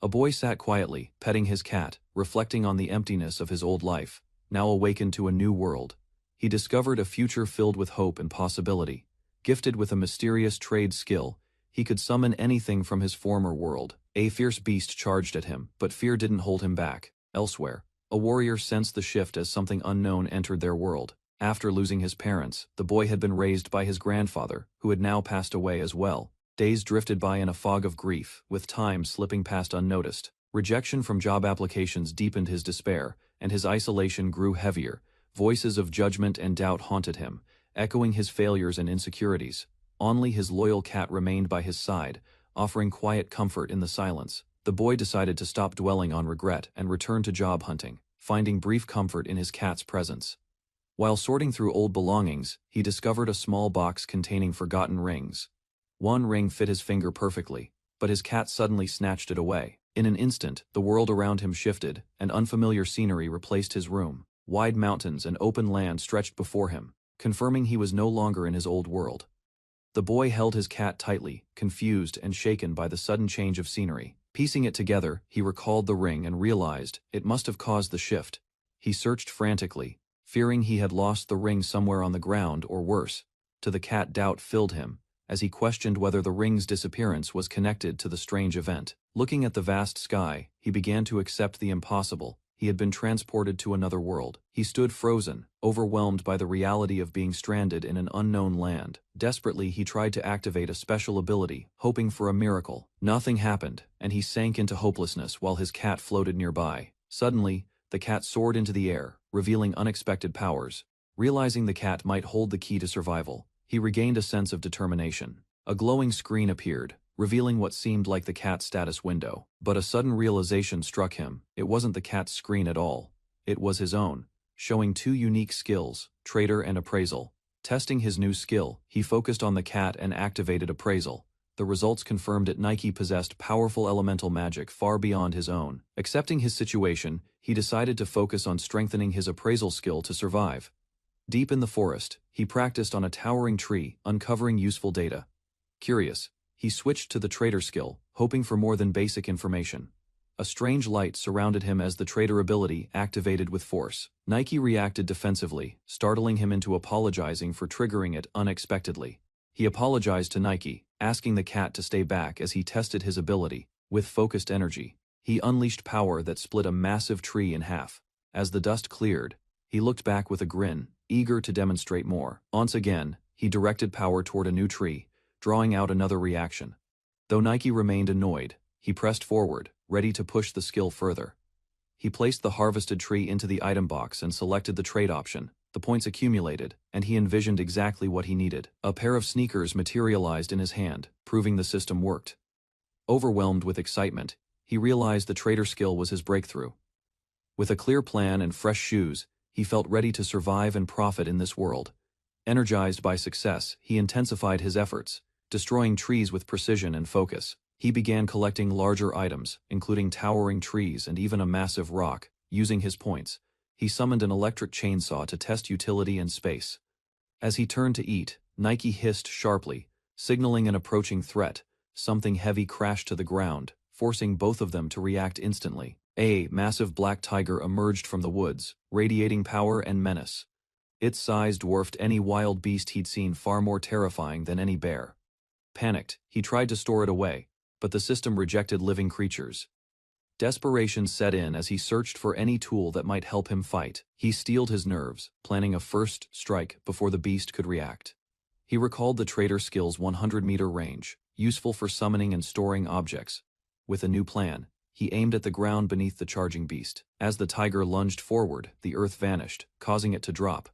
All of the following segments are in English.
A boy sat quietly, petting his cat, reflecting on the emptiness of his old life. Now awakened to a new world, he discovered a future filled with hope and possibility. Gifted with a mysterious trade skill, he could summon anything from his former world. A fierce beast charged at him, but fear didn't hold him back. Elsewhere, a warrior sensed the shift as something unknown entered their world. After losing his parents, the boy had been raised by his grandfather, who had now passed away as well. Days drifted by in a fog of grief, with time slipping past unnoticed. Rejection from job applications deepened his despair, and his isolation grew heavier. Voices of judgment and doubt haunted him, echoing his failures and insecurities. Only his loyal cat remained by his side, offering quiet comfort in the silence. The boy decided to stop dwelling on regret and return to job hunting, finding brief comfort in his cat's presence. While sorting through old belongings, he discovered a small box containing forgotten rings. One ring fit his finger perfectly, but his cat suddenly snatched it away. In an instant, the world around him shifted, and unfamiliar scenery replaced his room. Wide mountains and open land stretched before him, confirming he was no longer in his old world. The boy held his cat tightly, confused and shaken by the sudden change of scenery. Piecing it together, he recalled the ring and realized it must have caused the shift. He searched frantically, fearing he had lost the ring somewhere on the ground or worse. To the cat, doubt filled him, as he questioned whether the ring's disappearance was connected to the strange event. Looking at the vast sky, he began to accept the impossible. He had been transported to another world. He stood frozen, overwhelmed by the reality of being stranded in an unknown land. Desperately, he tried to activate a special ability, hoping for a miracle. Nothing happened, and he sank into hopelessness while his cat floated nearby. Suddenly, the cat soared into the air, revealing unexpected powers. Realizing the cat might hold the key to survival, he regained a sense of determination. A glowing screen appeared, revealing what seemed like the cat's status window. But a sudden realization struck him. It wasn't the cat's screen at all. It was his own, showing two unique skills, trader and appraisal. Testing his new skill, he focused on the cat and activated appraisal. The results confirmed that Nike possessed powerful elemental magic far beyond his own. Accepting his situation, he decided to focus on strengthening his appraisal skill to survive. Deep in the forest, he practiced on a towering tree, uncovering useful data. Curious, he switched to the trader skill, hoping for more than basic information. A strange light surrounded him as the trader ability activated with force. Nike reacted defensively, startling him into apologizing for triggering it unexpectedly. He apologized to Nike, asking the cat to stay back as he tested his ability. With focused energy, he unleashed power that split a massive tree in half. As the dust cleared, he looked back with a grin, eager to demonstrate more. Once again, he directed power toward a new tree, drawing out another reaction. Though Nike remained annoyed, he pressed forward, ready to push the skill further. He placed the harvested tree into the item box and selected the trade option. The points accumulated, and he envisioned exactly what he needed. A pair of sneakers materialized in his hand, proving the system worked. Overwhelmed with excitement, he realized the trader skill was his breakthrough. With a clear plan and fresh shoes, he felt ready to survive and profit in this world. Energized by success, he intensified his efforts, destroying trees with precision and focus. He began collecting larger items, including towering trees and even a massive rock. Using his points, he summoned an electric chainsaw to test utility and space. As he turned to eat, Nike hissed sharply, signaling an approaching threat. Something heavy crashed to the ground, forcing both of them to react instantly. A massive black tiger emerged from the woods, radiating power and menace. Its size dwarfed any wild beast he'd seen, far more terrifying than any bear. Panicked, he tried to store it away, but the system rejected living creatures. Desperation set in as he searched for any tool that might help him fight. He steeled his nerves, planning a first strike before the beast could react. He recalled the trader skill's 100-meter range, useful for summoning and storing objects. With a new plan, he aimed at the ground beneath the charging beast. As the tiger lunged forward, the earth vanished, causing it to drop.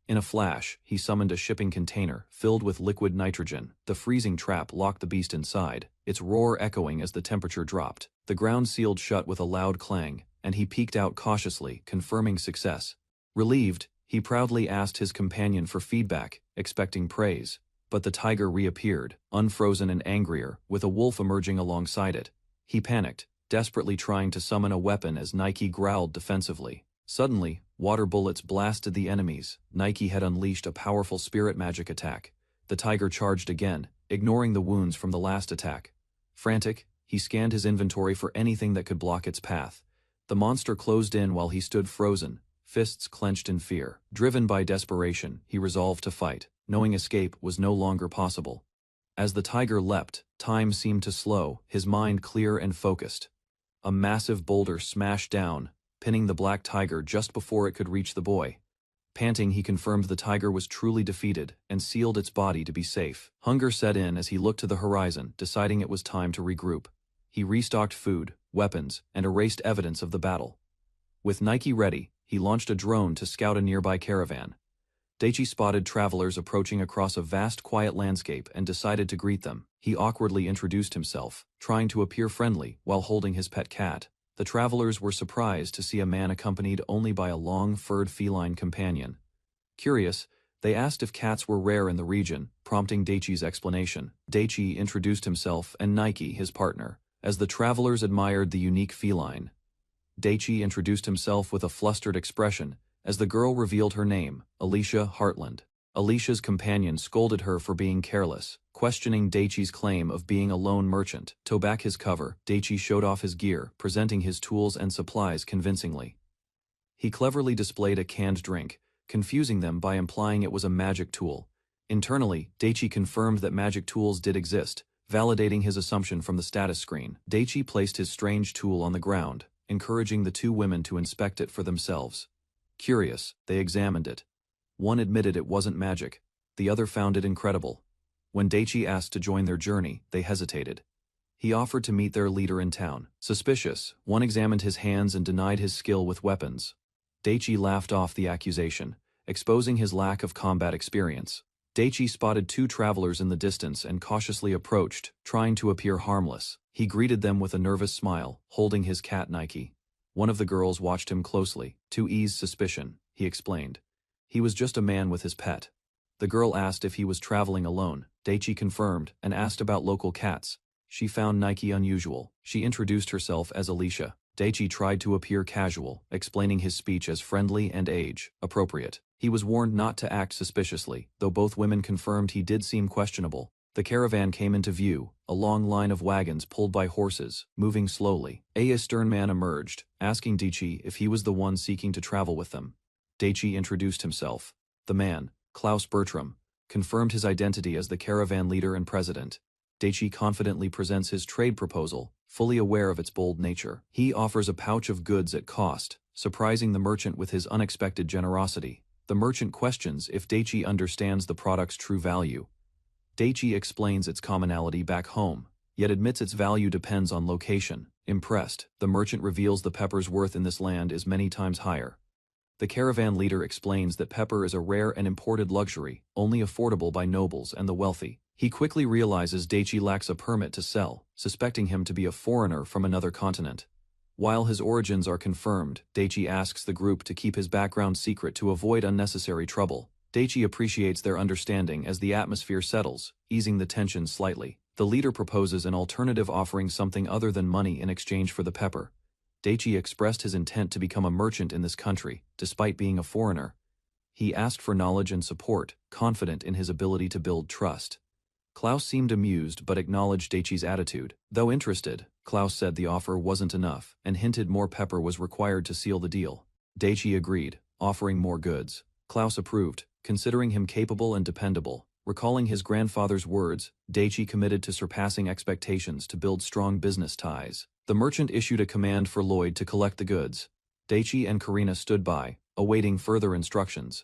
In a flash, he summoned a shipping container filled with liquid nitrogen. The freezing trap locked the beast inside, its roar echoing as the temperature dropped. The ground sealed shut with a loud clang, and he peeked out cautiously, confirming success. Relieved, he proudly asked his companion for feedback, expecting praise. But the tiger reappeared, unfrozen and angrier, with a wolf emerging alongside it. He panicked, desperately trying to summon a weapon as Nike growled defensively. Suddenly, water bullets blasted the enemies. Nike had unleashed a powerful spirit magic attack. The tiger charged again, ignoring the wounds from the last attack. Frantic, He scanned his inventory for anything that could block its path. The monster closed in while he stood frozen, fists clenched in fear. Driven by desperation, he resolved to fight, knowing escape was no longer possible. As the tiger leapt, time seemed to slow, his mind clear and focused. A massive boulder smashed down, pinning the black tiger just before it could reach the boy. Panting, he confirmed the tiger was truly defeated and sealed its body to be safe. Hunger set in as he looked to the horizon, deciding it was time to regroup. He restocked food, weapons, and erased evidence of the battle. With Nike ready, he launched a drone to scout a nearby caravan. Daichi spotted travelers approaching across a vast quiet landscape and decided to greet them. He awkwardly introduced himself, trying to appear friendly while holding his pet cat. The travelers were surprised to see a man accompanied only by a long-furred feline companion. Curious, they asked if cats were rare in the region, prompting Daichi's explanation. Daichi introduced himself and Nike, his partner, as the travelers admired the unique feline. Daichi introduced himself with a flustered expression, as the girl revealed her name, Alicia Heartland. Alicia's companion scolded her for being careless, questioning Daichi's claim of being a lone merchant. To back his cover, Daichi showed off his gear, presenting his tools and supplies convincingly. He cleverly displayed a canned drink, confusing them by implying it was a magic tool. Internally, Daichi confirmed that magic tools did exist, validating his assumption from the status screen. Daichi placed his strange tool on the ground, encouraging the two women to inspect it for themselves. Curious, they examined it. One admitted it wasn't magic, the other found it incredible. When Daichi asked to join their journey, they hesitated. He offered to meet their leader in town. Suspicious, one examined his hands and denied his skill with weapons. Daichi laughed off the accusation, exposing his lack of combat experience. Daichi spotted two travelers in the distance and cautiously approached, trying to appear harmless. He greeted them with a nervous smile, holding his cat Nike. One of the girls watched him closely, to ease suspicion, he explained. He was just a man with his pet. The girl asked if he was traveling alone. Daichi confirmed and asked about local cats. She found Nike unusual. She introduced herself as Alicia. Daichi tried to appear casual, explaining his speech as friendly and age-appropriate. He was warned not to act suspiciously, though both women confirmed he did seem questionable. The caravan came into view, a long line of wagons pulled by horses, moving slowly. A stern man emerged, asking Daichi if he was the one seeking to travel with them. Daichi introduced himself. The man, Klaus Bertram, confirmed his identity as the caravan leader and president. Daichi confidently presents his trade proposal, fully aware of its bold nature. He offers a pouch of goods at cost, surprising the merchant with his unexpected generosity. The merchant questions if Daichi understands the product's true value. Daichi explains its commonality back home, yet admits its value depends on location. Impressed, the merchant reveals the pepper's worth in this land is many times higher. The caravan leader explains that pepper is a rare and imported luxury, only affordable by nobles and the wealthy. He quickly realizes Daichi lacks a permit to sell, suspecting him to be a foreigner from another continent. While his origins are confirmed, Daichi asks the group to keep his background secret to avoid unnecessary trouble. Daichi appreciates their understanding as the atmosphere settles, easing the tension slightly. The leader proposes an alternative, offering something other than money in exchange for the pepper. Daichi expressed his intent to become a merchant in this country, despite being a foreigner. He asked for knowledge and support, confident in his ability to build trust. Klaus seemed amused but acknowledged Daichi's attitude. Though interested, Klaus said the offer wasn't enough and hinted more pepper was required to seal the deal. Daichi agreed, offering more goods. Klaus approved, considering him capable and dependable. Recalling his grandfather's words, Daichi committed to surpassing expectations to build strong business ties. The merchant issued a command for Lloyd to collect the goods. Daichi and Karina stood by, awaiting further instructions.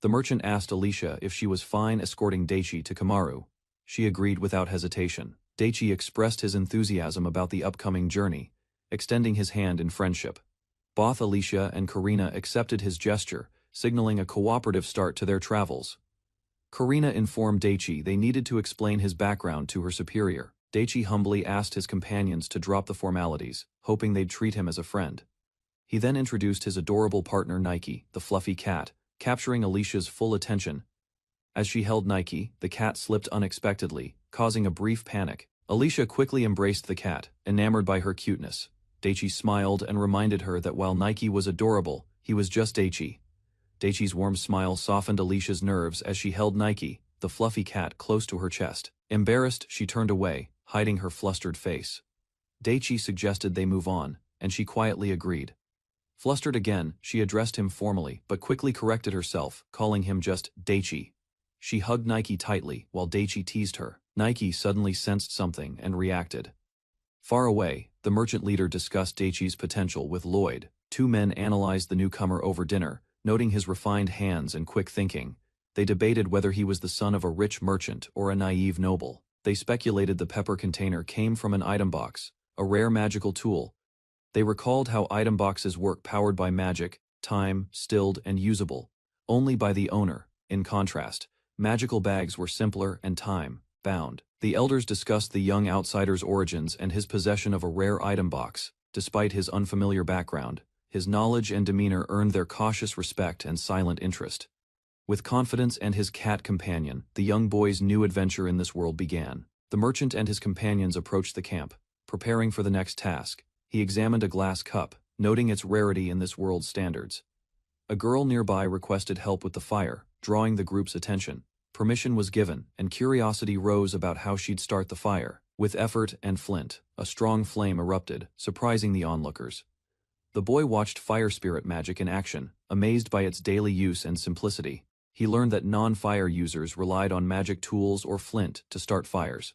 The merchant asked Alicia if she was fine escorting Daichi to Kamaru. She agreed without hesitation. Daichi expressed his enthusiasm about the upcoming journey, extending his hand in friendship. Both Alicia and Karina accepted his gesture, signaling a cooperative start to their travels. Karina informed Daichi they needed to explain his background to her superior. Daichi humbly asked his companions to drop the formalities, hoping they'd treat him as a friend. He then introduced his adorable partner Nike, the fluffy cat, capturing Alicia's full attention. As she held Nike, the cat slipped unexpectedly, causing a brief panic. Alicia quickly embraced the cat, enamored by her cuteness. Daichi smiled and reminded her that while Nike was adorable, he was just Daichi. Daichi's warm smile softened Alicia's nerves as she held Nike, the fluffy cat, close to her chest. Embarrassed, she turned away, hiding her flustered face. Daichi suggested they move on, and she quietly agreed. Flustered again, she addressed him formally but quickly corrected herself, calling him just Daichi. She hugged Nike tightly while Daichi teased her. Nike suddenly sensed something and reacted. Far away, the merchant leader discussed Daichi's potential with Lloyd. Two men analyzed the newcomer over dinner, noting his refined hands and quick thinking. They debated whether he was the son of a rich merchant or a naive noble. They speculated the pepper container came from an item box, a rare magical tool. They recalled how item boxes work powered by magic, time, stilled, and usable, only by the owner. In contrast, magical bags were simpler and time-bound. The elders discussed the young outsider's origins and his possession of a rare item box. Despite his unfamiliar background, his knowledge and demeanor earned their cautious respect and silent interest. With confidence and his cat companion, the young boy's new adventure in this world began. The merchant and his companions approached the camp, preparing for the next task. He examined a glass cup, noting its rarity in this world's standards. A girl nearby requested help with the fire, drawing the group's attention. Permission was given, and curiosity rose about how she'd start the fire. With effort and flint, a strong flame erupted, surprising the onlookers. The boy watched fire spirit magic in action, amazed by its daily use and simplicity. He learned that non-fire users relied on magic tools or flint to start fires.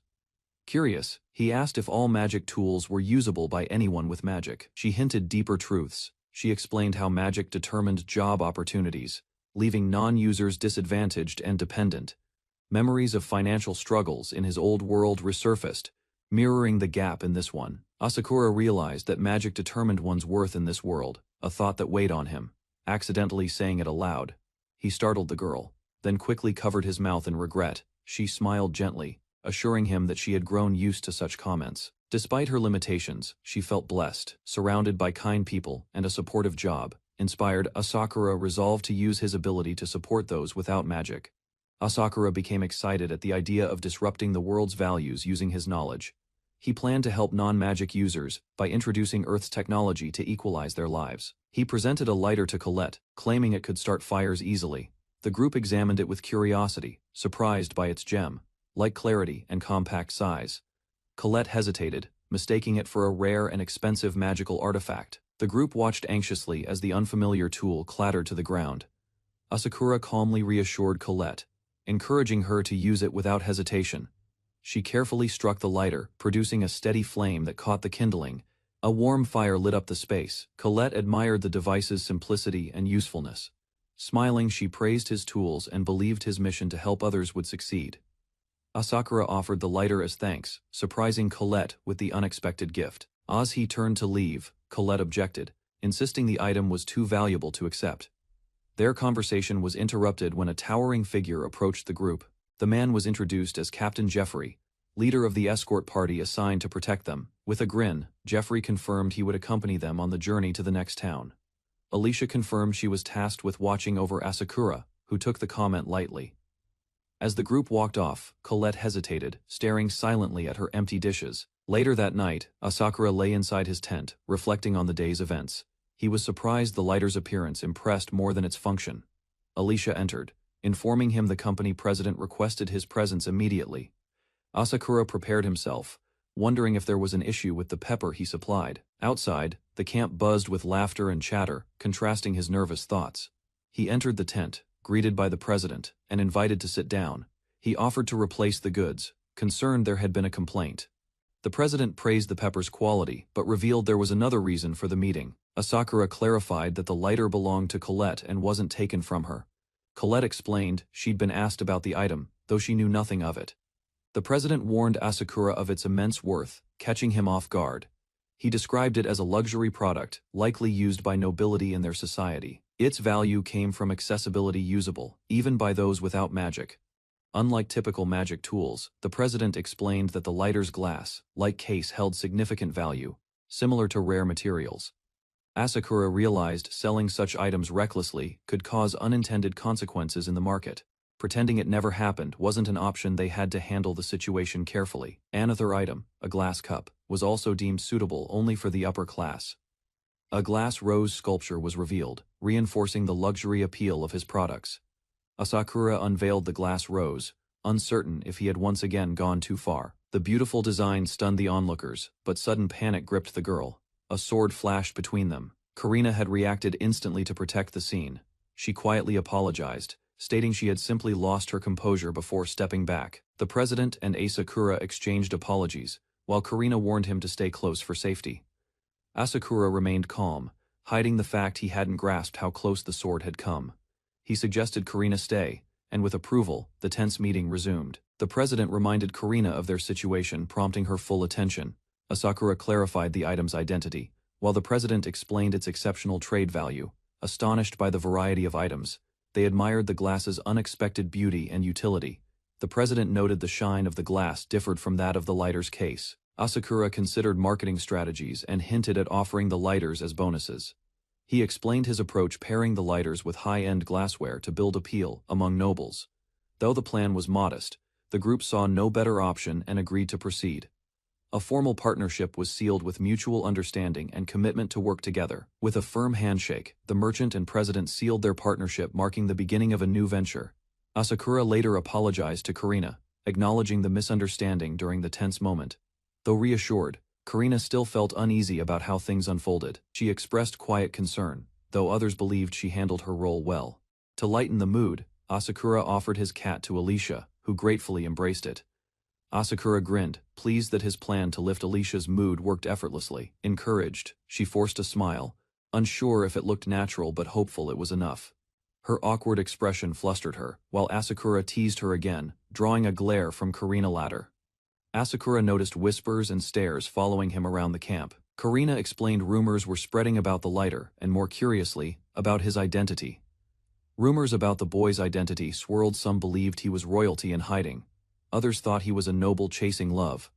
Curious, he asked if all magic tools were usable by anyone with magic. She hinted deeper truths. She explained how magic determined job opportunities, leaving non-users disadvantaged and dependent. Memories of financial struggles in his old world resurfaced, mirroring the gap in this one. Asakura realized that magic determined one's worth in this world, a thought that weighed on him. Accidentally saying it aloud, he startled the girl, then quickly covered his mouth in regret. She smiled gently, assuring him that she had grown used to such comments. Despite her limitations, she felt blessed, surrounded by kind people and a supportive job. Inspired, Asakura resolved to use his ability to support those without magic. Asakura became excited at the idea of disrupting the world's values using his knowledge. He planned to help non-magic users by introducing Earth's technology to equalize their lives. He presented a lighter to Colette, claiming it could start fires easily. The group examined it with curiosity, surprised by its gem-like clarity and compact size. Colette hesitated, mistaking it for a rare and expensive magical artifact. The group watched anxiously as the unfamiliar tool clattered to the ground. Asakura calmly reassured Colette, encouraging her to use it without hesitation. She carefully struck the lighter, producing a steady flame that caught the kindling. A warm fire lit up the space. Colette admired the device's simplicity and usefulness. Smiling, she praised his tools and believed his mission to help others would succeed. Asakura offered the lighter as thanks, surprising Colette with the unexpected gift. As he turned to leave, Colette objected, insisting the item was too valuable to accept. Their conversation was interrupted when a towering figure approached the group. The man was introduced as Captain Jeffrey, leader of the escort party assigned to protect them. With a grin, Jeffrey confirmed he would accompany them on the journey to the next town. Alicia confirmed she was tasked with watching over Asakura, who took the comment lightly. As the group walked off, Colette hesitated, staring silently at her empty dishes. Later that night, Asakura lay inside his tent, reflecting on the day's events. He was surprised the lighter's appearance impressed more than its function. Alicia entered, informing him the company president requested his presence immediately. Asakura prepared himself, wondering if there was an issue with the pepper he supplied. Outside, the camp buzzed with laughter and chatter, contrasting his nervous thoughts. He entered the tent, greeted by the president, and invited to sit down. He offered to replace the goods, concerned there had been a complaint. The president praised the pepper's quality, but revealed there was another reason for the meeting. Asakura clarified that the lighter belonged to Colette and wasn't taken from her. Colette explained she'd been asked about the item, though she knew nothing of it. The president warned Asakura of its immense worth, catching him off guard. He described it as a luxury product, likely used by nobility in their society. Its value came from accessibility usable, even by those without magic. Unlike typical magic tools, the president explained that the lighter's glass-like case held significant value, similar to rare materials. Asakura realized selling such items recklessly could cause unintended consequences in the market. Pretending it never happened wasn't an option. They had to handle the situation carefully. Another item, a glass cup, was also deemed suitable only for the upper class. A glass rose sculpture was revealed, reinforcing the luxury appeal of his products. Asakura unveiled the glass rose, uncertain if he had once again gone too far. The beautiful design stunned the onlookers, but sudden panic gripped the girl. A sword flashed between them. Karina had reacted instantly to protect the scene. She quietly apologized, stating she had simply lost her composure before stepping back. The president and Asakura exchanged apologies, while Karina warned him to stay close for safety. Asakura remained calm, hiding the fact he hadn't grasped how close the sword had come. He suggested Karina stay, and with approval, the tense meeting resumed. The president reminded Karina of their situation, prompting her full attention. Asakura clarified the item's identity, while the president explained its exceptional trade value. Astonished by the variety of items, they admired the glass's unexpected beauty and utility. The president noted the shine of the glass differed from that of the lighter's case. Asakura considered marketing strategies and hinted at offering the lighters as bonuses. He explained his approach, pairing the lighters with high-end glassware to build appeal among nobles. Though the plan was modest, the group saw no better option and agreed to proceed. A formal partnership was sealed with mutual understanding and commitment to work together. With a firm handshake, the merchant and president sealed their partnership, marking the beginning of a new venture. Asakura later apologized to Karina, acknowledging the misunderstanding during the tense moment. Though reassured, Karina still felt uneasy about how things unfolded. She expressed quiet concern, though others believed she handled her role well. To lighten the mood, Asakura offered his cat to Alicia, who gratefully embraced it. Asakura grinned, pleased that his plan to lift Alicia's mood worked effortlessly. Encouraged, she forced a smile, unsure if it looked natural but hopeful it was enough. Her awkward expression flustered her, while Asakura teased her again, drawing a glare from Karina latter. Asakura noticed whispers and stares following him around the camp. Karina explained rumors were spreading about the lighter, and more curiously, about his identity. Rumors about the boy's identity swirled. Some believed he was royalty in hiding. Others thought he was a noble chasing love.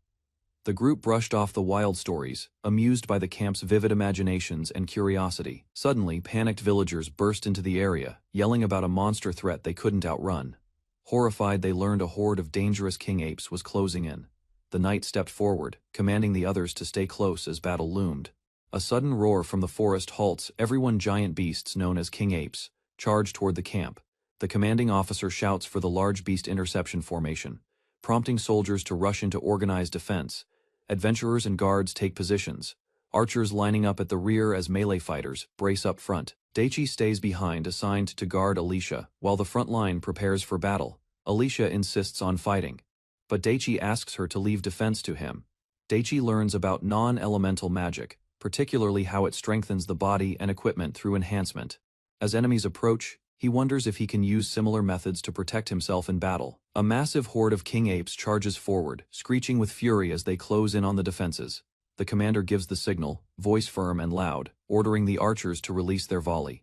The group brushed off the wild stories, amused by the camp's vivid imaginations and curiosity. Suddenly, panicked villagers burst into the area, yelling about a monster threat they couldn't outrun. Horrified, they learned a horde of dangerous king apes was closing in. The knight stepped forward, commanding the others to stay close as battle loomed. A sudden roar from the forest halts everyone. Giant beasts known as king apes charge toward the camp. The commanding officer shouts for the large beast interception formation, prompting soldiers to rush into organized defense. Adventurers and guards take positions, archers lining up at the rear as melee fighters brace up front. Daichi stays behind, assigned to guard Alicia, while the front line prepares for battle. Alicia insists on fighting, but Daichi asks her to leave defense to him. Daichi learns about non-elemental magic, particularly how it strengthens the body and equipment through enhancement. As enemies approach, he wonders if he can use similar methods to protect himself in battle. A massive horde of king apes charges forward, screeching with fury as they close in on the defenses. The commander gives the signal, voice firm and loud, ordering the archers to release their volley.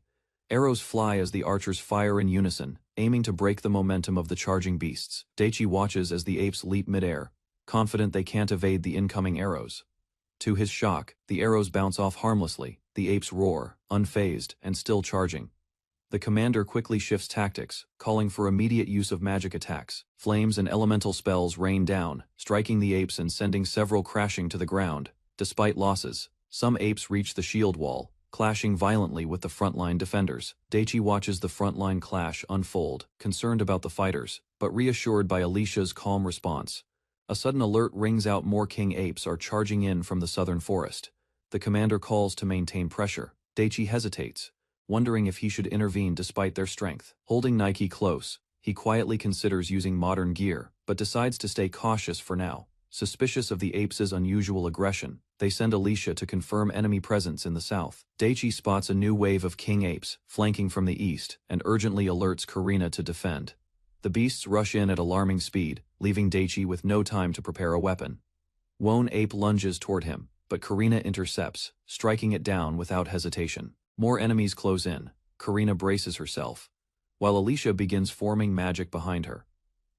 Arrows fly as the archers fire in unison, aiming to break the momentum of the charging beasts. Daichi watches as the apes leap midair, confident they can't evade the incoming arrows. To his shock, the arrows bounce off harmlessly. The apes roar, unfazed and still charging. The commander quickly shifts tactics, calling for immediate use of magic attacks. Flames and elemental spells rain down, striking the apes and sending several crashing to the ground. Despite losses, some apes reach the shield wall, clashing violently with the frontline defenders. Daichi watches the frontline clash unfold, concerned about the fighters, but reassured by Alicia's calm response. A sudden alert rings out: more king apes are charging in from the southern forest. The commander calls to maintain pressure. Daichi hesitates, wondering if he should intervene despite their strength. Holding Nike close, he quietly considers using modern gear, but decides to stay cautious for now. Suspicious of the apes' unusual aggression, they send Alicia to confirm enemy presence in the south. Daichi spots a new wave of king apes, flanking from the east, and urgently alerts Karina to defend. The beasts rush in at alarming speed, leaving Daichi with no time to prepare a weapon. One ape lunges toward him, but Karina intercepts, striking it down without hesitation. More enemies close in. Karina braces herself, while Alicia begins forming magic behind her.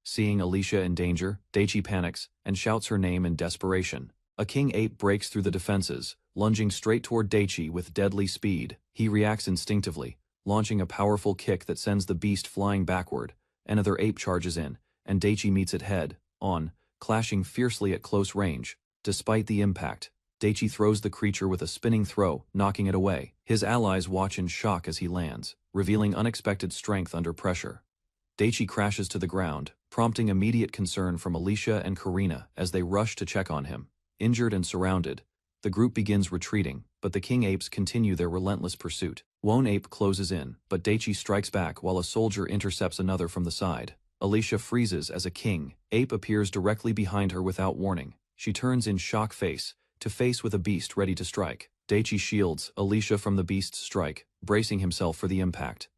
Seeing Alicia in danger, Daichi panics and shouts her name in desperation. A king ape breaks through the defenses, lunging straight toward Daichi with deadly speed. He reacts instinctively, launching a powerful kick that sends the beast flying backward. Another ape charges in, and Daichi meets it head-on, clashing fiercely at close range. Despite the impact, Daichi throws the creature with a spinning throw, knocking it away. His allies watch in shock as he lands, revealing unexpected strength under pressure. Daichi crashes to the ground, prompting immediate concern from Alicia and Karina as they rush to check on him. Injured and surrounded, the group begins retreating, but the king apes continue their relentless pursuit. One ape closes in, but Daichi strikes back while a soldier intercepts another from the side. Alicia freezes as a king ape appears directly behind her without warning. She turns in shock face with a beast ready to strike. Daichi shields Alicia from the beast's strike, bracing himself for the impact.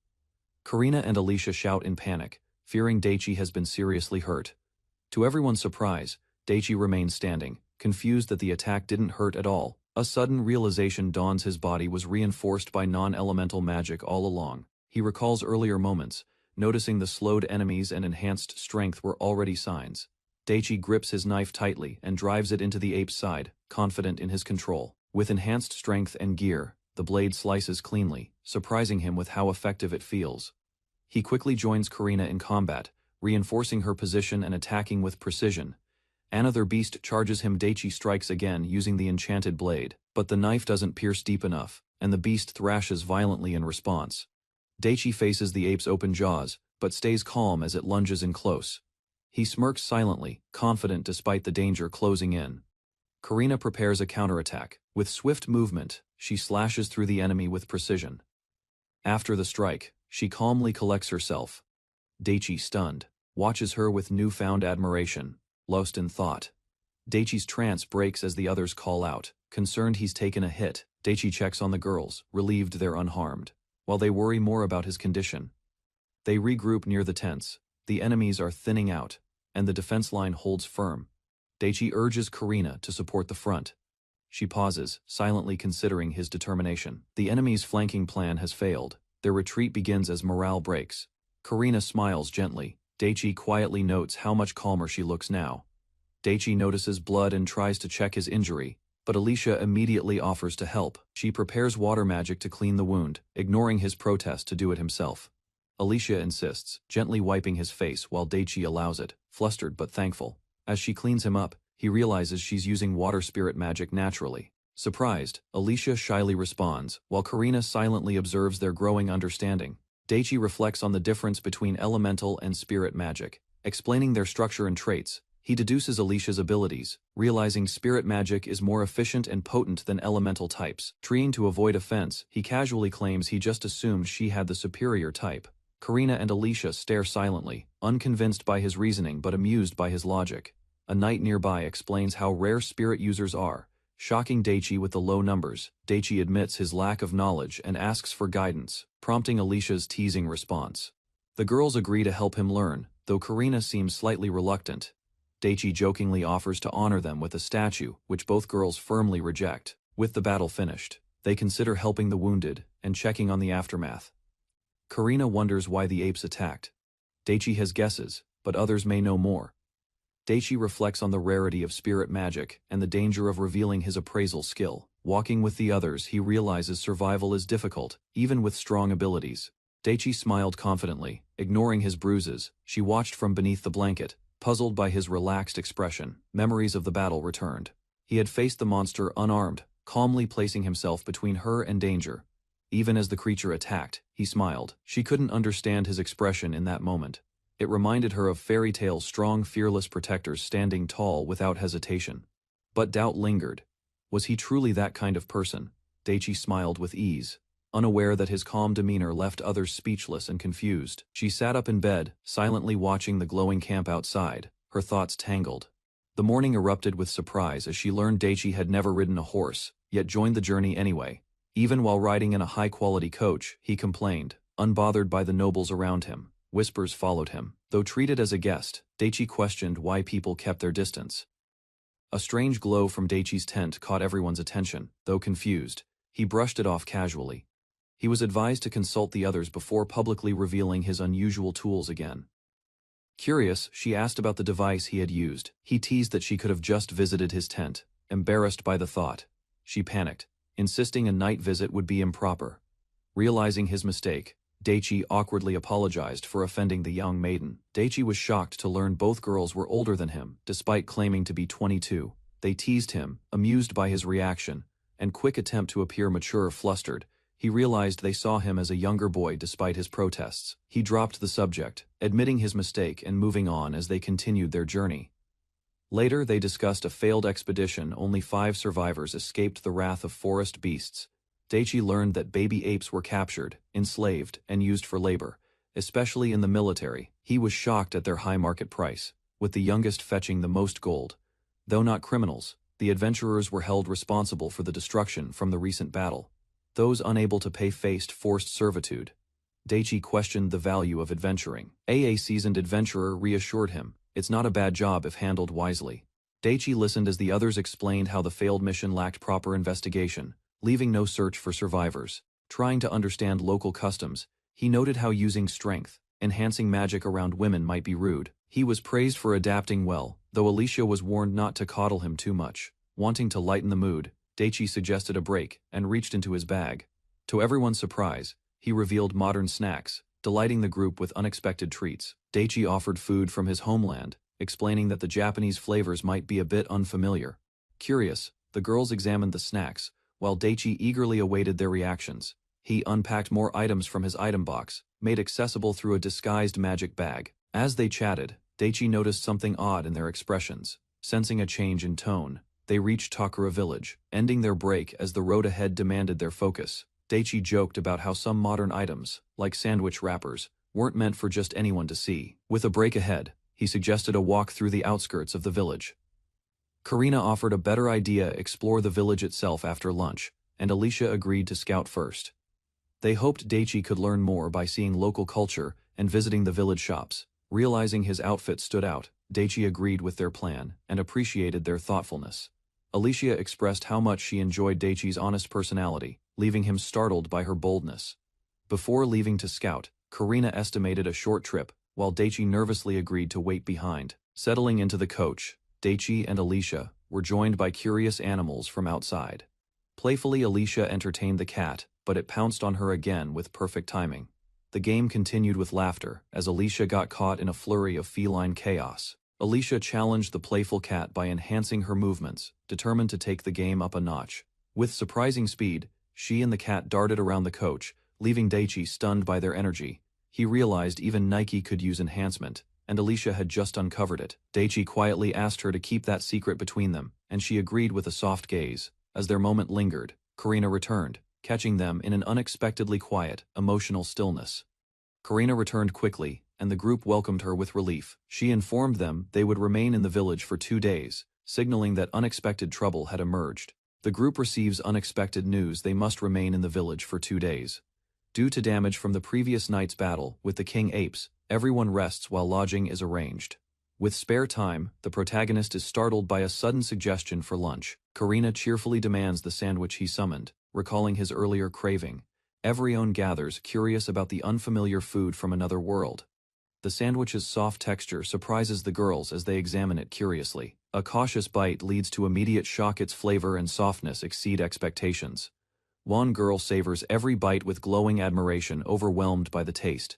Karina and Alicia shout in panic, fearing Daichi has been seriously hurt. To everyone's surprise, Daichi remains standing, confused that the attack didn't hurt at all. A sudden realization dawns: his body was reinforced by non-elemental magic all along. He recalls earlier moments, noticing the slowed enemies and enhanced strength were already signs. Daichi grips his knife tightly and drives it into the ape's side, confident in his control. With enhanced strength and gear, the blade slices cleanly, surprising him with how effective it feels. He quickly joins Karina in combat, reinforcing her position and attacking with precision. Another beast charges him. Daichi strikes again using the enchanted blade, but the knife doesn't pierce deep enough, and the beast thrashes violently in response. Daichi faces the ape's open jaws, but stays calm as it lunges in close. He smirks silently, confident despite the danger closing in. Karina prepares a counterattack. With swift movement, she slashes through the enemy with precision. After the strike, she calmly collects herself. Daichi, stunned, watches her with newfound admiration, lost in thought. Daichi's trance breaks as the others call out. Concerned he's taken a hit, Daichi checks on the girls, relieved they're unharmed, while they worry more about his condition. They regroup near the tents. The enemies are thinning out, and the defense line holds firm. Daichi urges Karina to support the front. She pauses, silently considering his determination. The enemy's flanking plan has failed. Their retreat begins as morale breaks. Karina smiles gently. Daichi quietly notes how much calmer she looks now. Daichi notices blood and tries to check his injury, but Alicia immediately offers to help. She prepares water magic to clean the wound, ignoring his protest to do it himself. Alicia insists, gently wiping his face while Daichi allows it, flustered but thankful. As she cleans him up, he realizes she's using water spirit magic naturally. Surprised, Alicia shyly responds, while Karina silently observes their growing understanding. Daichi reflects on the difference between elemental and spirit magic, explaining their structure and traits. He deduces Alicia's abilities, realizing spirit magic is more efficient and potent than elemental types. Trying to avoid offense, he casually claims he just assumed she had the superior type. Karina and Alicia stare silently, unconvinced by his reasoning but amused by his logic. A knight nearby explains how rare spirit users are, shocking Daichi with the low numbers. Daichi admits his lack of knowledge and asks for guidance, prompting Alicia's teasing response. The girls agree to help him learn, though Karina seems slightly reluctant. Daichi jokingly offers to honor them with a statue, which both girls firmly reject. With the battle finished, they consider helping the wounded and checking on the aftermath. Karina wonders why the apes attacked. Daichi has guesses, but others may know more. Daichi reflects on the rarity of spirit magic and the danger of revealing his appraisal skill. Walking with the others, he realizes survival is difficult, even with strong abilities. Daichi smiled confidently, ignoring his bruises. She watched from beneath the blanket, puzzled by his relaxed expression. Memories of the battle returned. He had faced the monster unarmed, calmly placing himself between her and danger. Even as the creature attacked, he smiled. She couldn't understand his expression in that moment. It reminded her of fairy tale strong, fearless protectors standing tall without hesitation. But doubt lingered. Was he truly that kind of person? Daichi smiled with ease, unaware that his calm demeanor left others speechless and confused. She sat up in bed, silently watching the glowing camp outside, her thoughts tangled. The morning erupted with surprise as she learned Daichi had never ridden a horse, yet joined the journey anyway. Even while riding in a high-quality coach, he complained, unbothered by the nobles around him. Whispers followed him. Though treated as a guest, Daichi questioned why people kept their distance. A strange glow from Daichi's tent caught everyone's attention. Though confused, he brushed it off casually. He was advised to consult the others before publicly revealing his unusual tools again. Curious, she asked about the device he had used. He teased that she could have just visited his tent. Embarrassed by the thought, she panicked, insisting a night visit would be improper. Realizing his mistake, Daichi awkwardly apologized for offending the young maiden. Daichi was shocked to learn both girls were older than him, despite claiming to be 22. They teased him, amused by his reaction, and quick attempt to appear mature. Flustered, He realized they saw him as a younger boy despite his protests. He dropped the subject, admitting his mistake and moving on as they continued their journey. Later they discussed a failed expedition. Only 5 survivors escaped the wrath of forest beasts. Daichi learned that baby apes were captured, enslaved, and used for labor, especially in the military. He was shocked at their high market price, with the youngest fetching the most gold. Though not criminals, the adventurers were held responsible for the destruction from the recent battle. Those unable to pay faced forced servitude. Daichi questioned the value of adventuring. A seasoned adventurer reassured him, it's not a bad job if handled wisely. Daichi listened as the others explained how the failed mission lacked proper investigation, leaving no search for survivors. Trying to understand local customs, he noted how using strength, enhancing magic around women might be rude. He was praised for adapting well, though Alicia was warned not to coddle him too much. Wanting to lighten the mood, Daichi suggested a break and reached into his bag. To everyone's surprise, he revealed modern snacks, delighting the group with unexpected treats. Daichi offered food from his homeland, explaining that the Japanese flavors might be a bit unfamiliar. Curious, the girls examined the snacks, while Daichi eagerly awaited their reactions. He unpacked more items from his item box, made accessible through a disguised magic bag. As they chatted, Daichi noticed something odd in their expressions. Sensing a change in tone, they reached Takura village, ending their break as the road ahead demanded their focus. Daichi joked about how some modern items, like sandwich wrappers, weren't meant for just anyone to see. With a break ahead, he suggested a walk through the outskirts of the village. Karina offered a better idea: explore the village itself after lunch, and Alicia agreed to scout first. They hoped Daichi could learn more by seeing local culture and visiting the village shops. Realizing his outfit stood out, Daichi agreed with their plan and appreciated their thoughtfulness. Alicia expressed how much she enjoyed Daichi's honest personality, leaving him startled by her boldness. Before leaving to scout, Karina estimated a short trip, while Daichi nervously agreed to wait behind. Settling into the coach, Daichi and Alicia were joined by curious animals from outside. Playfully, Alicia entertained the cat, but it pounced on her again with perfect timing. The game continued with laughter as Alicia got caught in a flurry of feline chaos. Alicia challenged the playful cat by enhancing her movements, determined to take the game up a notch. With surprising speed, she and the cat darted around the coach, leaving Daichi stunned by their energy. He realized even Nike could use enhancement, and Alicia had just uncovered it. Daichi quietly asked her to keep that secret between them, and she agreed with a soft gaze. As their moment lingered, Karina returned, catching them in an unexpectedly quiet, emotional stillness. Karina returned quickly, and the group welcomed her with relief. She informed them they would remain in the village for 2 days, signaling that unexpected trouble had emerged. The group receives unexpected news: they must remain in the village for 2 days. Due to damage from the previous night's battle with the king apes, everyone rests while lodging is arranged. With spare time, the protagonist is startled by a sudden suggestion for lunch. Karina cheerfully demands the sandwich he summoned, recalling his earlier craving. Everyone gathers, curious about the unfamiliar food from another world. The sandwich's soft texture surprises the girls as they examine it curiously. A cautious bite leads to immediate shock. Its flavor and softness exceed expectations. One girl savors every bite with glowing admiration, overwhelmed by the taste.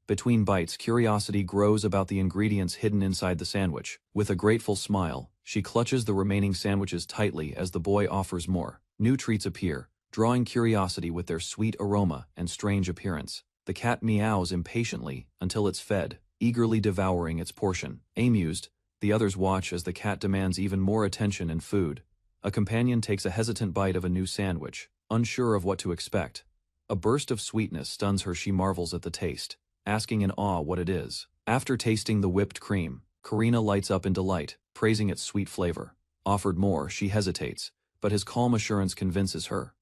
Between bites, curiosity grows about the ingredients hidden inside the sandwich. With a grateful smile, she clutches the remaining sandwiches tightly as the boy offers more. New treats appear, drawing curiosity with their sweet aroma and strange appearance. The cat meows impatiently until it's fed, eagerly devouring its portion. Amused, the others watch as the cat demands even more attention and food. A companion takes a hesitant bite of a new sandwich, unsure of what to expect. A burst of sweetness stuns her. She marvels at the taste, asking in awe what it is. After tasting the whipped cream, Karina lights up in delight, praising its sweet flavor. Offered more, she hesitates, but his calm assurance convinces her.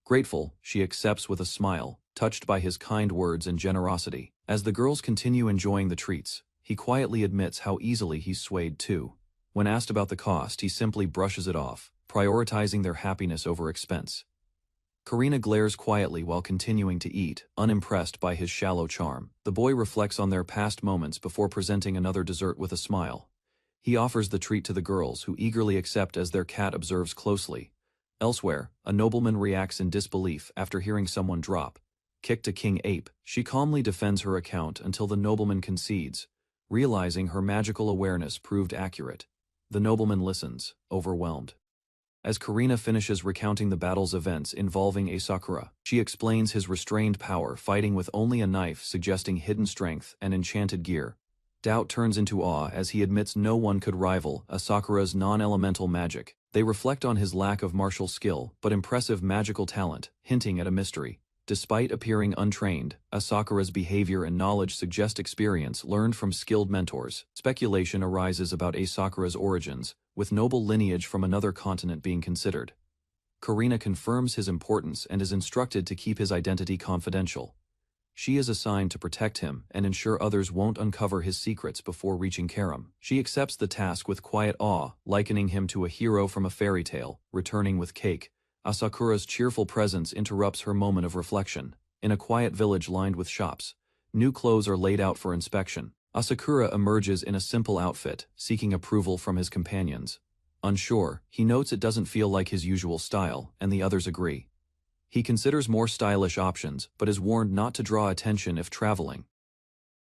Grateful, she accepts with a smile, touched by his kind words and generosity. As the girls continue enjoying the treats, he quietly admits how easily he's swayed too. When asked about the cost, he simply brushes it off, prioritizing their happiness over expense. Karina glares quietly while continuing to eat, unimpressed by his shallow charm. The boy reflects on their past moments before presenting another dessert with a smile. He offers the treat to the girls, who eagerly accept as their cat observes closely. Elsewhere, a nobleman reacts in disbelief after hearing someone drop kicked a king ape. She calmly defends her account until the nobleman concedes, realizing her magical awareness proved accurate. The nobleman listens, overwhelmed. As Karina finishes recounting the battle's events involving Asura, she explains his restrained power fighting with only a knife suggesting hidden strength and enchanted gear. Doubt turns into awe as he admits no one could rival Asakura's non-elemental magic. They reflect on his lack of martial skill but impressive magical talent, hinting at a mystery. Despite appearing untrained, Asakura's behavior and knowledge suggest experience learned from skilled mentors. Speculation arises about Asakura's origins, with noble lineage from another continent being considered. Karina confirms his importance and is instructed to keep his identity confidential. She is assigned to protect him and ensure others won't uncover his secrets before reaching Karam. She accepts the task with quiet awe, likening him to a hero from a fairy tale, returning with cake. Asakura's cheerful presence interrupts her moment of reflection. In a quiet village lined with shops, new clothes are laid out for inspection. Asakura emerges in a simple outfit, seeking approval from his companions. Unsure, he notes it doesn't feel like his usual style, and the others agree. He considers more stylish options, but is warned not to draw attention if traveling.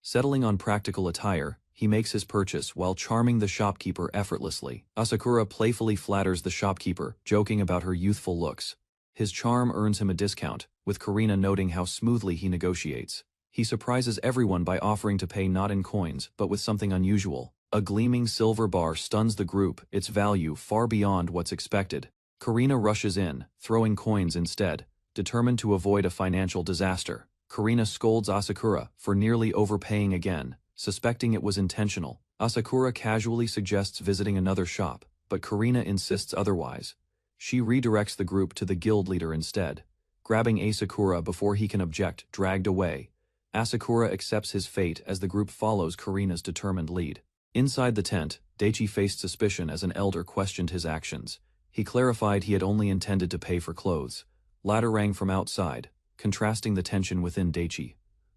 Settling on practical attire, he makes his purchase while charming the shopkeeper effortlessly. Asakura playfully flatters the shopkeeper, joking about her youthful looks. His charm earns him a discount, with Karina noting how smoothly he negotiates. He surprises everyone by offering to pay not in coins, but with something unusual. A gleaming silver bar stuns the group, its value far beyond what's expected. Karina rushes in, throwing coins instead, determined to avoid a financial disaster. Karina scolds Asakura for nearly overpaying again, suspecting it was intentional. Asakura casually suggests visiting another shop, but Karina insists otherwise. She redirects the group to the guild leader instead. Grabbing Asakura before he can object, dragged away. Asakura accepts his fate as the group follows Karina's determined lead. Inside the tent, Daichi faced suspicion as an elder questioned his actions. He clarified he had only intended to pay for clothes. Latter rang from outside, contrasting the tension within. Daichi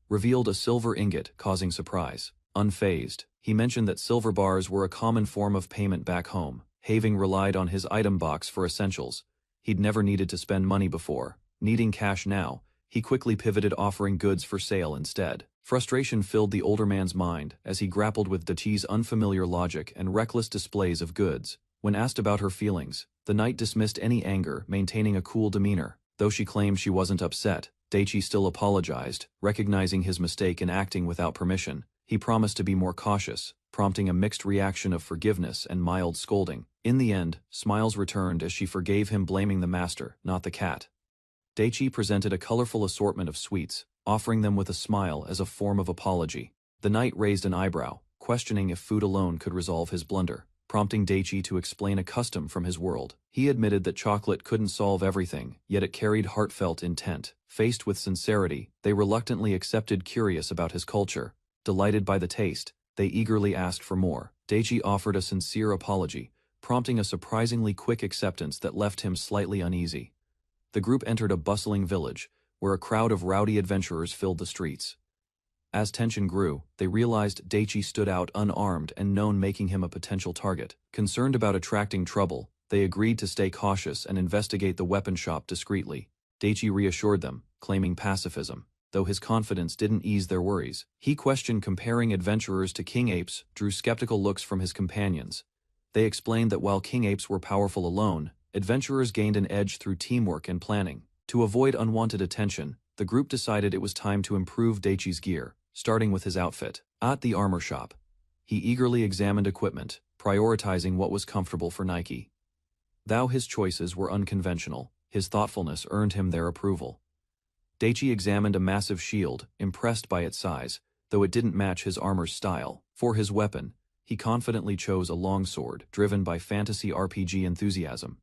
revealed a silver ingot, causing surprise. Unfazed, he mentioned that silver bars were a common form of payment back home. Having relied on his item box for essentials, he'd never needed to spend money before. Needing cash now, he quickly pivoted, offering goods for sale instead. Frustration filled the older man's mind as he grappled with Daichi's unfamiliar logic and reckless displays of goods. When asked about her feelings, the knight dismissed any anger, maintaining a cool demeanor. Though she claimed she wasn't upset, Daichi still apologized, recognizing his mistake in acting without permission. He promised to be more cautious, prompting a mixed reaction of forgiveness and mild scolding. In the end, smiles returned as she forgave him, blaming the master, not the cat. Daichi presented a colorful assortment of sweets, offering them with a smile as a form of apology. The knight raised an eyebrow, questioning if food alone could resolve his blunder, prompting Daichi to explain a custom from his world. He admitted that chocolate couldn't solve everything, yet it carried heartfelt intent. Faced with sincerity, they reluctantly accepted. Curious about his culture, delighted by the taste, they eagerly asked for more. Daichi offered a sincere apology, prompting a surprisingly quick acceptance that left him slightly uneasy. The group entered a bustling village, where a crowd of rowdy adventurers filled the streets. As tension grew, they realized Daichi stood out unarmed and known, making him a potential target. Concerned about attracting trouble, they agreed to stay cautious and investigate the weapon shop discreetly. Daichi reassured them, claiming pacifism, though his confidence didn't ease their worries. He questioned comparing adventurers to king apes, drew skeptical looks from his companions. They explained that while king apes were powerful alone, adventurers gained an edge through teamwork and planning. To avoid unwanted attention, the group decided it was time to improve Daichi's gear, starting with his outfit. At the armor shop, he eagerly examined equipment, prioritizing what was comfortable for Nike. Though his choices were unconventional, his thoughtfulness earned him their approval. Daichi examined a massive shield, impressed by its size, though it didn't match his armor's style. For his weapon, he confidently chose a longsword, driven by fantasy RPG enthusiasm.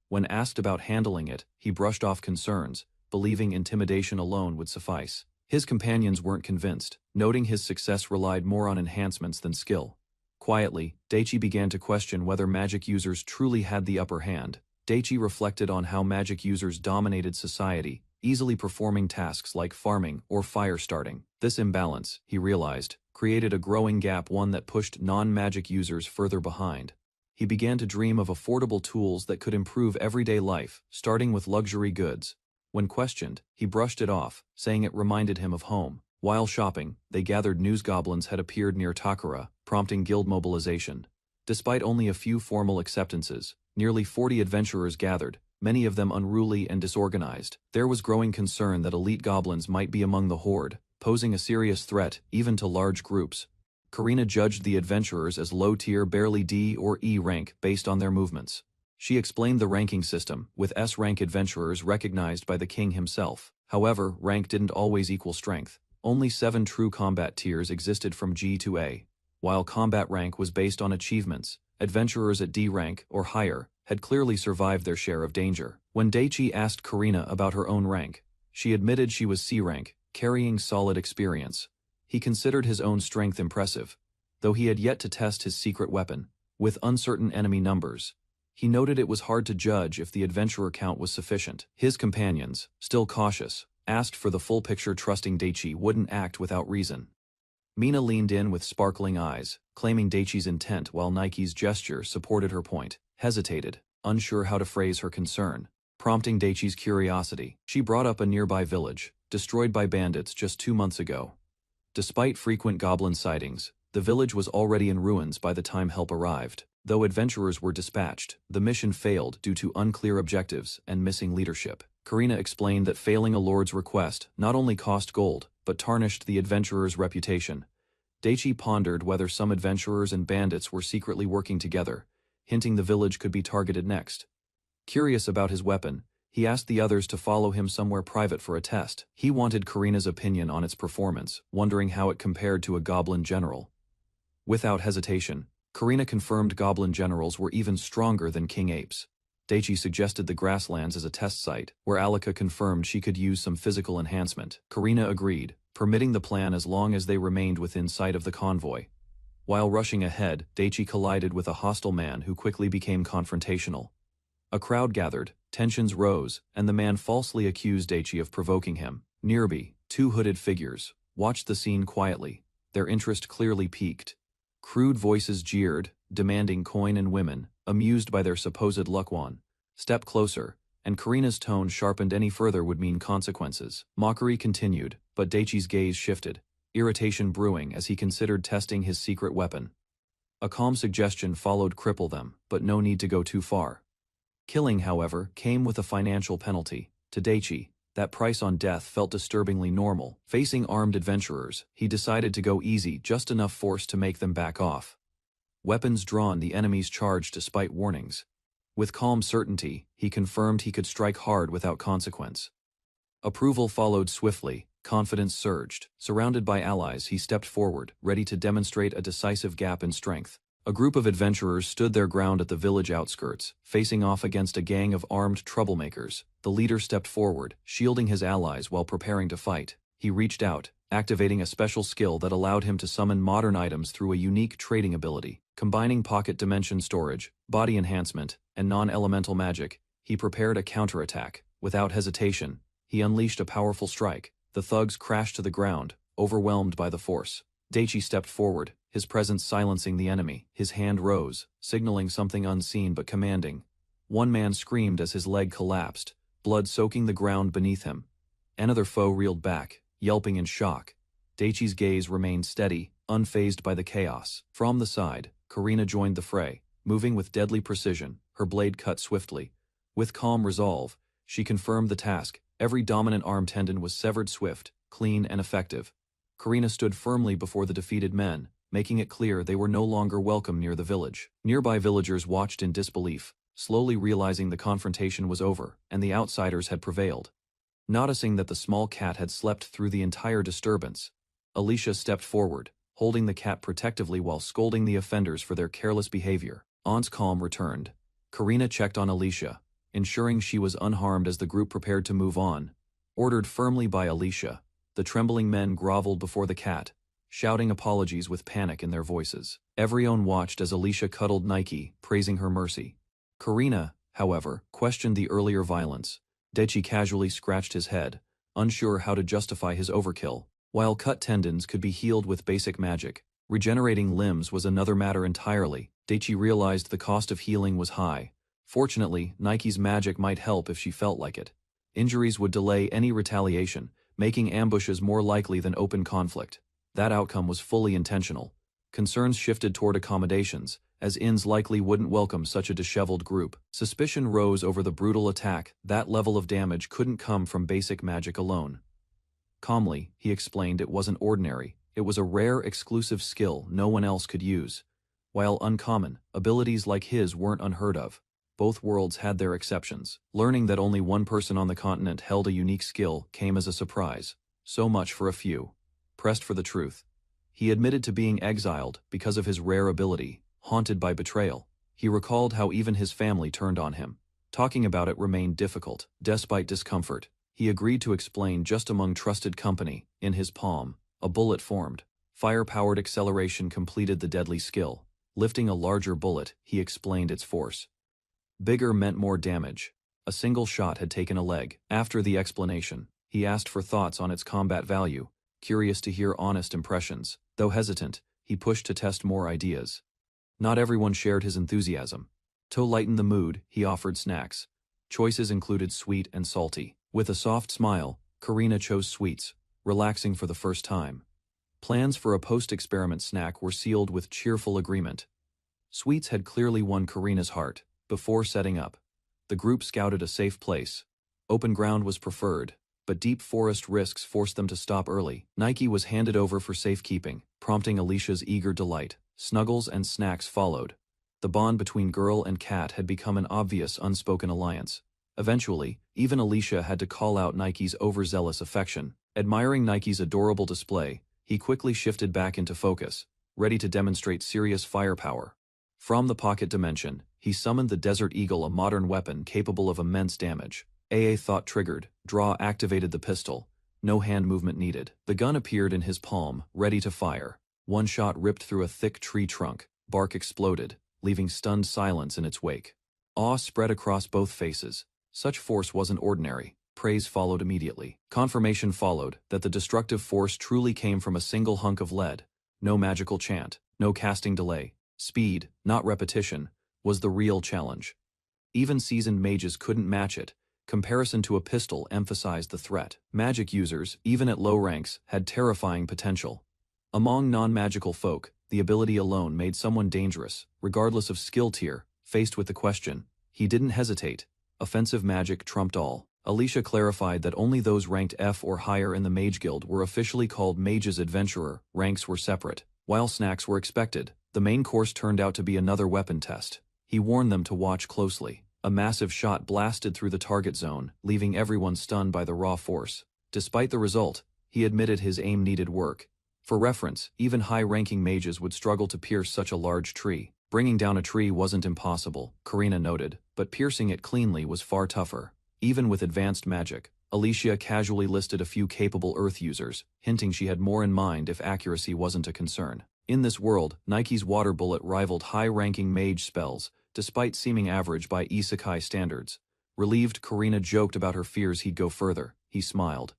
When asked about handling it, he brushed off concerns, believing intimidation alone would suffice. His companions weren't convinced, noting his success relied more on enhancements than skill. Quietly, Daichi began to question whether magic users truly had the upper hand. Daichi reflected on how magic users dominated society, easily performing tasks like farming or fire starting. This imbalance, he realized, created a growing gap, one that pushed non-magic users further behind. He began to dream of affordable tools that could improve everyday life, starting with luxury goods. When questioned, he brushed it off, saying it reminded him of home. While shopping, they gathered news goblins had appeared near Takara, prompting guild mobilization. Despite only a few formal acceptances, Nearly 40 adventurers gathered, many of them unruly and disorganized. There was growing concern that elite goblins might be among the horde, posing a serious threat even to large groups. Karina judged the adventurers as low-tier, barely D or E rank based on their movements. She explained the ranking system, with S-rank adventurers recognized by the king himself. However, rank didn't always equal strength. Only 7 true combat tiers existed from G to A. While combat rank was based on achievements, adventurers at D rank or higher had clearly survived their share of danger. When Daichi asked Karina about her own rank, she admitted she was C rank, carrying solid experience. He considered his own strength impressive, though he had yet to test his secret weapon. With uncertain enemy numbers, he noted it was hard to judge if the adventurer count was sufficient. His companions, still cautious, asked for the full picture, trusting Daichi wouldn't act without reason. Mina leaned in with sparkling eyes, claiming Daichi's intent while Nike's gesture supported her point, hesitated, unsure how to phrase her concern, prompting Daichi's curiosity. She brought up a nearby village, destroyed by bandits just 2 months ago. Despite frequent goblin sightings, the village was already in ruins by the time help arrived. Though adventurers were dispatched, the mission failed due to unclear objectives and missing leadership. Karina explained that failing a lord's request not only cost gold, but tarnished the adventurer's reputation. Daichi pondered whether some adventurers and bandits were secretly working together, hinting the village could be targeted next. Curious about his weapon, he asked the others to follow him somewhere private for a test. He wanted Karina's opinion on its performance, wondering how it compared to a goblin general. Without hesitation, Karina confirmed goblin generals were even stronger than king apes. Daichi suggested the grasslands as a test site, where Alika confirmed she could use some physical enhancement. Karina agreed, permitting the plan as long as they remained within sight of the convoy. While rushing ahead, Daichi collided with a hostile man who quickly became confrontational. A crowd gathered, tensions rose, and the man falsely accused Daichi of provoking him. Nearby, 2 hooded figures watched the scene quietly, their interest clearly piqued. Crude voices jeered, demanding coin, and women, amused by their supposed luckwan, stepped closer, and Karina's tone sharpened. Any further would mean consequences. Mockery continued, but Daichi's gaze shifted, irritation brewing as he considered testing his secret weapon. A calm suggestion followed: cripple them, but no need to go too far. Killing, however, came with a financial penalty. To Daichi, that price on death felt disturbingly normal. Facing armed adventurers, he decided to go easy, just enough force to make them back off. Weapons drawn, the enemies charged despite warnings. With calm certainty, he confirmed he could strike hard without consequence. Approval followed swiftly, confidence surged. Surrounded by allies, he stepped forward, ready to demonstrate a decisive gap in strength. A group of adventurers stood their ground at the village outskirts, facing off against a gang of armed troublemakers. The leader stepped forward, shielding his allies while preparing to fight. He reached out, activating a special skill that allowed him to summon modern items through a unique trading ability. Combining pocket dimension storage, body enhancement, and non-elemental magic, he prepared a counterattack. Without hesitation, he unleashed a powerful strike. The thugs crashed to the ground, overwhelmed by the force. Daichi stepped forward, his presence silencing the enemy. His hand rose, signaling something unseen but commanding. One man screamed as his leg collapsed, blood soaking the ground beneath him. Another foe reeled back, yelping in shock. Daichi's gaze remained steady, unfazed by the chaos. From the side, Karina joined the fray, moving with deadly precision, her blade cut swiftly. With calm resolve, she confirmed the task. Every dominant arm tendon was severed, swift, clean, and effective. Karina stood firmly before the defeated men, making it clear they were no longer welcome near the village. Nearby villagers watched in disbelief, slowly realizing the confrontation was over, and the outsiders had prevailed. Noticing that the small cat had slept through the entire disturbance, Alicia stepped forward, holding the cat protectively while scolding the offenders for their careless behavior. Aunt's calm returned. Karina checked on Alicia, ensuring she was unharmed as the group prepared to move on. Ordered firmly by Alicia, the trembling men groveled before the cat, shouting apologies with panic in their voices. Everyone watched as Alicia cuddled Nike, praising her mercy. Karina, however, questioned the earlier violence. Daichi casually scratched his head, unsure how to justify his overkill. While cut tendons could be healed with basic magic, regenerating limbs was another matter entirely. Daichi realized the cost of healing was high. Fortunately, Nike's magic might help if she felt like it. Injuries would delay any retaliation, making ambushes more likely than open conflict. That outcome was fully intentional. Concerns shifted toward accommodations, as inns likely wouldn't welcome such a disheveled group. Suspicion rose over the brutal attack. That level of damage couldn't come from basic magic alone. Calmly, he explained it wasn't ordinary. It was a rare, exclusive skill no one else could use. While uncommon, abilities like his weren't unheard of. Both worlds had their exceptions. Learning that only one person on the continent held a unique skill came as a surprise. So much for a few. Pressed for the truth. He admitted to being exiled because of his rare ability, haunted by betrayal. He recalled how even his family turned on him. Talking about it remained difficult. Despite discomfort, he agreed to explain just among trusted company. In his palm, a bullet formed. Fire-powered acceleration completed the deadly skill. Lifting a larger bullet, he explained its force. Bigger meant more damage. A single shot had taken a leg. After the explanation, he asked for thoughts on its combat value, curious to hear honest impressions. Though hesitant, he pushed to test more ideas. Not everyone shared his enthusiasm. To lighten the mood, he offered snacks. Choices included sweet and salty. With a soft smile, Karina chose sweets, relaxing for the first time. Plans for a post-experiment snack were sealed with cheerful agreement. Sweets had clearly won Karina's heart. Before setting up, the group scouted a safe place. Open ground was preferred, but deep forest risks forced them to stop early. Nike was handed over for safekeeping, prompting Alicia's eager delight. Snuggles and snacks followed. The bond between girl and cat had become an obvious unspoken alliance. Eventually, even Alicia had to call out Nike's overzealous affection. Admiring Nike's adorable display, he quickly shifted back into focus, ready to demonstrate serious firepower. From the pocket dimension, he summoned the Desert Eagle, a modern weapon capable of immense damage. AA thought triggered, draw activated the pistol. No hand movement needed. The gun appeared in his palm, ready to fire. One shot ripped through a thick tree trunk. Bark exploded, leaving stunned silence in its wake. Awe spread across both faces. Such force wasn't ordinary. Praise followed immediately. Confirmation followed that the destructive force truly came from a single hunk of lead. No magical chant, no casting delay. Speed, not repetition, was the real challenge. Even seasoned mages couldn't match it. Comparison to a pistol emphasized the threat. Magic users, even at low ranks, had terrifying potential. Among non-magical folk, the ability alone made someone dangerous, regardless of skill tier. Faced with the question, he didn't hesitate. Offensive magic trumped all. Alicia clarified that only those ranked F or higher in the Mage Guild were officially called Mage's Adventurer. Ranks were separate. While snacks were expected, the main course turned out to be another weapon test. He warned them to watch closely. A massive shot blasted through the target zone, leaving everyone stunned by the raw force. Despite the result, he admitted his aim needed work. For reference, even high-ranking mages would struggle to pierce such a large tree. Bringing down a tree wasn't impossible, Karina noted, but piercing it cleanly was far tougher. Even with advanced magic, Alicia casually listed a few capable Earth users, hinting she had more in mind if accuracy wasn't a concern. In this world, Nike's water bullet rivaled high-ranking mage spells, despite seeming average by Isekai standards. Relieved, Karina joked about her fears he'd go further. He smiled.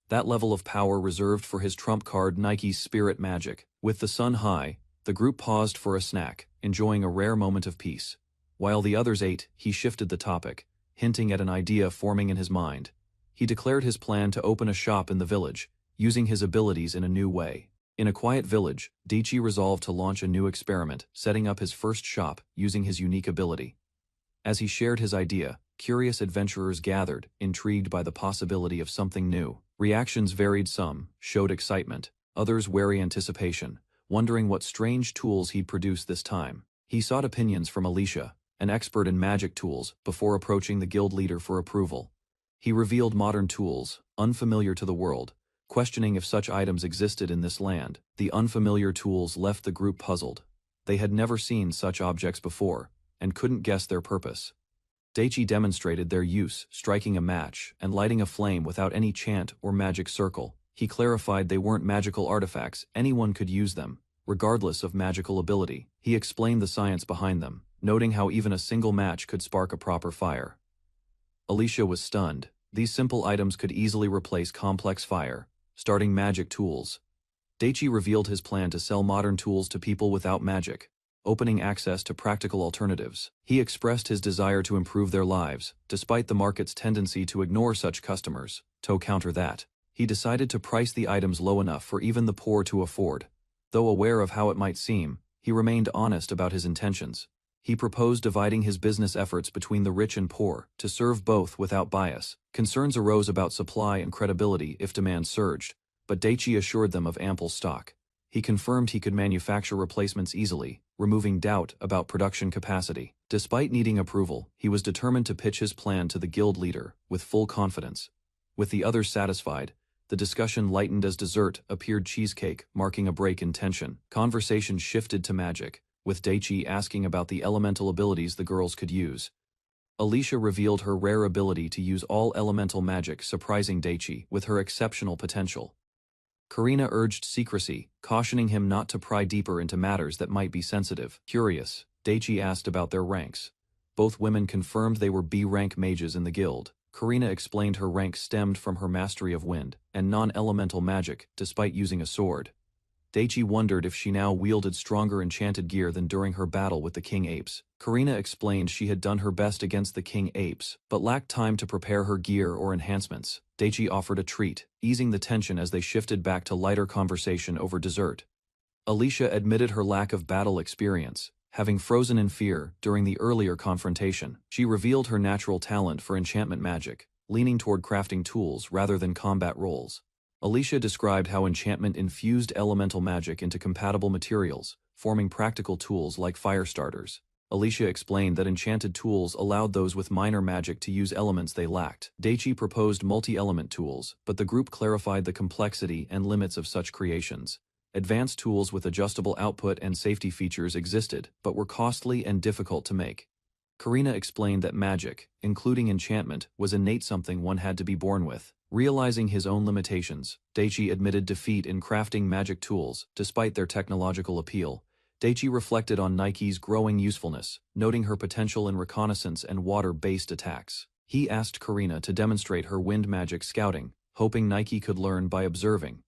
That level of power reserved for his trump card, Nike's spirit magic. With the sun high, the group paused for a snack, enjoying a rare moment of peace. While the others ate, he shifted the topic, hinting at an idea forming in his mind. He declared his plan to open a shop in the village, using his abilities in a new way. In a quiet village, Daichi resolved to launch a new experiment, setting up his first shop using his unique ability. As he shared his idea, curious adventurers gathered, intrigued by the possibility of something new. Reactions varied. Some showed excitement, others wary anticipation, wondering what strange tools he'd produce this time. He sought opinions from Alicia, an expert in magic tools, before approaching the guild leader for approval. He revealed modern tools, unfamiliar to the world, questioning if such items existed in this land. The unfamiliar tools left the group puzzled. They had never seen such objects before, and couldn't guess their purpose. Daichi demonstrated their use, striking a match and lighting a flame without any chant or magic circle. He clarified they weren't magical artifacts, anyone could use them, regardless of magical ability. He explained the science behind them, noting how even a single match could spark a proper fire. Alicia was stunned. These simple items could easily replace complex fire, starting magic tools. Daichi revealed his plan to sell modern tools to people without magic, opening access to practical alternatives. He expressed his desire to improve their lives, despite the market's tendency to ignore such customers. To counter that, he decided to price the items low enough for even the poor to afford. Though aware of how it might seem, he remained honest about his intentions. He proposed dividing his business efforts between the rich and poor, to serve both without bias. Concerns arose about supply and credibility if demand surged, but Daichi assured them of ample stock. He confirmed he could manufacture replacements easily, removing doubt about production capacity. Despite needing approval, he was determined to pitch his plan to the guild leader, with full confidence. With the others satisfied, the discussion lightened as dessert appeared cheesecake, marking a break in tension. Conversation shifted to magic, with Daichi asking about the elemental abilities the girls could use. Alicia revealed her rare ability to use all elemental magic, surprising Daichi with her exceptional potential. Karina urged secrecy, cautioning him not to pry deeper into matters that might be sensitive. Curious, Daichi asked about their ranks. Both women confirmed they were B-rank mages in the guild. Karina explained her rank stemmed from her mastery of wind and non-elemental magic, despite using a sword. Daichi wondered if she now wielded stronger enchanted gear than during her battle with the King Apes. Karina explained she had done her best against the King Apes, but lacked time to prepare her gear or enhancements. Daichi offered a treat, easing the tension as they shifted back to lighter conversation over dessert. Alicia admitted her lack of battle experience, having frozen in fear during the earlier confrontation. She revealed her natural talent for enchantment magic, leaning toward crafting tools rather than combat roles. Alicia described how enchantment infused elemental magic into compatible materials, forming practical tools like fire starters. Alicia explained that enchanted tools allowed those with minor magic to use elements they lacked. Daichi proposed multi-element tools, but the group clarified the complexity and limits of such creations. Advanced tools with adjustable output and safety features existed, but were costly and difficult to make. Karina explained that magic, including enchantment, was innate, something one had to be born with. Realizing his own limitations, Daichi admitted defeat in crafting magic tools, despite their technological appeal. Daichi reflected on Nike's growing usefulness, noting her potential in reconnaissance and water-based attacks. He asked Karina to demonstrate her wind magic scouting, hoping Nike could learn by observing.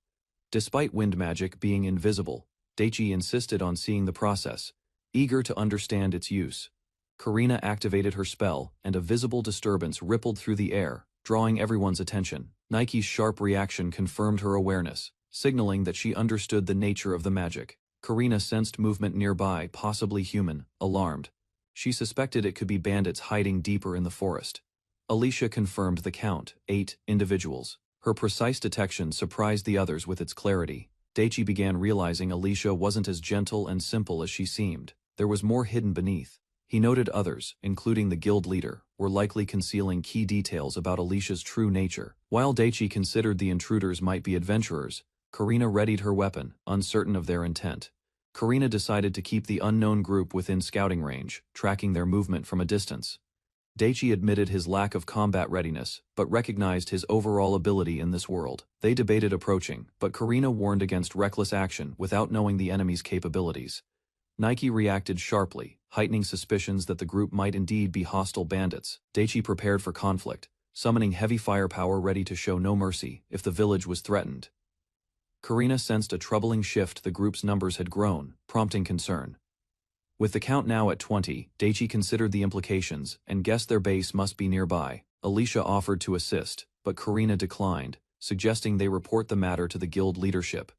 Despite wind magic being invisible, Daichi insisted on seeing the process, eager to understand its use. Karina activated her spell, and a visible disturbance rippled through the air, drawing everyone's attention. Nike's sharp reaction confirmed her awareness, signaling that she understood the nature of the magic. Karina sensed movement nearby, possibly human. Alarmed, she suspected it could be bandits hiding deeper in the forest. Alicia confirmed the count, 8 individuals. Her precise detection surprised the others with its clarity. Daichi began realizing Alicia wasn't as gentle and simple as she seemed. There was more hidden beneath. He noted others, including the guild leader, were likely concealing key details about Alicia's true nature. While Daichi considered the intruders might be adventurers, Karina readied her weapon, uncertain of their intent. Karina decided to keep the unknown group within scouting range, tracking their movement from a distance. Daichi admitted his lack of combat readiness, but recognized his overall ability in this world. They debated approaching, but Karina warned against reckless action without knowing the enemy's capabilities. Nike reacted sharply, heightening suspicions that the group might indeed be hostile bandits. Daichi prepared for conflict, summoning heavy firepower ready to show no mercy if the village was threatened. Karina sensed a troubling shift. The group's numbers had grown, prompting concern. With the count now at 20, Daichi considered the implications and guessed their base must be nearby. Alicia offered to assist, but Karina declined, suggesting they report the matter to the guild leadership.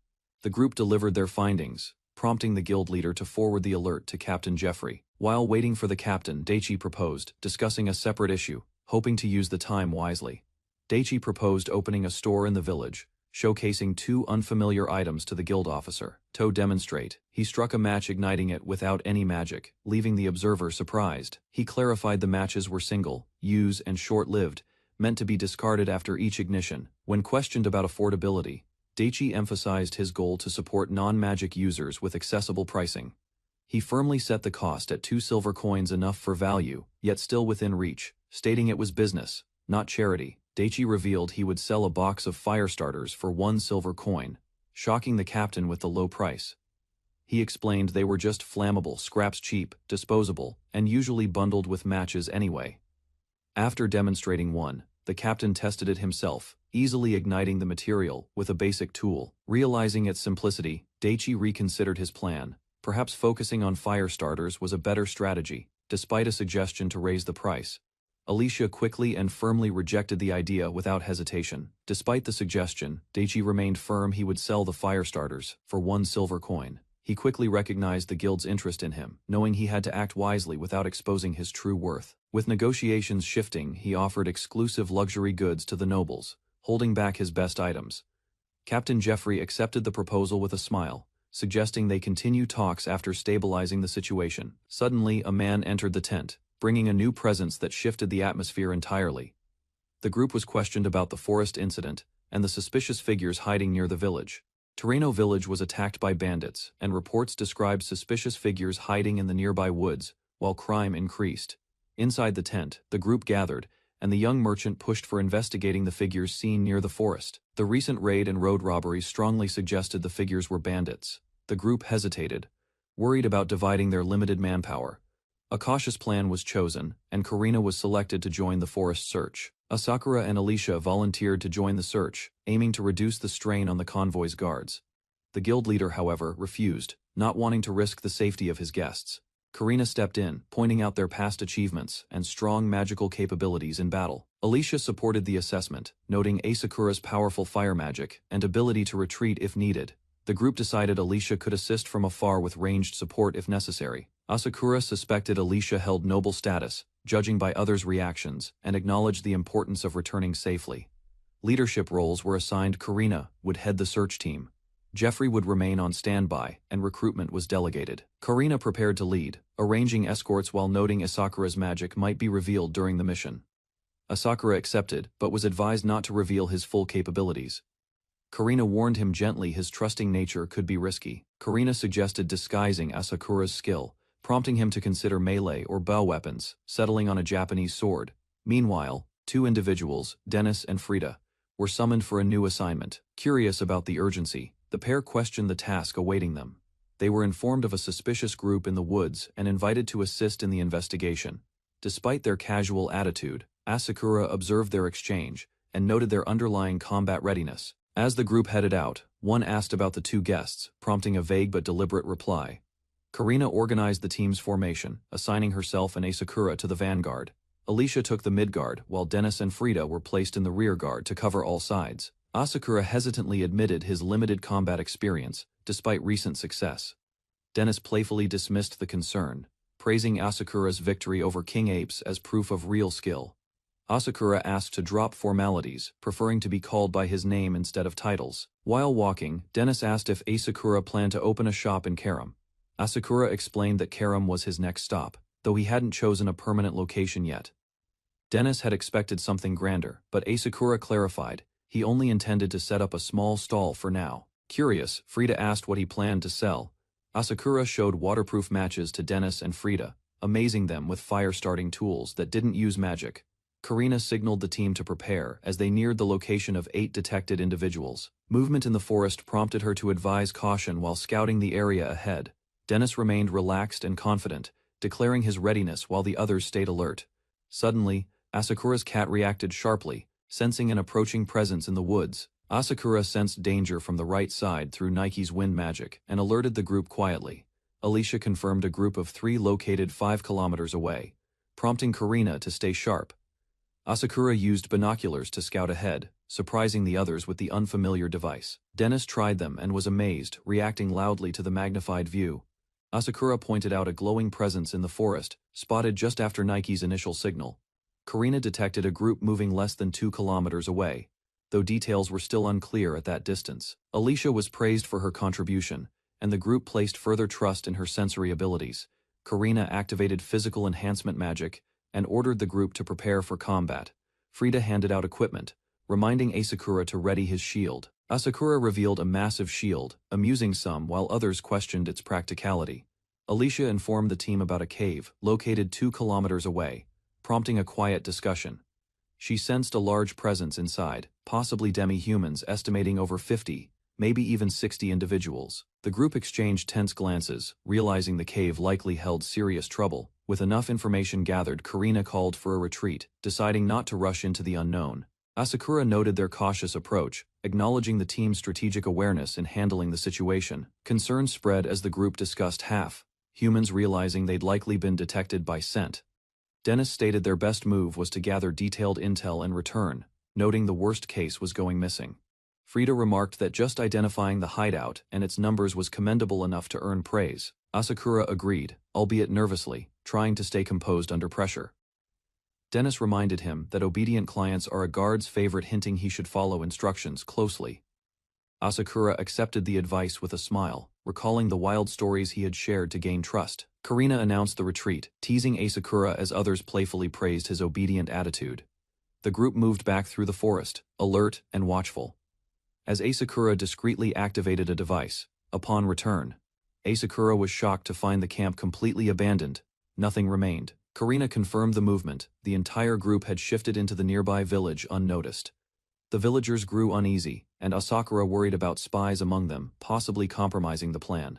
The group delivered their findings, prompting the guild leader to forward the alert to Captain Jeffrey. While waiting for the captain, Daichi proposed, discussing a separate issue, hoping to use the time wisely. Daichi proposed opening a store in the village, showcasing 2 unfamiliar items to the guild officer. To demonstrate, he struck a match, igniting it without any magic, leaving the observer surprised. He clarified the matches were single, use and short-lived, meant to be discarded after each ignition. When questioned about affordability, Daichi emphasized his goal to support non-magic users with accessible pricing. He firmly set the cost at 2 silver coins, enough for value, yet still within reach, stating it was business, not charity. Daichi revealed he would sell a box of fire starters for 1 silver coin, shocking the captain with the low price. He explained they were just flammable scraps, cheap, disposable, and usually bundled with matches anyway. After demonstrating one, the captain tested it himself, easily igniting the material with a basic tool. Realizing its simplicity, Daichi reconsidered his plan. Perhaps focusing on fire starters was a better strategy, despite a suggestion to raise the price. Alicia quickly and firmly rejected the idea without hesitation. Despite the suggestion, Daichi remained firm he would sell the fire starters for 1 silver coin. He quickly recognized the guild's interest in him, knowing he had to act wisely without exposing his true worth. With negotiations shifting, he offered exclusive luxury goods to the nobles, holding back his best items. Captain Jeffrey accepted the proposal with a smile, suggesting they continue talks after stabilizing the situation. Suddenly, a man entered the tent, bringing a new presence that shifted the atmosphere entirely. The group was questioned about the forest incident and the suspicious figures hiding near the village. Torino village was attacked by bandits, and reports described suspicious figures hiding in the nearby woods, while crime increased. Inside the tent, the group gathered, and the young merchant pushed for investigating the figures seen near the forest. The recent raid and road robberies strongly suggested the figures were bandits. The group hesitated, worried about dividing their limited manpower. A cautious plan was chosen, and Karina was selected to join the forest search. Asakura and Alicia volunteered to join the search, aiming to reduce the strain on the convoy's guards. The guild leader, however, refused, not wanting to risk the safety of his guests. Karina stepped in, pointing out their past achievements and strong magical capabilities in battle. Alicia supported the assessment, noting Asakura's powerful fire magic and ability to retreat if needed. The group decided Alicia could assist from afar with ranged support if necessary. Asakura suspected Alicia held noble status, judging by others' reactions, and acknowledged the importance of returning safely. Leadership roles were assigned. Karina would head the search team. Jeffrey would remain on standby, and recruitment was delegated. Karina prepared to lead, arranging escorts while noting Asakura's magic might be revealed during the mission. Asakura accepted, but was advised not to reveal his full capabilities. Karina warned him gently his trusting nature could be risky. Karina suggested disguising Asakura's skill, prompting him to consider melee or bow weapons, settling on a Japanese sword. Meanwhile, two individuals, Dennis and Frida, were summoned for a new assignment. Curious about the urgency, the pair questioned the task awaiting them. They were informed of a suspicious group in the woods and invited to assist in the investigation. Despite their casual attitude, Asakura observed their exchange and noted their underlying combat readiness. As the group headed out, one asked about the two guests, prompting a vague but deliberate reply. Karina organized the team's formation, assigning herself and Asakura to the vanguard. Alicia took the midguard, while Dennis and Frida were placed in the rearguard to cover all sides. Asakura hesitantly admitted his limited combat experience, despite recent success. Dennis playfully dismissed the concern, praising Asakura's victory over King Apes as proof of real skill. Asakura asked to drop formalities, preferring to be called by his name instead of titles. While walking, Dennis asked if Asakura planned to open a shop in Karam. Asakura explained that Karam was his next stop, though he hadn't chosen a permanent location yet. Dennis had expected something grander, but Asakura clarified he only intended to set up a small stall for now. Curious, Frida asked what he planned to sell. Asakura showed waterproof matches to Dennis and Frida, amazing them with fire-starting tools that didn't use magic. Karina signaled the team to prepare as they neared the location of 8 detected individuals. Movement in the forest prompted her to advise caution while scouting the area ahead. Dennis remained relaxed and confident, declaring his readiness while the others stayed alert. Suddenly, Asakura's cat reacted sharply, sensing an approaching presence in the woods. Asakura sensed danger from the right side through Nike's wind magic and alerted the group quietly. Alicia confirmed a group of 3 located 5 kilometers away, prompting Karina to stay sharp. Asakura used binoculars to scout ahead, surprising the others with the unfamiliar device. Dennis tried them and was amazed, reacting loudly to the magnified view. Asakura pointed out a glowing presence in the forest, spotted just after Nike's initial signal. Karina detected a group moving less than 2 kilometers away, though details were still unclear at that distance. Alicia was praised for her contribution, and the group placed further trust in her sensory abilities. Karina activated physical enhancement magic and ordered the group to prepare for combat. Frida handed out equipment, reminding Asakura to ready his shield. Asakura revealed a massive shield, amusing some while others questioned its practicality. Alicia informed the team about a cave, located 2 kilometers away, prompting a quiet discussion. She sensed a large presence inside, possibly demi-humans estimating over 50, maybe even 60 individuals. The group exchanged tense glances, realizing the cave likely held serious trouble. With enough information gathered, Karina called for a retreat, deciding not to rush into the unknown. Asakura noted their cautious approach, acknowledging the team's strategic awareness in handling the situation. Concern spread as the group discussed humans realizing they'd likely been detected by scent. Dennis stated their best move was to gather detailed intel and return, noting the worst case was going missing. Frida remarked that just identifying the hideout and its numbers was commendable enough to earn praise. Asakura agreed, albeit nervously, trying to stay composed under pressure. Dennis reminded him that obedient clients are a guard's favorite, hinting he should follow instructions closely. Asakura accepted the advice with a smile, recalling the wild stories he had shared to gain trust. Karina announced the retreat, teasing Asakura as others playfully praised his obedient attitude. The group moved back through the forest, alert and watchful. As Asakura discreetly activated a device, upon return, Asakura was shocked to find the camp completely abandoned. Nothing remained. Karina confirmed the movement. The entire group had shifted into the nearby village unnoticed. The villagers grew uneasy, and Asakura worried about spies among them, possibly compromising the plan.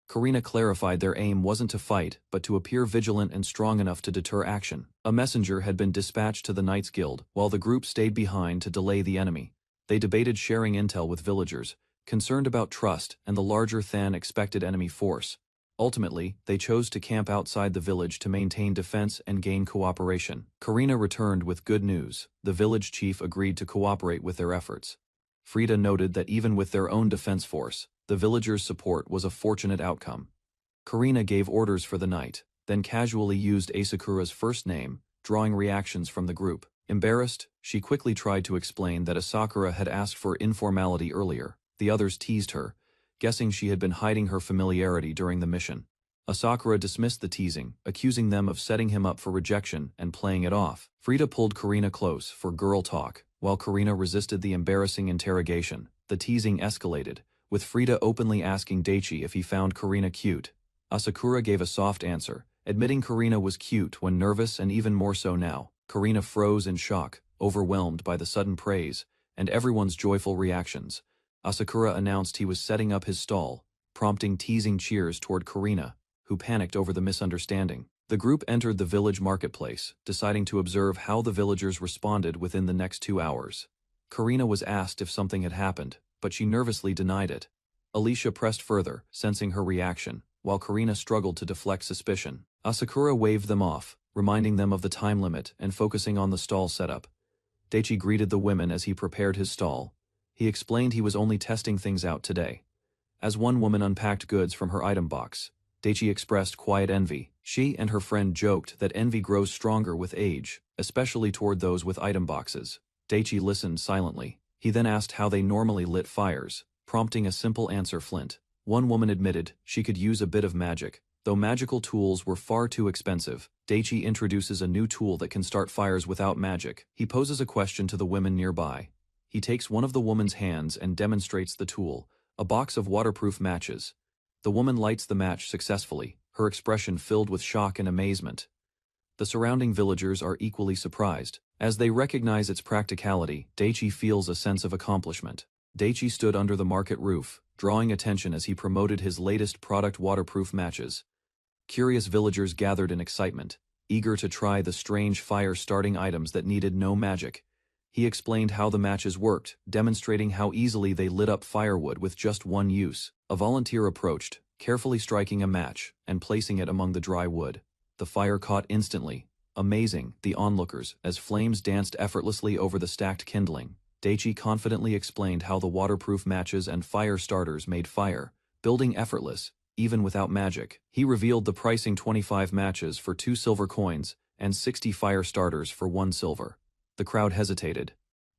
Karina clarified their aim wasn't to fight, but to appear vigilant and strong enough to deter action. A messenger had been dispatched to the Knights Guild, while the group stayed behind to delay the enemy. They debated sharing intel with villagers, concerned about trust and the larger-than-expected enemy force. Ultimately, they chose to camp outside the village to maintain defense and gain cooperation. Karina returned with good news. The village chief agreed to cooperate with their efforts. Frida noted that even with their own defense force, the villagers' support was a fortunate outcome. Karina gave orders for the night, then casually used Asakura's first name, drawing reactions from the group. Embarrassed, she quickly tried to explain that Asakura had asked for informality earlier. The others teased her, guessing she had been hiding her familiarity during the mission. Asakura dismissed the teasing, accusing them of setting him up for rejection and playing it off. Frida pulled Karina close for girl talk, while Karina resisted the embarrassing interrogation. The teasing escalated, with Frida openly asking Daichi if he found Karina cute. Asakura gave a soft answer, admitting Karina was cute when nervous and even more so now. Karina froze in shock, overwhelmed by the sudden praise, and everyone's joyful reactions. Asakura announced he was setting up his stall, prompting teasing cheers toward Karina, who panicked over the misunderstanding. The group entered the village marketplace, deciding to observe how the villagers responded within the next 2 hours. Karina was asked if something had happened, but she nervously denied it. Alicia pressed further, sensing her reaction, while Karina struggled to deflect suspicion. Asakura waved them off, reminding them of the time limit and focusing on the stall setup. Daichi greeted the women as he prepared his stall. He explained he was only testing things out today. As one woman unpacked goods from her item box, Daichi expressed quiet envy. She and her friend joked that envy grows stronger with age, especially toward those with item boxes. Daichi listened silently. He then asked how they normally lit fires, prompting a simple answer flint. One woman admitted she could use a bit of magic. Though magical tools were far too expensive, Daichi introduces a new tool that can start fires without magic. He poses a question to the women nearby. He takes one of the woman's hands and demonstrates the tool, a box of waterproof matches. The woman lights the match successfully, her expression filled with shock and amazement. The surrounding villagers are equally surprised. As they recognize its practicality, Daichi feels a sense of accomplishment. Daichi stood under the market roof, drawing attention as he promoted his latest product, waterproof matches. Curious villagers gathered in excitement, eager to try the strange fire-starting items that needed no magic. He explained how the matches worked, demonstrating how easily they lit up firewood with just one use. A volunteer approached, carefully striking a match and placing it among the dry wood. The fire caught instantly, amazing the onlookers as flames danced effortlessly over the stacked kindling. Daichi confidently explained how the waterproof matches and fire starters made fire, building effortless, even without magic. He revealed the pricing: 25 matches for 2 silver coins and 60 fire starters for 1 silver. The crowd hesitated.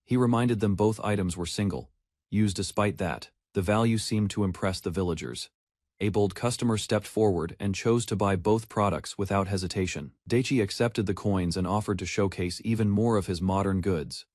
He reminded them both items were single use. Despite that, the value seemed to impress the villagers. A bold customer stepped forward and chose to buy both products without hesitation. Daichi accepted the coins and offered to showcase even more of his modern goods.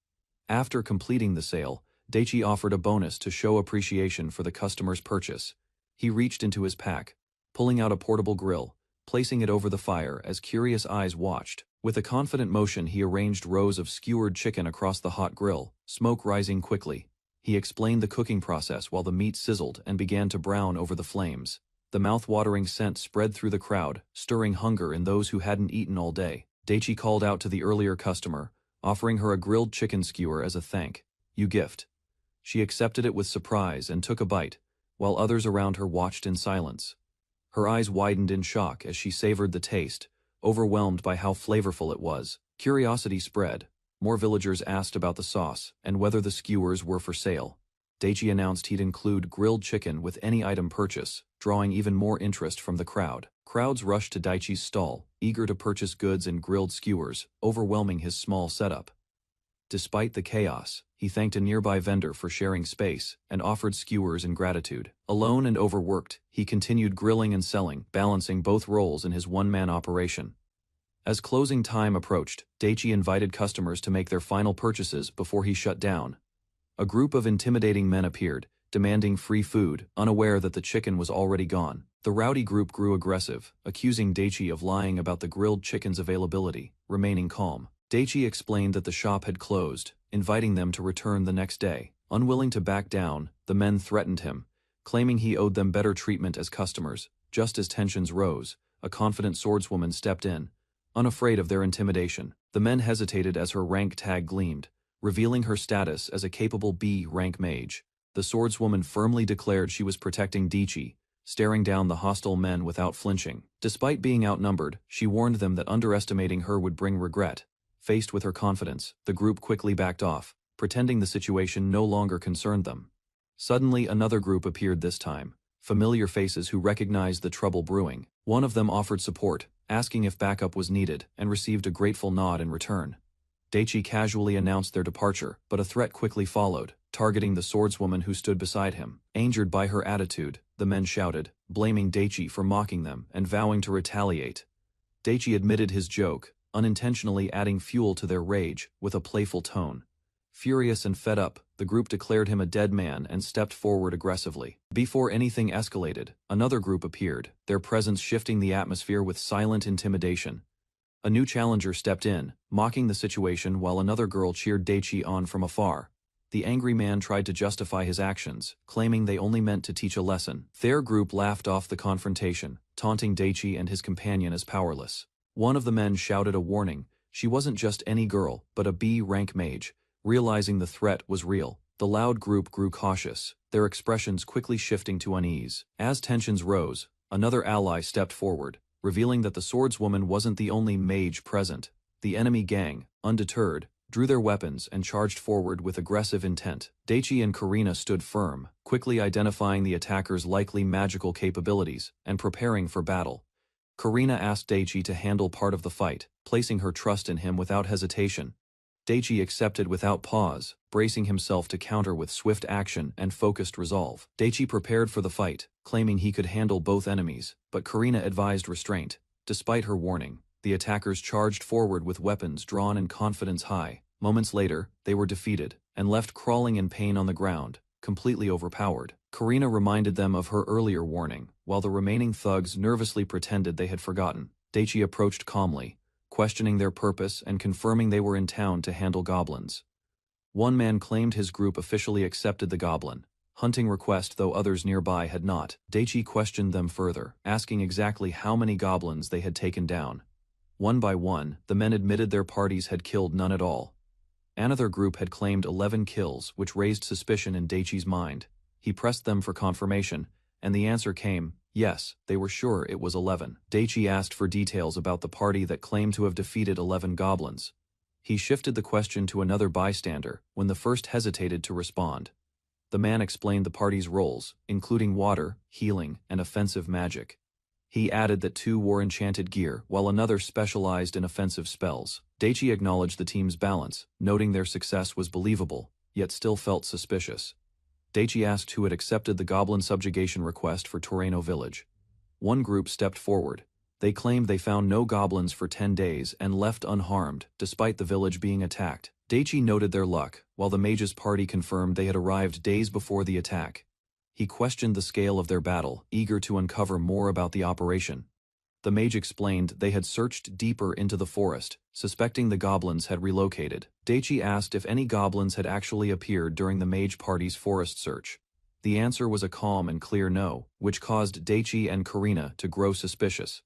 After completing the sale, Daichi offered a bonus to show appreciation for the customer's purchase. He reached into his pack, pulling out a portable grill, placing it over the fire as curious eyes watched. With a confident motion, he arranged rows of skewered chicken across the hot grill, smoke rising quickly. He explained the cooking process while the meat sizzled and began to brown over the flames. The mouth-watering scent spread through the crowd, stirring hunger in those who hadn't eaten all day. Daichi called out to the earlier customer, offering her a grilled chicken skewer as a thank you gift. She accepted it with surprise and took a bite, while others around her watched in silence. Her eyes widened in shock as she savored the taste, overwhelmed by how flavorful it was. Curiosity spread. More villagers asked about the sauce and whether the skewers were for sale. Daichi announced he'd include grilled chicken with any item purchase, drawing even more interest from the crowd. Crowds rushed to Daichi's stall, eager to purchase goods and grilled skewers, overwhelming his small setup. Despite the chaos, he thanked a nearby vendor for sharing space and offered skewers in gratitude. Alone and overworked, he continued grilling and selling, balancing both roles in his one-man operation. As closing time approached, Daichi invited customers to make their final purchases before he shut down. A group of intimidating men appeared, demanding free food, unaware that the chicken was already gone. The rowdy group grew aggressive, accusing Daichi of lying about the grilled chicken's availability, remaining calm. Daichi explained that the shop had closed, inviting them to return the next day. Unwilling to back down, the men threatened him, claiming he owed them better treatment as customers. Just as tensions rose, a confident swordswoman stepped in, unafraid of their intimidation. The men hesitated as her rank tag gleamed, revealing her status as a capable B-rank mage. The swordswoman firmly declared she was protecting Daichi, staring down the hostile men without flinching. Despite being outnumbered, she warned them that underestimating her would bring regret. Faced with her confidence, the group quickly backed off, pretending the situation no longer concerned them. Suddenly another group appeared this time, familiar faces who recognized the trouble brewing. One of them offered support, asking if backup was needed, and received a grateful nod in return. Daichi casually announced their departure, but a threat quickly followed, targeting the swordswoman who stood beside him. Angered by her attitude, the men shouted, blaming Daichi for mocking them and vowing to retaliate. Daichi admitted his joke, unintentionally adding fuel to their rage with a playful tone. Furious and fed up, the group declared him a dead man and stepped forward aggressively. Before anything escalated, another group appeared, their presence shifting the atmosphere with silent intimidation. A new challenger stepped in, mocking the situation while another girl cheered Daichi on from afar. The angry man tried to justify his actions, claiming they only meant to teach a lesson. Their group laughed off the confrontation, taunting Daichi and his companion as powerless. One of the men shouted a warning. She wasn't just any girl, but a B-rank mage. Realizing the threat was real, the loud group grew cautious, their expressions quickly shifting to unease. As tensions rose, another ally stepped forward, revealing that the swordswoman wasn't the only mage present. The enemy gang, undeterred, drew their weapons and charged forward with aggressive intent. Daichi and Karina stood firm, quickly identifying the attackers' likely magical capabilities and preparing for battle. Karina asked Daichi to handle part of the fight, placing her trust in him without hesitation. Daichi accepted without pause, bracing himself to counter with swift action and focused resolve. Daichi prepared for the fight, claiming he could handle both enemies, but Karina advised restraint. Despite her warning, the attackers charged forward with weapons drawn and confidence high. Moments later, they were defeated, and left crawling in pain on the ground, completely overpowered. Karina reminded them of her earlier warning, while the remaining thugs nervously pretended they had forgotten. Daichi approached calmly, questioning their purpose and confirming they were in town to handle goblins. One man claimed his group officially accepted the goblin hunting request, though others nearby had not. Daichi questioned them further, asking exactly how many goblins they had taken down. One by one, the men admitted their parties had killed none at all. Another group had claimed 11 kills, which raised suspicion in Daichi's mind. He pressed them for confirmation, and the answer came, yes, they were sure it was 11. Daichi asked for details about the party that claimed to have defeated 11 goblins. He shifted the question to another bystander, when the first hesitated to respond. The man explained the party's roles, including water, healing, and offensive magic. He added that 2 wore enchanted gear, while another specialized in offensive spells. Daichi acknowledged the team's balance, noting their success was believable, yet still felt suspicious. Daichi asked who had accepted the goblin subjugation request for Toreno village. One group stepped forward. They claimed they found no goblins for 10 days and left unharmed, despite the village being attacked. Daichi noted their luck, while the mage's party confirmed they had arrived days before the attack. He questioned the scale of their battle, eager to uncover more about the operation. The mage explained they had searched deeper into the forest, suspecting the goblins had relocated. Daichi asked if any goblins had actually appeared during the mage party's forest search. The answer was a calm and clear no, which caused Daichi and Karina to grow suspicious.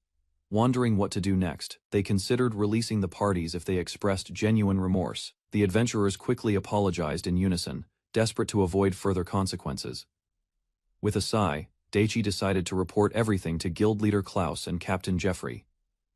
Wondering what to do next, they considered releasing the parties if they expressed genuine remorse. The adventurers quickly apologized in unison, desperate to avoid further consequences. With a sigh, Daichi decided to report everything to guild leader Klaus and Captain Jeffrey.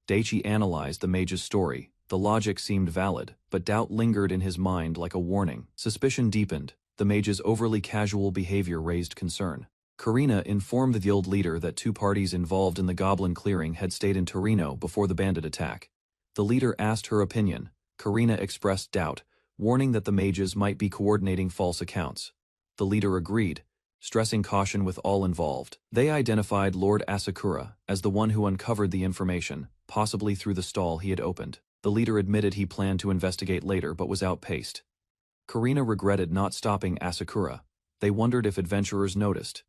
Daichi analyzed the mage's story. The logic seemed valid, but doubt lingered in his mind like a warning. Suspicion deepened, The mage's overly casual behavior raised concern. Karina informed the guild leader that 2 parties involved in the goblin clearing had stayed in Torino before the bandit attack. The leader asked her opinion. Karina expressed doubt, warning that the mages might be coordinating false accounts. The leader agreed, stressing caution with all involved. They identified Lord Asakura as the one who uncovered the information, possibly through the stall he had opened. The leader admitted he planned to investigate later but was outpaced. Karina regretted not stopping Asakura. They wondered if adventurers noticed.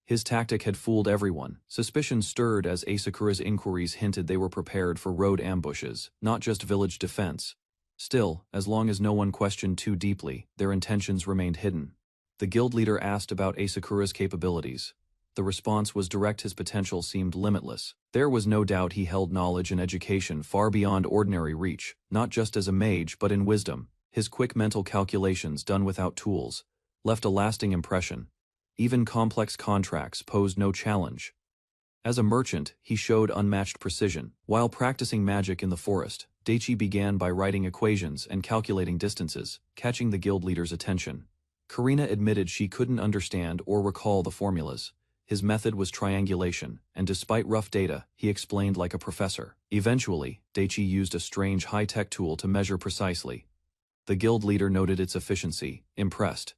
His tactic had fooled everyone. Suspicion stirred as Asakura's inquiries hinted they were prepared for road ambushes, not just village defense. Still, as long as no one questioned too deeply, their intentions remained hidden. The guild leader asked about Asakura's capabilities. The response was direct. His potential seemed limitless. There was no doubt he held knowledge and education far beyond ordinary reach, not just as a mage but in wisdom. His quick mental calculations done without tools left a lasting impression. Even complex contracts posed no challenge. As a merchant, he showed unmatched precision. While practicing magic in the forest, Daichi began by writing equations and calculating distances, catching the guild leader's attention. Karina admitted she couldn't understand or recall the formulas. His method was triangulation, and despite rough data, he explained like a professor. Eventually, Daichi used a strange high-tech tool to measure precisely. The guild leader noted its efficiency, impressed.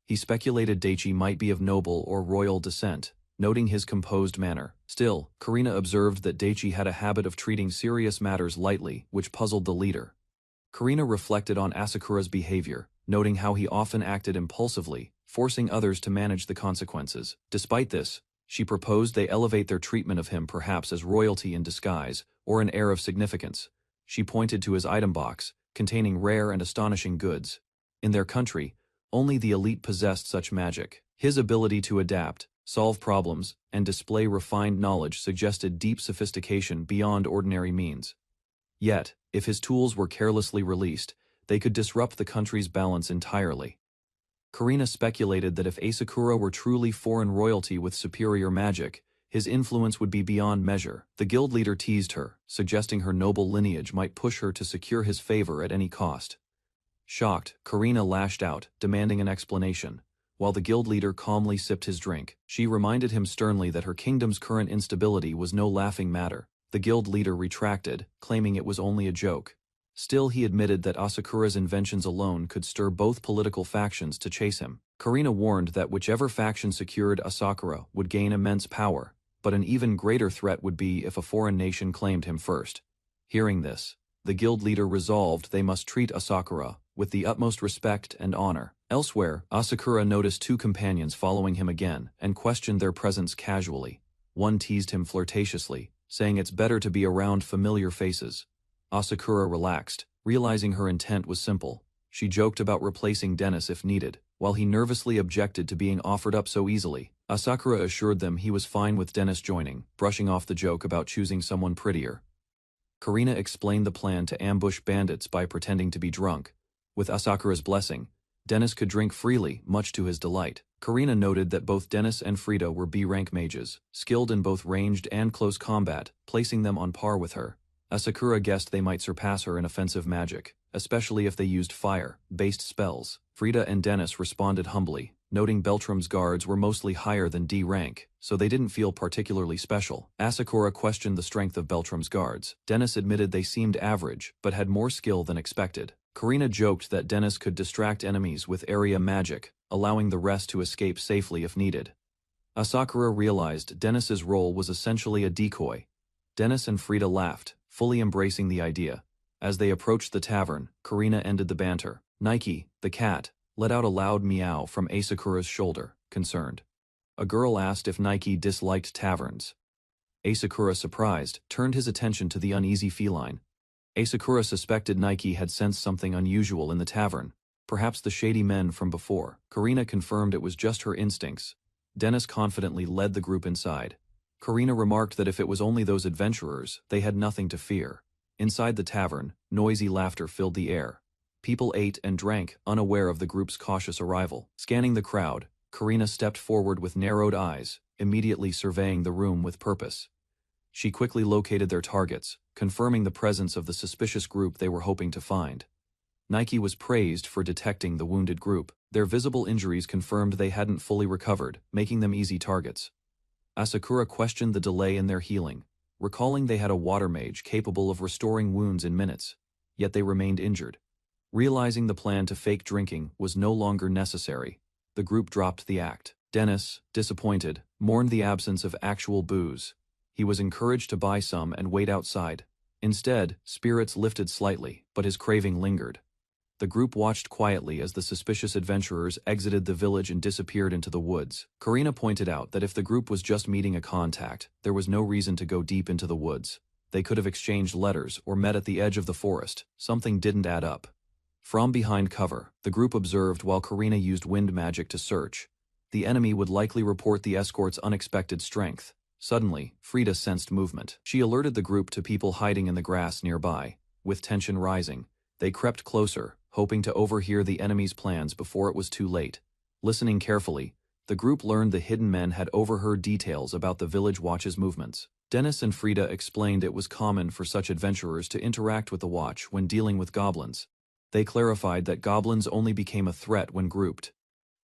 He speculated Daichi might be of noble or royal descent, noting his composed manner. Still, Karina observed that Daichi had a habit of treating serious matters lightly, which puzzled the leader. Karina reflected on Asakura's behavior, noting how he often acted impulsively, forcing others to manage the consequences. Despite this, she proposed they elevate their treatment of him perhaps as royalty in disguise, or an air of significance. She pointed to his item box, containing rare and astonishing goods. In their country, only the elite possessed such magic. His ability to adapt, solve problems, and display refined knowledge suggested deep sophistication beyond ordinary means. Yet, if his tools were carelessly released, they could disrupt the country's balance entirely. Karina speculated that if Asakura were truly foreign royalty with superior magic, his influence would be beyond measure. The guild leader teased her, suggesting her noble lineage might push her to secure his favor at any cost. Shocked, Karina lashed out, demanding an explanation. While the guild leader calmly sipped his drink, she reminded him sternly that her kingdom's current instability was no laughing matter. The guild leader retracted, claiming it was only a joke. Still, he admitted that Asakura's inventions alone could stir both political factions to chase him. Karina warned that whichever faction secured Asakura would gain immense power, but an even greater threat would be if a foreign nation claimed him first. Hearing this, the guild leader resolved they must treat Asakura with the utmost respect and honor. Elsewhere, Asakura noticed 2 companions following him again and questioned their presence casually. One teased him flirtatiously, saying it's better to be around familiar faces. Asakura relaxed, realizing her intent was simple. She joked about replacing Dennis if needed, while he nervously objected to being offered up so easily. Asakura assured them he was fine with Dennis joining, brushing off the joke about choosing someone prettier. Karina explained the plan to ambush bandits by pretending to be drunk. With Asakura's blessing, Dennis could drink freely, much to his delight. Karina noted that both Dennis and Frida were B-rank mages, skilled in both ranged and close combat, placing them on par with her. Asakura guessed they might surpass her in offensive magic, especially if they used fire-based spells. Frida and Dennis responded humbly, noting Beltram's guards were mostly higher than D rank, so they didn't feel particularly special. Asakura questioned the strength of Beltram's guards. Dennis admitted they seemed average, but had more skill than expected. Karina joked that Dennis could distract enemies with area magic, allowing the rest to escape safely if needed. Asakura realized Dennis's role was essentially a decoy. Dennis and Frida laughed, fully embracing the idea. As they approached the tavern, Karina ended the banter. Nike, the cat, let out a loud meow from Asakura's shoulder, concerned. A girl asked if Nike disliked taverns. Asakura, surprised, turned his attention to the uneasy feline. Asakura suspected Nike had sensed something unusual in the tavern, perhaps the shady men from before. Karina confirmed it was just her instincts. Dennis confidently led the group inside. Karina remarked that if it was only those adventurers, they had nothing to fear. Inside the tavern, noisy laughter filled the air. People ate and drank, unaware of the group's cautious arrival. Scanning the crowd, Karina stepped forward with narrowed eyes, immediately surveying the room with purpose. She quickly located their targets, confirming the presence of the suspicious group they were hoping to find. Nike was praised for detecting the wounded group. Their visible injuries confirmed they hadn't fully recovered, making them easy targets. Asakura questioned the delay in their healing, recalling they had a water mage capable of restoring wounds in minutes, yet they remained injured. Realizing the plan to fake drinking was no longer necessary, the group dropped the act. Dennis, disappointed, mourned the absence of actual booze. He was encouraged to buy some and wait outside. Instead, spirits lifted slightly, but his craving lingered. The group watched quietly as the suspicious adventurers exited the village and disappeared into the woods. Karina pointed out that if the group was just meeting a contact, there was no reason to go deep into the woods. They could have exchanged letters or met at the edge of the forest. Something didn't add up. From behind cover, the group observed while Karina used wind magic to search. The enemy would likely report the escort's unexpected strength. Suddenly, Frida sensed movement. She alerted the group to people hiding in the grass nearby. With tension rising, they crept closer, hoping to overhear the enemy's plans before it was too late. Listening carefully, the group learned the hidden men had overheard details about the village watch's movements. Dennis and Frida explained it was common for such adventurers to interact with the watch when dealing with goblins. They clarified that goblins only became a threat when grouped.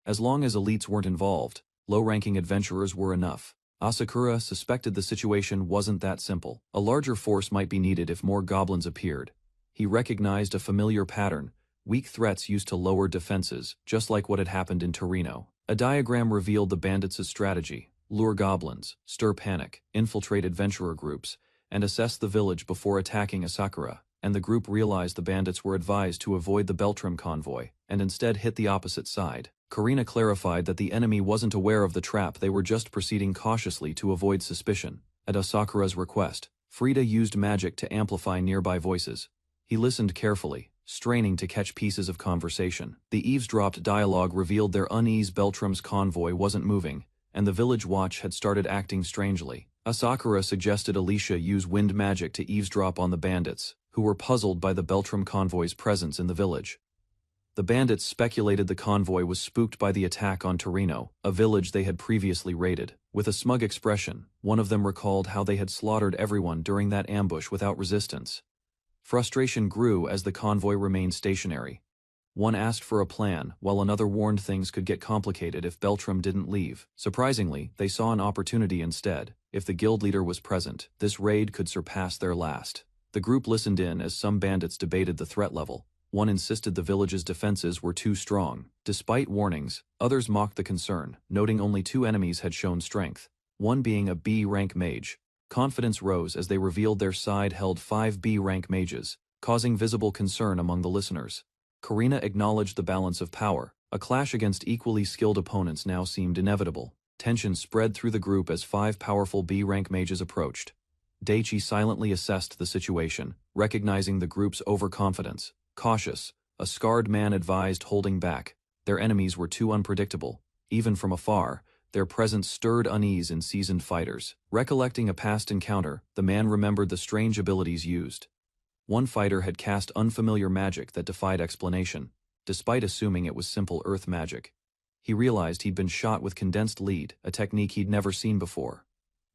As long as elites weren't involved, low-ranking adventurers were enough. Asakura suspected the situation wasn't that simple. A larger force might be needed if more goblins appeared. He recognized a familiar pattern: weak threats used to lower defenses, just like what had happened in Torino. A diagram revealed the bandits' strategy: lure goblins, stir panic, infiltrate adventurer groups, and assess the village before attacking Asakura. And the group realized the bandits were advised to avoid the Beltram convoy, and instead hit the opposite side. Karina clarified that the enemy wasn't aware of the trap, they were just proceeding cautiously to avoid suspicion. At Asakura's request, Frida used magic to amplify nearby voices. He listened carefully, straining to catch pieces of conversation. The eavesdropped dialogue revealed their unease: Beltram's convoy wasn't moving, and the village watch had started acting strangely. Asakura suggested Alicia use wind magic to eavesdrop on the bandits, who were puzzled by the Beltram convoy's presence in the village. The bandits speculated the convoy was spooked by the attack on Torino, a village they had previously raided. With a smug expression, one of them recalled how they had slaughtered everyone during that ambush without resistance. Frustration grew as the convoy remained stationary. One asked for a plan, while another warned things could get complicated if Beltram didn't leave. Surprisingly, they saw an opportunity instead. If the guild leader was present, this raid could surpass their last. The group listened in as some bandits debated the threat level. One insisted the village's defenses were too strong. Despite warnings, others mocked the concern, noting only 2 enemies had shown strength, one being a B-rank mage. Confidence rose as they revealed their side held 5 B-rank mages, causing visible concern among the listeners. Karina acknowledged the balance of power. A clash against equally skilled opponents now seemed inevitable. Tension spread through the group as 5 powerful B-rank mages approached. Daichi silently assessed the situation, recognizing the group's overconfidence. Cautious, a scarred man advised holding back. Their enemies were too unpredictable. Even from afar, their presence stirred unease in seasoned fighters. Recollecting a past encounter, the man remembered the strange abilities used. One fighter had cast unfamiliar magic that defied explanation, despite assuming it was simple earth magic. He realized he'd been shot with condensed lead, a technique he'd never seen before.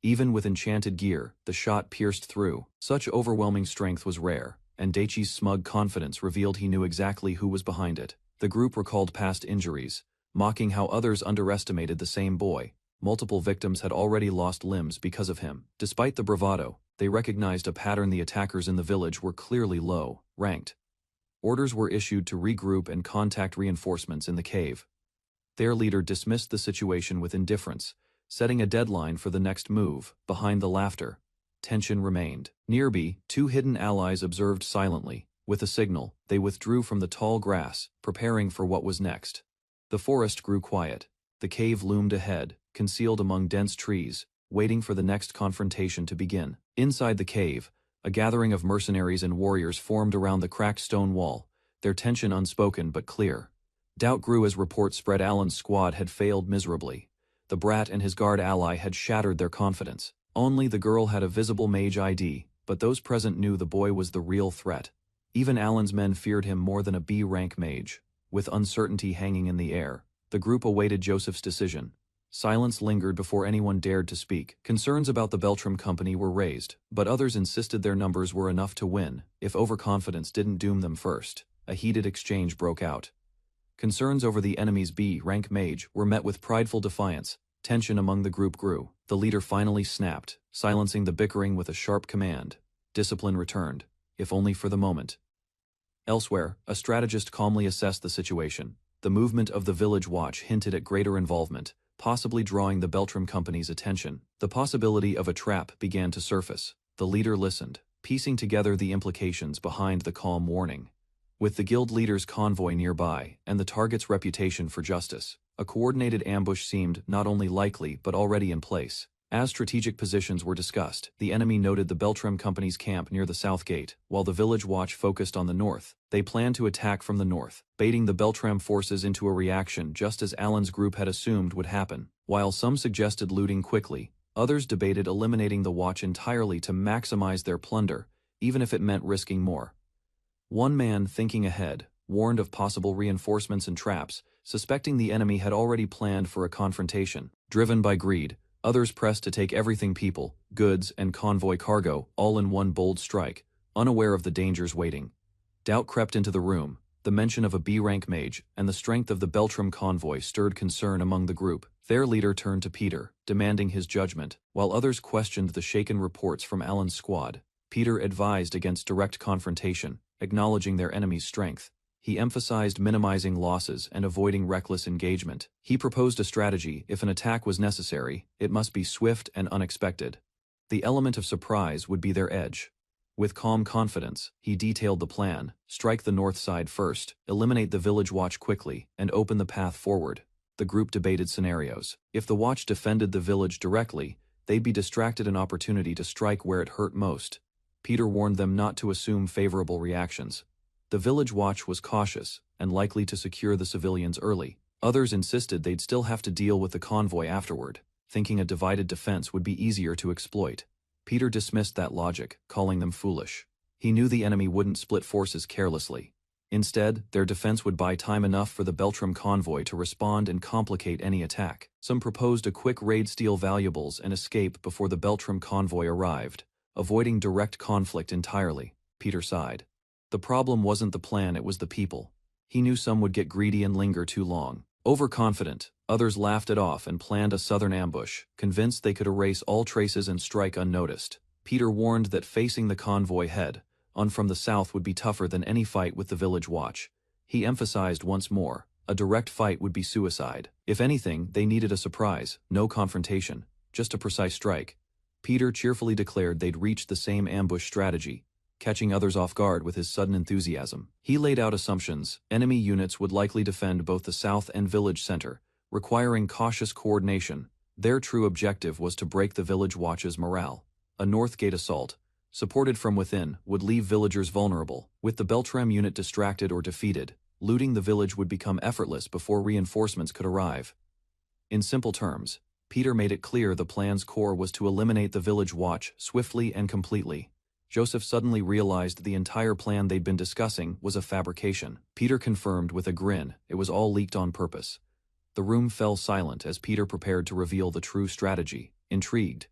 Even with enchanted gear, the shot pierced through. Such overwhelming strength was rare, and Daichi's smug confidence revealed he knew exactly who was behind it. The group recalled past injuries, mocking how others underestimated the same boy. Multiple victims had already lost limbs because of him. Despite the bravado, they recognized a pattern: the attackers in the village were clearly low-ranked. Orders were issued to regroup and contact reinforcements in the cave. Their leader dismissed the situation with indifference, setting a deadline for the next move. Behind the laughter, tension remained. Nearby, 2 hidden allies observed silently. With a signal, they withdrew from the tall grass, preparing for what was next. The forest grew quiet. The cave loomed ahead, concealed among dense trees, waiting for the next confrontation to begin. Inside the cave, a gathering of mercenaries and warriors formed around the cracked stone wall, their tension unspoken but clear. Doubt grew as reports spread Alan's squad had failed miserably. The brat and his guard ally had shattered their confidence. Only the girl had a visible mage ID, but those present knew the boy was the real threat. Even Alan's men feared him more than a B-rank mage. With uncertainty hanging in the air, the group awaited Joseph's decision. Silence lingered before anyone dared to speak. Concerns about the Beltram company were raised, but others insisted their numbers were enough to win, if overconfidence didn't doom them first. A heated exchange broke out. Concerns over the enemy's B-rank mage were met with prideful defiance. Tension among the group grew. The leader finally snapped, silencing the bickering with a sharp command. Discipline returned, if only for the moment. Elsewhere, a strategist calmly assessed the situation. The movement of the village watch hinted at greater involvement, possibly drawing the Beltram Company's attention. The possibility of a trap began to surface. The leader listened, piecing together the implications behind the calm warning. With the guild leader's convoy nearby and the target's reputation for justice, a coordinated ambush seemed not only likely but already in place. As strategic positions were discussed, the enemy noted the Beltram Company's camp near the south gate, while the village watch focused on the north. They planned to attack from the north, baiting the Beltram forces into a reaction just as Alan's group had assumed would happen. While some suggested looting quickly, others debated eliminating the watch entirely to maximize their plunder, even if it meant risking more. One man, thinking ahead, warned of possible reinforcements and traps, suspecting the enemy had already planned for a confrontation. Driven by greed, others pressed to take everything, people, goods, and convoy cargo, all in one bold strike, unaware of the dangers waiting. Doubt crept into the room. The mention of a B-rank mage and the strength of the Beltram convoy stirred concern among the group. Their leader turned to Peter, demanding his judgment, while others questioned the shaken reports from Alan's squad. Peter advised against direct confrontation, acknowledging their enemy's strength. He emphasized minimizing losses and avoiding reckless engagement. He proposed a strategy: if an attack was necessary, it must be swift and unexpected. The element of surprise would be their edge. With calm confidence, he detailed the plan: strike the north side first, eliminate the village watch quickly, and open the path forward. The group debated scenarios. If the watch defended the village directly, they'd be distracted an opportunity to strike where it hurt most. Peter warned them not to assume favorable reactions. The village watch was cautious and likely to secure the civilians early. Others insisted they'd still have to deal with the convoy afterward, thinking a divided defense would be easier to exploit. Peter dismissed that logic, calling them foolish. He knew the enemy wouldn't split forces carelessly. Instead, their defense would buy time enough for the Beltram convoy to respond and complicate any attack. Some proposed a quick raid, steal valuables, and escape before the Beltram convoy arrived, avoiding direct conflict entirely. Peter sighed. The problem wasn't the plan, it was the people. He knew some would get greedy and linger too long. Overconfident, others laughed it off and planned a southern ambush, convinced they could erase all traces and strike unnoticed. Peter warned that facing the convoy head-on from the south would be tougher than any fight with the village watch. He emphasized once more, a direct fight would be suicide. If anything, they needed a surprise, no confrontation, just a precise strike. Peter cheerfully declared they'd reached the same ambush strategy, catching others off guard with his sudden enthusiasm. He laid out assumptions: enemy units would likely defend both the south and village center, requiring cautious coordination. Their true objective was to break the village watch's morale. A north gate assault, supported from within, would leave villagers vulnerable. With the Beltram unit distracted or defeated, looting the village would become effortless before reinforcements could arrive. In simple terms, Peter made it clear the plan's core was to eliminate the village watch swiftly and completely. Joseph suddenly realized the entire plan they'd been discussing was a fabrication. Peter confirmed with a grin it was all leaked on purpose. The room fell silent as Peter prepared to reveal the true strategy. Intrigued,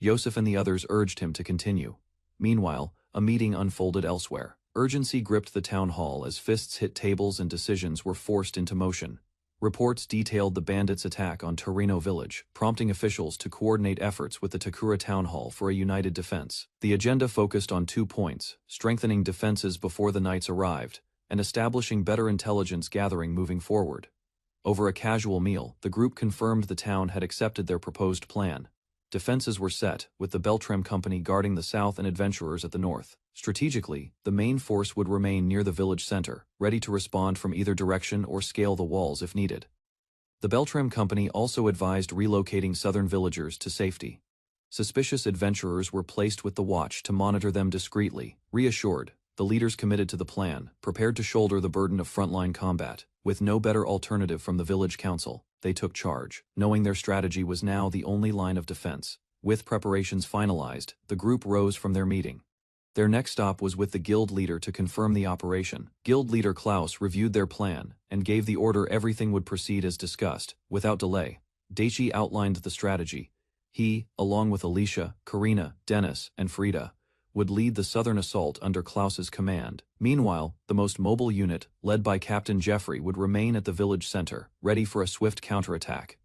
Joseph and the others urged him to continue. Meanwhile, a meeting unfolded elsewhere. Urgency gripped the town hall as fists hit tables and decisions were forced into motion. Reports detailed the bandits' attack on Torino village, prompting officials to coordinate efforts with the Takura town hall for a united defense. The agenda focused on 2 points: strengthening defenses before the knights arrived, and establishing better intelligence gathering moving forward. Over a casual meal, the group confirmed the town had accepted their proposed plan. Defenses were set, with the Beltram Company guarding the south and adventurers at the north. Strategically, the main force would remain near the village center, ready to respond from either direction or scale the walls if needed. The Beltram Company also advised relocating southern villagers to safety. Suspicious adventurers were placed with the watch to monitor them discreetly. Reassured, the leaders committed to the plan, prepared to shoulder the burden of frontline combat. With no better alternative from the village council, they took charge, knowing their strategy was now the only line of defense. With preparations finalized, the group rose from their meeting. Their next stop was with the guild leader to confirm the operation. Guild leader Klaus reviewed their plan and gave the order everything would proceed as discussed. Without delay, Daichi outlined the strategy. He, along with Alicia, Karina, Dennis, and Frida, would lead the southern assault under Klaus's command. Meanwhile, the most mobile unit, led by Captain Jeffrey, would remain at the village center, ready for a swift counterattack.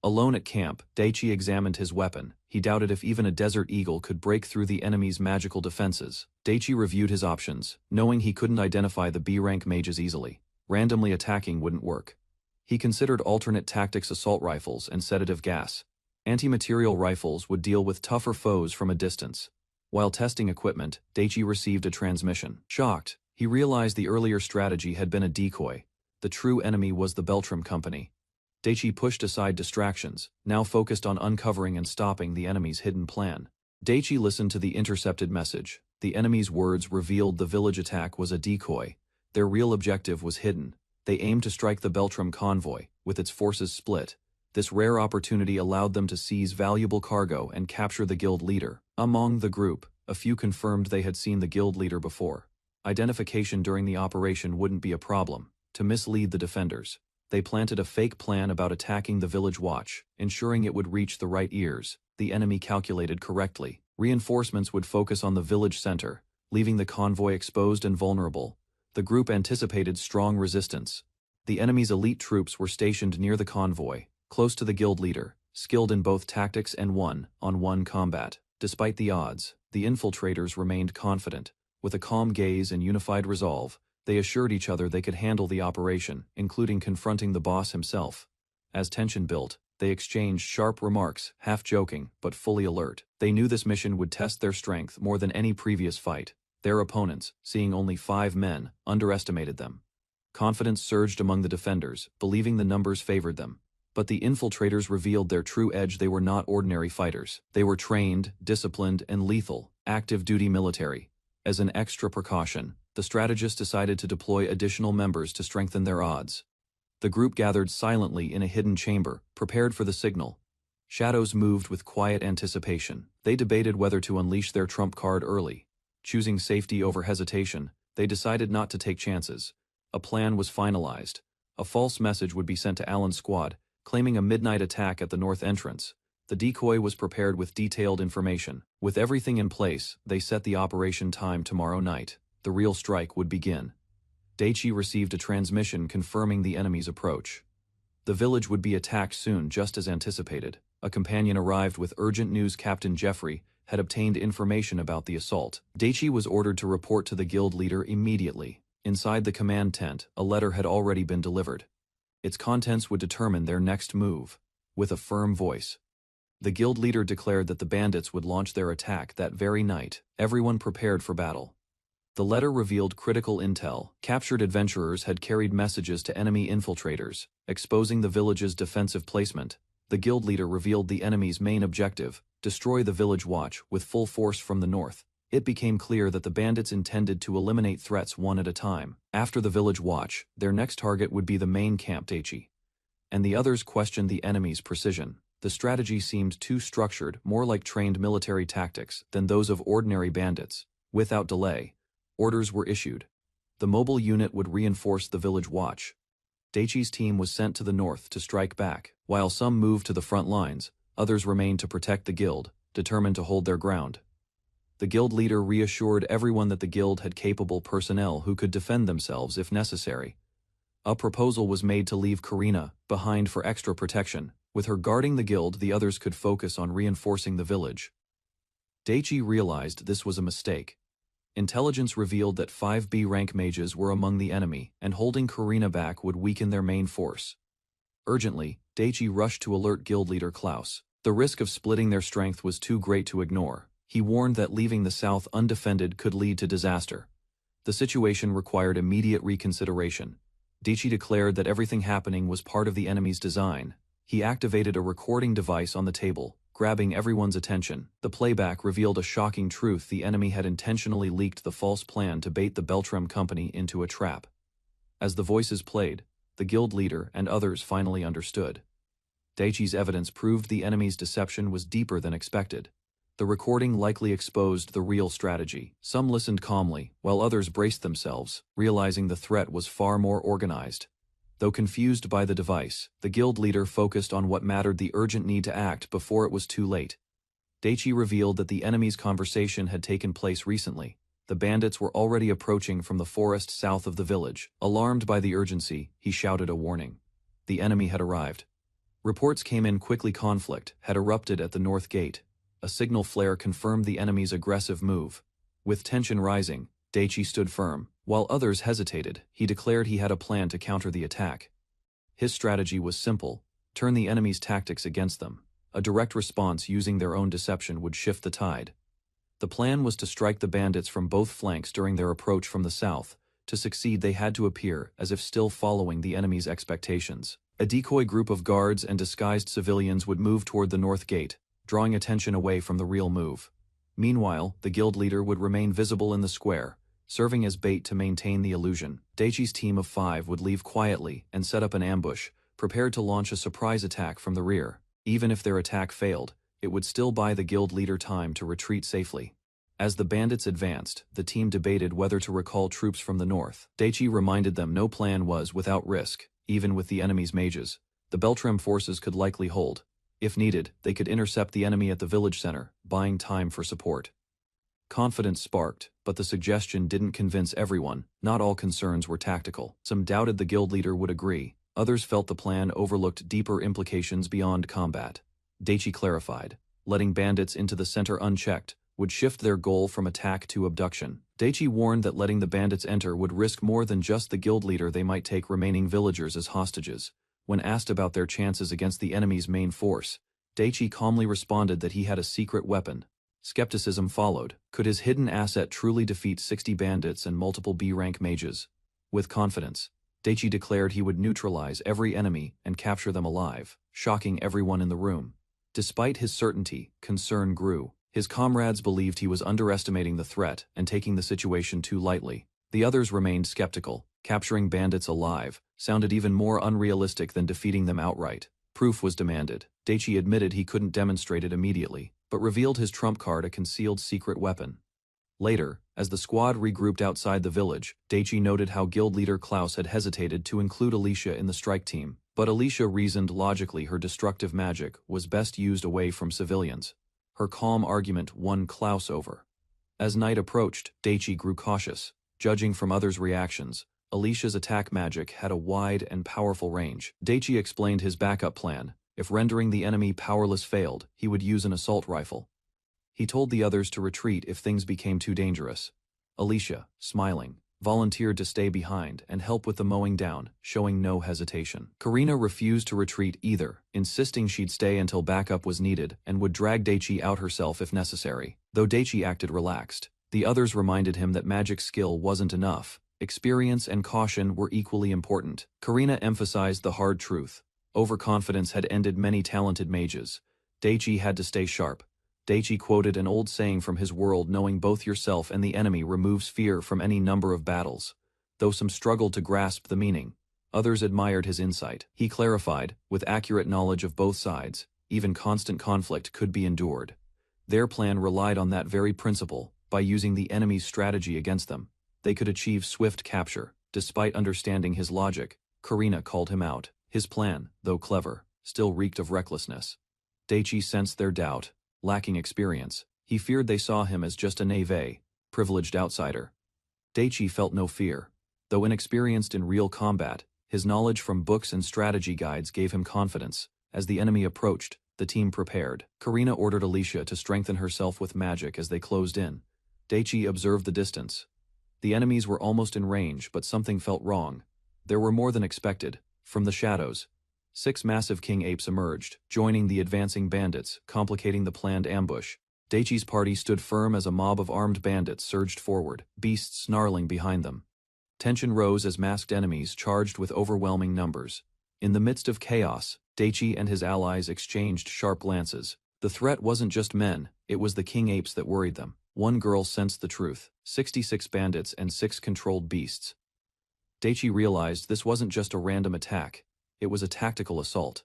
Alone at camp, Daichi examined his weapon. He doubted if even a Desert Eagle could break through the enemy's magical defenses. Daichi reviewed his options, knowing he couldn't identify the B-rank mages easily. Randomly attacking wouldn't work. He considered alternate tactics assault rifles and sedative gas. Anti-material rifles would deal with tougher foes from a distance. While testing equipment, Daichi received a transmission. Shocked, he realized the earlier strategy had been a decoy. The true enemy was the Beltram Company. Daichi pushed aside distractions, now focused on uncovering and stopping the enemy's hidden plan. Daichi listened to the intercepted message. The enemy's words revealed the village attack was a decoy. Their real objective was hidden. They aimed to strike the Beltram convoy, with its forces split. This rare opportunity allowed them to seize valuable cargo and capture the guild leader. Among the group, a few confirmed they had seen the guild leader before. Identification during the operation wouldn't be a problem. To mislead the defenders, they planted a fake plan about attacking the village watch, ensuring it would reach the right ears. The enemy calculated correctly. Reinforcements would focus on the village center, leaving the convoy exposed and vulnerable. The group anticipated strong resistance. The enemy's elite troops were stationed near the convoy, close to the guild leader, skilled in both tactics and one-on-one combat. Despite the odds, the infiltrators remained confident. With a calm gaze and unified resolve, they assured each other they could handle the operation, including confronting the boss himself. As tension built, they exchanged sharp remarks, half joking, but fully alert. They knew this mission would test their strength more than any previous fight. Their opponents, seeing only 5 men, underestimated them. Confidence surged among the defenders, believing the numbers favored them. But the infiltrators revealed their true edge. They were not ordinary fighters. They were trained, disciplined, and lethal, active-duty military. As an extra precaution, the strategists decided to deploy additional members to strengthen their odds. The group gathered silently in a hidden chamber, prepared for the signal. Shadows moved with quiet anticipation. They debated whether to unleash their trump card early. Choosing safety over hesitation, they decided not to take chances. A plan was finalized. A false message would be sent to Alan's squad, claiming a midnight attack at the north entrance. The decoy was prepared with detailed information. With everything in place, they set the operation time tomorrow night. The real strike would begin. Daichi received a transmission confirming the enemy's approach. The village would be attacked soon, just as anticipated. A companion arrived with urgent news. Captain Jeffrey had obtained information about the assault. Daichi was ordered to report to the guild leader immediately. Inside the command tent, a letter had already been delivered. Its contents would determine their next move. With a firm voice, the guild leader declared that the bandits would launch their attack that very night. Everyone prepared for battle. The letter revealed critical intel. Captured adventurers had carried messages to enemy infiltrators, exposing the village's defensive placement. The guild leader revealed the enemy's main objective: destroy the village watch with full force from the north. It became clear that the bandits intended to eliminate threats one at a time. After the village watch, their next target would be the main camp. Daichi and the others questioned the enemy's precision. The strategy seemed too structured, more like trained military tactics than those of ordinary bandits. Without delay, orders were issued. The mobile unit would reinforce the village watch. Daichi's team was sent to the north to strike back. While some moved to the front lines, others remained to protect the guild, determined to hold their ground. The guild leader reassured everyone that the guild had capable personnel who could defend themselves if necessary. A proposal was made to leave Karina behind for extra protection. With her guarding the guild, the others could focus on reinforcing the village. Daichi realized this was a mistake. Intelligence revealed that 5 B-rank mages were among the enemy, and holding Karina back would weaken their main force. Urgently, Daichi rushed to alert guild leader Klaus. The risk of splitting their strength was too great to ignore. He warned that leaving the south undefended could lead to disaster. The situation required immediate reconsideration. Daichi declared that everything happening was part of the enemy's design. He activated a recording device on the table, grabbing everyone's attention. The playback revealed a shocking truth: the enemy had intentionally leaked the false plan to bait the Beltram Company into a trap. As the voices played, the guild leader and others finally understood. Daichi's evidence proved the enemy's deception was deeper than expected. The recording likely exposed the real strategy. Some listened calmly, while others braced themselves, realizing the threat was far more organized. Though confused by the device, the guild leader focused on what mattered: the urgent need to act before it was too late. Daichi revealed that the enemy's conversation had taken place recently. The bandits were already approaching from the forest south of the village. Alarmed by the urgency, he shouted a warning. The enemy had arrived. Reports came in quickly. Conflict had erupted at the north gate. A signal flare confirmed the enemy's aggressive move. With tension rising, Daichi stood firm. While others hesitated, he declared he had a plan to counter the attack. His strategy was simple: turn the enemy's tactics against them. A direct response using their own deception would shift the tide. The plan was to strike the bandits from both flanks during their approach from the south. To succeed, they had to appear as if still following the enemy's expectations. A decoy group of guards and disguised civilians would move toward the north gate, drawing attention away from the real move. Meanwhile, the guild leader would remain visible in the square, serving as bait to maintain the illusion. Daichi's team of 5 would leave quietly and set up an ambush, prepared to launch a surprise attack from the rear. Even if their attack failed, it would still buy the guild leader time to retreat safely. As the bandits advanced, the team debated whether to recall troops from the north. Daichi reminded them no plan was without risk. Even with the enemy's mages, the Beltram forces could likely hold. If needed, they could intercept the enemy at the village center, buying time for support. Confidence sparked, but the suggestion didn't convince everyone. Not all concerns were tactical. Some doubted the guild leader would agree. Others felt the plan overlooked deeper implications beyond combat. Daichi clarified, letting bandits into the center unchecked would shift their goal from attack to abduction. Daichi warned that letting the bandits enter would risk more than just the guild leader. They might take remaining villagers as hostages. When asked about their chances against the enemy's main force, Daichi calmly responded that he had a secret weapon. Skepticism followed. Could his hidden asset truly defeat 60 bandits and multiple B-rank mages? With confidence, Daichi declared he would neutralize every enemy and capture them alive, shocking everyone in the room. Despite his certainty, concern grew. His comrades believed he was underestimating the threat and taking the situation too lightly. The others remained skeptical. Capturing bandits alive sounded even more unrealistic than defeating them outright. Proof was demanded. Daichi admitted he couldn't demonstrate it immediately, but revealed his trump card, a concealed secret weapon. Later, as the squad regrouped outside the village, Daichi noted how guild leader Klaus had hesitated to include Alicia in the strike team. But Alicia reasoned logically her destructive magic was best used away from civilians. Her calm argument won Klaus over. As night approached, Daichi grew cautious. Judging from others' reactions, Alicia's attack magic had a wide and powerful range. Daichi explained his backup plan. If rendering the enemy powerless failed, he would use an assault rifle. He told the others to retreat if things became too dangerous. Alicia, smiling, volunteered to stay behind and help with the mowing down, showing no hesitation. Karina refused to retreat either, insisting she'd stay until backup was needed and would drag Daichi out herself if necessary. Though Daichi acted relaxed, the others reminded him that magic skill wasn't enough. Experience and caution were equally important. Karina emphasized the hard truth. Overconfidence had ended many talented mages. Daichi had to stay sharp. Daichi quoted an old saying from his world: knowing both yourself and the enemy removes fear from any number of battles. Though some struggled to grasp the meaning, others admired his insight. He clarified, with accurate knowledge of both sides, even constant conflict could be endured. Their plan relied on that very principle. By using the enemy's strategy against them, they could achieve swift capture. Despite understanding his logic, Karina called him out. His plan, though clever, still reeked of recklessness. Daichi sensed their doubt. Lacking experience, he feared they saw him as just a naïve, privileged outsider. Daichi felt no fear. Though inexperienced in real combat, his knowledge from books and strategy guides gave him confidence. As the enemy approached, the team prepared. Karina ordered Alicia to strengthen herself with magic as they closed in. Daichi observed the distance. The enemies were almost in range, but something felt wrong. There were more than expected. From the shadows, 6 massive king apes emerged, joining the advancing bandits, complicating the planned ambush. Daichi's party stood firm as a mob of armed bandits surged forward, beasts snarling behind them. Tension rose as masked enemies charged with overwhelming numbers. In the midst of chaos, Daichi and his allies exchanged sharp glances. The threat wasn't just men, it was the king apes that worried them. One girl sensed the truth: 66 bandits and 6 controlled beasts. Daichi realized this wasn't just a random attack, it was a tactical assault.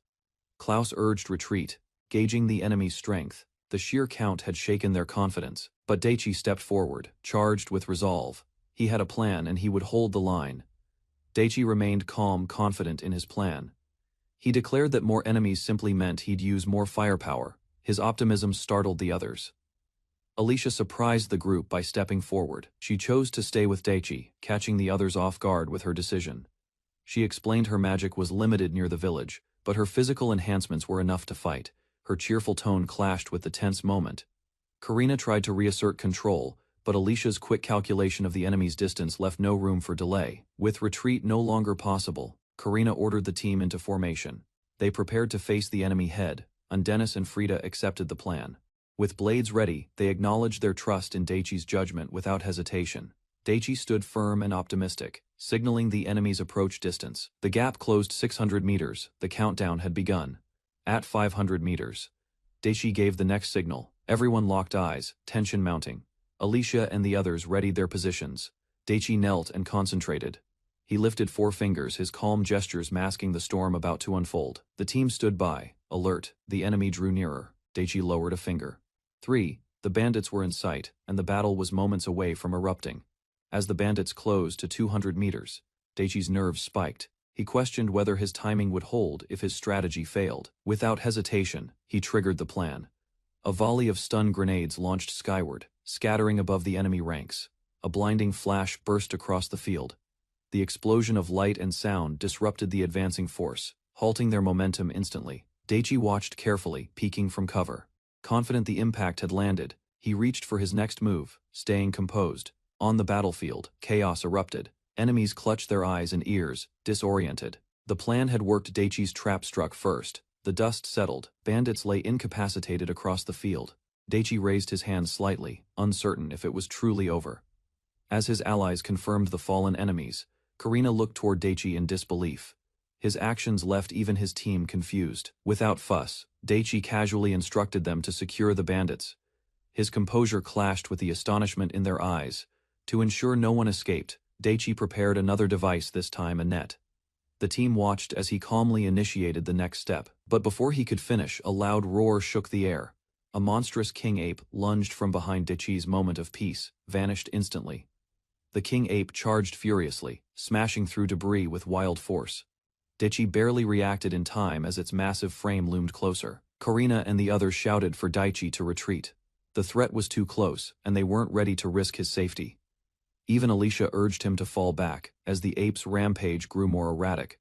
Klaus urged retreat, gauging the enemy's strength. The sheer count had shaken their confidence, but Daichi stepped forward, charged with resolve. He had a plan and he would hold the line. Daichi remained calm, confident in his plan. He declared that more enemies simply meant he'd use more firepower. His optimism startled the others. Alicia surprised the group by stepping forward. She chose to stay with Daichi, catching the others off guard with her decision. She explained her magic was limited near the village, but her physical enhancements were enough to fight. Her cheerful tone clashed with the tense moment. Karina tried to reassert control, but Alicia's quick calculation of the enemy's distance left no room for delay. With retreat no longer possible, Karina ordered the team into formation. They prepared to face the enemy head, and Dennis and Frida accepted the plan. With blades ready, they acknowledged their trust in Daichi's judgment without hesitation. Daichi stood firm and optimistic, signaling the enemy's approach distance. The gap closed 600 meters, the countdown had begun. At 500 meters, Daichi gave the next signal. Everyone locked eyes, tension mounting. Alicia and the others readied their positions. Daichi knelt and concentrated. He lifted 4 fingers, his calm gestures masking the storm about to unfold. The team stood by, alert. The enemy drew nearer. Daichi lowered a finger. 3. The bandits were in sight, and the battle was moments away from erupting. As the bandits closed to 200 meters, Daichi's nerves spiked. He questioned whether his timing would hold if his strategy failed. Without hesitation, he triggered the plan. A volley of stun grenades launched skyward, scattering above the enemy ranks. A blinding flash burst across the field. The explosion of light and sound disrupted the advancing force, halting their momentum instantly. Daichi watched carefully, peeking from cover. Confident the impact had landed, he reached for his next move, staying composed. On the battlefield, chaos erupted. Enemies clutched their eyes and ears, disoriented. The plan had worked. Daichi's trap struck first. The dust settled. Bandits lay incapacitated across the field. Daichi raised his hand slightly, uncertain if it was truly over. As his allies confirmed the fallen enemies, Karina looked toward Daichi in disbelief. His actions left even his team confused. Without fuss, Daichi casually instructed them to secure the bandits. His composure clashed with the astonishment in their eyes. To ensure no one escaped, Daichi prepared another device, this time a net. The team watched as he calmly initiated the next step, but before he could finish, a loud roar shook the air. A monstrous king ape lunged from behind Daichi's moment of peace, vanished instantly. The king ape charged furiously, smashing through debris with wild force. Daichi barely reacted in time as its massive frame loomed closer. Karina and the others shouted for Daichi to retreat. The threat was too close, and they weren't ready to risk his safety. Even Alicia urged him to fall back, as the ape's rampage grew more erratic.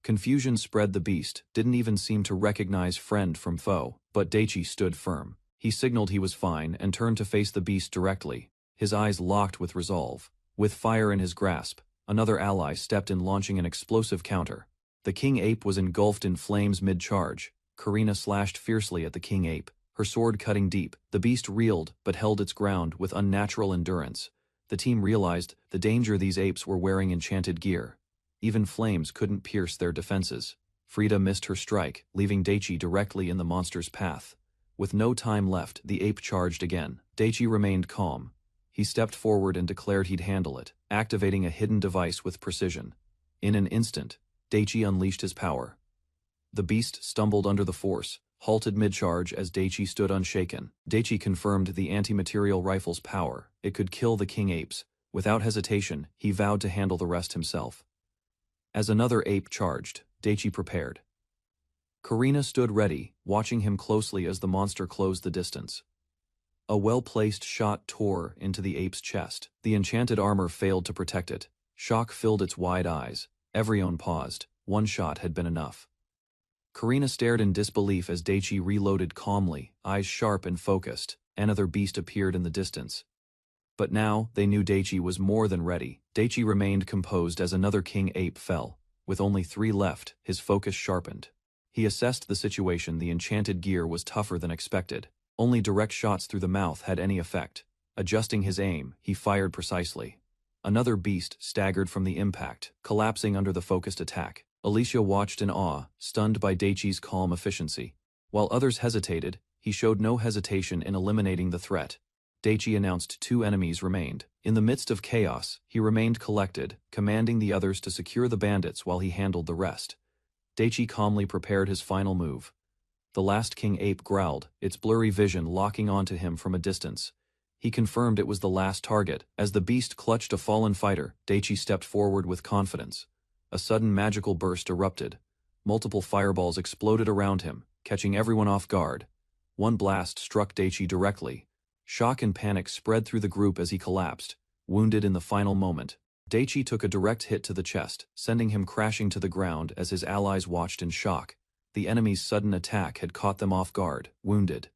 Confusion spread. The beast didn't even seem to recognize friend from foe, but Daichi stood firm. He signaled he was fine and turned to face the beast directly, his eyes locked with resolve. With fire in his grasp, another ally stepped in, launching an explosive counter. The king ape was engulfed in flames mid-charge. Karina slashed fiercely at the king ape, her sword cutting deep. The beast reeled but held its ground with unnatural endurance. The team realized the danger. These apes were wearing enchanted gear. Even flames couldn't pierce their defenses. Frida missed her strike, leaving Daichi directly in the monster's path. With no time left, the ape charged again. Daichi remained calm. He stepped forward and declared he'd handle it, activating a hidden device with precision. In an instant, Daichi unleashed his power. The beast stumbled under the force, halted mid-charge as Daichi stood unshaken. Daichi confirmed the anti-material rifle's power. It could kill the king apes. Without hesitation, he vowed to handle the rest himself. As another ape charged, Daichi prepared. Karina stood ready, watching him closely as the monster closed the distance. A well-placed shot tore into the ape's chest. The enchanted armor failed to protect it. Shock filled its wide eyes. Everyone paused. One shot had been enough. Karina stared in disbelief as Daichi reloaded calmly, eyes sharp and focused. Another beast appeared in the distance. But now, they knew Daichi was more than ready. Daichi remained composed as another king ape fell. With only 3 left, his focus sharpened. He assessed the situation. The enchanted gear was tougher than expected. Only direct shots through the mouth had any effect. Adjusting his aim, he fired precisely. Another beast staggered from the impact, collapsing under the focused attack. Alicia watched in awe, stunned by Daichi's calm efficiency. While others hesitated, he showed no hesitation in eliminating the threat. Daichi announced 2 enemies remained. In the midst of chaos, he remained collected, commanding the others to secure the bandits while he handled the rest. Daichi calmly prepared his final move. The last king ape growled, its blurry vision locking onto him from a distance. He confirmed it was the last target. As the beast clutched a fallen fighter, Daichi stepped forward with confidence. A sudden magical burst erupted. Multiple fireballs exploded around him, catching everyone off guard. One blast struck Daichi directly. Shock and panic spread through the group as he collapsed, wounded in the final moment. Daichi took a direct hit to the chest, sending him crashing to the ground as his allies watched in shock. The enemy's sudden attack had caught them off guard, wounded.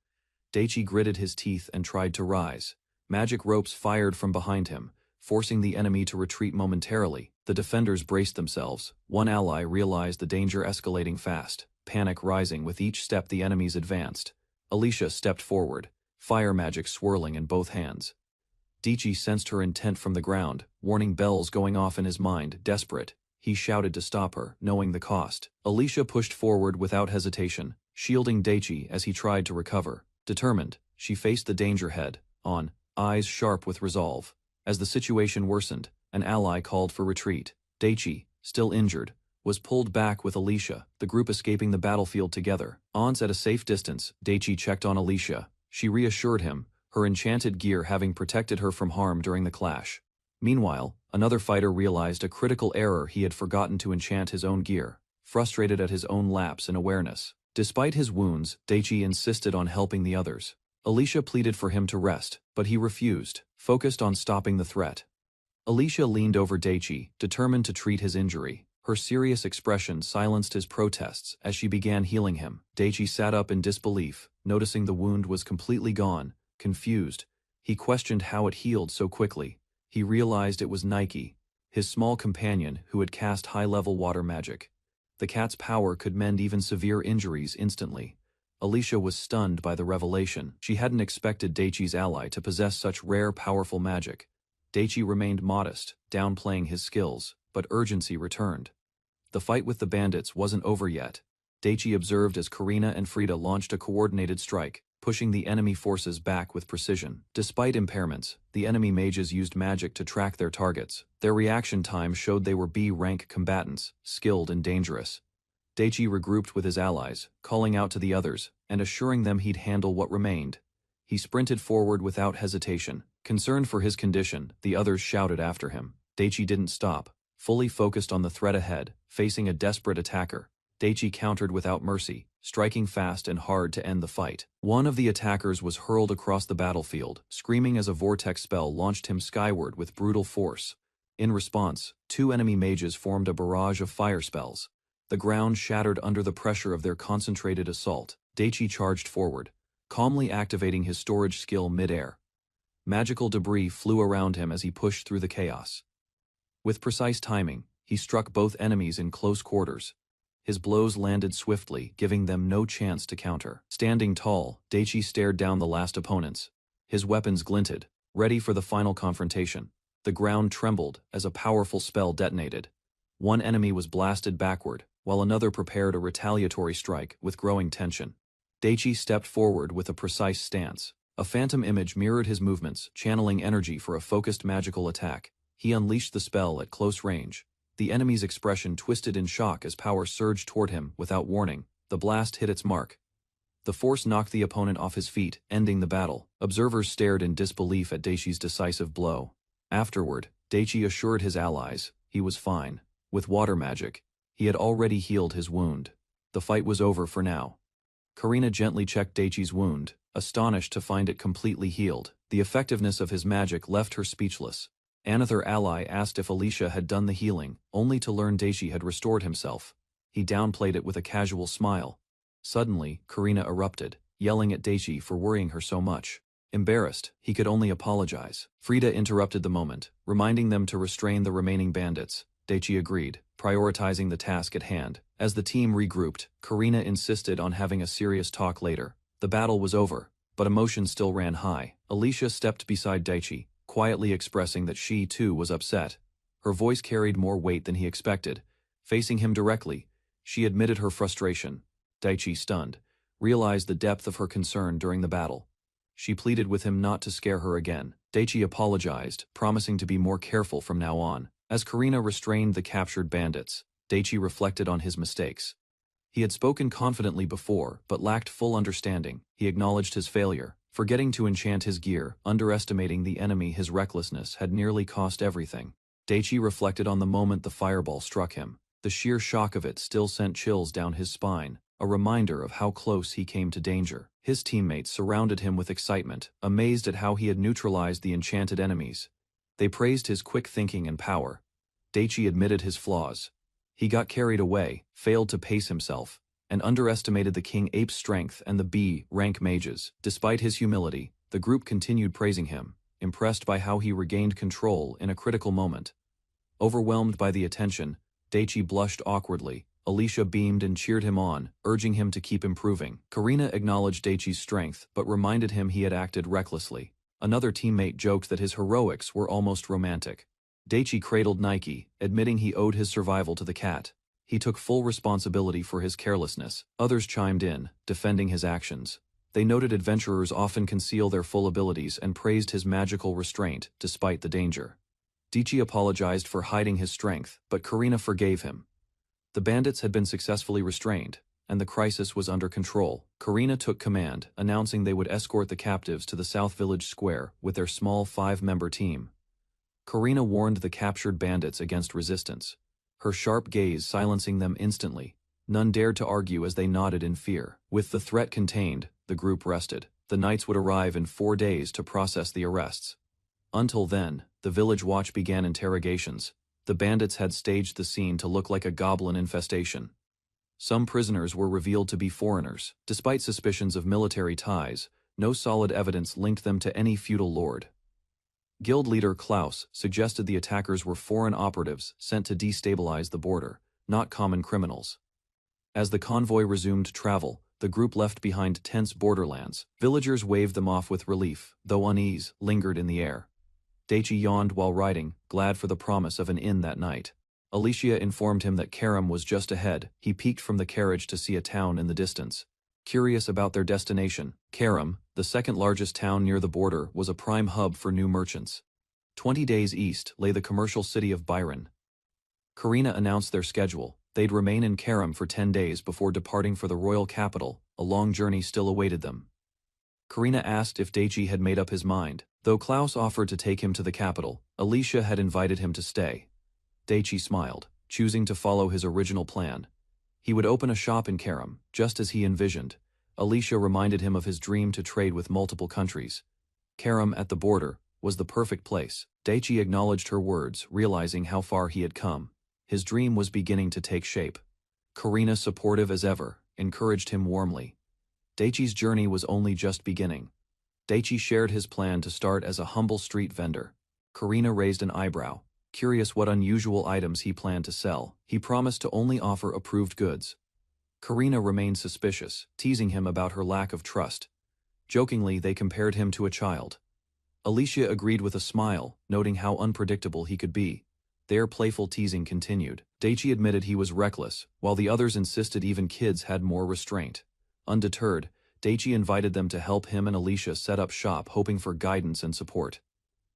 Daichi gritted his teeth and tried to rise. Magic ropes fired from behind him, forcing the enemy to retreat momentarily. The defenders braced themselves. One ally realized the danger escalating fast, panic rising with each step the enemies advanced. Alicia stepped forward, fire magic swirling in both hands. Daichi sensed her intent from the ground, warning bells going off in his mind. Desperate, he shouted to stop her, knowing the cost. Alicia pushed forward without hesitation, shielding Daichi as he tried to recover. Determined, she faced the danger head on, eyes sharp with resolve. As the situation worsened, an ally called for retreat. Daichi, still injured, was pulled back with Alicia, the group escaping the battlefield together. Once at a safe distance, Daichi checked on Alicia. She reassured him, her enchanted gear having protected her from harm during the clash. Meanwhile, another fighter realized a critical error: he had forgotten to enchant his own gear, frustrated at his own lapse in awareness. Despite his wounds, Daichi insisted on helping the others. Alicia pleaded for him to rest, but he refused, focused on stopping the threat. Alicia leaned over Daichi, determined to treat his injury. Her serious expression silenced his protests as she began healing him. Daichi sat up in disbelief, noticing the wound was completely gone. Confused, he questioned how it healed so quickly. He realized it was Nike, his small companion who had cast high-level water magic. The cat's power could mend even severe injuries instantly. Alicia was stunned by the revelation. She hadn't expected Daichi's ally to possess such rare, powerful magic. Daichi remained modest, downplaying his skills, but urgency returned. The fight with the bandits wasn't over yet. Daichi observed as Karina and Frida launched a coordinated strike, pushing the enemy forces back with precision. Despite impairments, the enemy mages used magic to track their targets. Their reaction time showed they were B-rank combatants, skilled and dangerous. Daichi regrouped with his allies, calling out to the others, and assuring them he'd handle what remained. He sprinted forward without hesitation. Concerned for his condition, the others shouted after him. Daichi didn't stop, fully focused on the threat ahead, facing a desperate attacker. Daichi countered without mercy, striking fast and hard to end the fight. One of the attackers was hurled across the battlefield, screaming as a vortex spell launched him skyward with brutal force. In response, two enemy mages formed a barrage of fire spells. The ground shattered under the pressure of their concentrated assault. Daichi charged forward, calmly activating his storage skill mid-air. Magical debris flew around him as he pushed through the chaos. With precise timing, he struck both enemies in close quarters. His blows landed swiftly, giving them no chance to counter. Standing tall, Daichi stared down the last opponents. His weapons glinted, ready for the final confrontation. The ground trembled as a powerful spell detonated. One enemy was blasted backward, while another prepared a retaliatory strike with growing tension. Daichi stepped forward with a precise stance. A phantom image mirrored his movements, channeling energy for a focused magical attack. He unleashed the spell at close range. The enemy's expression twisted in shock as power surged toward him without warning. The blast hit its mark. The force knocked the opponent off his feet, ending the battle. Observers stared in disbelief at Daichi's decisive blow. Afterward, Daichi assured his allies he was fine. With water magic, he had already healed his wound. The fight was over for now. Karina gently checked Daichi's wound, astonished to find it completely healed. The effectiveness of his magic left her speechless. Another ally asked if Alicia had done the healing, only to learn Daichi had restored himself. He downplayed it with a casual smile. Suddenly, Karina erupted, yelling at Daichi for worrying her so much. Embarrassed, he could only apologize. Frida interrupted the moment, reminding them to restrain the remaining bandits. Daichi agreed, prioritizing the task at hand. As the team regrouped, Karina insisted on having a serious talk later. The battle was over, but emotion still ran high. Alicia stepped beside Daichi, quietly expressing that she too was upset. Her voice carried more weight than he expected. Facing him directly, she admitted her frustration. Daichi, stunned, realized the depth of her concern during the battle. She pleaded with him not to scare her again. Daichi apologized, promising to be more careful from now on. As Karina restrained the captured bandits, Daichi reflected on his mistakes. He had spoken confidently before, but lacked full understanding. He acknowledged his failure, forgetting to enchant his gear, underestimating the enemy. His recklessness had nearly cost everything. Daichi reflected on the moment the fireball struck him. The sheer shock of it still sent chills down his spine. a reminder of how close he came to danger. His teammates surrounded him with excitement, amazed at how he had neutralized the enchanted enemies. They praised his quick thinking and power. Daichi admitted his flaws. He got carried away, failed to pace himself, and underestimated the King Ape's strength and the B-rank mages. Despite his humility, the group continued praising him, impressed by how he regained control in a critical moment. Overwhelmed by the attention, Daichi blushed awkwardly. Alicia beamed and cheered him on, urging him to keep improving. Karina acknowledged Daichi's strength but reminded him he had acted recklessly. Another teammate joked that his heroics were almost romantic. Daichi cradled Nike, admitting he owed his survival to the cat. He took full responsibility for his carelessness. Others chimed in, defending his actions. They noted adventurers often conceal their full abilities and praised his magical restraint, despite the danger. Daichi apologized for hiding his strength, but Karina forgave him. The bandits had been successfully restrained, and the crisis was under control. Karina took command, announcing they would escort the captives to the South Village Square with their small 5-member team. Karina warned the captured bandits against resistance, her sharp gaze silencing them instantly. None dared to argue as they nodded in fear. With the threat contained, the group rested. The knights would arrive in 4 days to process the arrests. Until then, the village watch began interrogations. The bandits had staged the scene to look like a goblin infestation. Some prisoners were revealed to be foreigners. Despite suspicions of military ties, no solid evidence linked them to any feudal lord. Guild leader Klaus suggested the attackers were foreign operatives sent to destabilize the border, not common criminals. As the convoy resumed travel, the group left behind tense borderlands. Villagers waved them off with relief, though unease lingered in the air. Daichi yawned while riding, glad for the promise of an inn that night. Alicia informed him that Karam was just ahead. He peeked from the carriage to see a town in the distance. Curious about their destination, Karam, the second largest town near the border, was a prime hub for new merchants. 20 days east lay the commercial city of Byron. Karina announced their schedule. They'd remain in Karam for 10 days before departing for the royal capital. A long journey still awaited them. Karina asked if Daichi had made up his mind. Though Klaus offered to take him to the capital, Alicia had invited him to stay. Daichi smiled, choosing to follow his original plan. He would open a shop in Karam, just as he envisioned. Alicia reminded him of his dream to trade with multiple countries. Karam, at the border, was the perfect place. Daichi acknowledged her words, realizing how far he had come. His dream was beginning to take shape. Karina, supportive as ever, encouraged him warmly. Daichi's journey was only just beginning. Daichi shared his plan to start as a humble street vendor. Karina raised an eyebrow, curious what unusual items he planned to sell. He promised to only offer approved goods. Karina remained suspicious, teasing him about her lack of trust. Jokingly, they compared him to a child. Alicia agreed with a smile, noting how unpredictable he could be. Their playful teasing continued. Daichi admitted he was reckless, while the others insisted even kids had more restraint. Undeterred, Daichi invited them to help him and Alicia set up shop, hoping for guidance and support.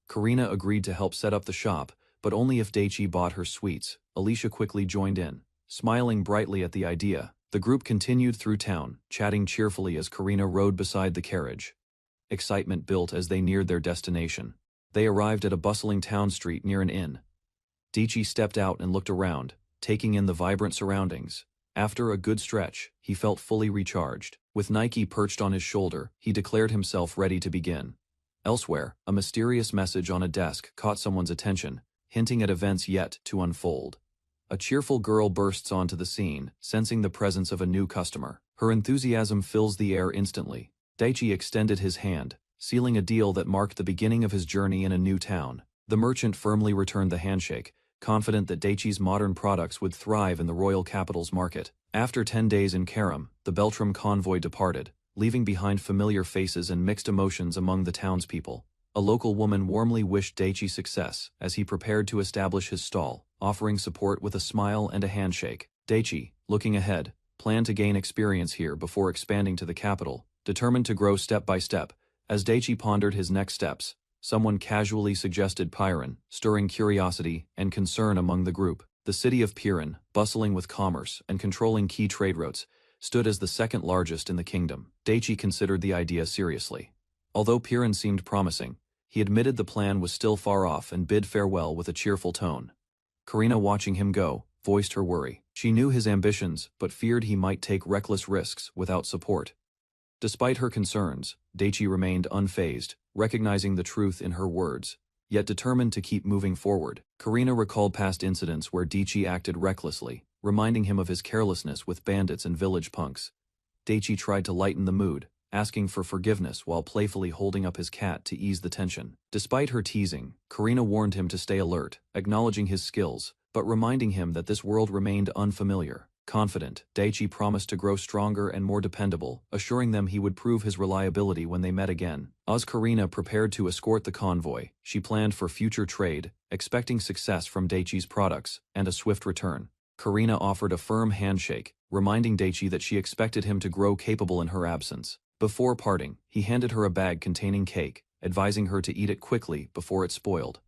Karina agreed to help set up the shop, but only if Daichi bought her sweets. Alicia quickly joined in, smiling brightly at the idea. The group continued through town, chatting cheerfully as Karina rode beside the carriage. Excitement built as they neared their destination. They arrived at a bustling town street near an inn. Daichi stepped out and looked around, taking in the vibrant surroundings. After a good stretch, he felt fully recharged. With Nike perched on his shoulder, he declared himself ready to begin. Elsewhere, a mysterious message on a desk caught someone's attention, hinting at events yet to unfold. A cheerful girl bursts onto the scene, sensing the presence of a new customer. Her enthusiasm fills the air instantly. Daichi extended his hand, sealing a deal that marked the beginning of his journey in a new town. The merchant firmly returned the handshake, confident that Daichi's modern products would thrive in the royal capital's market. After 10 days in Karam, the Beltram convoy departed, leaving behind familiar faces and mixed emotions among the townspeople. A local woman warmly wished Daichi success as he prepared to establish his stall, offering support with a smile and a handshake. Daichi, looking ahead, planned to gain experience here before expanding to the capital, determined to grow step by step. As Daichi pondered his next steps, someone casually suggested Piran, stirring curiosity and concern among the group. The city of Piran, bustling with commerce and controlling key trade routes, stood as the second largest in the kingdom. Daichi considered the idea seriously. Although Piran seemed promising, he admitted the plan was still far off and bid farewell with a cheerful tone. Karina, watching him go, voiced her worry. She knew his ambitions but feared he might take reckless risks without support. Despite her concerns, Daichi remained unfazed, recognizing the truth in her words, yet determined to keep moving forward. Karina recalled past incidents where Daichi acted recklessly, reminding him of his carelessness with bandits and village punks. Daichi tried to lighten the mood, asking for forgiveness while playfully holding up his cat to ease the tension. Despite her teasing, Karina warned him to stay alert, acknowledging his skills, but reminding him that this world remained unfamiliar. Confident, Daichi promised to grow stronger and more dependable, assuring them he would prove his reliability when they met again. As Karina prepared to escort the convoy, she planned for future trade, expecting success from Daichi's products and a swift return. Karina offered a firm handshake, reminding Daichi that she expected him to grow capable in her absence. Before parting, he handed her a bag containing cake, advising her to eat it quickly before it spoiled.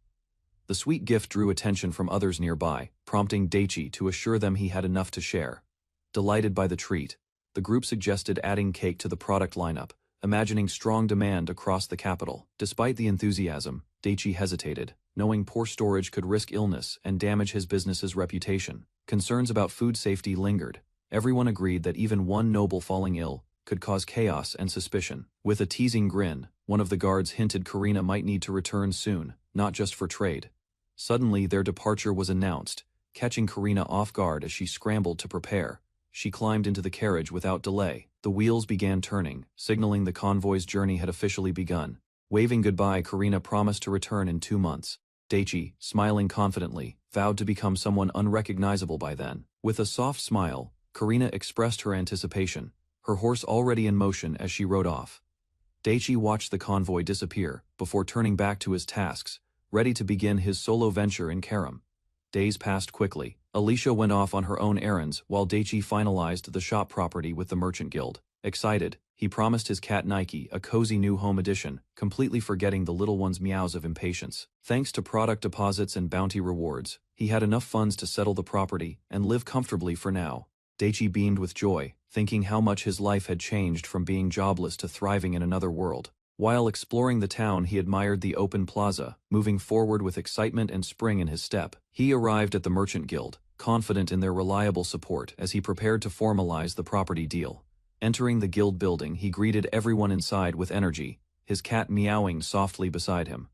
The sweet gift drew attention from others nearby, prompting Daichi to assure them he had enough to share. Delighted by the treat, the group suggested adding cake to the product lineup, imagining strong demand across the capital. Despite the enthusiasm, Daichi hesitated, knowing poor storage could risk illness and damage his business's reputation. Concerns about food safety lingered. Everyone agreed that even one noble falling ill could cause chaos and suspicion. With a teasing grin, one of the guards hinted Karina might need to return soon, not just for trade. Suddenly, their departure was announced, catching Karina off guard as she scrambled to prepare. She climbed into the carriage without delay. The wheels began turning, signaling the convoy's journey had officially begun. Waving goodbye, Karina promised to return in 2 months. Daichi, smiling confidently, vowed to become someone unrecognizable by then. With a soft smile, Karina expressed her anticipation, her horse already in motion as she rode off. Daichi watched the convoy disappear before turning back to his tasks, ready to begin his solo venture in Karam. Days passed quickly. Alicia went off on her own errands while Daichi finalized the shop property with the Merchant Guild. Excited, he promised his cat Nike a cozy new home addition, completely forgetting the little one's meows of impatience. Thanks to product deposits and bounty rewards, he had enough funds to settle the property and live comfortably for now. Daichi beamed with joy, thinking how much his life had changed from being jobless to thriving in another world. While exploring the town, he admired the open plaza, moving forward with excitement and spring in his step. He arrived at the Merchant Guild, confident in their reliable support as he prepared to formalize the property deal. Entering the guild building, he greeted everyone inside with energy, his cat meowing softly beside him.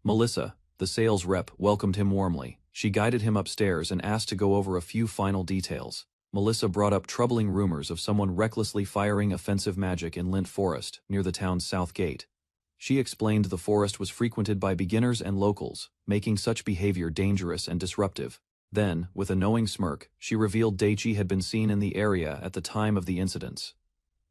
Melissa, the sales rep, welcomed him warmly. She guided him upstairs and asked to go over a few final details. Melissa brought up troubling rumors of someone recklessly firing offensive magic in Lint Forest, near the town's south gate. She explained the forest was frequented by beginners and locals, making such behavior dangerous and disruptive. Then, with a knowing smirk, she revealed Daichi had been seen in the area at the time of the incidents.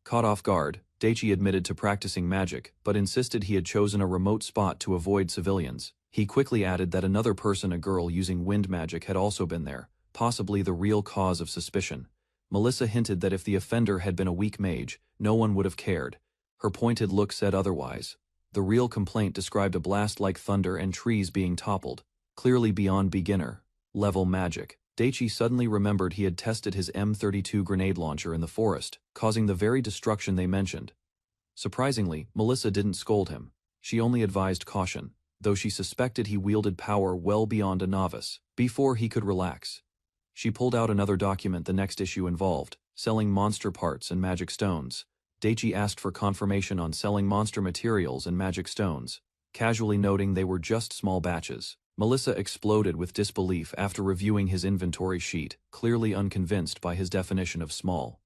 Caught off guard, Daichi admitted to practicing magic, but insisted he had chosen a remote spot to avoid civilians. He quickly added that another person, a girl using wind magic, had also been there, possibly the real cause of suspicion. Melissa hinted that if the offender had been a weak mage, no one would have cared. Her pointed look said otherwise. The real complaint described a blast like thunder and trees being toppled, clearly beyond beginner-level magic. Daichi suddenly remembered he had tested his M32 grenade launcher in the forest, causing the very destruction they mentioned. Surprisingly, Melissa didn't scold him. She only advised caution, though she suspected he wielded power well beyond a novice. Before he could relax, she pulled out another document the next issue involved, selling monster parts and magic stones. Daichi asked for confirmation on selling monster materials and magic stones, casually noting they were just small batches. Melissa exploded with disbelief after reviewing his inventory sheet, clearly unconvinced by his definition of small.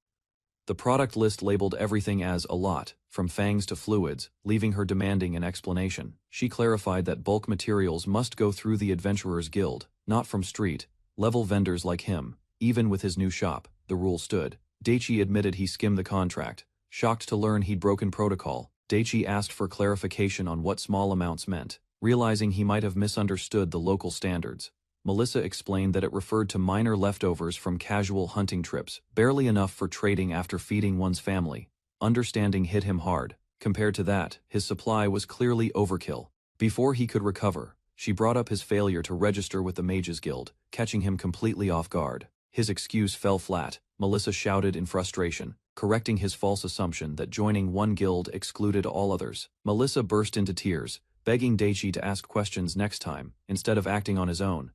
The product list labeled everything as a lot, from fangs to fluids, leaving her demanding an explanation. She clarified that bulk materials must go through the Adventurers Guild, not from street-level vendors like him. Even with his new shop, the rule stood. Daichi admitted he skimmed the contract, shocked to learn he'd broken protocol. Daichi asked for clarification on what small amounts meant, realizing he might have misunderstood the local standards. Melissa explained that it referred to minor leftovers from casual hunting trips, barely enough for trading after feeding one's family. Understanding hit him hard. Compared to that, his supply was clearly overkill. Before he could recover, she brought up his failure to register with the Mages Guild, catching him completely off guard. His excuse fell flat. Melissa shouted in frustration, correcting his false assumption that joining one guild excluded all others. Melissa burst into tears, begging Daichi to ask questions next time, instead of acting on his own.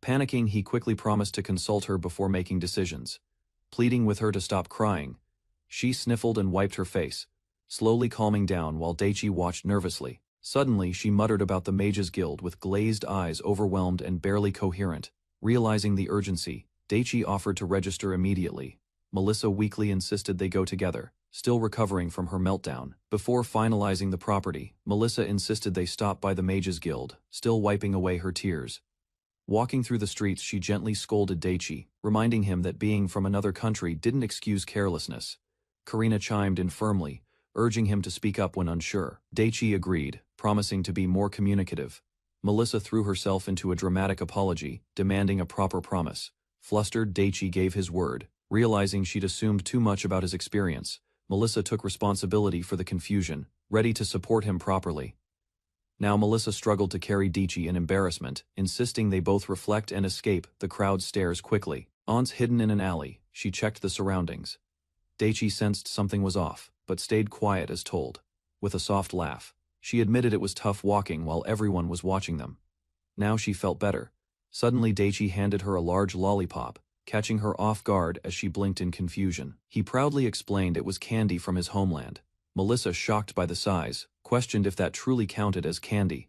Panicking, he quickly promised to consult her before making decisions. Pleading with her to stop crying, she sniffled and wiped her face, slowly calming down while Daichi watched nervously. Suddenly, she muttered about the Mages Guild with glazed eyes, overwhelmed and barely coherent. Realizing the urgency, Daichi offered to register immediately. Melissa weakly insisted they go together, still recovering from her meltdown. Before finalizing the property, Melissa insisted they stop by the Mages Guild, still wiping away her tears. Walking through the streets, she gently scolded Daichi, reminding him that being from another country didn't excuse carelessness. Karina chimed in firmly, urging him to speak up when unsure. Daichi agreed, promising to be more communicative. Melissa threw herself into a dramatic apology, demanding a proper promise. Flustered, Daichi gave his word. Realizing she'd assumed too much about his experience, Melissa took responsibility for the confusion, ready to support him properly. Now Melissa struggled to carry Daichi in embarrassment, insisting they both reflect and escape the crowd's stares quickly. Once hidden in an alley, she checked the surroundings. Daichi sensed something was off, but stayed quiet as told. With a soft laugh, she admitted it was tough walking while everyone was watching them. Now she felt better. Suddenly Daichi handed her a large lollipop, catching her off guard as she blinked in confusion. He proudly explained it was candy from his homeland. Melissa, shocked by the size, questioned if that truly counted as candy.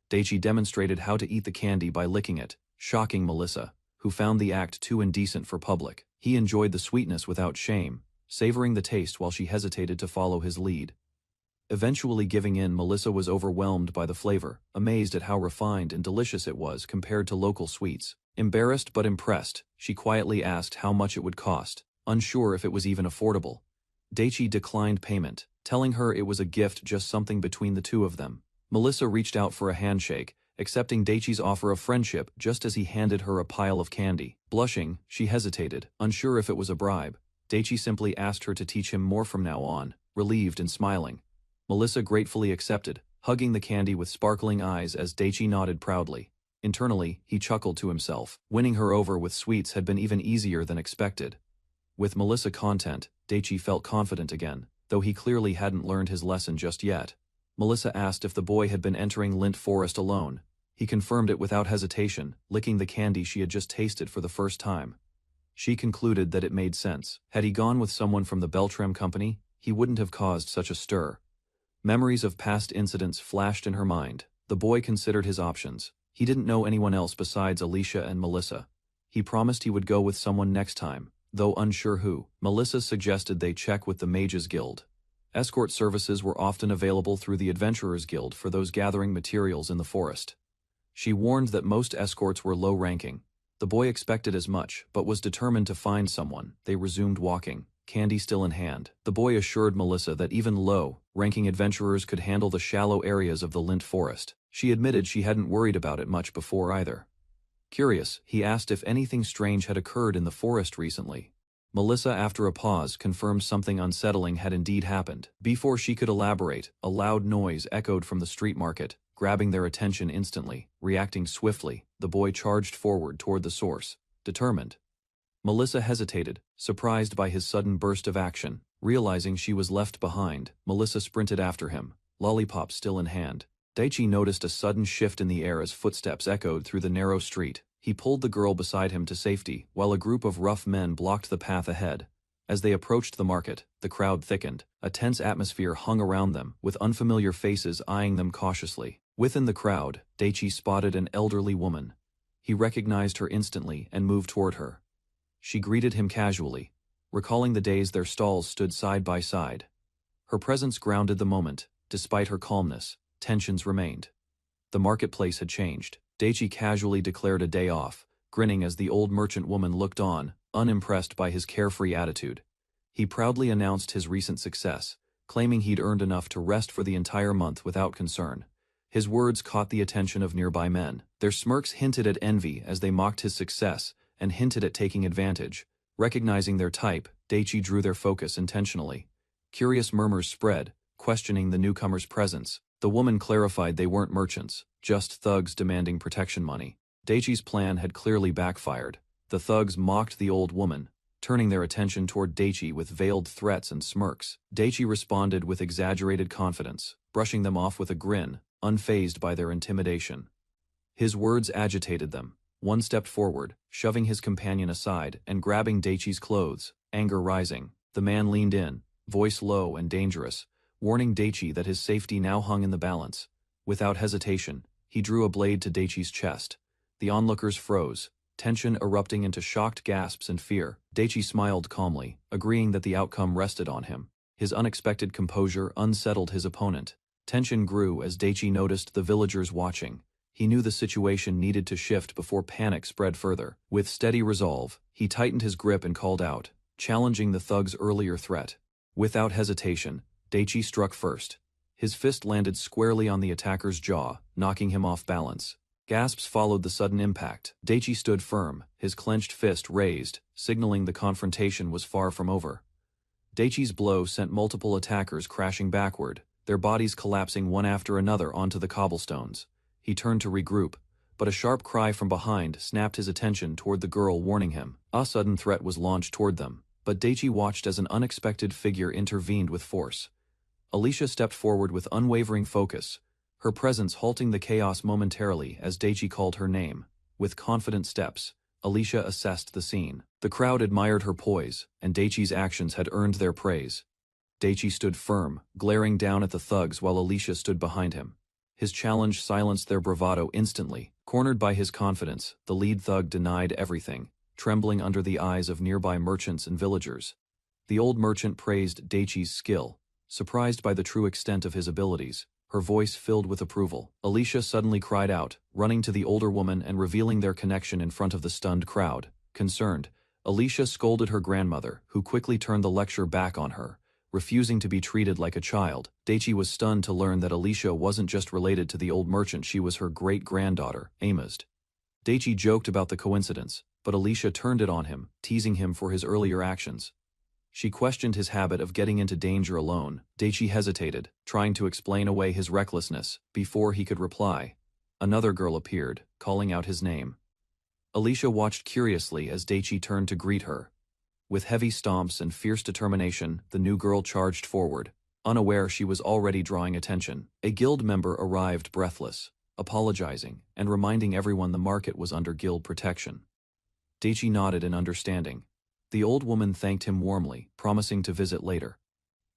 Daichi demonstrated how to eat the candy by licking it, shocking Melissa, who found the act too indecent for public. He enjoyed the sweetness without shame, savoring the taste while she hesitated to follow his lead. Eventually giving in, Melissa was overwhelmed by the flavor, amazed at how refined and delicious it was compared to local sweets. Embarrassed but impressed, she quietly asked how much it would cost, unsure if it was even affordable. Daichi declined payment, telling her it was a gift, just something between the two of them. Melissa reached out for a handshake, accepting Daichi's offer of friendship just as he handed her a pile of candy. Blushing, she hesitated, unsure if it was a bribe. Daichi simply asked her to teach him more from now on, relieved and smiling. Melissa gratefully accepted, hugging the candy with sparkling eyes as Daichi nodded proudly. Internally, he chuckled to himself. Winning her over with sweets had been even easier than expected. With Melissa content, Daichi felt confident again, though he clearly hadn't learned his lesson just yet. Melissa asked if the boy had been entering Lint Forest alone. He confirmed it without hesitation, licking the candy she had just tasted for the first time. She concluded that it made sense. Had he gone with someone from the Beltram company, he wouldn't have caused such a stir. Memories of past incidents flashed in her mind. The boy considered his options. He didn't know anyone else besides Alicia and Melissa. He promised he would go with someone next time, though unsure who. Melissa suggested they check with the Mages Guild. Escort services were often available through the Adventurers Guild for those gathering materials in the forest. She warned that most escorts were low-ranking. The boy expected as much, but was determined to find someone. They resumed walking, candy still in hand. The boy assured Melissa that even low-ranking adventurers could handle the shallow areas of the Lint Forest. She admitted she hadn't worried about it much before either. Curious, he asked if anything strange had occurred in the forest recently. Melissa, after a pause, confirmed something unsettling had indeed happened. Before she could elaborate, a loud noise echoed from the street market, grabbing their attention instantly. Reacting swiftly, the boy charged forward toward the source, determined. Melissa hesitated, surprised by his sudden burst of action. Realizing she was left behind, Melissa sprinted after him, lollipop still in hand. Daichi noticed a sudden shift in the air as footsteps echoed through the narrow street. He pulled the girl beside him to safety, while a group of rough men blocked the path ahead. As they approached the market, the crowd thickened. A tense atmosphere hung around them, with unfamiliar faces eyeing them cautiously. Within the crowd, Daichi spotted an elderly woman. He recognized her instantly and moved toward her. She greeted him casually, recalling the days their stalls stood side by side. Her presence grounded the moment. Despite her calmness, tensions remained. The marketplace had changed. Daichi casually declared a day off, grinning as the old merchant woman looked on, unimpressed by his carefree attitude. He proudly announced his recent success, claiming he'd earned enough to rest for the entire month without concern. His words caught the attention of nearby men. Their smirks hinted at envy as they mocked his success and hinted at taking advantage. Recognizing their type, Daichi drew their focus intentionally. Curious murmurs spread, questioning the newcomer's presence. The woman clarified they weren't merchants, just thugs demanding protection money. Daichi's plan had clearly backfired. The thugs mocked the old woman, turning their attention toward Daichi with veiled threats and smirks. Daichi responded with exaggerated confidence, brushing them off with a grin, unfazed by their intimidation. His words agitated them. One stepped forward, shoving his companion aside and grabbing Daichi's clothes, anger rising. The man leaned in, voice low and dangerous, warning Daichi that his safety now hung in the balance. Without hesitation, he drew a blade to Daichi's chest. The onlookers froze, tension erupting into shocked gasps and fear. Daichi smiled calmly, agreeing that the outcome rested on him. His unexpected composure unsettled his opponent. Tension grew as Daichi noticed the villagers watching. He knew the situation needed to shift before panic spread further. With steady resolve, he tightened his grip and called out, challenging the thug's earlier threat. Without hesitation, Daichi struck first. His fist landed squarely on the attacker's jaw, knocking him off balance. Gasps followed the sudden impact. Daichi stood firm, his clenched fist raised, signaling the confrontation was far from over. Daichi's blow sent multiple attackers crashing backward, their bodies collapsing one after another onto the cobblestones. He turned to regroup, but a sharp cry from behind snapped his attention toward the girl, warning him. A sudden threat was launched toward them, but Daichi watched as an unexpected figure intervened with force. Alicia stepped forward with unwavering focus, her presence halting the chaos momentarily as Daichi called her name. With confident steps, Alicia assessed the scene. The crowd admired her poise, and Daichi's actions had earned their praise. Daichi stood firm, glaring down at the thugs while Alicia stood behind him. His challenge silenced their bravado instantly. Cornered by his confidence, the lead thug denied everything, trembling under the eyes of nearby merchants and villagers. The old merchant praised Daichi's skill, surprised by the true extent of his abilities, her voice filled with approval. Alicia suddenly cried out, running to the older woman and revealing their connection in front of the stunned crowd. Concerned, Alicia scolded her grandmother, who quickly turned the lecture back on her, refusing to be treated like a child. Daichi was stunned to learn that Alicia wasn't just related to the old merchant, she was her great-granddaughter, amazed. Daichi joked about the coincidence, but Alicia turned it on him, teasing him for his earlier actions. She questioned his habit of getting into danger alone. Daichi hesitated, trying to explain away his recklessness. Before he could reply, another girl appeared, calling out his name. Alicia watched curiously as Daichi turned to greet her. With heavy stomps and fierce determination, the new girl charged forward, unaware she was already drawing attention. A guild member arrived breathless, apologizing, and reminding everyone the market was under guild protection. Daichi nodded in understanding. The old woman thanked him warmly, promising to visit later.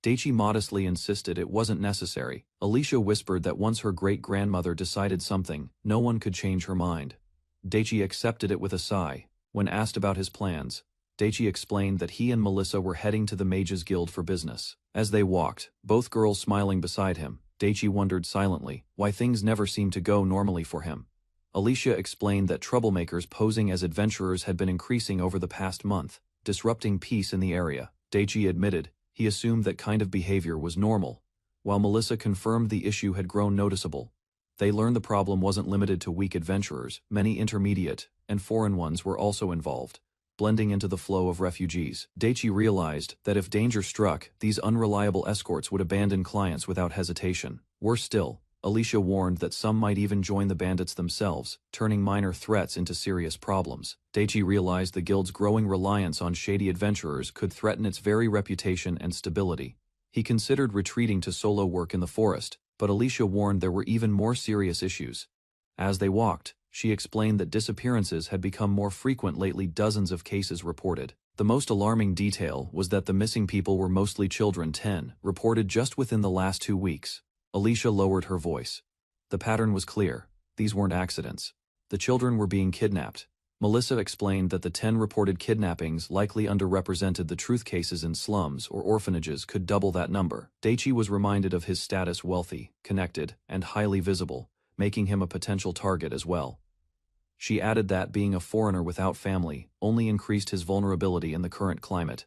Daichi modestly insisted it wasn't necessary. Alicia whispered that once her great-grandmother decided something, no one could change her mind. Daichi accepted it with a sigh. When asked about his plans, Daichi explained that he and Melissa were heading to the Mages Guild for business. As they walked, both girls smiling beside him, Daichi wondered silently why things never seemed to go normally for him. Alicia explained that troublemakers posing as adventurers had been increasing over the past month, disrupting peace in the area. Daichi admitted he assumed that kind of behavior was normal, while Melissa confirmed the issue had grown noticeable. They learned the problem wasn't limited to weak adventurers, many intermediate and foreign ones were also involved, blending into the flow of refugees. Daichi realized that if danger struck, these unreliable escorts would abandon clients without hesitation. Worse still, Alicia warned that some might even join the bandits themselves, turning minor threats into serious problems. Daichi realized the guild's growing reliance on shady adventurers could threaten its very reputation and stability. He considered retreating to solo work in the forest, but Alicia warned there were even more serious issues. As they walked, she explained that disappearances had become more frequent lately, dozens of cases reported. The most alarming detail was that the missing people were mostly children, 10, reported just within the last 2 weeks. Alicia lowered her voice. The pattern was clear. These weren't accidents. The children were being kidnapped. Melissa explained that the 10 reported kidnappings likely underrepresented the truth. Cases in slums or orphanages could double that number. Daichi was reminded of his status: wealthy, connected, and highly visible, making him a potential target as well. She added that being a foreigner without family only increased his vulnerability in the current climate.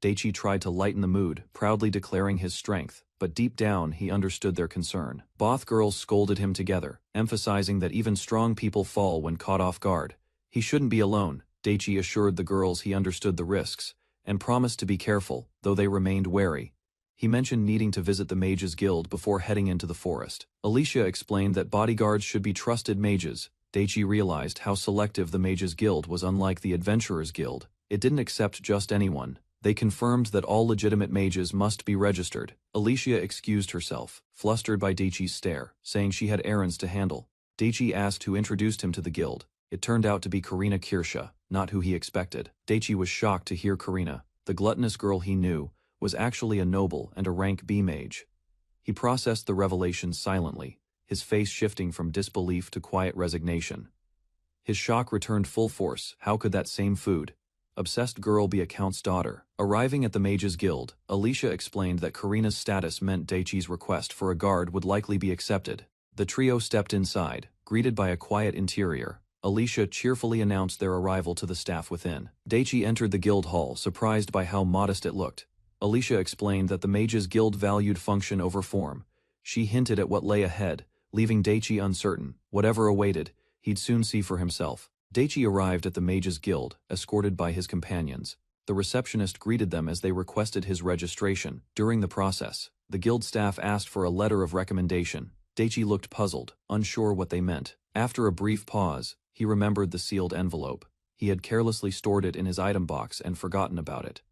Daichi tried to lighten the mood, proudly declaring his strength, but deep down he understood their concern. Both girls scolded him together, emphasizing that even strong people fall when caught off guard. He shouldn't be alone. Daichi assured the girls he understood the risks, and promised to be careful, though they remained wary. He mentioned needing to visit the Mages Guild before heading into the forest. Alicia explained that bodyguards should be trusted mages. Daichi realized how selective the Mages Guild was. Unlike the Adventurers Guild, it didn't accept just anyone. They confirmed that all legitimate mages must be registered. Alicia excused herself, flustered by Daichi's stare, saying she had errands to handle. Daichi asked who introduced him to the guild. It turned out to be Karina Kirsha, not who he expected. Daichi was shocked to hear Karina, the gluttonous girl he knew, was actually a noble and a rank B mage. He processed the revelation silently, his face shifting from disbelief to quiet resignation. His shock returned full force. How could that same obsessed girl be a count's daughter? Arriving at the Mages Guild, Alicia explained that Karina's status meant Daichi's request for a guard would likely be accepted. The trio stepped inside, greeted by a quiet interior. Alicia cheerfully announced their arrival to the staff within. Daichi entered the guild hall, surprised by how modest it looked. Alicia explained that the Mages Guild valued function over form. She hinted at what lay ahead, leaving Daichi uncertain. Whatever awaited, he'd soon see for himself. Daichi arrived at the Mages Guild, escorted by his companions. The receptionist greeted them as they requested his registration. During the process, the guild staff asked for a letter of recommendation. Daichi looked puzzled, unsure what they meant. After a brief pause, he remembered the sealed envelope. He had carelessly stored it in his item box and forgotten about it.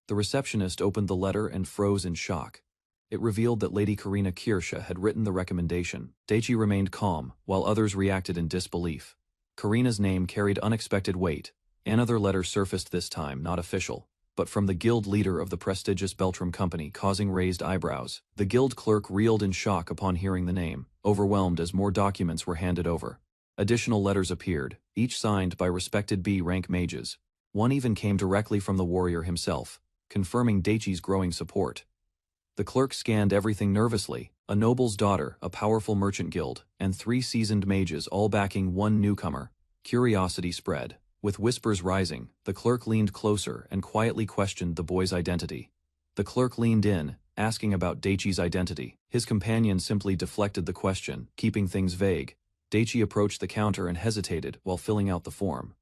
The receptionist opened the letter and froze in shock. It revealed that Lady Karina Kirsha had written the recommendation. Daichi remained calm, while others reacted in disbelief. Karina's name carried unexpected weight. Another letter surfaced, this time not official, but from the guild leader of the prestigious Beltram Company, causing raised eyebrows. The guild clerk reeled in shock upon hearing the name, overwhelmed as more documents were handed over. Additional letters appeared, each signed by respected B-rank mages. One even came directly from the warrior himself, confirming Daichi's growing support. The clerk scanned everything nervously. A noble's daughter, a powerful merchant guild, and 3 seasoned mages all backing one newcomer. Curiosity spread. With whispers rising, the clerk leaned closer and quietly questioned the boy's identity. The clerk leaned in, asking about Daichi's identity. His companion simply deflected the question, keeping things vague. Daichi approached the counter and hesitated while filling out the form.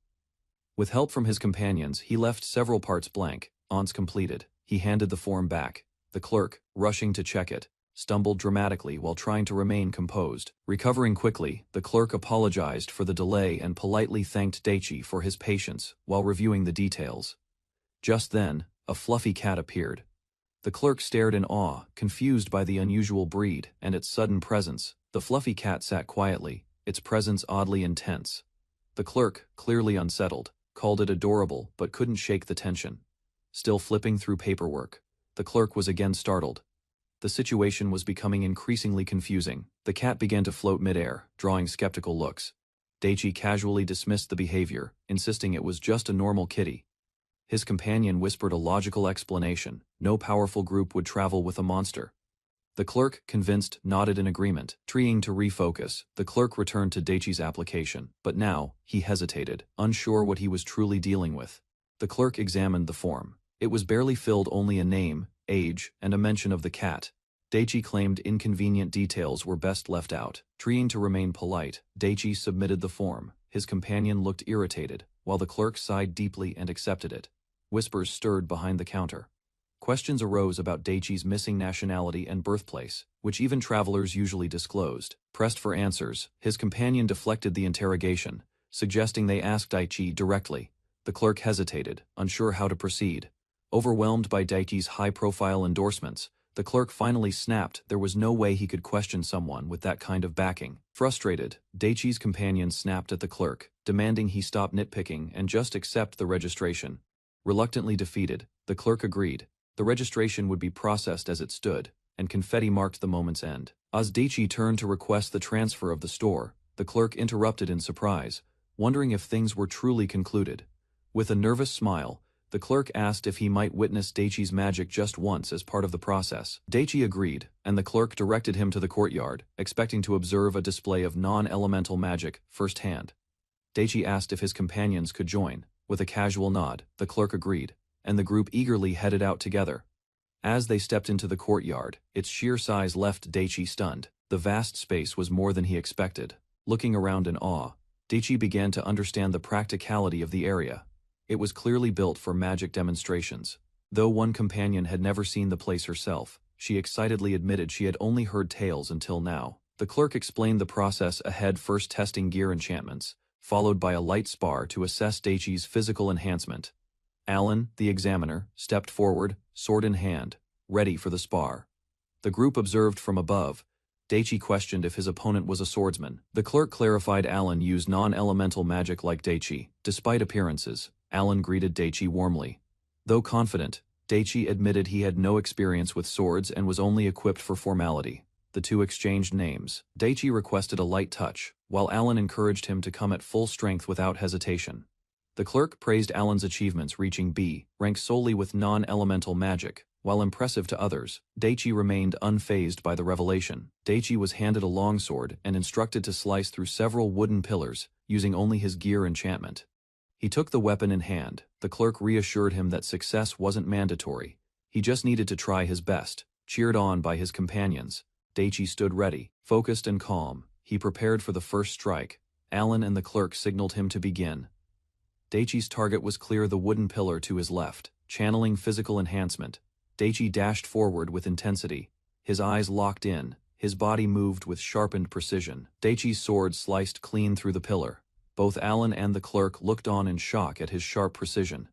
With help from his companions, he left several parts blank. Once completed, he handed the form back. The clerk, rushing to check it, stumbled dramatically while trying to remain composed. Recovering quickly, the clerk apologized for the delay and politely thanked Daichi for his patience while reviewing the details. Just then, a fluffy cat appeared. The clerk stared in awe, confused by the unusual breed and its sudden presence. The fluffy cat sat quietly, its presence oddly intense. The clerk, clearly unsettled, called it adorable but couldn't shake the tension. Still flipping through paperwork, the clerk was again startled. The situation was becoming increasingly confusing. The cat began to float midair, drawing skeptical looks. Daichi casually dismissed the behavior, insisting it was just a normal kitty. His companion whispered a logical explanation. No powerful group would travel with a monster. The clerk, convinced, nodded in agreement. Trying to refocus, the clerk returned to Daichi's application, but now, he hesitated, unsure what he was truly dealing with. The clerk examined the form. It was barely filled, only a name, age, and a mention of the cat. Daichi claimed inconvenient details were best left out. Trying to remain polite, Daichi submitted the form. His companion looked irritated, while the clerk sighed deeply and accepted it. Whispers stirred behind the counter. Questions arose about Daichi's missing nationality and birthplace, which even travelers usually disclosed. Pressed for answers, his companion deflected the interrogation, suggesting they ask Daichi directly. The clerk hesitated, unsure how to proceed. Overwhelmed by Daichi's high-profile endorsements, the clerk finally snapped. There was no way he could question someone with that kind of backing. Frustrated, Daichi's companion snapped at the clerk, demanding he stop nitpicking and just accept the registration. Reluctantly defeated, the clerk agreed. The registration would be processed as it stood, and confetti marked the moment's end. As Daichi turned to request the transfer of the store, the clerk interrupted in surprise, wondering if things were truly concluded. With a nervous smile, the clerk asked if he might witness Daichi's magic just once as part of the process. Daichi agreed, and the clerk directed him to the courtyard, expecting to observe a display of non-elemental magic firsthand. Daichi asked if his companions could join. With a casual nod, the clerk agreed, and the group eagerly headed out together. As they stepped into the courtyard, its sheer size left Daichi stunned. The vast space was more than he expected. Looking around in awe, Daichi began to understand the practicality of the area. It was clearly built for magic demonstrations. Though one companion had never seen the place herself, she excitedly admitted she had only heard tales until now. The clerk explained the process ahead, first testing gear enchantments, followed by a light spar to assess Daichi's physical enhancement. Alan, the examiner, stepped forward, sword in hand, ready for the spar. The group observed from above, Daichi questioned if his opponent was a swordsman. The clerk clarified Alan used non-elemental magic like Daichi. Despite appearances, Alan greeted Daichi warmly. Though confident, Daichi admitted he had no experience with swords and was only equipped for formality. The two exchanged names. Daichi requested a light touch, while Alan encouraged him to come at full strength without hesitation. The clerk praised Alan's achievements reaching B rank solely with non-elemental magic. While impressive to others, Daichi remained unfazed by the revelation. Daichi was handed a longsword and instructed to slice through several wooden pillars, using only his gear enchantment. He took the weapon in hand. The clerk reassured him that success wasn't mandatory. He just needed to try his best. Cheered on by his companions, Daichi stood ready, focused and calm. He prepared for the first strike. Alan and the clerk signaled him to begin. Daichi's target was clear the wooden pillar to his left. Channeling physical enhancement, Daichi dashed forward with intensity. His eyes locked in, his body moved with sharpened precision. Daichi's sword sliced clean through the pillar. Both Alan and the clerk looked on in shock at his sharp precision.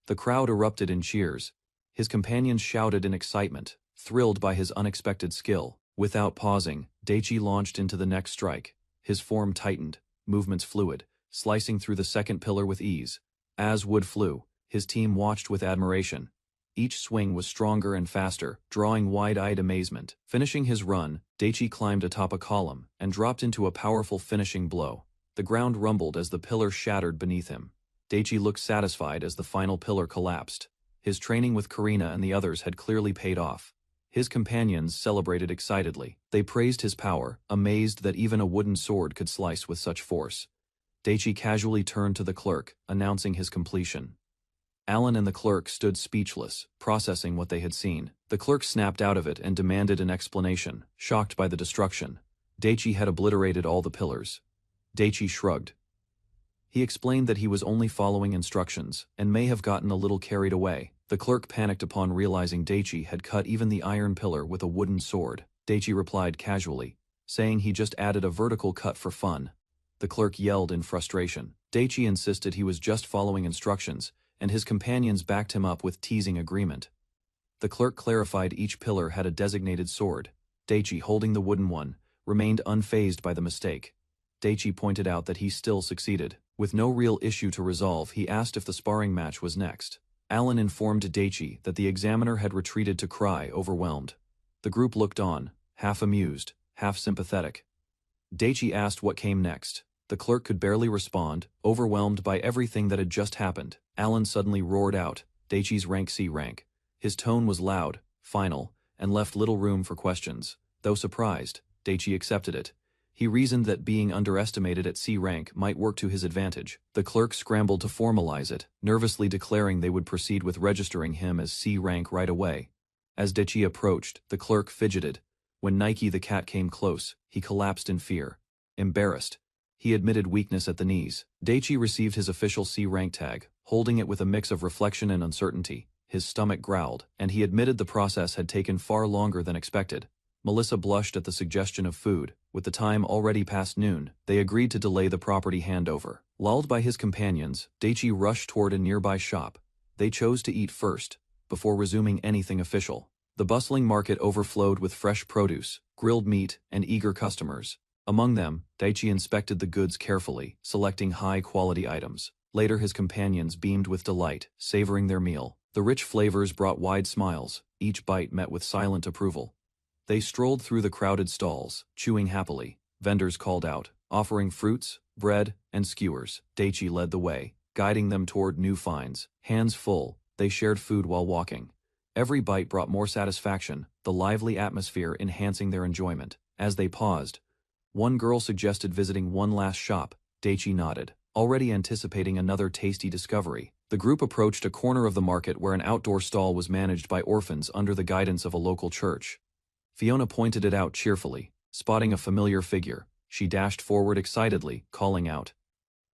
The crowd erupted in cheers. His companions shouted in excitement, thrilled by his unexpected skill. Without pausing, Daichi launched into the next strike. His form tightened, movements fluid, slicing through the second pillar with ease. As wood flew, his team watched with admiration. Each swing was stronger and faster, drawing wide-eyed amazement. Finishing his run, Daichi climbed atop a column and dropped into a powerful finishing blow. The ground rumbled as the pillar shattered beneath him. Daichi looked satisfied as the final pillar collapsed. His training with Karina and the others had clearly paid off. His companions celebrated excitedly. They praised his power, amazed that even a wooden sword could slice with such force. Daichi casually turned to the clerk, announcing his completion. Alan and the clerk stood speechless, processing what they had seen. The clerk snapped out of it and demanded an explanation, shocked by the destruction. Daichi had obliterated all the pillars. Daichi shrugged. He explained that he was only following instructions, and may have gotten a little carried away. The clerk panicked upon realizing Daichi had cut even the iron pillar with a wooden sword. Daichi replied casually, saying he just added a vertical cut for fun. The clerk yelled in frustration. Daichi insisted he was just following instructions, and his companions backed him up with teasing agreement. The clerk clarified each pillar had a designated sword. Daichi, holding the wooden one, remained unfazed by the mistake. Daichi pointed out that he still succeeded. With no real issue to resolve, he asked if the sparring match was next. Alan informed Daichi that the examiner had retreated to cry, overwhelmed. The group looked on, half amused, half sympathetic. Daichi asked what came next. The clerk could barely respond, overwhelmed by everything that had just happened. Alan suddenly roared out, Daichi's rank C rank. His tone was loud, final, and left little room for questions. Though surprised, Daichi accepted it. He reasoned that being underestimated at C rank might work to his advantage. The clerk scrambled to formalize it, nervously declaring they would proceed with registering him as C rank right away. As Daichi approached, the clerk fidgeted. When Nike the cat came close, he collapsed in fear. Embarrassed, he admitted weakness at the knees. Daichi received his official C rank tag, holding it with a mix of reflection and uncertainty. His stomach growled, and he admitted the process had taken far longer than expected. Melissa blushed at the suggestion of food. With the time already past noon, they agreed to delay the property handover. Lulled by his companions, Daichi rushed toward a nearby shop. They chose to eat first, before resuming anything official. The bustling market overflowed with fresh produce, grilled meat, and eager customers. Among them, Daichi inspected the goods carefully, selecting high-quality items. Later his companions beamed with delight, savoring their meal. The rich flavors brought wide smiles, each bite met with silent approval. They strolled through the crowded stalls, chewing happily. Vendors called out, offering fruits, bread, and skewers. Daichi led the way, guiding them toward new finds. Hands full, they shared food while walking. Every bite brought more satisfaction, the lively atmosphere enhancing their enjoyment. As they paused, one girl suggested visiting one last shop. Daichi nodded, already anticipating another tasty discovery. The group approached a corner of the market where an outdoor stall was managed by orphans under the guidance of a local church. Fiona pointed it out cheerfully. Spotting a familiar figure, she dashed forward excitedly, calling out.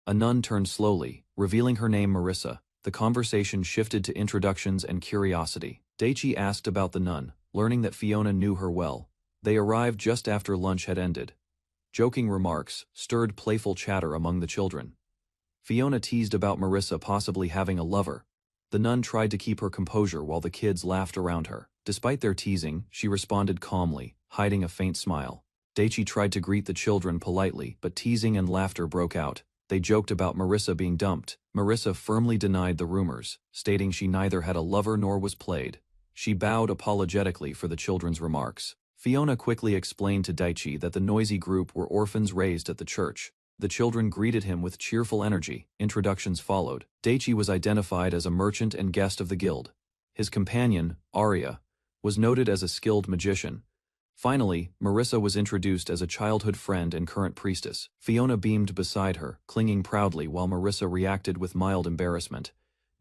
A nun turned slowly, revealing her name Marissa. The conversation shifted to introductions and curiosity. Daichi asked about the nun, learning that Fiona knew her well. They arrived just after lunch had ended. Joking remarks stirred playful chatter among the children. Fiona teased about Marissa possibly having a lover. The nun tried to keep her composure while the kids laughed around her. Despite their teasing, she responded calmly, hiding a faint smile. Daichi tried to greet the children politely, but teasing and laughter broke out. They joked about Marissa being dumped. Marissa firmly denied the rumors, stating she neither had a lover nor was played. She bowed apologetically for the children's remarks. Fiona quickly explained to Daichi that the noisy group were orphans raised at the church. The children greeted him with cheerful energy. Introductions followed. Daichi was identified as a merchant and guest of the guild. His companion, Arya, was noted as a skilled magician. Finally, Marissa was introduced as a childhood friend and current priestess. Fiona beamed beside her, clinging proudly while Marissa reacted with mild embarrassment.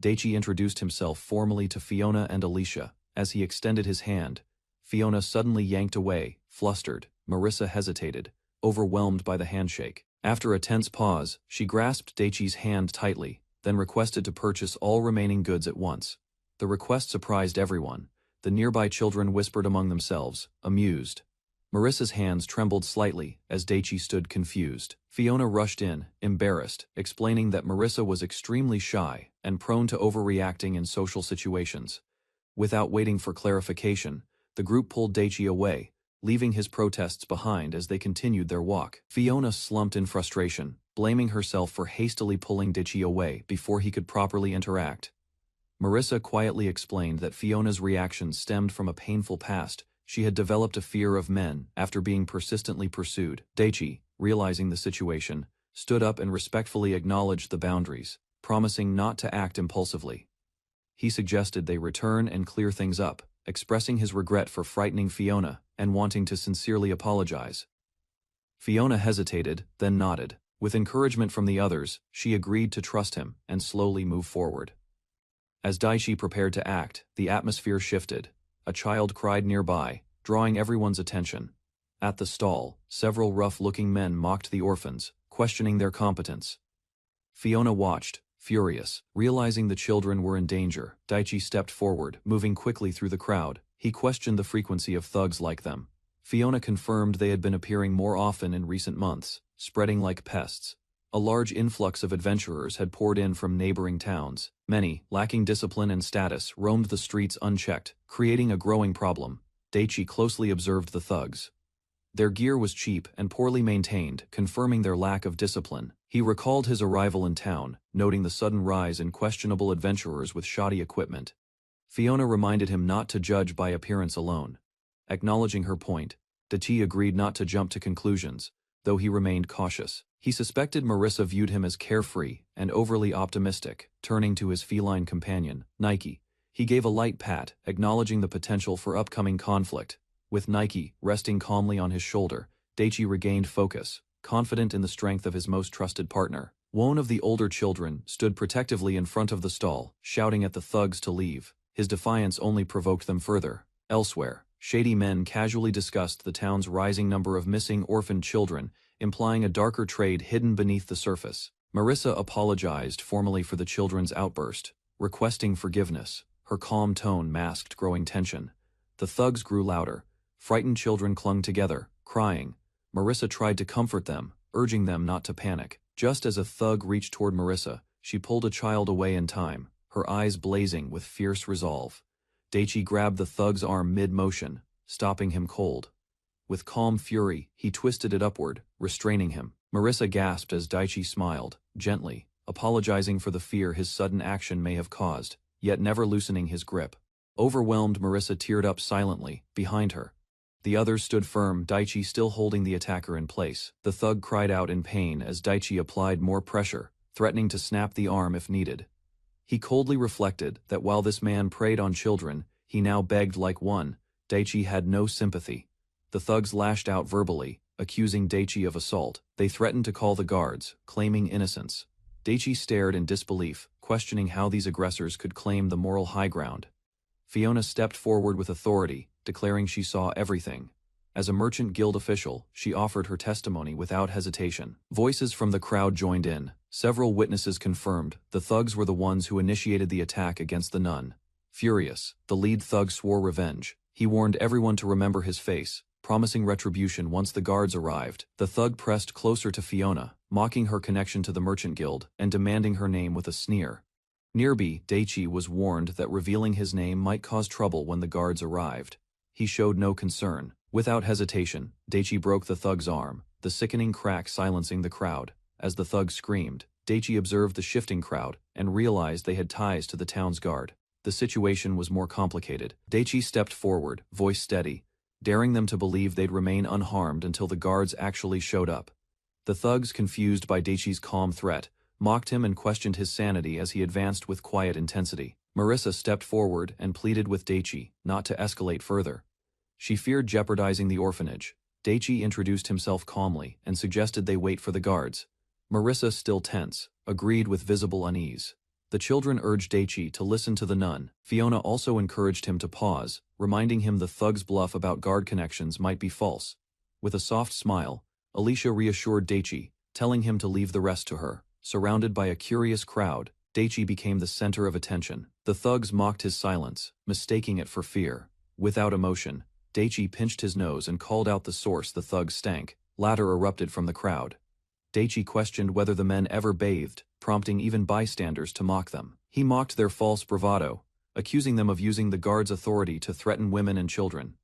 Daichi introduced himself formally to Fiona and Alicia. As he extended his hand, Fiona suddenly yanked away, flustered. Marissa hesitated, overwhelmed by the handshake. After a tense pause, she grasped Daichi's hand tightly, then requested to purchase all remaining goods at once. The request surprised everyone. The nearby children whispered among themselves, amused. Marissa's hands trembled slightly as Daichi stood confused. Fiona rushed in, embarrassed, explaining that Marissa was extremely shy and prone to overreacting in social situations. Without waiting for clarification, the group pulled Daichi away, leaving his protests behind as they continued their walk. Fiona slumped in frustration, blaming herself for hastily pulling Daichi away before he could properly interact. Marissa quietly explained that Fiona's reaction stemmed from a painful past. She had developed a fear of men after being persistently pursued. Daichi, realizing the situation, stood up and respectfully acknowledged the boundaries, promising not to act impulsively. He suggested they return and clear things up, expressing his regret for frightening Fiona and wanting to sincerely apologize. Fiona hesitated, then nodded. With encouragement from the others, she agreed to trust him and slowly move forward. As Daichi prepared to act, the atmosphere shifted. A child cried nearby, drawing everyone's attention. At the stall, several rough-looking men mocked the orphans, questioning their competence. Fiona watched, furious. Realizing the children were in danger, Daichi stepped forward, moving quickly through the crowd. He questioned the frequency of thugs like them. Fiona confirmed they had been appearing more often in recent months, spreading like pests. A large influx of adventurers had poured in from neighboring towns. Many, lacking discipline and status, roamed the streets unchecked, creating a growing problem. Daichi closely observed the thugs. Their gear was cheap and poorly maintained, confirming their lack of discipline. He recalled his arrival in town, noting the sudden rise in questionable adventurers with shoddy equipment. Fiona reminded him not to judge by appearance alone. Acknowledging her point, Daichi agreed not to jump to conclusions, though he remained cautious. He suspected Marissa viewed him as carefree and overly optimistic. Turning to his feline companion, Nike, he gave a light pat, acknowledging the potential for upcoming conflict. With Nike resting calmly on his shoulder, Daichi regained focus, confident in the strength of his most trusted partner. One of the older children stood protectively in front of the stall, shouting at the thugs to leave. His defiance only provoked them further. Elsewhere, shady men casually discussed the town's rising number of missing orphaned children, implying a darker trade hidden beneath the surface. Marissa apologized formally for the children's outburst, requesting forgiveness. Her calm tone masked growing tension. The thugs grew louder. Frightened children clung together, crying. Marissa tried to comfort them, urging them not to panic. Just as a thug reached toward Marissa, she pulled a child away in time, her eyes blazing with fierce resolve. Daichi grabbed the thug's arm mid-motion, stopping him cold. With calm fury, he twisted it upward, restraining him. Marissa gasped as Daichi smiled, gently, apologizing for the fear his sudden action may have caused, yet never loosening his grip. Overwhelmed, Marissa teared up silently, behind her. The others stood firm, Daichi still holding the attacker in place. The thug cried out in pain as Daichi applied more pressure, threatening to snap the arm if needed. He coldly reflected that while this man preyed on children, he now begged like one. Daichi had no sympathy. The thugs lashed out verbally, accusing Daichi of assault. They threatened to call the guards, claiming innocence. Daichi stared in disbelief, questioning how these aggressors could claim the moral high ground. Fiona stepped forward with authority, declaring she saw everything. As a merchant guild official, she offered her testimony without hesitation. Voices from the crowd joined in. Several witnesses confirmed the thugs were the ones who initiated the attack against the nun. Furious, the lead thug swore revenge. He warned everyone to remember his face, promising retribution once the guards arrived. The thug pressed closer to Fiona, mocking her connection to the merchant guild and demanding her name with a sneer. Nearby, Daichi was warned that revealing his name might cause trouble when the guards arrived. He showed no concern, Without hesitation, Daichi broke the thug's arm, the sickening crack silencing the crowd. As the thug screamed, Daichi observed the shifting crowd and realized they had ties to the town's guard. The situation was more complicated. Daichi stepped forward, voice steady, daring them to believe they'd remain unharmed until the guards actually showed up. The thugs, confused by Daichi's calm threat, mocked him and questioned his sanity as he advanced with quiet intensity. Marissa stepped forward and pleaded with Daichi not to escalate further. She feared jeopardizing the orphanage. Daichi introduced himself calmly and suggested they wait for the guards. Marissa, still tense, agreed with visible unease. The children urged Daichi to listen to the nun. Fiona also encouraged him to pause, reminding him the thug's bluff about guard connections might be false. With a soft smile, Alicia reassured Daichi, telling him to leave the rest to her. Surrounded by a curious crowd, Daichi became the center of attention. The thugs mocked his silence, mistaking it for fear. Without emotion, Daichi pinched his nose and called out the source the thugs stank. Laughter erupted from the crowd. Daichi questioned whether the men ever bathed, prompting even bystanders to mock them. He mocked their false bravado, accusing them of using the guard's authority to threaten women and children.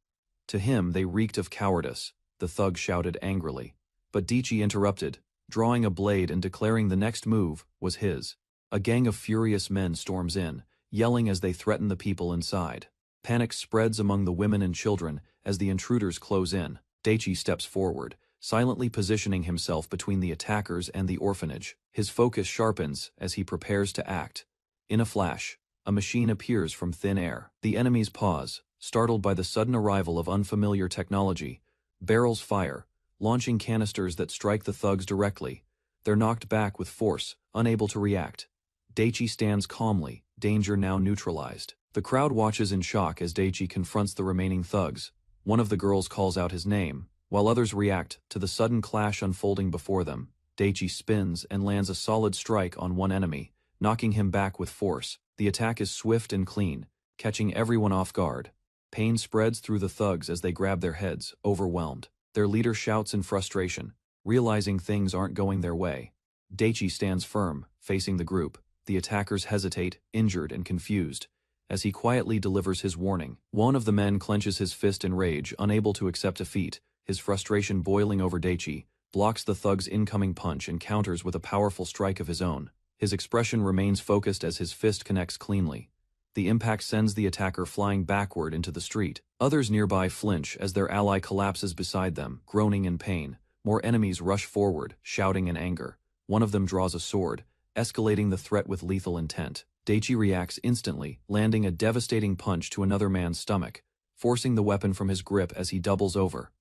To him, they reeked of cowardice, the thug shouted angrily. But Daichi interrupted, drawing a blade and declaring the next move was his. A gang of furious men storms in, yelling as they threaten the people inside. Panic spreads among the women and children as the intruders close in. Daichi steps forward, silently positioning himself between the attackers and the orphanage. His focus sharpens as he prepares to act. In a flash, a machine appears from thin air. The enemies pause, startled by the sudden arrival of unfamiliar technology. Barrels fire, launching canisters that strike the thugs directly. They're knocked back with force, unable to react. Daichi stands calmly, danger now neutralized. The crowd watches in shock as Daichi confronts the remaining thugs. One of the girls calls out his name, while others react to the sudden clash unfolding before them. Daichi spins and lands a solid strike on one enemy, knocking him back with force. The attack is swift and clean, catching everyone off guard. Pain spreads through the thugs as they grab their heads, overwhelmed. Their leader shouts in frustration, realizing things aren't going their way. Daichi stands firm, facing the group. The attackers hesitate, injured and confused. As he quietly delivers his warning, one of the men clenches his fist in rage, unable to accept defeat. His frustration boiling over Daichi, blocks the thug's incoming punch and counters with a powerful strike of his own. His expression remains focused as his fist connects cleanly. The impact sends the attacker flying backward into the street. Others nearby flinch as their ally collapses beside them, groaning in pain. More enemies rush forward, shouting in anger. One of them draws a sword, escalating the threat with lethal intent. Daichi reacts instantly, landing a devastating punch to another man's stomach, forcing the weapon from his grip as he doubles over.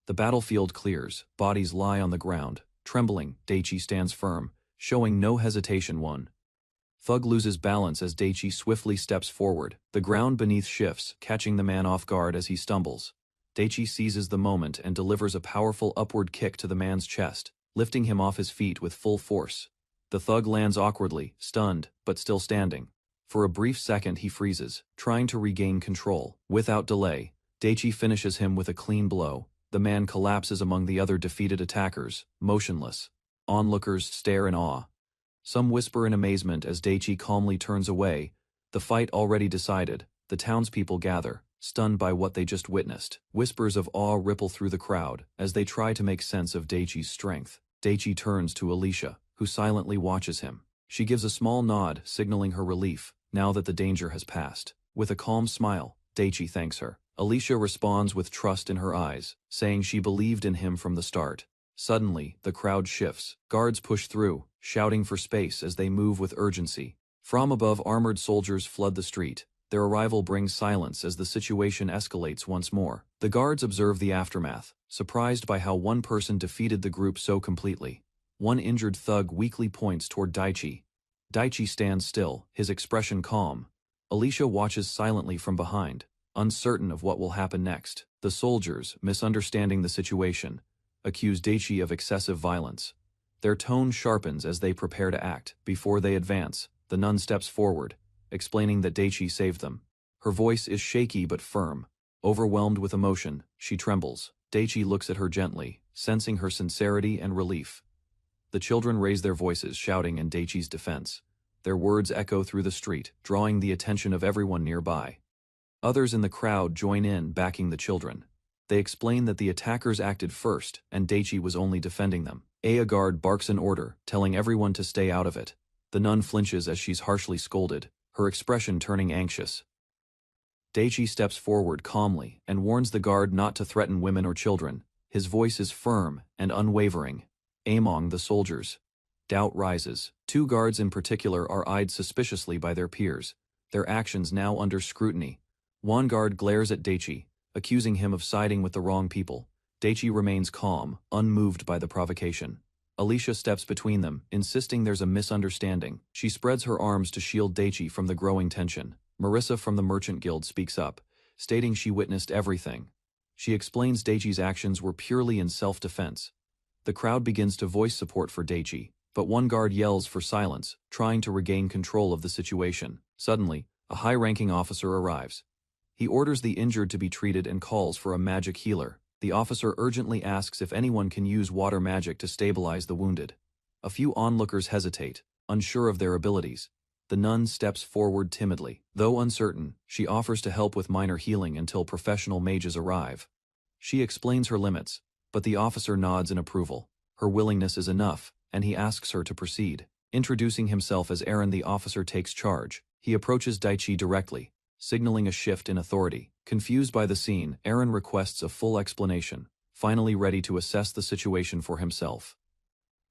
The battlefield clears, bodies lie on the ground. Trembling, Daichi stands firm, showing no hesitation. One thug loses balance as Daichi swiftly steps forward. The ground beneath shifts, catching the man off guard as he stumbles. Daichi seizes the moment and delivers a powerful upward kick to the man's chest, lifting him off his feet with full force. The thug lands awkwardly, stunned, but still standing. For a brief second he freezes, trying to regain control. Without delay, Daichi finishes him with a clean blow. The man collapses among the other defeated attackers, motionless. Onlookers stare in awe. Some whisper in amazement as Daichi calmly turns away. The fight already decided, the townspeople gather, stunned by what they just witnessed. Whispers of awe ripple through the crowd as they try to make sense of Daichi's strength. Daichi turns to Alicia, who silently watches him. She gives a small nod, signaling her relief, now that the danger has passed. With a calm smile, Daichi thanks her. Alicia responds with trust in her eyes, saying she believed in him from the start. Suddenly, the crowd shifts. Guards push through, shouting for space as they move with urgency. From above, armored soldiers flood the street. Their arrival brings silence as the situation escalates once more. The guards observe the aftermath, surprised by how one person defeated the group so completely. One injured thug weakly points toward Daichi. Daichi stands still, his expression calm. Alicia watches silently from behind, uncertain of what will happen next. The soldiers, misunderstanding the situation, accuse Daichi of excessive violence. Their tone sharpens as they prepare to act. Before they advance, the nun steps forward, explaining that Daichi saved them. Her voice is shaky but firm. Overwhelmed with emotion, she trembles. Daichi looks at her gently, sensing her sincerity and relief. The children raise their voices, shouting in Daichi's defense. Their words echo through the street, drawing the attention of everyone nearby. Others in the crowd join in, backing the children. They explain that the attackers acted first and Daichi was only defending them. A guard barks an order, telling everyone to stay out of it. The nun flinches as she's harshly scolded, her expression turning anxious. Daichi steps forward calmly and warns the guard not to threaten women or children. His voice is firm and unwavering. Among the soldiers, doubt rises. 2 guards in particular are eyed suspiciously by their peers, their actions now under scrutiny. One guard glares at Daichi, accusing him of siding with the wrong people. Daichi remains calm, unmoved by the provocation. Alicia steps between them, insisting there's a misunderstanding. She spreads her arms to shield Daichi from the growing tension. Marissa from the Merchant Guild speaks up, stating she witnessed everything. She explains Daichi's actions were purely in self-defense. The crowd begins to voice support for Daichi, but one guard yells for silence, trying to regain control of the situation. Suddenly, a high-ranking officer arrives. He orders the injured to be treated and calls for a magic healer. The officer urgently asks if anyone can use water magic to stabilize the wounded. A few onlookers hesitate, unsure of their abilities. The nun steps forward timidly. Though uncertain, she offers to help with minor healing until professional mages arrive. She explains her limits, but the officer nods in approval. Her willingness is enough, and he asks her to proceed. Introducing himself as Aaron, the officer takes charge. He approaches Daichi directly, signaling a shift in authority. Confused by the scene, Aaron requests a full explanation, finally ready to assess the situation for himself.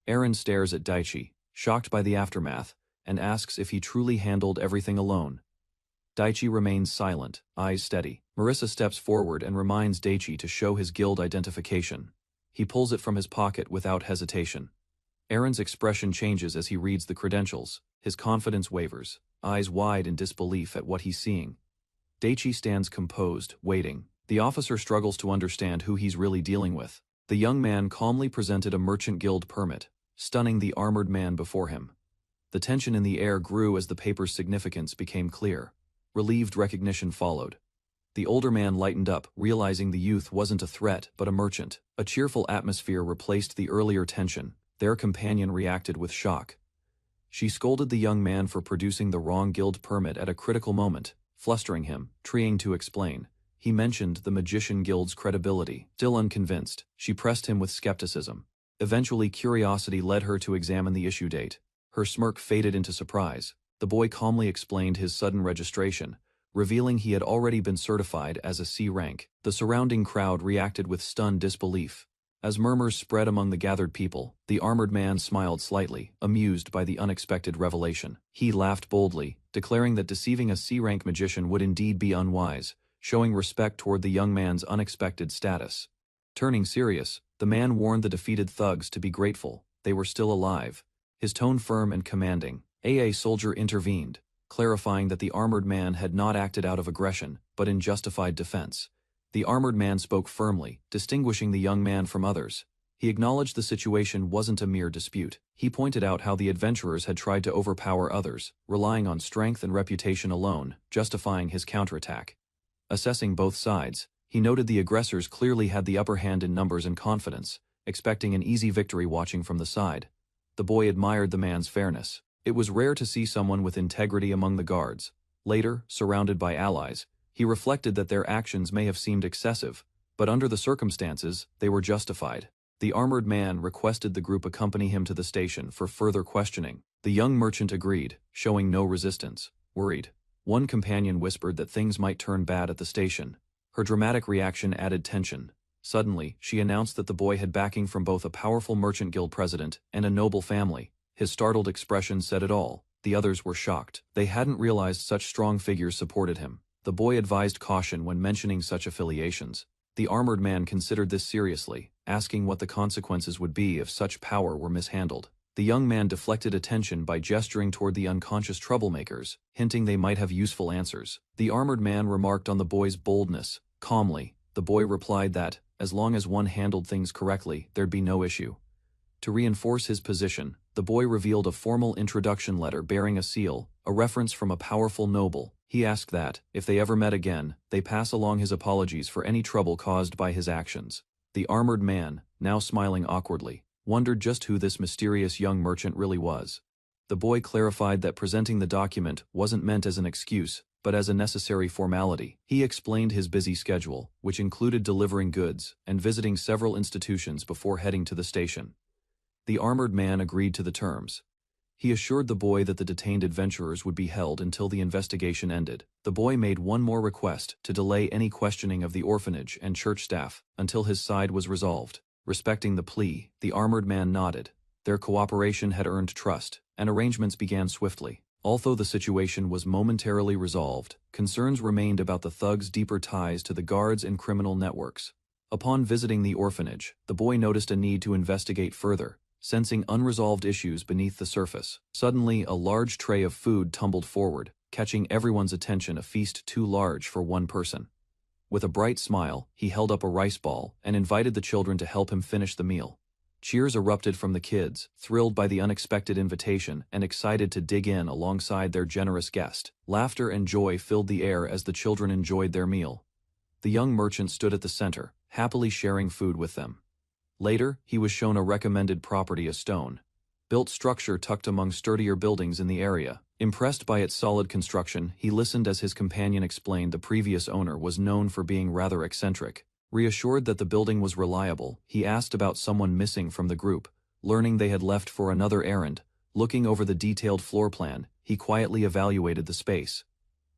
Aaron stares at Daichi, shocked by the aftermath, and asks if he truly handled everything alone. Daichi remains silent, eyes steady. Marissa steps forward and reminds Daichi to show his guild identification. He pulls it from his pocket without hesitation. Aaron's expression changes as he reads the credentials. His confidence wavers, eyes wide in disbelief at what he's seeing. Daichi stands composed, waiting. The officer struggles to understand who he's really dealing with. The young man calmly presented a merchant guild permit, stunning the armored man before him. The tension in the air grew as the paper's significance became clear. Relieved recognition followed. The older man lightened up, realizing the youth wasn't a threat but a merchant. A cheerful atmosphere replaced the earlier tension. Their companion reacted with shock. She scolded the young man for producing the wrong guild permit at a critical moment, flustering him, trying to explain. He mentioned the Magician Guild's credibility. Still unconvinced, she pressed him with skepticism. Eventually, curiosity led her to examine the issue date. Her smirk faded into surprise. The boy calmly explained his sudden registration, revealing he had already been certified as a C rank. The surrounding crowd reacted with stunned disbelief. As murmurs spread among the gathered people, the armored man smiled slightly, amused by the unexpected revelation. He laughed boldly, declaring that deceiving a C-rank magician would indeed be unwise, showing respect toward the young man's unexpected status. Turning serious, the man warned the defeated thugs to be grateful, they were still alive. His tone firm and commanding. A soldier intervened, clarifying that the armored man had not acted out of aggression, but in justified defense. The armored man spoke firmly, distinguishing the young man from others. He acknowledged the situation wasn't a mere dispute. He pointed out how the adventurers had tried to overpower others, relying on strength and reputation alone, justifying his counterattack. Assessing both sides, he noted the aggressors clearly had the upper hand in numbers and confidence, expecting an easy victory watching from the side. The boy admired the man's fairness. It was rare to see someone with integrity among the guards. Later, surrounded by allies, he reflected that their actions may have seemed excessive, but under the circumstances, they were justified. The armored man requested the group accompany him to the station for further questioning. The young merchant agreed, showing no resistance. Worried, one companion whispered that things might turn bad at the station. Her dramatic reaction added tension. Suddenly, she announced that the boy had backing from both a powerful merchant guild president and a noble family. His startled expression said it all. The others were shocked. They hadn't realized such strong figures supported him. The boy advised caution when mentioning such affiliations. The armored man considered this seriously, asking what the consequences would be if such power were mishandled. The young man deflected attention by gesturing toward the unconscious troublemakers, hinting they might have useful answers. The armored man remarked on the boy's boldness. Calmly, the boy replied that, as long as one handled things correctly, there'd be no issue. To reinforce his position, the boy revealed a formal introduction letter bearing a seal, a reference from a powerful noble. He asked that, if they ever met again, they pass along his apologies for any trouble caused by his actions. The armored man, now smiling awkwardly, wondered just who this mysterious young merchant really was. The boy clarified that presenting the document wasn't meant as an excuse, but as a necessary formality. He explained his busy schedule, which included delivering goods and visiting several institutions before heading to the station. The armored man agreed to the terms. He assured the boy that the detained adventurers would be held until the investigation ended. The boy made one more request to delay any questioning of the orphanage and church staff until his side was resolved. Respecting the plea, the armored man nodded. Their cooperation had earned trust, and arrangements began swiftly. Although the situation was momentarily resolved, concerns remained about the thugs' deeper ties to the guards and criminal networks. Upon visiting the orphanage, the boy noticed a need to investigate further, sensing unresolved issues beneath the surface. Suddenly, a large tray of food tumbled forward, catching everyone's attention, a feast too large for one person. With a bright smile, he held up a rice ball and invited the children to help him finish the meal. Cheers erupted from the kids, thrilled by the unexpected invitation and excited to dig in alongside their generous guest. Laughter and joy filled the air as the children enjoyed their meal. The young merchant stood at the center, happily sharing food with them. Later, he was shown a recommended property, a stone-built structure tucked among sturdier buildings in the area. Impressed by its solid construction, he listened as his companion explained the previous owner was known for being rather eccentric. Reassured that the building was reliable, he asked about someone missing from the group. Learning they had left for another errand, looking over the detailed floor plan, he quietly evaluated the space.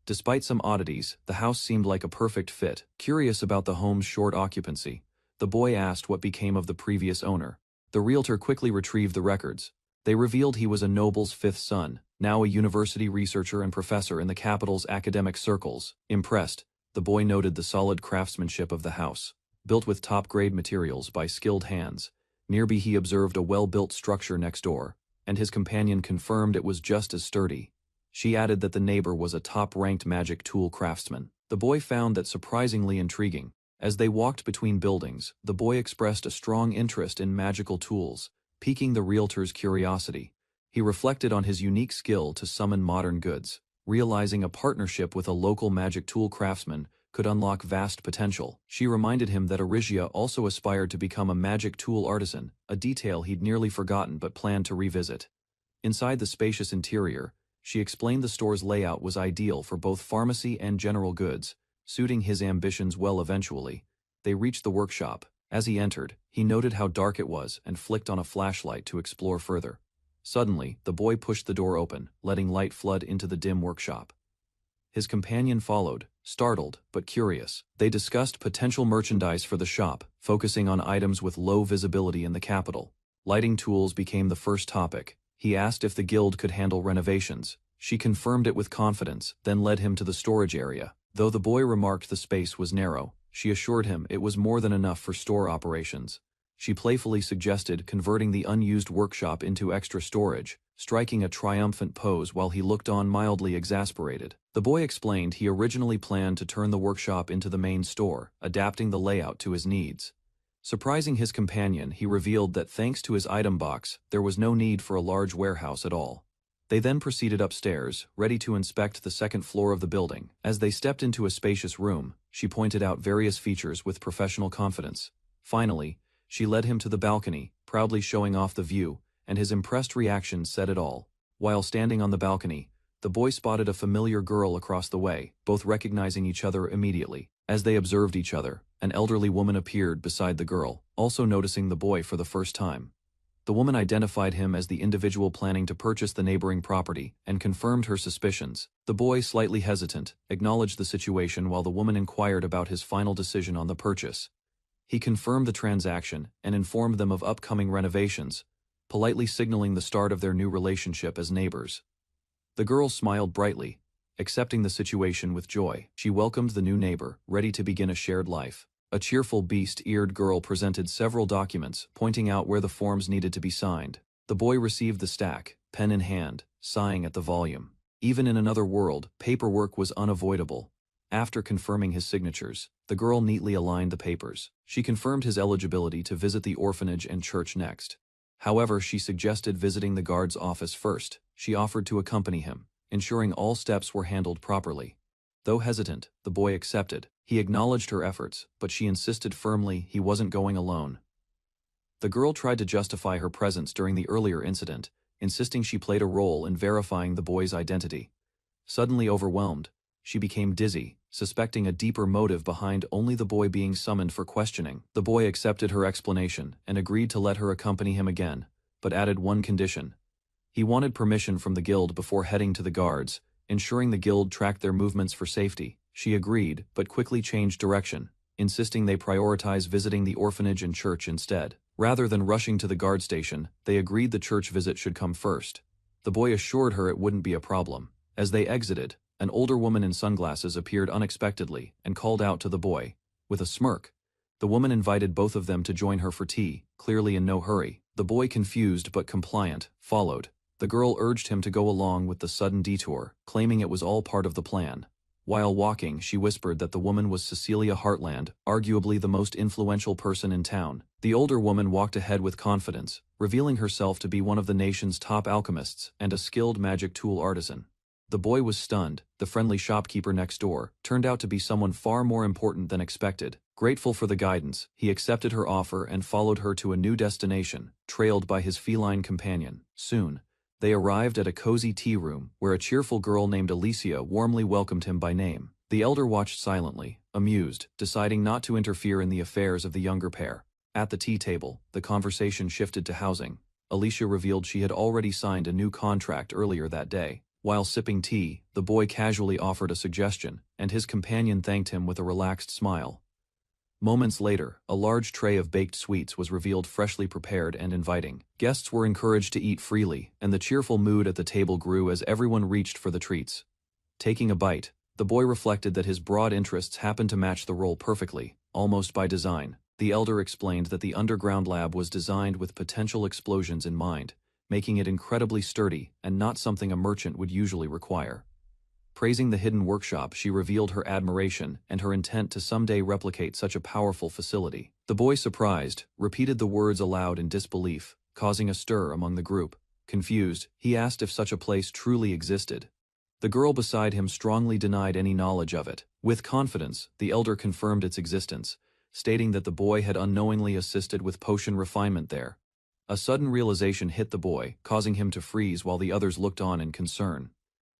Despite some oddities, the house seemed like a perfect fit. Curious about the home's short occupancy, the boy asked what became of the previous owner. The realtor quickly retrieved the records. They revealed he was a noble's fifth son, now a university researcher and professor in the capital's academic circles. Impressed, the boy noted the solid craftsmanship of the house, built with top-grade materials by skilled hands. Nearby he observed a well-built structure next door, and his companion confirmed it was just as sturdy. She added that the neighbor was a top-ranked magic tool craftsman. The boy found that surprisingly intriguing. As they walked between buildings, the boy expressed a strong interest in magical tools, piquing the realtor's curiosity. He reflected on his unique skill to summon modern goods, realizing a partnership with a local magic tool craftsman could unlock vast potential. She reminded him that Arigia also aspired to become a magic tool artisan, a detail he'd nearly forgotten but planned to revisit. Inside the spacious interior, she explained the store's layout was ideal for both pharmacy and general goods, suiting his ambitions well. Eventually, they reached the workshop. As he entered, he noted how dark it was and flicked on a flashlight to explore further. Suddenly, the boy pushed the door open, letting light flood into the dim workshop. His companion followed, startled but curious. They discussed potential merchandise for the shop, focusing on items with low visibility in the capital. Lighting tools became the first topic. He asked if the guild could handle renovations. She confirmed it with confidence, then led him to the storage area. Though the boy remarked the space was narrow, she assured him it was more than enough for store operations. She playfully suggested converting the unused workshop into extra storage, striking a triumphant pose while he looked on, mildly exasperated. The boy explained he originally planned to turn the workshop into the main store, adapting the layout to his needs. Surprising his companion, he revealed that thanks to his item box, there was no need for a large warehouse at all. They then proceeded upstairs, ready to inspect the second floor of the building. As they stepped into a spacious room, she pointed out various features with professional confidence. Finally, she led him to the balcony, proudly showing off the view, and his impressed reaction said it all. While standing on the balcony, the boy spotted a familiar girl across the way, both recognizing each other immediately. As they observed each other, an elderly woman appeared beside the girl, also noticing the boy for the first time. The woman identified him as the individual planning to purchase the neighboring property and confirmed her suspicions. The boy, slightly hesitant, acknowledged the situation while the woman inquired about his final decision on the purchase. He confirmed the transaction and informed them of upcoming renovations, politely signaling the start of their new relationship as neighbors. The girl smiled brightly, accepting the situation with joy. She welcomed the new neighbor, ready to begin a shared life. A cheerful beast-eared girl presented several documents, pointing out where the forms needed to be signed. The boy received the stack, pen in hand, sighing at the volume. Even in another world, paperwork was unavoidable. After confirming his signatures, the girl neatly aligned the papers. She confirmed his eligibility to visit the orphanage and church next. However, she suggested visiting the guard's office first. She offered to accompany him, ensuring all steps were handled properly. Though hesitant, the boy accepted. He acknowledged her efforts, but she insisted firmly he wasn't going alone. The girl tried to justify her presence during the earlier incident, insisting she played a role in verifying the boy's identity. Suddenly overwhelmed, she became dizzy, suspecting a deeper motive behind only the boy being summoned for questioning. The boy accepted her explanation and agreed to let her accompany him again, but added one condition. He wanted permission from the guild before heading to the guards, ensuring the guild tracked their movements for safety. She agreed, but quickly changed direction, insisting they prioritize visiting the orphanage and church instead. Rather than rushing to the guard station, they agreed the church visit should come first. The boy assured her it wouldn't be a problem. As they exited, an older woman in sunglasses appeared unexpectedly and called out to the boy. With a smirk, the woman invited both of them to join her for tea, clearly in no hurry. The boy, confused but compliant, followed. The girl urged him to go along with the sudden detour, claiming it was all part of the plan. While walking, she whispered that the woman was Cecilia Heartland, arguably the most influential person in town. The older woman walked ahead with confidence, revealing herself to be one of the nation's top alchemists and a skilled magic tool artisan. The boy was stunned. The friendly shopkeeper next door turned out to be someone far more important than expected. Grateful for the guidance, he accepted her offer and followed her to a new destination, trailed by his feline companion. Soon, they arrived at a cozy tea room where a cheerful girl named Alicia warmly welcomed him by name. The elder watched silently, amused, deciding not to interfere in the affairs of the younger pair. At the tea table, the conversation shifted to housing. Alicia revealed she had already signed a new contract earlier that day. While sipping tea, the boy casually offered a suggestion, and his companion thanked him with a relaxed smile. Moments later, a large tray of baked sweets was revealed, freshly prepared and inviting. Guests were encouraged to eat freely, and the cheerful mood at the table grew as everyone reached for the treats. Taking a bite, the boy reflected that his broad interests happened to match the role perfectly, almost by design. The elder explained that the underground lab was designed with potential explosions in mind, making it incredibly sturdy and not something a merchant would usually require. Praising the hidden workshop, she revealed her admiration and her intent to someday replicate such a powerful facility. The boy, surprised, repeated the words aloud in disbelief, causing a stir among the group. Confused, he asked if such a place truly existed. The girl beside him strongly denied any knowledge of it. With confidence, the elder confirmed its existence, stating that the boy had unknowingly assisted with potion refinement there. A sudden realization hit the boy, causing him to freeze while the others looked on in concern.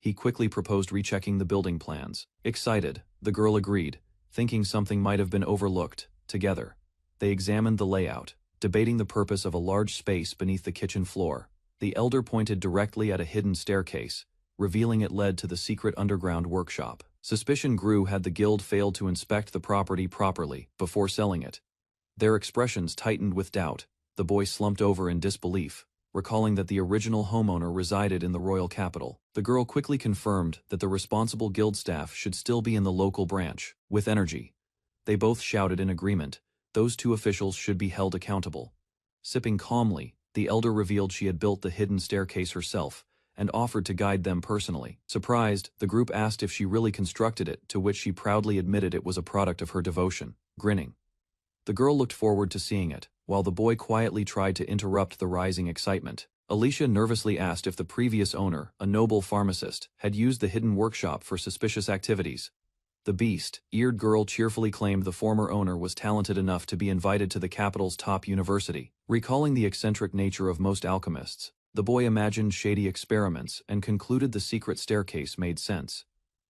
He quickly proposed rechecking the building plans. Excited, the girl agreed, thinking something might have been overlooked. Together, they examined the layout, debating the purpose of a large space beneath the kitchen floor. The elder pointed directly at a hidden staircase, revealing it led to the secret underground workshop. Suspicion grew had the guild failed to inspect the property properly before selling it. Their expressions tightened with doubt. The boy slumped over in disbelief, recalling that the original homeowner resided in the royal capital. The girl quickly confirmed that the responsible guild staff should still be in the local branch. With energy, they both shouted in agreement, those two officials should be held accountable. Sipping calmly, the elder revealed she had built the hidden staircase herself and offered to guide them personally. Surprised, the group asked if she really constructed it, to which she proudly admitted it was a product of her devotion. Grinning, the girl looked forward to seeing it, while the boy quietly tried to interrupt the rising excitement. Alicia nervously asked if the previous owner, a noble pharmacist, had used the hidden workshop for suspicious activities. The beast-eared girl cheerfully claimed the former owner was talented enough to be invited to the capital's top university. Recalling the eccentric nature of most alchemists, the boy imagined shady experiments and concluded the secret staircase made sense.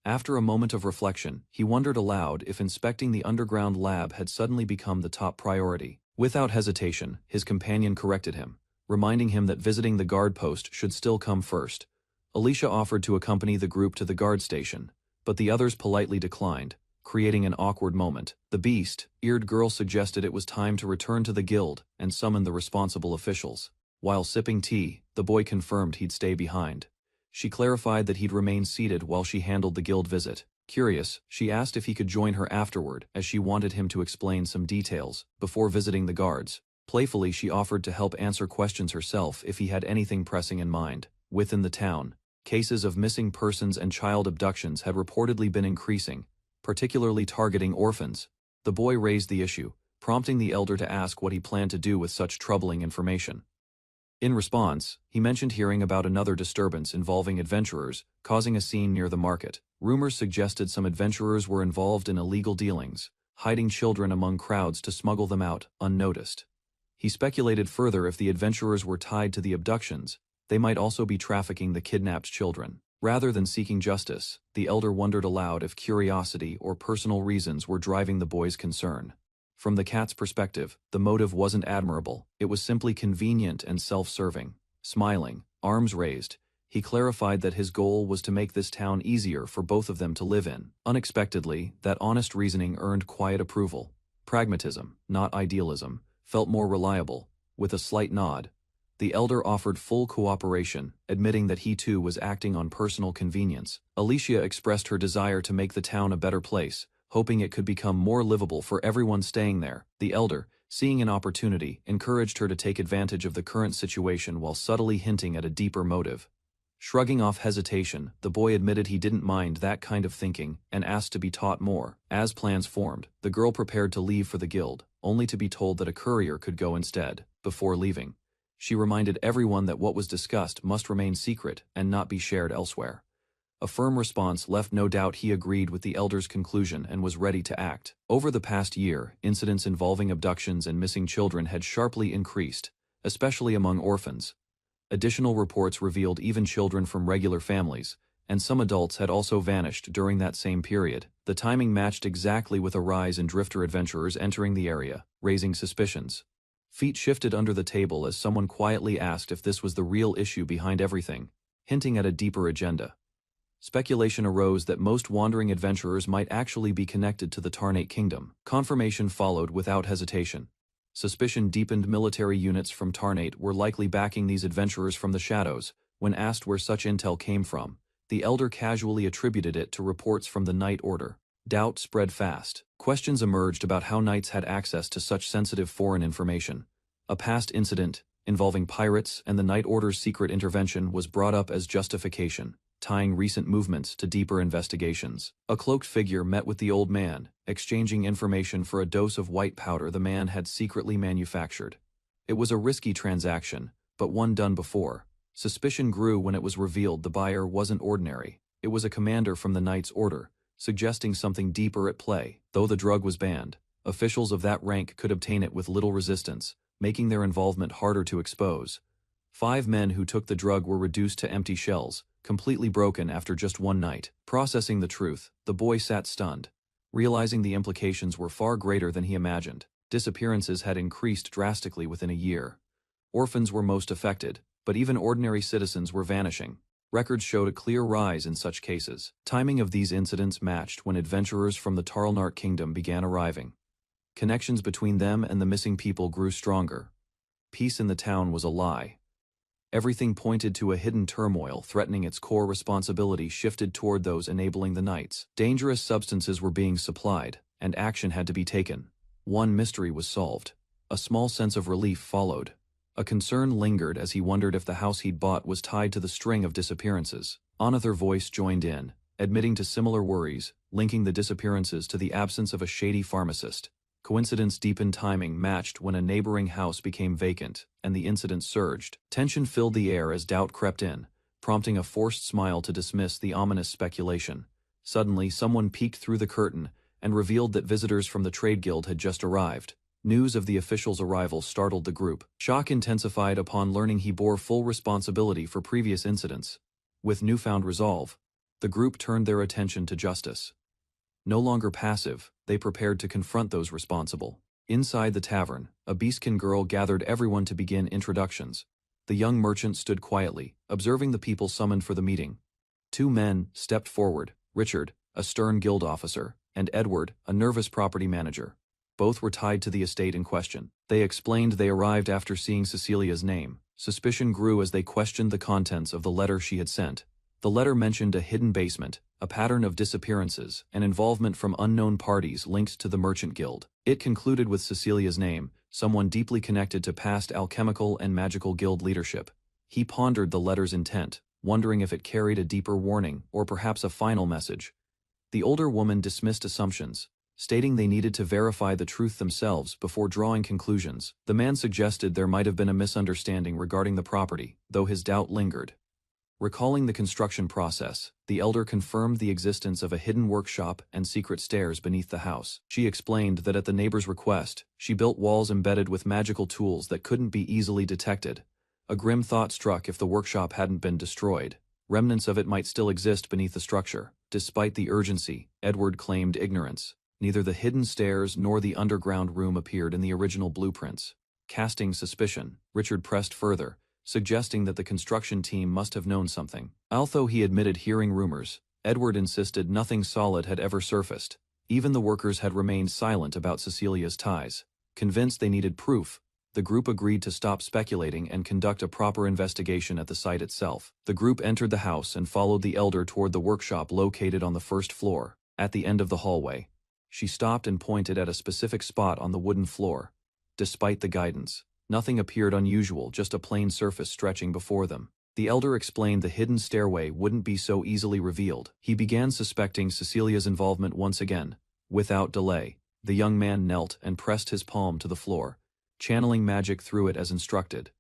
After a moment of reflection, he wondered aloud if inspecting the underground lab had suddenly become the top priority. Without hesitation, his companion corrected him, reminding him that visiting the guard post should still come first. Alicia offered to accompany the group to the guard station, but the others politely declined, creating an awkward moment. The beast-eared girl suggested it was time to return to the guild and summon the responsible officials. While sipping tea, the boy confirmed he'd stay behind. She clarified that he'd remain seated while she handled the guild visit. Curious, she asked if he could join her afterward, as she wanted him to explain some details before visiting the guards. Playfully, she offered to help answer questions herself if he had anything pressing in mind. Within the town, cases of missing persons and child abductions had reportedly been increasing, particularly targeting orphans. The boy raised the issue, prompting the elder to ask what he planned to do with such troubling information. In response, he mentioned hearing about another disturbance involving adventurers, causing a scene near the market. Rumors suggested some adventurers were involved in illegal dealings, hiding children among crowds to smuggle them out, unnoticed. He speculated further if the adventurers were tied to the abductions, they might also be trafficking the kidnapped children. Rather than seeking justice, the elder wondered aloud if curiosity or personal reasons were driving the boy's concern. From the cat's perspective, the motive wasn't admirable, it was simply convenient and self-serving. Smiling, arms raised, he clarified that his goal was to make this town easier for both of them to live in. Unexpectedly, that honest reasoning earned quiet approval. Pragmatism, not idealism, felt more reliable. With a slight nod, the elder offered full cooperation, admitting that he too was acting on personal convenience. Alicia expressed her desire to make the town a better place, hoping it could become more livable for everyone staying there. The elder, seeing an opportunity, encouraged her to take advantage of the current situation while subtly hinting at a deeper motive. Shrugging off hesitation, the boy admitted he didn't mind that kind of thinking and asked to be taught more. As plans formed, the girl prepared to leave for the guild, only to be told that a courier could go instead. Before leaving, she reminded everyone that what was discussed must remain secret and not be shared elsewhere. A firm response left no doubt he agreed with the elder's conclusion and was ready to act. Over the past year, incidents involving abductions and missing children had sharply increased, especially among orphans. Additional reports revealed even children from regular families, and some adults had also vanished during that same period. The timing matched exactly with a rise in drifter adventurers entering the area, raising suspicions. Feet shifted under the table as someone quietly asked if this was the real issue behind everything, hinting at a deeper agenda. Speculation arose that most wandering adventurers might actually be connected to the Tarnate Kingdom. Confirmation followed without hesitation. Suspicion deepened. Military units from Tarnate were likely backing these adventurers from the shadows. When asked where such intel came from, the elder casually attributed it to reports from the Night Order. Doubt spread fast. Questions emerged about how knights had access to such sensitive foreign information. A past incident, involving pirates and the Night Order's secret intervention, was brought up as justification, tying recent movements to deeper investigations. A cloaked figure met with the old man, exchanging information for a dose of white powder the man had secretly manufactured. It was a risky transaction, but one done before. Suspicion grew when it was revealed the buyer wasn't ordinary. It was a commander from the Knight's Order, suggesting something deeper at play. Though the drug was banned, officials of that rank could obtain it with little resistance, making their involvement harder to expose. 5 men who took the drug were reduced to empty shells, completely broken after just one night. Processing the truth, the boy sat stunned, realizing the implications were far greater than he imagined. Disappearances had increased drastically within a year. Orphans were most affected, but even ordinary citizens were vanishing. Records showed a clear rise in such cases. Timing of these incidents matched when adventurers from the Tarnate Kingdom began arriving. Connections between them and the missing people grew stronger. Peace in the town was a lie. Everything pointed to a hidden turmoil threatening its core. Responsibility shifted toward those enabling the knights. Dangerous substances were being supplied, and action had to be taken. One mystery was solved. A small sense of relief followed. A concern lingered as he wondered if the house he'd bought was tied to the string of disappearances. Another voice joined in, admitting to similar worries, linking the disappearances to the absence of a shady pharmacist. Coincidence deepened. Timing matched when a neighboring house became vacant, and the incident surged. Tension filled the air as doubt crept in, prompting a forced smile to dismiss the ominous speculation. Suddenly, someone peeked through the curtain and revealed that visitors from the trade guild had just arrived. News of the official's arrival startled the group. Shock intensified upon learning he bore full responsibility for previous incidents. With newfound resolve, the group turned their attention to justice. No longer passive, they prepared to confront those responsible. Inside the tavern, a beastkin girl gathered everyone to begin introductions. The young merchant stood quietly, observing the people summoned for the meeting. 2 men stepped forward, Richard, a stern guild officer, and Edward, a nervous property manager. Both were tied to the estate in question. They explained they arrived after seeing Cecilia's name. Suspicion grew as they questioned the contents of the letter she had sent. The letter mentioned a hidden basement, a pattern of disappearances, and involvement from unknown parties linked to the Merchant Guild. It concluded with Cecilia's name, someone deeply connected to past alchemical and magical guild leadership. He pondered the letter's intent, wondering if it carried a deeper warning or perhaps a final message. The older woman dismissed assumptions, stating they needed to verify the truth themselves before drawing conclusions. The man suggested there might have been a misunderstanding regarding the property, though his doubt lingered. Recalling the construction process, the elder confirmed the existence of a hidden workshop and secret stairs beneath the house. She explained that at the neighbor's request, she built walls embedded with magical tools that couldn't be easily detected. A grim thought struck if the workshop hadn't been destroyed. Remnants of it might still exist beneath the structure. Despite the urgency, Edward claimed ignorance. Neither the hidden stairs nor the underground room appeared in the original blueprints. Casting suspicion, Richard pressed further, suggesting that the construction team must have known something. Although he admitted hearing rumors, Edward insisted nothing solid had ever surfaced. Even the workers had remained silent about Cecilia's ties. Convinced they needed proof, the group agreed to stop speculating and conduct a proper investigation at the site itself. The group entered the house and followed the elder toward the workshop located on the first floor. At the end of the hallway, she stopped and pointed at a specific spot on the wooden floor. Despite the guidance, nothing appeared unusual, just a plain surface stretching before them. The elder explained the hidden stairway wouldn't be so easily revealed. He began suspecting Cecilia's involvement once again. Without delay, the young man knelt and pressed his palm to the floor, channeling magic through it as instructed.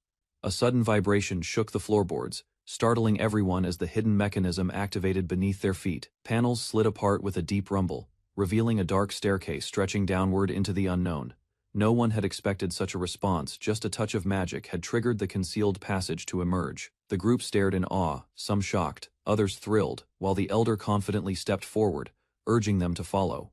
A sudden vibration shook the floorboards, startling everyone as the hidden mechanism activated beneath their feet. Panels slid apart with a deep rumble, revealing a dark staircase stretching downward into the unknown. No one had expected such a response. Just a touch of magic had triggered the concealed passage to emerge. The group stared in awe, some shocked, others thrilled, while the elder confidently stepped forward, urging them to follow.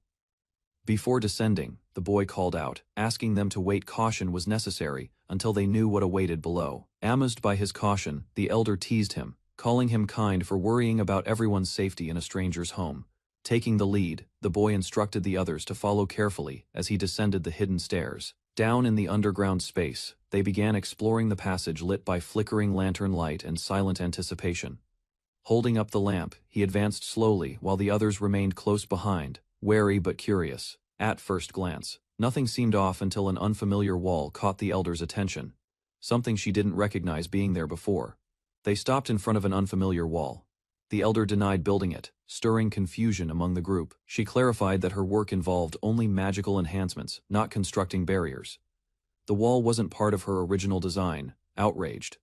Before descending, the boy called out, asking them to wait. Caution was necessary until they knew what awaited below. Amused by his caution, the elder teased him, calling him kind for worrying about everyone's safety in a stranger's home. Taking the lead, the boy instructed the others to follow carefully as he descended the hidden stairs. Down in the underground space, they began exploring the passage lit by flickering lantern light and silent anticipation. Holding up the lamp, he advanced slowly while the others remained close behind, wary but curious. At first glance, nothing seemed off until an unfamiliar wall caught the elder's attention. Something she didn't recognize being there before. They stopped in front of an unfamiliar wall. The elder denied building it, stirring confusion among the group. She clarified that her work involved only magical enhancements, not constructing barriers. The wall wasn't part of her original design. Outraged,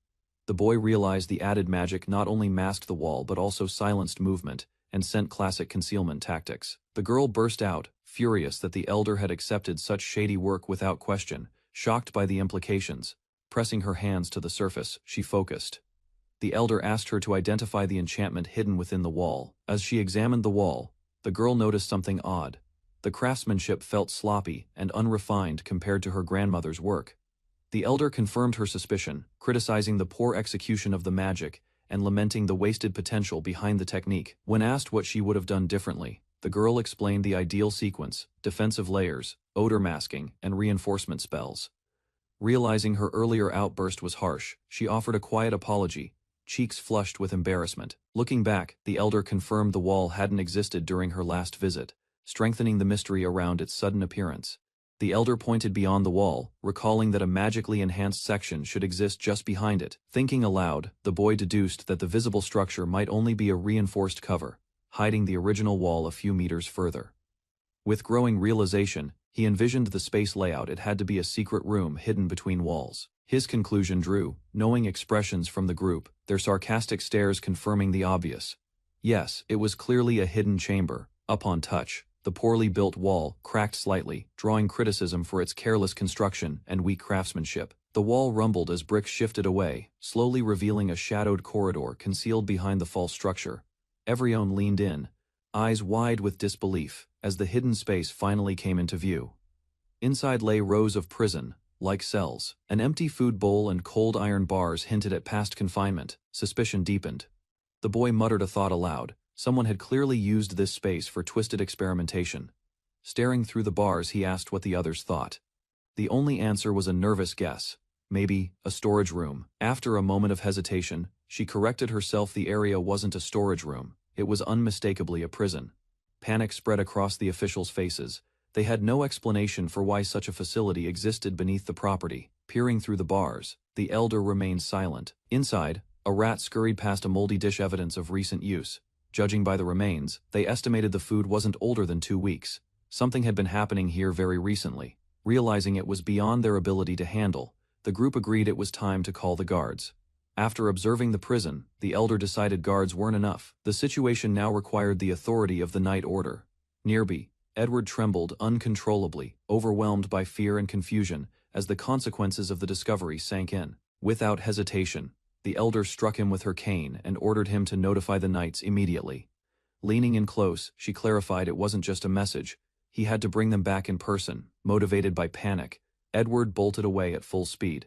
the boy realized the added magic not only masked the wall but also silenced movement and sent classic concealment tactics. The girl burst out, furious that the elder had accepted such shady work without question. Shocked by the implications, pressing her hands to the surface, she focused. The elder asked her to identify the enchantment hidden within the wall. As she examined the wall, the girl noticed something odd. The craftsmanship felt sloppy and unrefined compared to her grandmother's work. The elder confirmed her suspicion, criticizing the poor execution of the magic and lamenting the wasted potential behind the technique. When asked what she would have done differently, the girl explained the ideal sequence: defensive layers, odor masking, and reinforcement spells. Realizing her earlier outburst was harsh, she offered a quiet apology, cheeks flushed with embarrassment. Looking back, the elder confirmed the wall hadn't existed during her last visit, strengthening the mystery around its sudden appearance. The elder pointed beyond the wall, recalling that a magically enhanced section should exist just behind it. Thinking aloud, the boy deduced that the visible structure might only be a reinforced cover, hiding the original wall a few meters further. With growing realization, he envisioned the space layout. It had to be a secret room hidden between walls. His conclusion drew knowing expressions from the group, their sarcastic stares confirming the obvious. Yes, it was clearly a hidden chamber. Upon touch, the poorly built wall cracked slightly, drawing criticism for its careless construction and weak craftsmanship. The wall rumbled as bricks shifted away, slowly revealing a shadowed corridor concealed behind the false structure. Everyone leaned in, eyes wide with disbelief, as the hidden space finally came into view. Inside lay rows of prison-like cells. An empty food bowl and cold iron bars hinted at past confinement. Suspicion deepened. The boy muttered a thought aloud. Someone had clearly used this space for twisted experimentation. Staring through the bars, he asked what the others thought. The only answer was a nervous guess. Maybe a storage room. After a moment of hesitation, she corrected herself. The area wasn't a storage room. It was unmistakably a prison. Panic spread across the officials' faces. They had no explanation for why such a facility existed beneath the property. Peering through the bars, the elder remained silent. Inside, a rat scurried past a moldy dish, evidence of recent use. Judging by the remains, they estimated the food wasn't older than 2 weeks. Something had been happening here very recently. Realizing it was beyond their ability to handle, the group agreed it was time to call the guards. After observing the prison, the elder decided guards weren't enough. The situation now required the authority of the night order. Nearby, Edward trembled uncontrollably, overwhelmed by fear and confusion, as the consequences of the discovery sank in. Without hesitation, The elder struck him with her cane and ordered him to notify the knights immediately. Leaning in close, she clarified it wasn't just a message. He had to bring them back in person. Motivated by panic, Edward bolted away at full speed.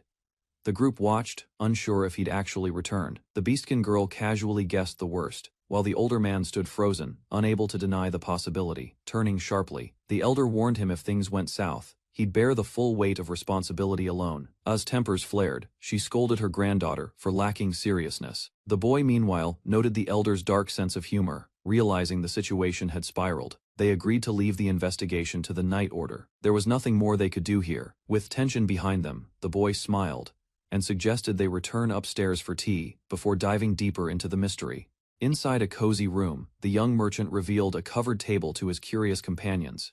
The group watched, unsure if he'd actually returned. The beastkin girl casually guessed the worst, while the older man stood frozen, unable to deny the possibility. Turning sharply, the elder warned him if things went south, he'd bear the full weight of responsibility alone. As tempers flared, she scolded her granddaughter for lacking seriousness. The boy, meanwhile, noted the elder's dark sense of humor. Realizing the situation had spiraled, they agreed to leave the investigation to the Knight Order. There was nothing more they could do here. With tension behind them, the boy smiled and suggested they return upstairs for tea before diving deeper into the mystery. Inside a cozy room, the young merchant revealed a covered table to his curious companions.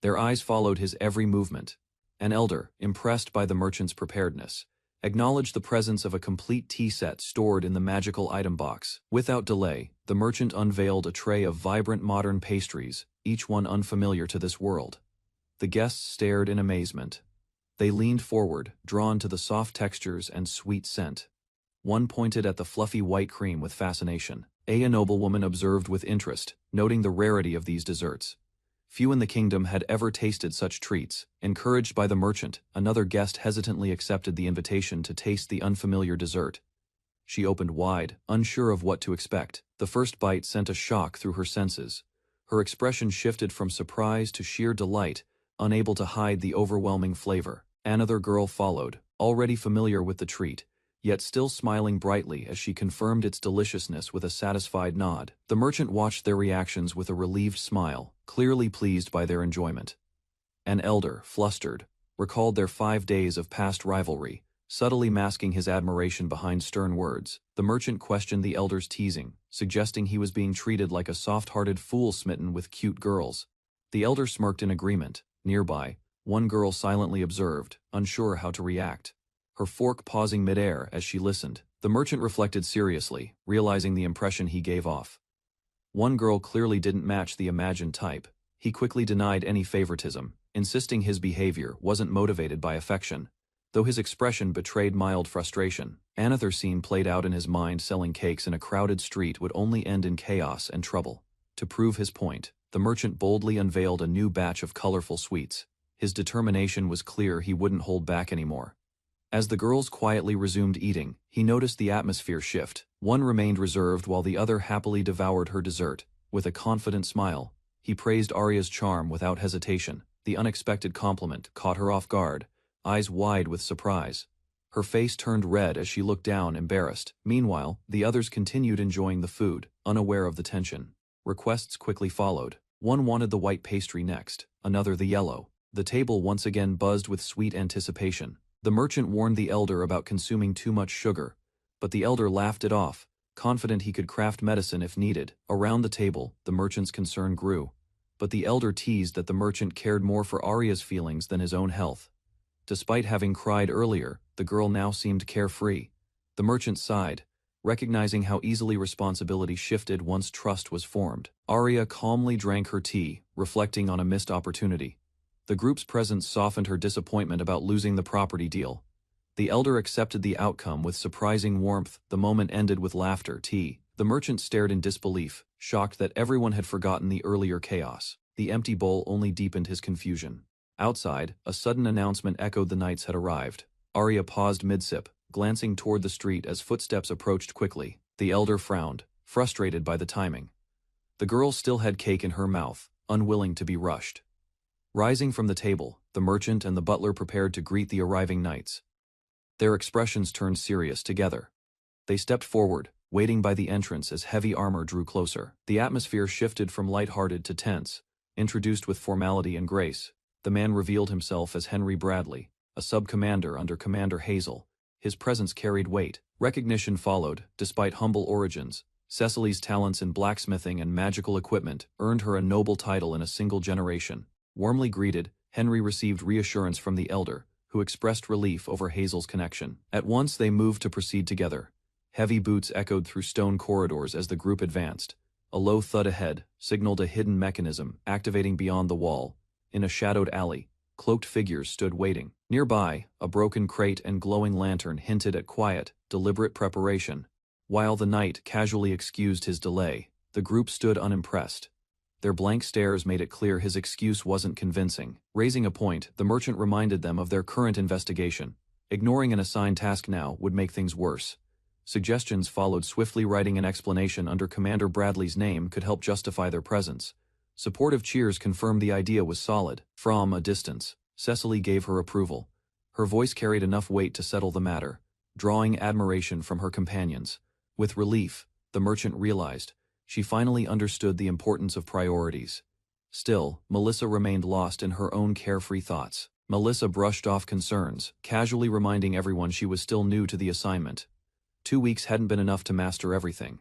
Their eyes followed his every movement. An elder, impressed by the merchant's preparedness, acknowledged the presence of a complete tea set stored in the magical item box. Without delay, the merchant unveiled a tray of vibrant modern pastries, each one unfamiliar to this world. The guests stared in amazement. They leaned forward, drawn to the soft textures and sweet scent. One pointed at the fluffy white cream with fascination. A noblewoman observed with interest, noting the rarity of these desserts. Few in the kingdom had ever tasted such treats. Encouraged by the merchant, another guest hesitantly accepted the invitation to taste the unfamiliar dessert. She opened wide, unsure of what to expect. The first bite sent a shock through her senses. Her expression shifted from surprise to sheer delight, unable to hide the overwhelming flavor. Another girl followed, already familiar with the treat, yet still smiling brightly as she confirmed its deliciousness with a satisfied nod. The merchant watched their reactions with a relieved smile, clearly pleased by their enjoyment. An elder, flustered, recalled their 5 days of past rivalry, subtly masking his admiration behind stern words. The merchant questioned the elder's teasing, suggesting he was being treated like a soft-hearted fool smitten with cute girls. The elder smirked in agreement. Nearby, one girl silently observed, unsure how to react, her fork pausing midair as she listened. The merchant reflected seriously, realizing the impression he gave off. One girl clearly didn't match the imagined type. He quickly denied any favoritism, insisting his behavior wasn't motivated by affection, though his expression betrayed mild frustration. Another scene played out in his mind. Selling cakes in a crowded street would only end in chaos and trouble. To prove his point, the merchant boldly unveiled a new batch of colorful sweets. His determination was clear. He wouldn't hold back anymore. As the girls quietly resumed eating, he noticed the atmosphere shift. One remained reserved while the other happily devoured her dessert. With a confident smile, he praised Arya's charm without hesitation. The unexpected compliment caught her off guard, eyes wide with surprise. Her face turned red as she looked down, embarrassed. Meanwhile, the others continued enjoying the food, unaware of the tension. Requests quickly followed. One wanted the white pastry next, another the yellow. The table once again buzzed with sweet anticipation. The merchant warned the elder about consuming too much sugar, but the elder laughed it off, confident he could craft medicine if needed. Around the table, the merchant's concern grew, but the elder teased that the merchant cared more for Arya's feelings than his own health. Despite having cried earlier, the girl now seemed carefree. The merchant sighed, recognizing how easily responsibility shifted once trust was formed. Arya calmly drank her tea, reflecting on a missed opportunity. The group's presence softened her disappointment about losing the property deal. The elder accepted the outcome with surprising warmth. The moment ended with laughter. Tea. The merchant stared in disbelief, shocked that everyone had forgotten the earlier chaos. The empty bowl only deepened his confusion. Outside, a sudden announcement echoed the knights had arrived. Arya paused mid-sip, glancing toward the street as footsteps approached quickly. The elder frowned, frustrated by the timing. The girl still had cake in her mouth, unwilling to be rushed. Rising from the table, the merchant and the butler prepared to greet the arriving knights. Their expressions turned serious together. They stepped forward, waiting by the entrance as heavy armor drew closer. The atmosphere shifted from light-hearted to tense, introduced with formality and grace. The man revealed himself as Henry Bradley, a sub-commander under Commander Hazel. His presence carried weight. Recognition followed, despite humble origins. Cecily's talents in blacksmithing and magical equipment earned her a noble title in a single generation. Warmly greeted, Henry received reassurance from the elder, who expressed relief over Hazel's connection. At once they moved to proceed together. Heavy boots echoed through stone corridors as the group advanced. A low thud ahead signaled a hidden mechanism activating beyond the wall. In a shadowed alley, cloaked figures stood waiting. Nearby, a broken crate and glowing lantern hinted at quiet, deliberate preparation. While the knight casually excused his delay, the group stood unimpressed. Their blank stares made it clear his excuse wasn't convincing. Raising a point, the merchant reminded them of their current investigation. Ignoring an assigned task now would make things worse. Suggestions followed swiftly. Writing an explanation under Commander Bradley's name could help justify their presence. Supportive cheers confirmed the idea was solid. From a distance, Cecily gave her approval. Her voice carried enough weight to settle the matter, drawing admiration from her companions. With relief, the merchant realized she finally understood the importance of priorities. Still, Melissa remained lost in her own carefree thoughts. Melissa brushed off concerns, casually reminding everyone she was still new to the assignment. 2 weeks hadn't been enough to master everything.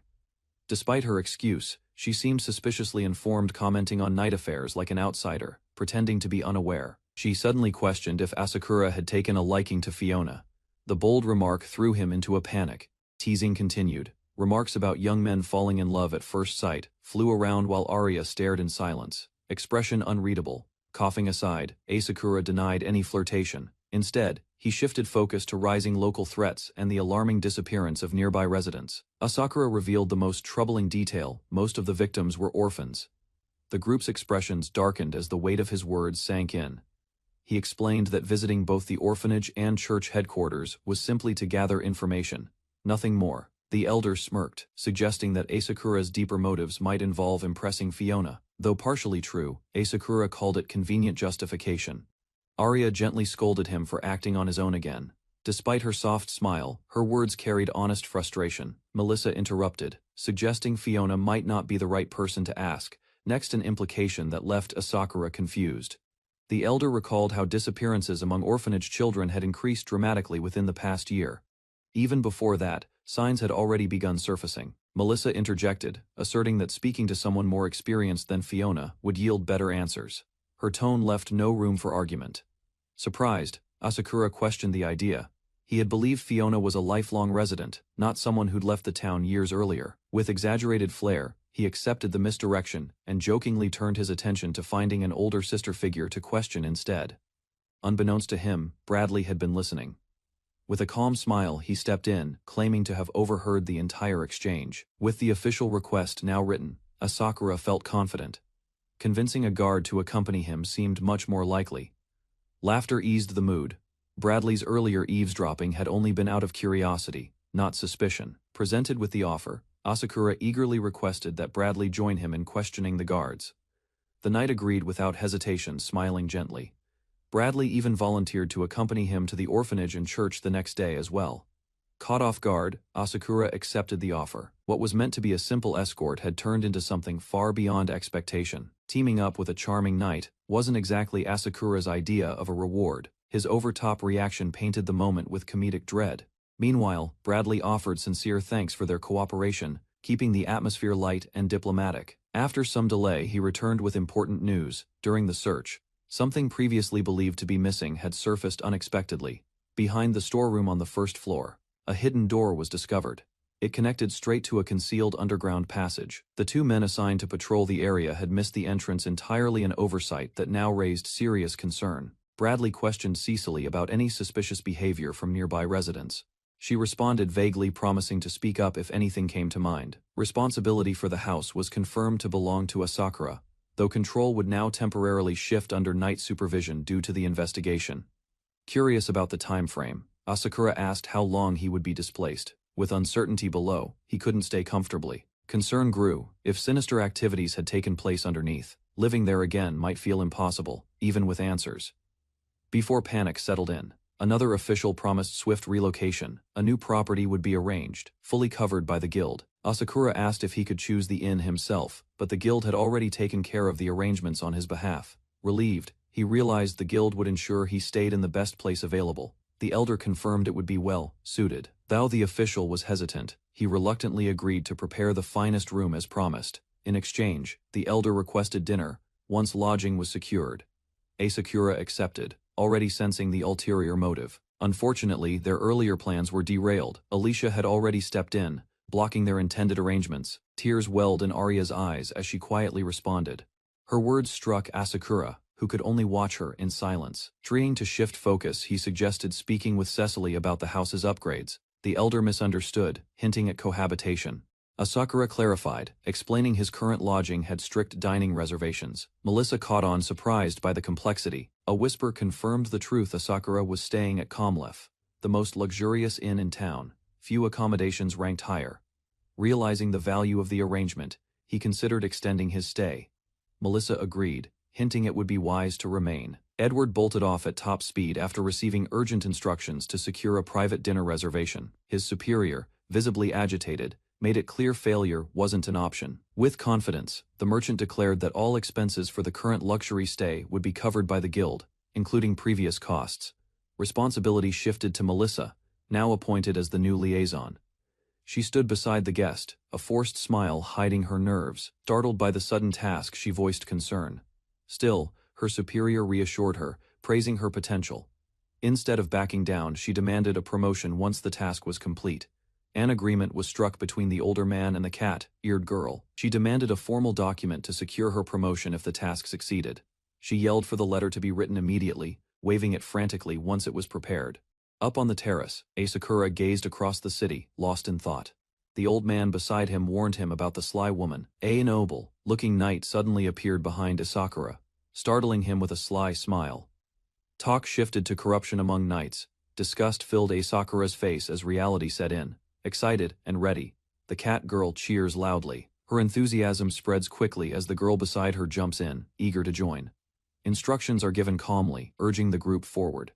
Despite her excuse, she seemed suspiciously informed, commenting on night affairs like an outsider, pretending to be unaware. She suddenly questioned if Asakura had taken a liking to Fiona. The bold remark threw him into a panic. Teasing continued. Remarks about young men falling in love at first sight flew around while Arya stared in silence, expression unreadable. Coughing aside, Asakura denied any flirtation. Instead, he shifted focus to rising local threats and the alarming disappearance of nearby residents. Asakura revealed the most troubling detail: most of the victims were orphans. The group's expressions darkened as the weight of his words sank in. He explained that visiting both the orphanage and church headquarters was simply to gather information, nothing more. The elder smirked, suggesting that Asakura's deeper motives might involve impressing Fiona. Though partially true, Asakura called it convenient justification. Arya gently scolded him for acting on his own again. Despite her soft smile, her words carried honest frustration. Melissa interrupted, suggesting Fiona might not be the right person to ask, next an implication that left Asakura confused. The elder recalled how disappearances among orphanage children had increased dramatically within the past year. Even before that, signs had already begun surfacing. Melissa interjected, asserting that speaking to someone more experienced than Fiona would yield better answers. Her tone left no room for argument. Surprised, Asakura questioned the idea. He had believed Fiona was a lifelong resident, not someone who'd left the town years earlier. With exaggerated flair, he accepted the misdirection and jokingly turned his attention to finding an older sister figure to question instead. Unbeknownst to him, Bradley had been listening. With a calm smile, he stepped in, claiming to have overheard the entire exchange. With the official request now written, Asakura felt confident. Convincing a guard to accompany him seemed much more likely. Laughter eased the mood. Bradley's earlier eavesdropping had only been out of curiosity, not suspicion. Presented with the offer, Asakura eagerly requested that Bradley join him in questioning the guards. The knight agreed without hesitation, smiling gently. Bradley even volunteered to accompany him to the orphanage and church the next day as well. Caught off guard, Asakura accepted the offer. What was meant to be a simple escort had turned into something far beyond expectation. Teaming up with a charming knight wasn't exactly Asakura's idea of a reward. His over-top reaction painted the moment with comedic dread. Meanwhile, Bradley offered sincere thanks for their cooperation, keeping the atmosphere light and diplomatic. After some delay, he returned with important news. During the search, something previously believed to be missing had surfaced unexpectedly. Behind the storeroom on the first floor, a hidden door was discovered. It connected straight to a concealed underground passage. The 2 men assigned to patrol the area had missed the entrance entirely, an oversight that now raised serious concern. Bradley questioned Cecily about any suspicious behavior from nearby residents. She responded vaguely, promising to speak up if anything came to mind. Responsibility for the house was confirmed to belong to Asakura, though control would now temporarily shift under night supervision due to the investigation. Curious about the time frame, Asakura asked how long he would be displaced. With uncertainty below, he couldn't stay comfortably. Concern grew. If sinister activities had taken place underneath, living there again might feel impossible, even with answers. Before panic settled in, another official promised swift relocation. A new property would be arranged, fully covered by the guild. Asakura asked if he could choose the inn himself, but the guild had already taken care of the arrangements on his behalf. Relieved, he realized the guild would ensure he stayed in the best place available. The elder confirmed it would be well suited. Though the official was hesitant, he reluctantly agreed to prepare the finest room as promised. In exchange, the elder requested dinner, once lodging was secured. Asakura accepted, already sensing the ulterior motive. Unfortunately, their earlier plans were derailed. Alicia had already stepped in, blocking their intended arrangements. Tears welled in Arya's eyes as she quietly responded. Her words struck Asakura, who could only watch her in silence. Trying to shift focus, he suggested speaking with Cecily about the house's upgrades. The elder misunderstood, hinting at cohabitation. Asakura clarified, explaining his current lodging had strict dining reservations. Melissa caught on, surprised by the complexity. A whisper confirmed the truth. Asakura was staying at Comlef, the most luxurious inn in town. Few accommodations ranked higher. Realizing the value of the arrangement, he considered extending his stay. Melissa agreed, hinting it would be wise to remain. Edward bolted off at top speed after receiving urgent instructions to secure a private dinner reservation. His superior, visibly agitated, made it clear failure wasn't an option. With confidence, the merchant declared that all expenses for the current luxury stay would be covered by the guild, including previous costs. Responsibility shifted to Melissa, now appointed as the new liaison. She stood beside the guest, a forced smile hiding her nerves. Startled by the sudden task, she voiced concern. Still, her superior reassured her, praising her potential. Instead of backing down, she demanded a promotion once the task was complete. An agreement was struck between the older man and the cat-eared girl. She demanded a formal document to secure her promotion if the task succeeded. She yelled for the letter to be written immediately, waving it frantically once it was prepared. Up on the terrace, Asakura gazed across the city, lost in thought. The old man beside him warned him about the sly woman. A noble-looking knight suddenly appeared behind Asakura, startling him with a sly smile. Talk shifted to corruption among knights. Disgust filled Asakura's face as reality set in. Excited and ready, the cat girl cheers loudly. Her enthusiasm spreads quickly as the girl beside her jumps in, eager to join. Instructions are given calmly, urging the group forward.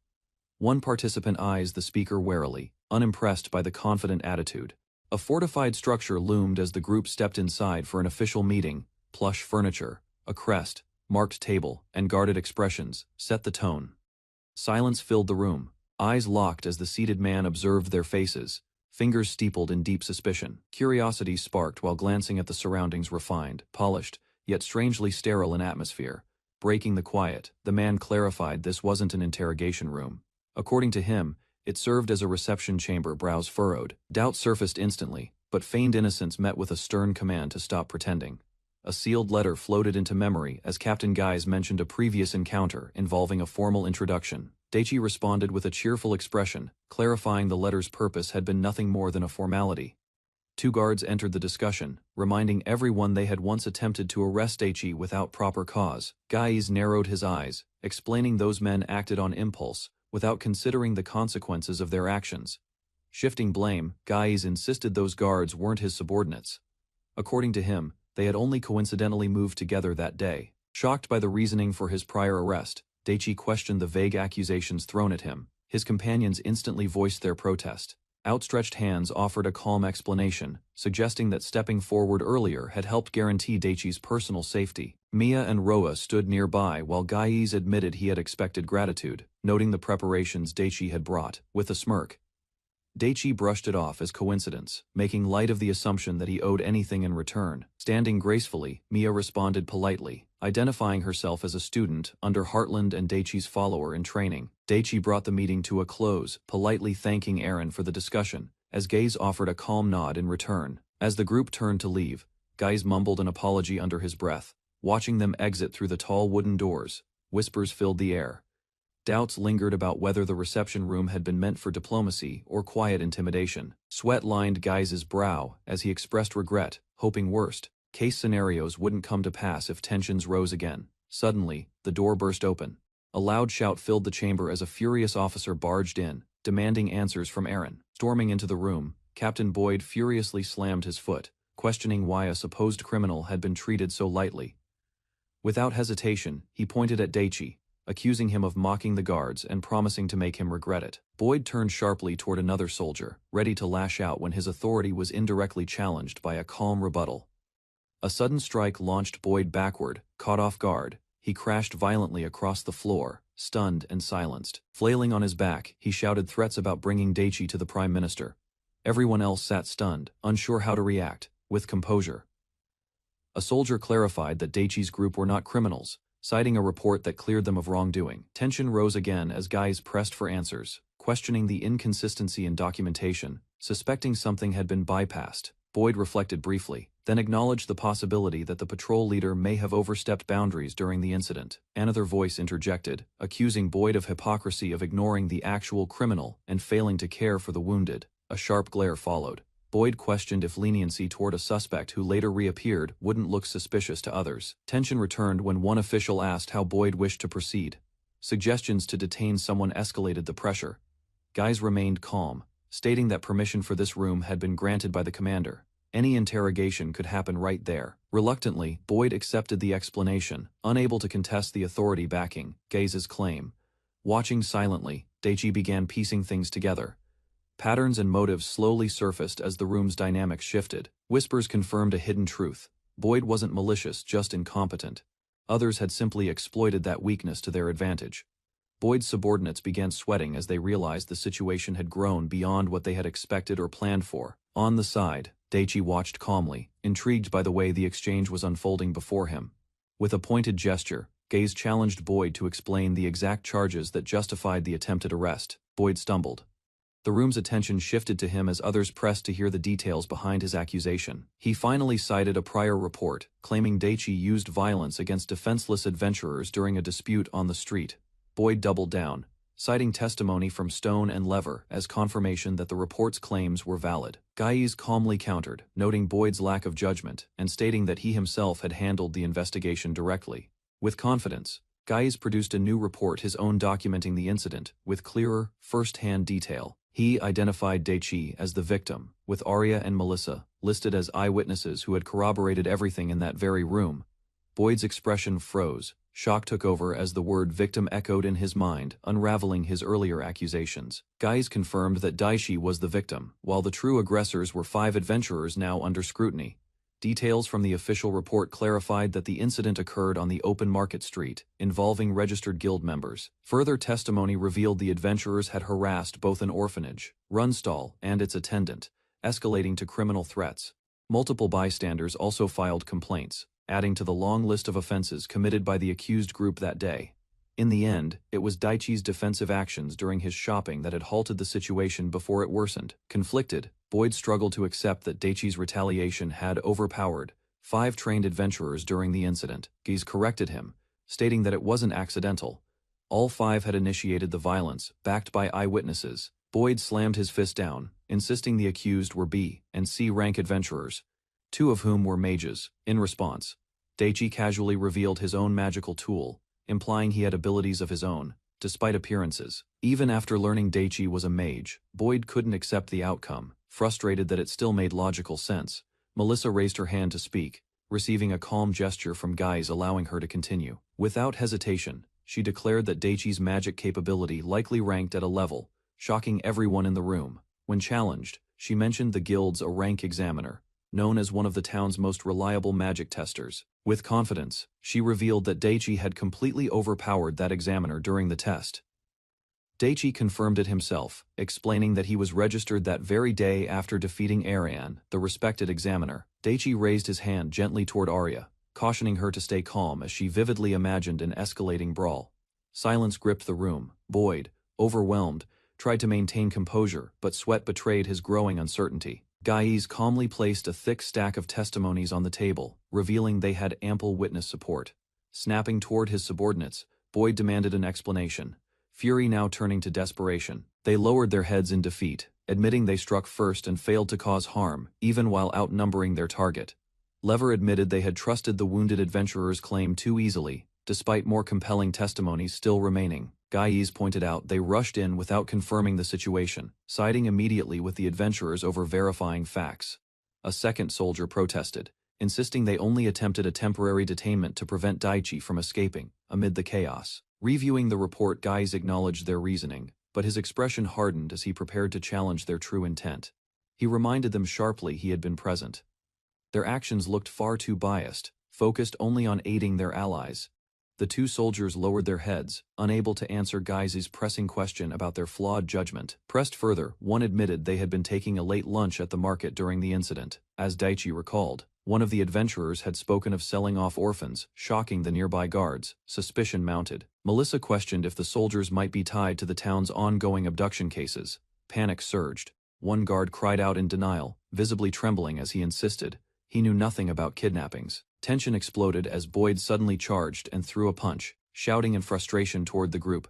One participant eyes the speaker warily, unimpressed by the confident attitude. A fortified structure loomed as the group stepped inside for an official meeting. Plush furniture, a crest, marked table, and guarded expressions set the tone. Silence filled the room, eyes locked as the seated man observed their faces. Fingers steepled in deep suspicion. Curiosity sparked while glancing at the surroundings. Refined, polished, yet strangely sterile in atmosphere. Breaking the quiet, the man clarified this wasn't an interrogation room. According to him, it served as a reception chamber. Brows furrowed. Doubt surfaced instantly, but feigned innocence met with a stern command to stop pretending. A sealed letter floated into memory as Captain Guise mentioned a previous encounter involving a formal introduction. Daichi responded with a cheerful expression, clarifying the letter's purpose had been nothing more than a formality. Two guards entered the discussion, reminding everyone they had once attempted to arrest Daichi without proper cause. Guise narrowed his eyes, explaining those men acted on impulse, without considering the consequences of their actions. Shifting blame, Guise insisted those guards weren't his subordinates. According to him, they had only coincidentally moved together that day. Shocked by the reasoning for his prior arrest, Daichi questioned the vague accusations thrown at him. His companions instantly voiced their protest. Outstretched hands offered a calm explanation, suggesting that stepping forward earlier had helped guarantee Daichi's personal safety. Mia and Roa stood nearby while Guise admitted he had expected gratitude, noting the preparations Daichi had brought, with a smirk. Daichi brushed it off as coincidence, making light of the assumption that he owed anything in return. Standing gracefully, Mia responded politely, identifying herself as a student under Heartland and Daichi's follower in training. Daichi brought the meeting to a close, politely thanking Eren for the discussion, as Guise offered a calm nod in return. As the group turned to leave, Guise mumbled an apology under his breath. Watching them exit through the tall wooden doors, whispers filled the air. Doubts lingered about whether the reception room had been meant for diplomacy or quiet intimidation. Sweat lined Guise's brow as he expressed regret, hoping worst-case scenarios wouldn't come to pass if tensions rose again. Suddenly, the door burst open. A loud shout filled the chamber as a furious officer barged in, demanding answers from Eren. Storming into the room, Captain Boyd furiously slammed his foot, questioning why a supposed criminal had been treated so lightly. Without hesitation, he pointed at Daichi, accusing him of mocking the guards and promising to make him regret it. Boyd turned sharply toward another soldier, ready to lash out when his authority was indirectly challenged by a calm rebuttal. A sudden strike launched Boyd backward. Caught off guard, he crashed violently across the floor, stunned and silenced. Flailing on his back, he shouted threats about bringing Daichi to the Prime Minister. Everyone else sat stunned, unsure how to react. With composure, a soldier clarified that Daichi's group were not criminals, citing a report that cleared them of wrongdoing. Tension rose again as Guise pressed for answers, questioning the inconsistency in documentation, suspecting something had been bypassed. Boyd reflected briefly, then acknowledged the possibility that the patrol leader may have overstepped boundaries during the incident. Another voice interjected, accusing Boyd of hypocrisy of ignoring the actual criminal and failing to care for the wounded. A sharp glare followed. Boyd questioned if leniency toward a suspect who later reappeared wouldn't look suspicious to others. Tension returned when one official asked how Boyd wished to proceed. Suggestions to detain someone escalated the pressure. Guys remained calm, stating that permission for this room had been granted by the commander. Any interrogation could happen right there. Reluctantly, Boyd accepted the explanation, unable to contest the authority backing Gaze's claim. Watching silently, Daichi began piecing things together. Patterns and motives slowly surfaced as the room's dynamics shifted. Whispers confirmed a hidden truth. Boyd wasn't malicious, just incompetent. Others had simply exploited that weakness to their advantage. Boyd's subordinates began sweating as they realized the situation had grown beyond what they had expected or planned for. On the side, Daichi watched calmly, intrigued by the way the exchange was unfolding before him. With a pointed gesture, Gaze challenged Boyd to explain the exact charges that justified the attempted arrest. Boyd stumbled. The room's attention shifted to him as others pressed to hear the details behind his accusation. He finally cited a prior report, claiming Daichi used violence against defenseless adventurers during a dispute on the street. Boyd doubled down, citing testimony from Stone and Lever as confirmation that the report's claims were valid. Gaze calmly countered, noting Boyd's lack of judgment and stating that he himself had handled the investigation directly. With confidence, Gaze produced a new report, his own, documenting the incident with clearer, first-hand detail. He identified Daichi as the victim, with Arya and Melissa listed as eyewitnesses who had corroborated everything in that very room. Boyd's expression froze. Shock took over as the word victim echoed in his mind, unraveling his earlier accusations. Gaze confirmed that Daichi was the victim, while the true aggressors were 5 adventurers now under scrutiny. Details from the official report clarified that the incident occurred on the open market street, involving registered guild members. Further testimony revealed the adventurers had harassed both an orphanage, Runstall, and its attendant, escalating to criminal threats. Multiple bystanders also filed complaints, adding to the long list of offenses committed by the accused group that day. In the end, it was Daichi's defensive actions during his shopping that had halted the situation before it worsened. Conflicted, Boyd struggled to accept that Daichi's retaliation had overpowered 5 trained adventurers during the incident. Gaze corrected him, stating that it wasn't accidental. All 5 had initiated the violence, backed by eyewitnesses. Boyd slammed his fist down, insisting the accused were B and C rank adventurers, 2 of whom were mages. In response, Daichi casually revealed his own magical tool, implying he had abilities of his own, despite appearances. Even after learning Daichi was a mage, Boyd couldn't accept the outcome, frustrated that it still made logical sense. Melissa raised her hand to speak, receiving a calm gesture from Gaze allowing her to continue. Without hesitation, she declared that Daichi's magic capability likely ranked at a level, shocking everyone in the room. When challenged, she mentioned the guild's rank examiner, known as one of the town's most reliable magic testers. With confidence, she revealed that Daichi had completely overpowered that examiner during the test. Daichi confirmed it himself, explaining that he was registered that very day after defeating Ariane, the respected examiner. Daichi raised his hand gently toward Arya, cautioning her to stay calm as she vividly imagined an escalating brawl. Silence gripped the room. Boyd, overwhelmed, tried to maintain composure, but sweat betrayed his growing uncertainty. Gaze calmly placed a thick stack of testimonies on the table, revealing they had ample witness support. Snapping toward his subordinates, Boyd demanded an explanation, fury now turning to desperation. They lowered their heads in defeat, admitting they struck first and failed to cause harm, even while outnumbering their target. Lever admitted they had trusted the wounded adventurer's claim too easily, despite more compelling testimonies still remaining. Gaze pointed out they rushed in without confirming the situation, siding immediately with the adventurers over verifying facts. A second soldier protested, insisting they only attempted a temporary detainment to prevent Daichi from escaping. Amid the chaos, reviewing the report, Gaze acknowledged their reasoning, but his expression hardened as he prepared to challenge their true intent. He reminded them sharply he had been present. Their actions looked far too biased, focused only on aiding their allies. The 2 soldiers lowered their heads, unable to answer Gaze's pressing question about their flawed judgment. Pressed further, one admitted they had been taking a late lunch at the market during the incident. As Daichi recalled, one of the adventurers had spoken of selling off orphans, shocking the nearby guards. Suspicion mounted. Melissa questioned if the soldiers might be tied to the town's ongoing abduction cases. Panic surged. One guard cried out in denial, visibly trembling as he insisted, He knew nothing about kidnappings. Tension exploded as Boyd suddenly charged and threw a punch, shouting in frustration toward the group.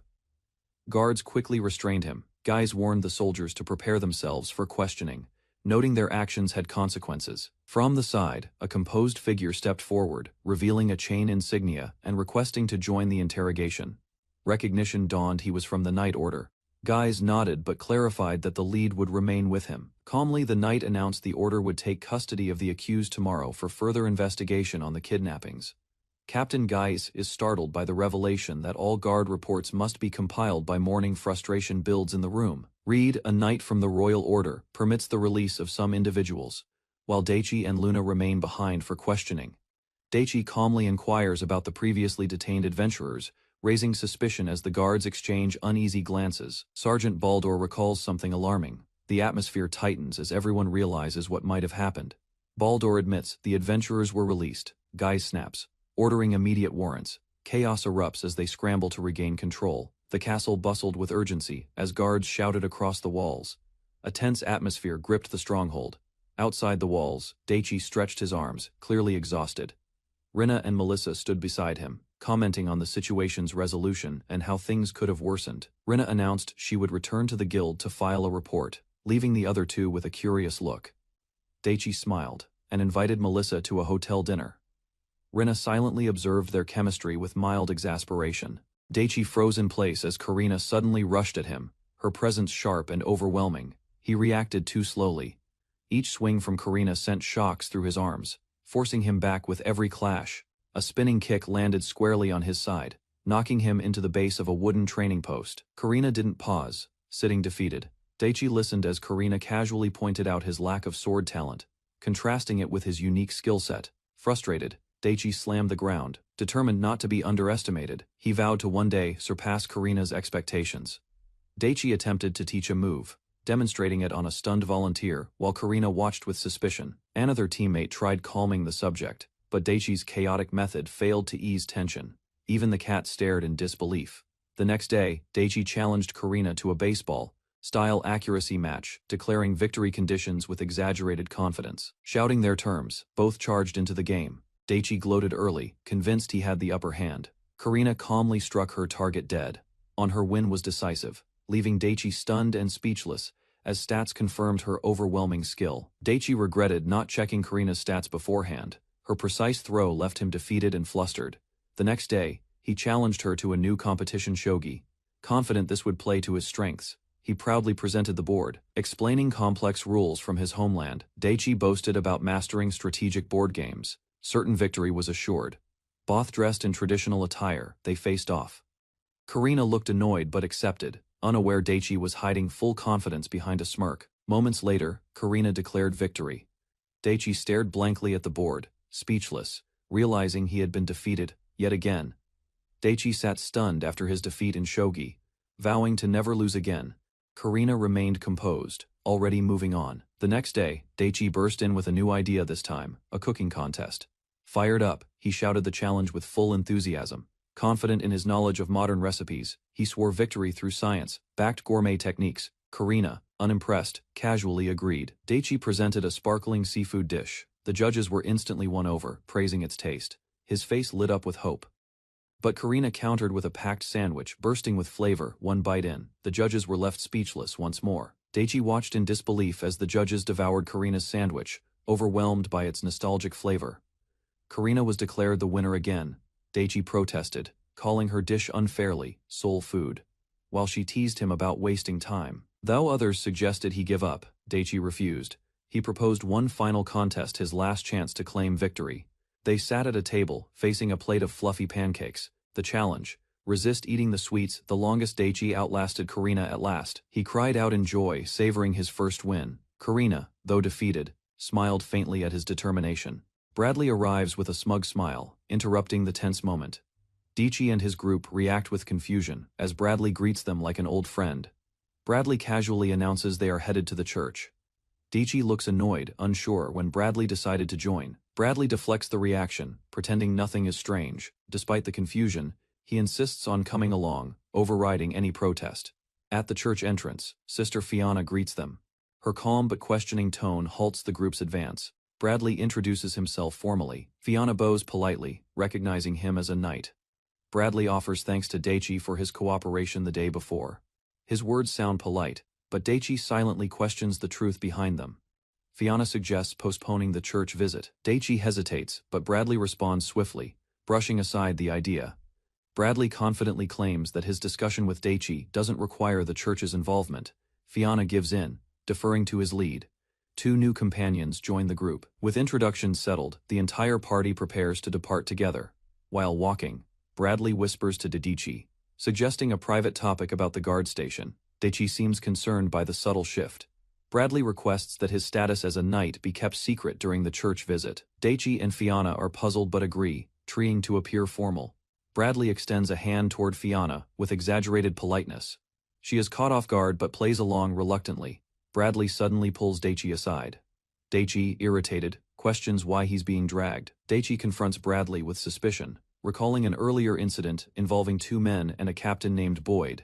Guards quickly restrained him. Guys warned the soldiers to prepare themselves for questioning, noting their actions had consequences. From the side, a composed figure stepped forward, revealing a chain insignia and requesting to join the interrogation. Recognition dawned he was from the Knight Order. Guys nodded but clarified that the lead would remain with him. Calmly, the Knight announced the Order would take custody of the accused tomorrow for further investigation on the kidnappings. Captain Guise is startled by the revelation that all guard reports must be compiled by morning. Frustration builds in the room. Reed, a knight from the Royal Order, permits the release of some individuals, while Daichi and Luna remain behind for questioning. Daichi calmly inquires about the previously detained adventurers, raising suspicion as the guards exchange uneasy glances. Sergeant Baldur recalls something alarming. The atmosphere tightens as everyone realizes what might have happened. Baldur admits the adventurers were released. Guise snaps, ordering immediate warrants. Chaos erupts as they scramble to regain control. The castle bustled with urgency as guards shouted across the walls. A tense atmosphere gripped the stronghold. Outside the walls, Daichi stretched his arms, clearly exhausted. Rina and Melissa stood beside him, commenting on the situation's resolution and how things could have worsened. Rina announced she would return to the guild to file a report, leaving the other two with a curious look. Daichi smiled and invited Melissa to a hotel dinner. Rina silently observed their chemistry with mild exasperation. Daichi froze in place as Karina suddenly rushed at him, her presence sharp and overwhelming. He reacted too slowly. Each swing from Karina sent shocks through his arms, forcing him back with every clash. A spinning kick landed squarely on his side, knocking him into the base of a wooden training post. Karina didn't pause, sitting defeated. Daichi listened as Karina casually pointed out his lack of sword talent, contrasting it with his unique skill set. Frustrated, Daichi slammed the ground. Determined not to be underestimated, he vowed to one day surpass Karina's expectations. Daichi attempted to teach a move, demonstrating it on a stunned volunteer while Karina watched with suspicion. Another teammate tried calming the subject, but Daichi's chaotic method failed to ease tension. Even the cat stared in disbelief. The next day, Daichi challenged Karina to a baseball-style accuracy match, declaring victory conditions with exaggerated confidence. Shouting their terms, both charged into the game. Daichi gloated early, convinced he had the upper hand. Karina calmly struck her target dead. Her win was decisive, leaving Daichi stunned and speechless, as stats confirmed her overwhelming skill. Daichi regretted not checking Karina's stats beforehand. Her precise throw left him defeated and flustered. The next day, he challenged her to a new competition shogi. Confident this would play to his strengths, he proudly presented the board. Explaining complex rules from his homeland, Daichi boasted about mastering strategic board games. Certain victory was assured. Both dressed in traditional attire, they faced off. Karina looked annoyed but accepted, unaware Daichi was hiding full confidence behind a smirk. Moments later, Karina declared victory. Daichi stared blankly at the board, speechless, realizing he had been defeated, yet again. Daichi sat stunned after his defeat in shogi, vowing to never lose again. Karina remained composed, already moving on. The next day, Daichi burst in with a new idea this time, a cooking contest. Fired up, he shouted the challenge with full enthusiasm. Confident in his knowledge of modern recipes, he swore victory through science-backed gourmet techniques. Karina, unimpressed, casually agreed. Daichi presented a sparkling seafood dish. The judges were instantly won over, praising its taste. His face lit up with hope. But Karina countered with a packed sandwich, bursting with flavor. One bite in, the judges were left speechless once more. Daichi watched in disbelief as the judges devoured Karina's sandwich, overwhelmed by its nostalgic flavor. Karina was declared the winner again. Daichi protested, calling her dish unfairly soul food, while she teased him about wasting time. Though others suggested he give up, Daichi refused. He proposed one final contest, his last chance to claim victory. They sat at a table, facing a plate of fluffy pancakes. The challenge: resist eating the sweets. The longest. Daichi outlasted Karina at last. He cried out in joy, savoring his first win. Karina, though defeated, smiled faintly at his determination. Bradley arrives with a smug smile, interrupting the tense moment. Daichi and his group react with confusion, as Bradley greets them like an old friend. Bradley casually announces they are headed to the church. Daichi looks annoyed, unsure when Bradley decided to join. Bradley deflects the reaction, pretending nothing is strange. Despite the confusion, he insists on coming along, overriding any protest. At the church entrance, Sister Fiona greets them. Her calm but questioning tone halts the group's advance. Bradley introduces himself formally. Fiona bows politely, recognizing him as a knight. Bradley offers thanks to Daichi for his cooperation the day before. His words sound polite, but Daichi silently questions the truth behind them. Fiona suggests postponing the church visit. Daichi hesitates, but Bradley responds swiftly, brushing aside the idea. Bradley confidently claims that his discussion with Daichi doesn't require the church's involvement. Fiona gives in, deferring to his lead. 2 new companions join the group. With introductions settled, the entire party prepares to depart together. While walking, Bradley whispers to Daichi, suggesting a private topic about the guard station. Daichi seems concerned by the subtle shift. Bradley requests that his status as a knight be kept secret during the church visit. Daichi and Fiona are puzzled but agree, trying to appear formal. Bradley extends a hand toward Fiona, with exaggerated politeness. She is caught off guard but plays along reluctantly. Bradley suddenly pulls Daichi aside. Daichi, irritated, questions why he's being dragged. Daichi confronts Bradley with suspicion, recalling an earlier incident involving 2 men and a captain named Boyd.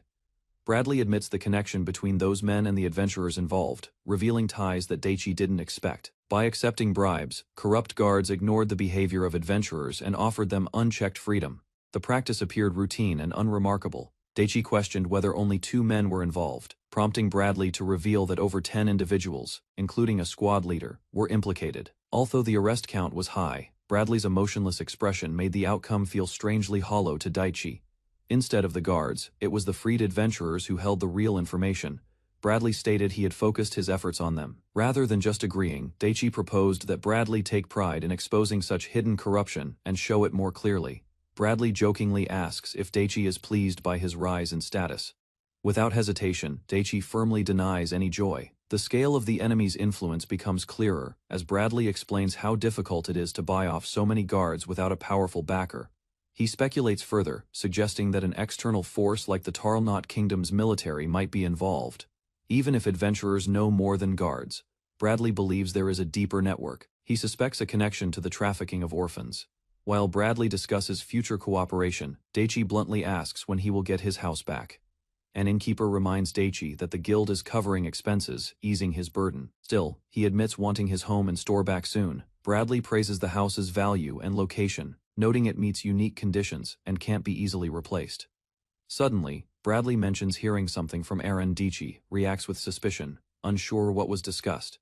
Bradley admits the connection between those men and the adventurers involved, revealing ties that Daichi didn't expect. By accepting bribes, corrupt guards ignored the behavior of adventurers and offered them unchecked freedom. The practice appeared routine and unremarkable. Daichi questioned whether only 2 men were involved, prompting Bradley to reveal that over 10 individuals, including a squad leader, were implicated. Although the arrest count was high, Bradley's emotionless expression made the outcome feel strangely hollow to Daichi. Instead of the guards, it was the freed adventurers who held the real information. Bradley stated he had focused his efforts on them. Rather than just agreeing, Daichi proposed that Bradley take pride in exposing such hidden corruption and show it more clearly. Bradley jokingly asks if Daichi is pleased by his rise in status. Without hesitation, Daichi firmly denies any joy. The scale of the enemy's influence becomes clearer, as Bradley explains how difficult it is to buy off so many guards without a powerful backer. He speculates further, suggesting that an external force like the Tarlnot Kingdom's military might be involved. Even if adventurers know more than guards, Bradley believes there is a deeper network. He suspects a connection to the trafficking of orphans. While Bradley discusses future cooperation, Daichi bluntly asks when he will get his house back. An innkeeper reminds Daichi that the guild is covering expenses, easing his burden. Still, he admits wanting his home and store back soon. Bradley praises the house's value and location, noting it meets unique conditions and can't be easily replaced. Suddenly, Bradley mentions hearing something from Aaron. Daichi reacts with suspicion, unsure what was discussed.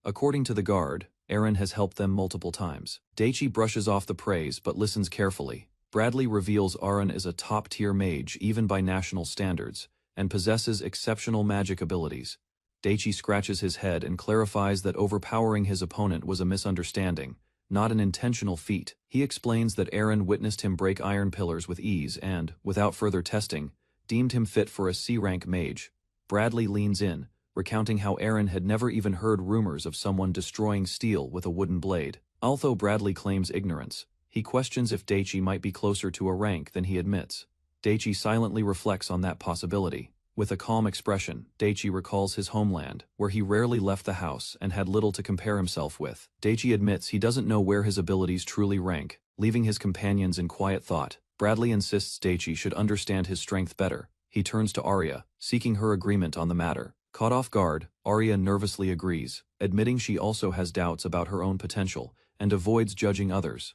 According to the guard, Aaron has helped them multiple times. Daichi brushes off the praise but listens carefully. Bradley reveals Aaron is a top-tier mage even by national standards, and possesses exceptional magic abilities. Daichi scratches his head and clarifies that overpowering his opponent was a misunderstanding, not an intentional feat. He explains that Aaron witnessed him break iron pillars with ease and, without further testing, deemed him fit for a C-rank mage. Bradley leans in, recounting how Aaron had never even heard rumors of someone destroying steel with a wooden blade. Although Bradley claims ignorance, he questions if Daichi might be closer to a rank than he admits. Daichi silently reflects on that possibility. With a calm expression, Daichi recalls his homeland, where he rarely left the house and had little to compare himself with. Daichi admits he doesn't know where his abilities truly rank, leaving his companions in quiet thought. Bradley insists Daichi should understand his strength better. He turns to Arya, seeking her agreement on the matter. Caught off guard, Arya nervously agrees, admitting she also has doubts about her own potential, and avoids judging others.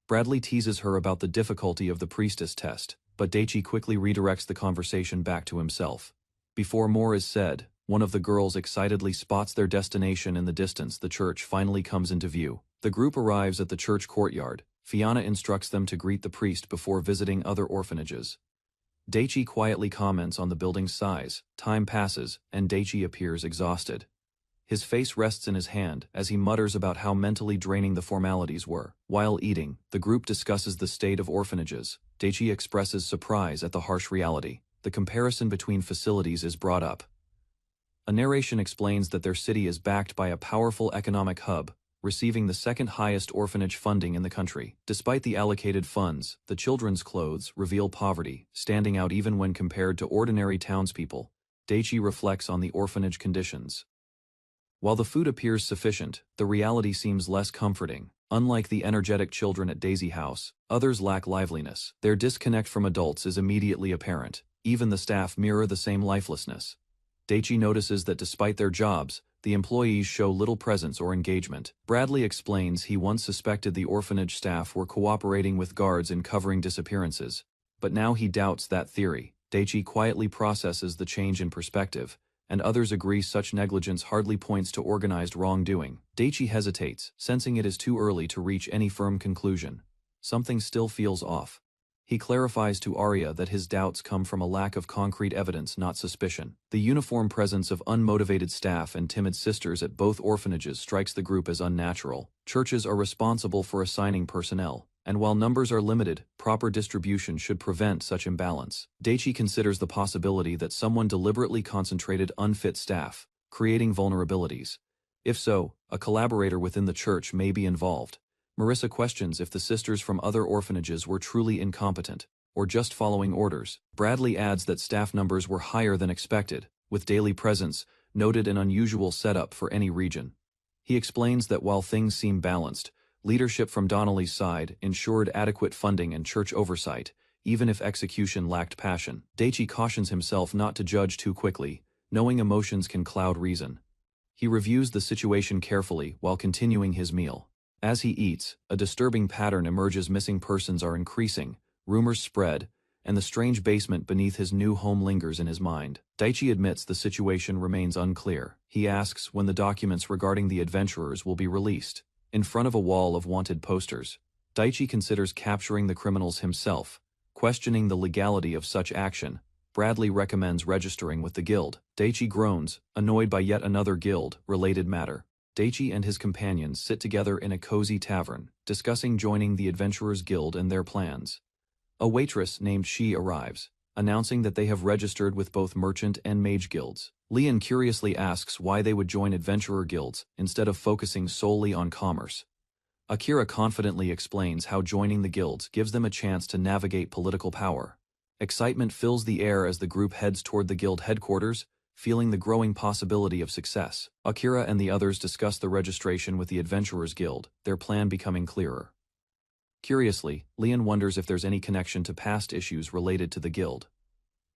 Bradley teases her about the difficulty of the priestess test, but Daichi quickly redirects the conversation back to himself. Before more is said, one of the girls excitedly spots their destination in the distance. The church finally comes into view. The group arrives at the church courtyard. Fiona instructs them to greet the priest before visiting other orphanages. Daichi quietly comments on the building's size. Time passes, and Daichi appears exhausted. His face rests in his hand as he mutters about how mentally draining the formalities were. While eating, the group discusses the state of orphanages. Daichi expresses surprise at the harsh reality. The comparison between facilities is brought up. A narration explains that their city is backed by a powerful economic hub, receiving the second highest orphanage funding in the country. Despite the allocated funds, the children's clothes reveal poverty, standing out even when compared to ordinary townspeople. Daichi reflects on the orphanage conditions. While the food appears sufficient, the reality seems less comforting. Unlike the energetic children at Daisy House, others lack liveliness. Their disconnect from adults is immediately apparent. Even the staff mirror the same lifelessness. Daichi notices that despite their jobs, the employees show little presence or engagement. Bradley explains he once suspected the orphanage staff were cooperating with guards in covering disappearances, but now he doubts that theory. Daichi quietly processes the change in perspective, and others agree such negligence hardly points to organized wrongdoing. Daichi hesitates, sensing it is too early to reach any firm conclusion. Something still feels off. He clarifies to Arya that his doubts come from a lack of concrete evidence, not suspicion. The uniform presence of unmotivated staff and timid sisters at both orphanages strikes the group as unnatural. Churches are responsible for assigning personnel, and while numbers are limited, proper distribution should prevent such imbalance. Daichi considers the possibility that someone deliberately concentrated unfit staff, creating vulnerabilities. If so, a collaborator within the church may be involved. Marissa questions if the sisters from other orphanages were truly incompetent, or just following orders. Bradley adds that staff numbers were higher than expected, with daily presence noted an unusual setup for any region. He explains that while things seem balanced, leadership from Donnelly's side ensured adequate funding and church oversight, even if execution lacked passion. Daichi cautions himself not to judge too quickly, knowing emotions can cloud reason. He reviews the situation carefully while continuing his meal. As he eats, a disturbing pattern emerges. Missing persons are increasing, rumors spread, and the strange basement beneath his new home lingers in his mind. Daichi admits the situation remains unclear. He asks when the documents regarding the adventurers will be released. In front of a wall of wanted posters, Daichi considers capturing the criminals himself. Questioning the legality of such action, Bradley recommends registering with the guild. Daichi groans, annoyed by yet another guild-related matter. Daichi and his companions sit together in a cozy tavern, discussing joining the Adventurers Guild and their plans. A waitress named Shi arrives, announcing that they have registered with both merchant and mage guilds. Leon curiously asks why they would join adventurer guilds instead of focusing solely on commerce. Akira confidently explains how joining the guilds gives them a chance to navigate political power. Excitement fills the air as the group heads toward the guild headquarters, feeling the growing possibility of success. Akira and the others discuss the registration with the Adventurers Guild, their plan becoming clearer. Curiously, Leon wonders if there's any connection to past issues related to the guild.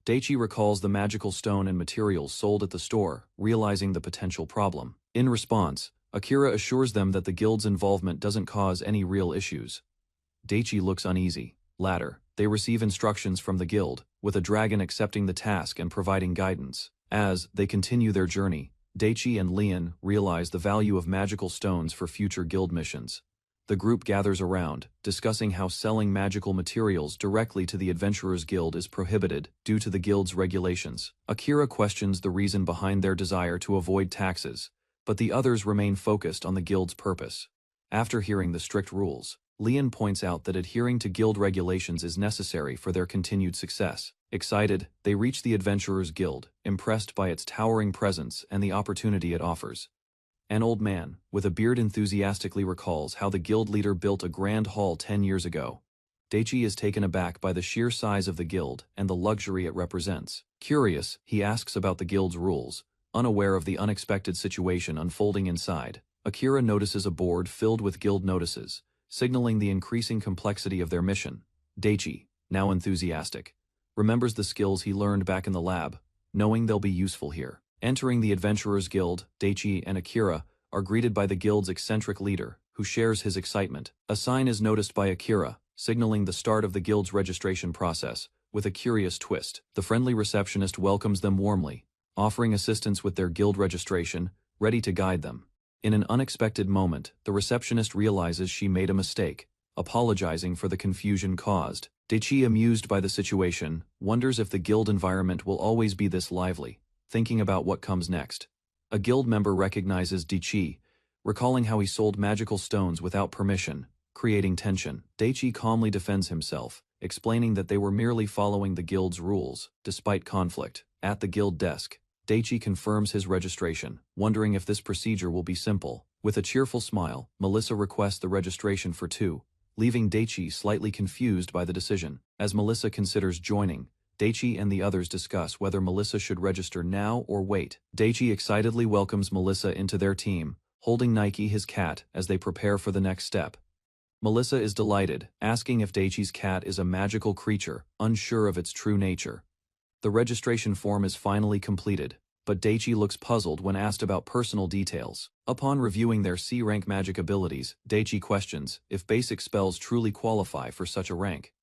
Daichi recalls the magical stone and materials sold at the store, realizing the potential problem. In response, Akira assures them that the guild's involvement doesn't cause any real issues. Daichi looks uneasy. Later, they receive instructions from the guild, with a dragon accepting the task and providing guidance. As they continue their journey, Daichi and Leon realize the value of magical stones for future guild missions. The group gathers around, discussing how selling magical materials directly to the Adventurers Guild is prohibited due to the guild's regulations. Akira questions the reason behind their desire to avoid taxes, but the others remain focused on the guild's purpose. After hearing the strict rules, Leon points out that adhering to guild regulations is necessary for their continued success. Excited, they reach the Adventurers Guild, impressed by its towering presence and the opportunity it offers. An old man, with a beard, enthusiastically recalls how the guild leader built a grand hall 10 years ago. Daichi is taken aback by the sheer size of the guild and the luxury it represents. Curious, he asks about the guild's rules, unaware of the unexpected situation unfolding inside. Akira notices a board filled with guild notices, signaling the increasing complexity of their mission. Daichi, now enthusiastic, remembers the skills he learned back in the lab, knowing they'll be useful here. Entering the Adventurers Guild, Daichi and Akira are greeted by the guild's eccentric leader, who shares his excitement. A sign is noticed by Akira, signaling the start of the guild's registration process, with a curious twist. The friendly receptionist welcomes them warmly, offering assistance with their guild registration, ready to guide them. In an unexpected moment, the receptionist realizes she made a mistake, apologizing for the confusion caused. Daichi, amused by the situation, wonders if the guild environment will always be this lively, thinking about what comes next. A guild member recognizes Daichi, recalling how he sold magical stones without permission, creating tension. Daichi calmly defends himself, explaining that they were merely following the guild's rules, despite conflict. At the guild desk, Daichi confirms his registration, wondering if this procedure will be simple. With a cheerful smile, Melissa requests the registration for 2, leaving Daichi slightly confused by the decision. As Melissa considers joining, Daichi and the others discuss whether Melissa should register now or wait. Daichi excitedly welcomes Melissa into their team, holding Nike, his cat, as they prepare for the next step. Melissa is delighted, asking if Daichi's cat is a magical creature, unsure of its true nature. The registration form is finally completed, but Daichi looks puzzled when asked about personal details. Upon reviewing their C-rank magic abilities, Daichi questions if basic spells truly qualify for such a rank.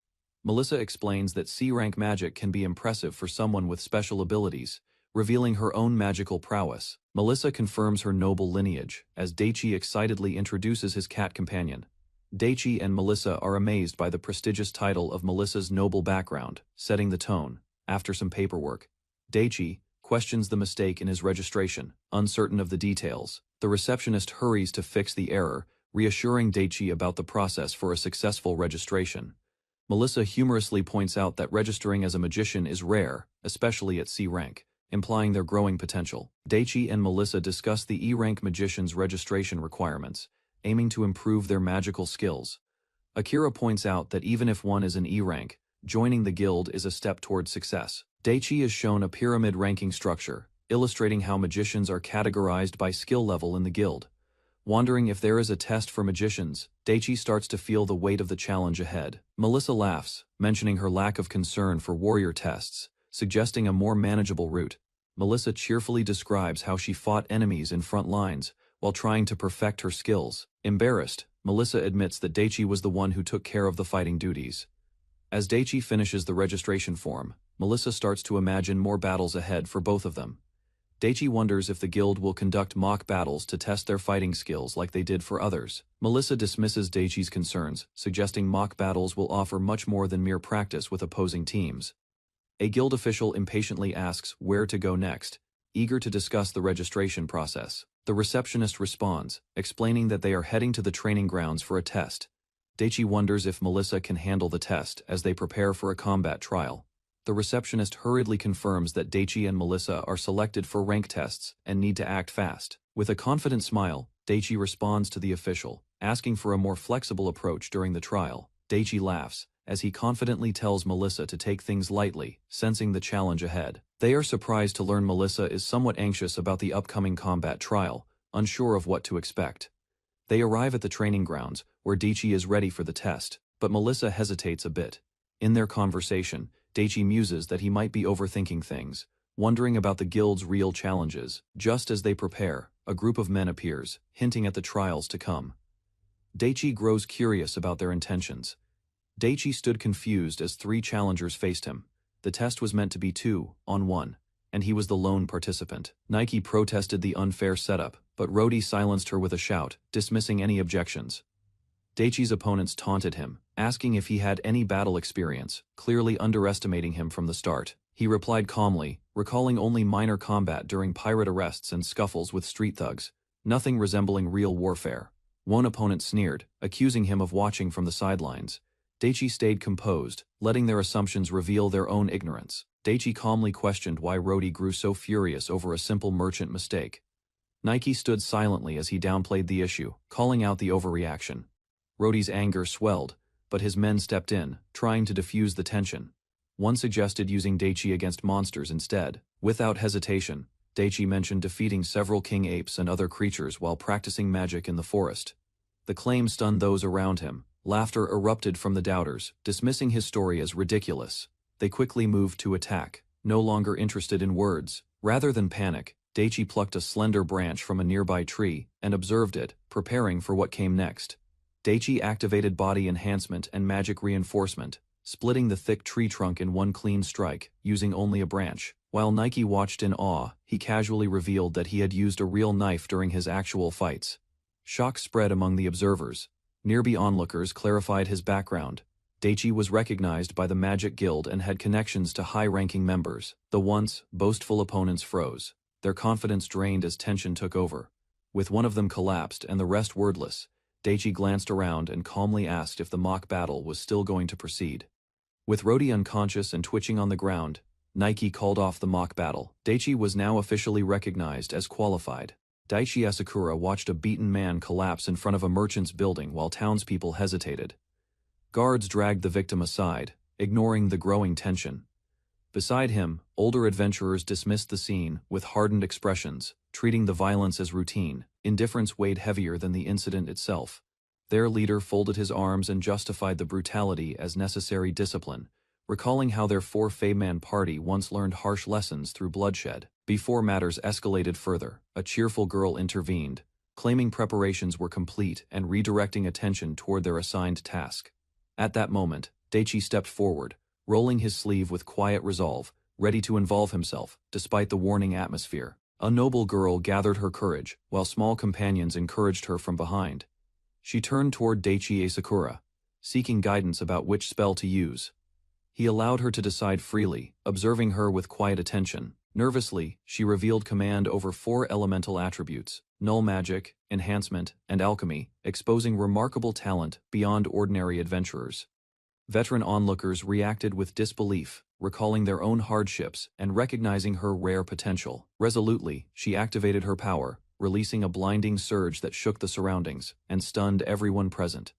Melissa explains that C-rank magic can be impressive for someone with special abilities, revealing her own magical prowess. Melissa confirms her noble lineage, as Daichi excitedly introduces his cat companion. Daichi and Melissa are amazed by the prestigious title of Melissa's noble background, setting the tone. After some paperwork, Daichi questions the mistake in his registration, uncertain of the details. The receptionist hurries to fix the error, reassuring Daichi about the process for a successful registration. Melissa humorously points out that registering as a magician is rare, especially at C rank, implying their growing potential. Daichi and Melissa discuss the E-rank magician's registration requirements, aiming to improve their magical skills. Akira points out that even if one is an E-rank, joining the guild is a step toward success. Daichi is shown a pyramid ranking structure, illustrating how magicians are categorized by skill level in the guild. Wondering if there is a test for magicians, Daichi starts to feel the weight of the challenge ahead. Melissa laughs, mentioning her lack of concern for warrior tests, suggesting a more manageable route. Melissa cheerfully describes how she fought enemies in front lines while trying to perfect her skills. Embarrassed, Melissa admits that Daichi was the one who took care of the fighting duties. As Daichi finishes the registration form, Melissa starts to imagine more battles ahead for both of them. Daichi wonders if the guild will conduct mock battles to test their fighting skills like they did for others. Melissa dismisses Daichi's concerns, suggesting mock battles will offer much more than mere practice with opposing teams. A guild official impatiently asks where to go next, eager to discuss the registration process. The receptionist responds, explaining that they are heading to the training grounds for a test. Daichi wonders if Melissa can handle the test as they prepare for a combat trial. The receptionist hurriedly confirms that Daichi and Melissa are selected for rank tests and need to act fast. With a confident smile, Daichi responds to the official, asking for a more flexible approach during the trial. Daichi laughs, as he confidently tells Melissa to take things lightly, sensing the challenge ahead. They are surprised to learn Melissa is somewhat anxious about the upcoming combat trial, unsure of what to expect. They arrive at the training grounds, where Daichi is ready for the test, but Melissa hesitates a bit. In their conversation, Daichi muses that he might be overthinking things, wondering about the guild's real challenges. Just as they prepare, a group of men appears, hinting at the trials to come. Daichi grows curious about their intentions. Daichi stood confused as 3 challengers faced him. The test was meant to be 2-on-1, and he was the lone participant. Nike protested the unfair setup, but Rody silenced her with a shout, dismissing any objections. Daichi's opponents taunted him, asking if he had any battle experience, clearly underestimating him from the start. He replied calmly, recalling only minor combat during pirate arrests and scuffles with street thugs, nothing resembling real warfare. One opponent sneered, accusing him of watching from the sidelines. Daichi stayed composed, letting their assumptions reveal their own ignorance. Daichi calmly questioned why Rody grew so furious over a simple merchant mistake. Nike stood silently as he downplayed the issue, calling out the overreaction. Rody's anger swelled, but his men stepped in, trying to defuse the tension. One suggested using Daichi against monsters instead. Without hesitation, Daichi mentioned defeating several king apes and other creatures while practicing magic in the forest. The claim stunned those around him. Laughter erupted from the doubters, dismissing his story as ridiculous. They quickly moved to attack, no longer interested in words. Rather than panic, Daichi plucked a slender branch from a nearby tree and observed it, preparing for what came next. Daichi activated body enhancement and magic reinforcement, splitting the thick tree trunk in one clean strike, using only a branch. While Nike watched in awe, he casually revealed that he had used a real knife during his actual fights. Shock spread among the observers. Nearby onlookers clarified his background. Daichi was recognized by the Magic Guild and had connections to high-ranking members. The once boastful opponents froze, their confidence drained as tension took over. With one of them collapsed and the rest wordless, Daichi glanced around and calmly asked if the mock battle was still going to proceed. With Rody unconscious and twitching on the ground, Nike called off the mock battle. Daichi was now officially recognized as qualified. Daichi Asakura watched a beaten man collapse in front of a merchant's building while townspeople hesitated. Guards dragged the victim aside, ignoring the growing tension. Beside him, older adventurers dismissed the scene with hardened expressions, treating the violence as routine. Indifference weighed heavier than the incident itself. Their leader folded his arms and justified the brutality as necessary discipline, recalling how their 4-Feyman party once learned harsh lessons through bloodshed. Before matters escalated further, a cheerful girl intervened, claiming preparations were complete and redirecting attention toward their assigned task. At that moment, Daichi stepped forward, rolling his sleeve with quiet resolve, ready to involve himself, despite the warning atmosphere. A noble girl gathered her courage, while small companions encouraged her from behind. She turned toward Daichi Asakura, seeking guidance about which spell to use. He allowed her to decide freely, observing her with quiet attention. Nervously, she revealed command over 4 elemental attributes: null magic, enhancement, and alchemy, exposing remarkable talent beyond ordinary adventurers. Veteran onlookers reacted with disbelief, recalling their own hardships and recognizing her rare potential. Resolutely, she activated her power, releasing a blinding surge that shook the surroundings and stunned everyone present.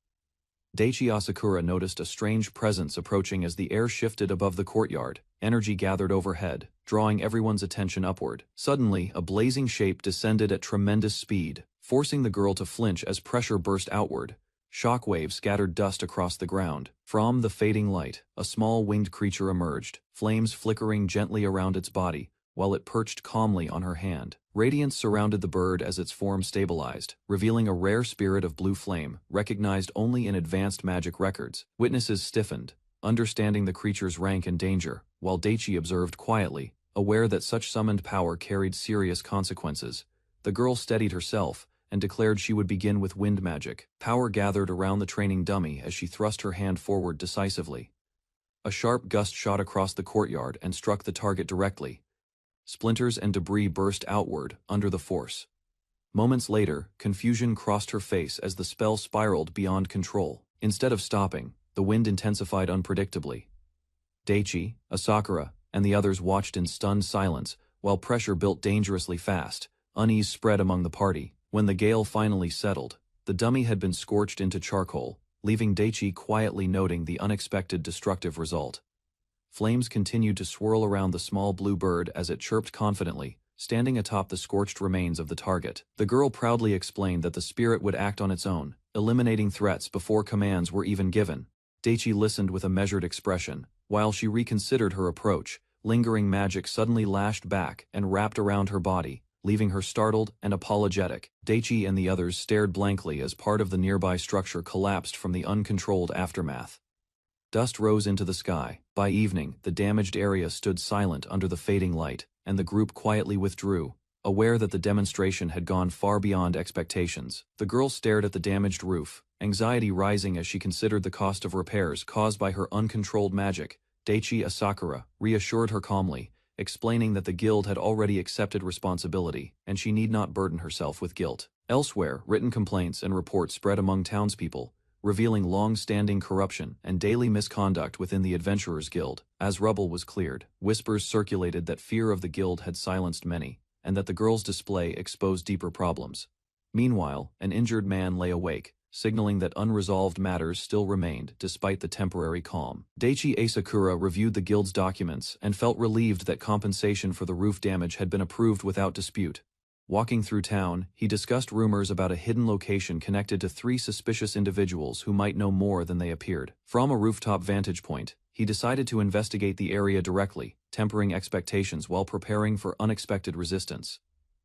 Daichi Asakura noticed a strange presence approaching as the air shifted above the courtyard. Energy gathered overhead, drawing everyone's attention upward. Suddenly, a blazing shape descended at tremendous speed, forcing the girl to flinch as pressure burst outward. Shockwaves scattered dust across the ground. From the fading light, a small winged creature emerged, flames flickering gently around its body, while it perched calmly on her hand. Radiance surrounded the bird as its form stabilized, revealing a rare spirit of blue flame, recognized only in advanced magic records. Witnesses stiffened, understanding the creature's rank and danger, while Daichi observed quietly, aware that such summoned power carried serious consequences. The girl steadied herself, and declared she would begin with wind magic. Power gathered around the training dummy as she thrust her hand forward decisively. A sharp gust shot across the courtyard and struck the target directly. Splinters and debris burst outward under the force. Moments later, confusion crossed her face as the spell spiraled beyond control. Instead of stopping, the wind intensified unpredictably. Daichi, Asakura, and the others watched in stunned silence, while pressure built dangerously fast. Unease spread among the party. When the gale finally settled, the dummy had been scorched into charcoal, leaving Daichi quietly noting the unexpected destructive result. Flames continued to swirl around the small blue bird as it chirped confidently, standing atop the scorched remains of the target. The girl proudly explained that the spirit would act on its own, eliminating threats before commands were even given. Daichi listened with a measured expression. While she reconsidered her approach, lingering magic suddenly lashed back and wrapped around her body, leaving her startled and apologetic. Daichi and the others stared blankly as part of the nearby structure collapsed from the uncontrolled aftermath. Dust rose into the sky. By evening, the damaged area stood silent under the fading light, and the group quietly withdrew, aware that the demonstration had gone far beyond expectations. The girl stared at the damaged roof, anxiety rising as she considered the cost of repairs caused by her uncontrolled magic. Daichi Asakura reassured her calmly, explaining that the guild had already accepted responsibility, and she need not burden herself with guilt. Elsewhere, written complaints and reports spread among townspeople, revealing long-standing corruption and daily misconduct within the Adventurers Guild. As rubble was cleared, whispers circulated that fear of the guild had silenced many, and that the girl's display exposed deeper problems. Meanwhile, an injured man lay awake, signaling that unresolved matters still remained despite the temporary calm. Daichi Asakura reviewed the guild's documents and felt relieved that compensation for the roof damage had been approved without dispute. Walking through town, he discussed rumors about a hidden location connected to 3 suspicious individuals who might know more than they appeared. From a rooftop vantage point, he decided to investigate the area directly, tempering expectations while preparing for unexpected resistance.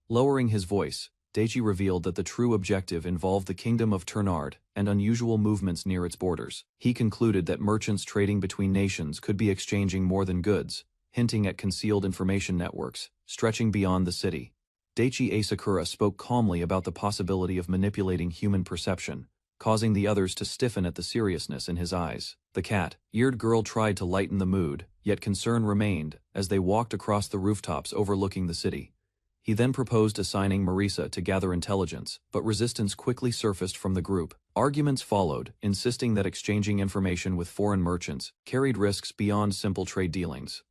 Lowering his voice, Daichi revealed that the true objective involved the kingdom of Ternard and unusual movements near its borders. He concluded that merchants trading between nations could be exchanging more than goods, hinting at concealed information networks, stretching beyond the city. Daichi Asakura spoke calmly about the possibility of manipulating human perception, causing the others to stiffen at the seriousness in his eyes. The cat-eared girl tried to lighten the mood, yet concern remained as they walked across the rooftops overlooking the city. He then proposed assigning Marisa to gather intelligence, but resistance quickly surfaced from the group. Arguments followed, insisting that exchanging information with foreign merchants carried risks beyond simple trade dealings.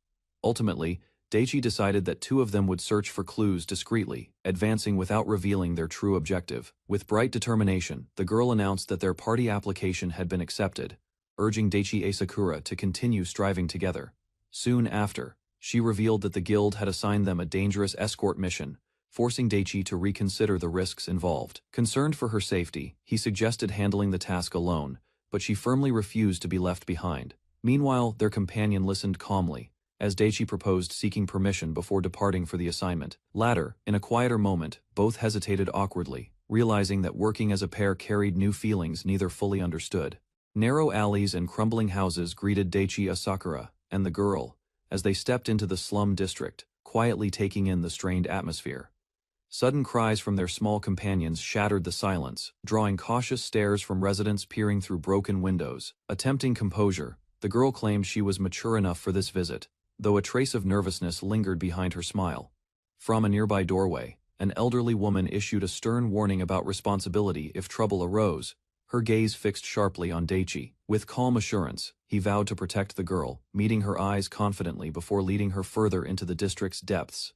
Ultimately, Daichi decided that 2 of them would search for clues discreetly, advancing without revealing their true objective. With bright determination, the girl announced that their party application had been accepted, urging Daichi Asakura to continue striving together. Soon after, she revealed that the guild had assigned them a dangerous escort mission, forcing Daichi to reconsider the risks involved. Concerned for her safety, he suggested handling the task alone, but she firmly refused to be left behind. Meanwhile, their companion listened calmly, as Daichi proposed seeking permission before departing for the assignment. Later, in a quieter moment, both hesitated awkwardly, realizing that working as a pair carried new feelings neither fully understood. Narrow alleys and crumbling houses greeted Daichi Asakura and the girl as they stepped into the slum district, quietly taking in the strained atmosphere. Sudden cries from their small companions shattered the silence, drawing cautious stares from residents peering through broken windows. Attempting composure, the girl claimed she was mature enough for this visit, though a trace of nervousness lingered behind her smile. From a nearby doorway, an elderly woman issued a stern warning about responsibility if trouble arose, her gaze fixed sharply on Daichi. With calm assurance, he vowed to protect the girl, meeting her eyes confidently before leading her further into the district's depths.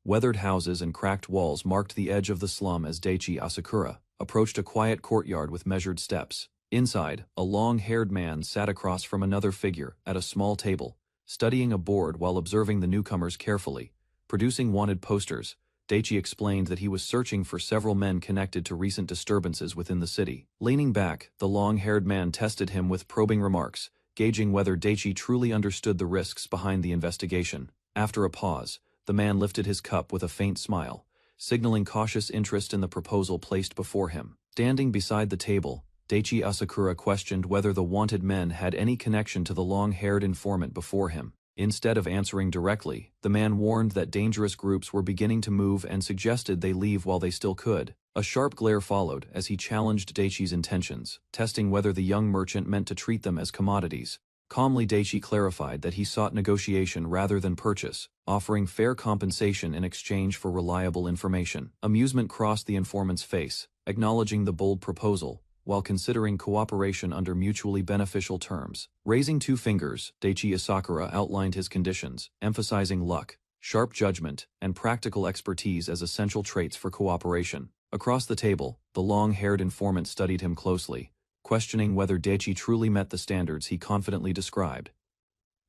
Weathered houses and cracked walls marked the edge of the slum as Daichi Asakura approached a quiet courtyard with measured steps. Inside, a long-haired man sat across from another figure at a small table, studying a board while observing the newcomers carefully. Producing wanted posters, Daichi explained that he was searching for several men connected to recent disturbances within the city. Leaning back, the long-haired man tested him with probing remarks, gauging whether Daichi truly understood the risks behind the investigation. After a pause, the man lifted his cup with a faint smile, signaling cautious interest in the proposal placed before him. Standing beside the table, Daichi Asakura questioned whether the wanted men had any connection to the long-haired informant before him. Instead of answering directly, the man warned that dangerous groups were beginning to move and suggested they leave while they still could. A sharp glare followed as he challenged Daichi's intentions, testing whether the young merchant meant to treat them as commodities. Calmly, Daichi clarified that he sought negotiation rather than purchase, offering fair compensation in exchange for reliable information. Amusement crossed the informant's face, acknowledging the bold proposal, while considering cooperation under mutually beneficial terms. Raising two fingers, Daichi Asakura outlined his conditions, emphasizing luck, sharp judgment, and practical expertise as essential traits for cooperation. Across the table, the long-haired informant studied him closely, questioning whether Daichi truly met the standards he confidently described.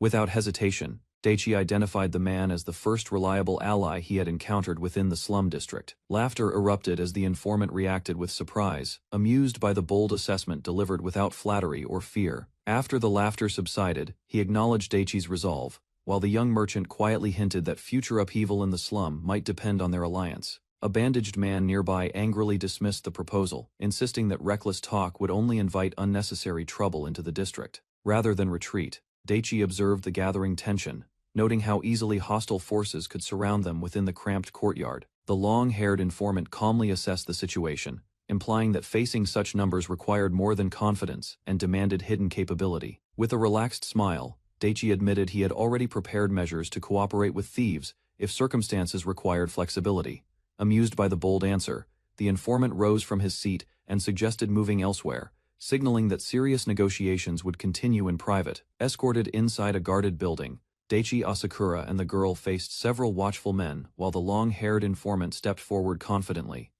Without hesitation, Daichi identified the man as the first reliable ally he had encountered within the slum district. Laughter erupted as the informant reacted with surprise, amused by the bold assessment delivered without flattery or fear. After the laughter subsided, he acknowledged Daichi's resolve, while the young merchant quietly hinted that future upheaval in the slum might depend on their alliance. A bandaged man nearby angrily dismissed the proposal, insisting that reckless talk would only invite unnecessary trouble into the district. Rather than retreat, Daichi observed the gathering tension, noting how easily hostile forces could surround them within the cramped courtyard. The long-haired informant calmly assessed the situation, implying that facing such numbers required more than confidence and demanded hidden capability. With a relaxed smile, Daichi admitted he had already prepared measures to cooperate with thieves if circumstances required flexibility. Amused by the bold answer, the informant rose from his seat and suggested moving elsewhere, signaling that serious negotiations would continue in private. Escorted inside a guarded building, Daichi Asakura and the girl faced several watchful men while the long-haired informant stepped forward confidently.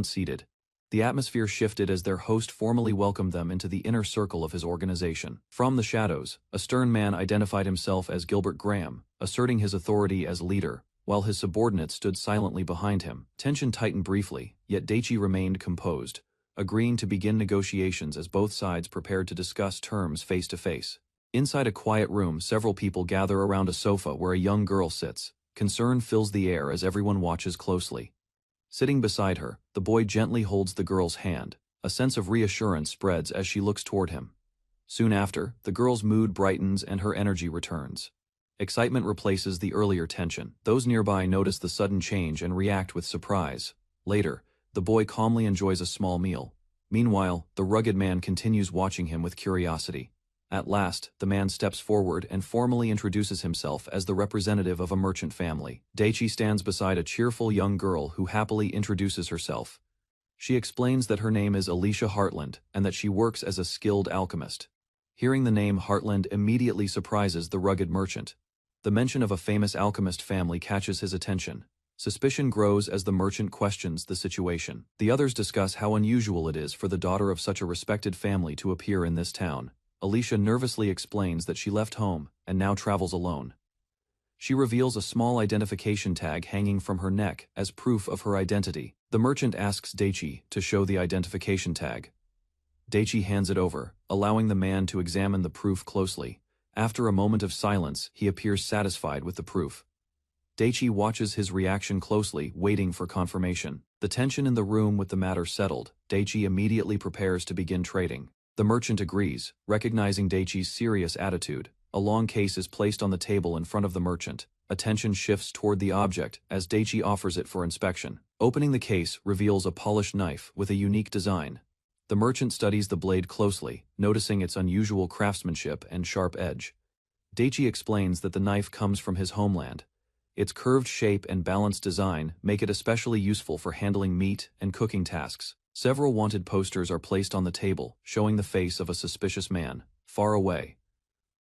Seated, the atmosphere shifted as their host formally welcomed them into the inner circle of his organization. From the shadows, a stern man identified himself as Gilbert Graham, asserting his authority as leader, while his subordinates stood silently behind him. Tension tightened briefly, yet Daichi remained composed, agreeing to begin negotiations as both sides prepared to discuss terms face to face. Inside a quiet room, several people gather around a sofa where a young girl sits. Concern fills the air as everyone watches closely. Sitting beside her, the boy gently holds the girl's hand. A sense of reassurance spreads as she looks toward him. Soon after, the girl's mood brightens and her energy returns. Excitement replaces the earlier tension. Those nearby notice the sudden change and react with surprise. Later, the boy calmly enjoys a small meal. Meanwhile, the rugged man continues watching him with curiosity. At last, the man steps forward and formally introduces himself as the representative of a merchant family. Daichi stands beside a cheerful young girl who happily introduces herself. She explains that her name is Alicia Heartland and that she works as a skilled alchemist. Hearing the name Heartland immediately surprises the rugged merchant. The mention of a famous alchemist family catches his attention. Suspicion grows as the merchant questions the situation. The others discuss how unusual it is for the daughter of such a respected family to appear in this town. Alicia nervously explains that she left home and now travels alone. She reveals a small identification tag hanging from her neck as proof of her identity. The merchant asks Daichi to show the identification tag. Daichi hands it over, allowing the man to examine the proof closely, After a moment of silence, he appears satisfied with the proof. Daichi watches his reaction closely, waiting for confirmation. The tension in the room with the matter settled, Daichi immediately prepares to begin trading. The merchant agrees, recognizing Daichi's serious attitude. A long case is placed on the table in front of the merchant. Attention shifts toward the object as Daichi offers it for inspection. Opening the case reveals a polished knife with a unique design. The merchant studies the blade closely, noticing its unusual craftsmanship and sharp edge. Daichi explains that the knife comes from his homeland. Its curved shape and balanced design make it especially useful for handling meat and cooking tasks. Several wanted posters are placed on the table, showing the face of a suspicious man, far away.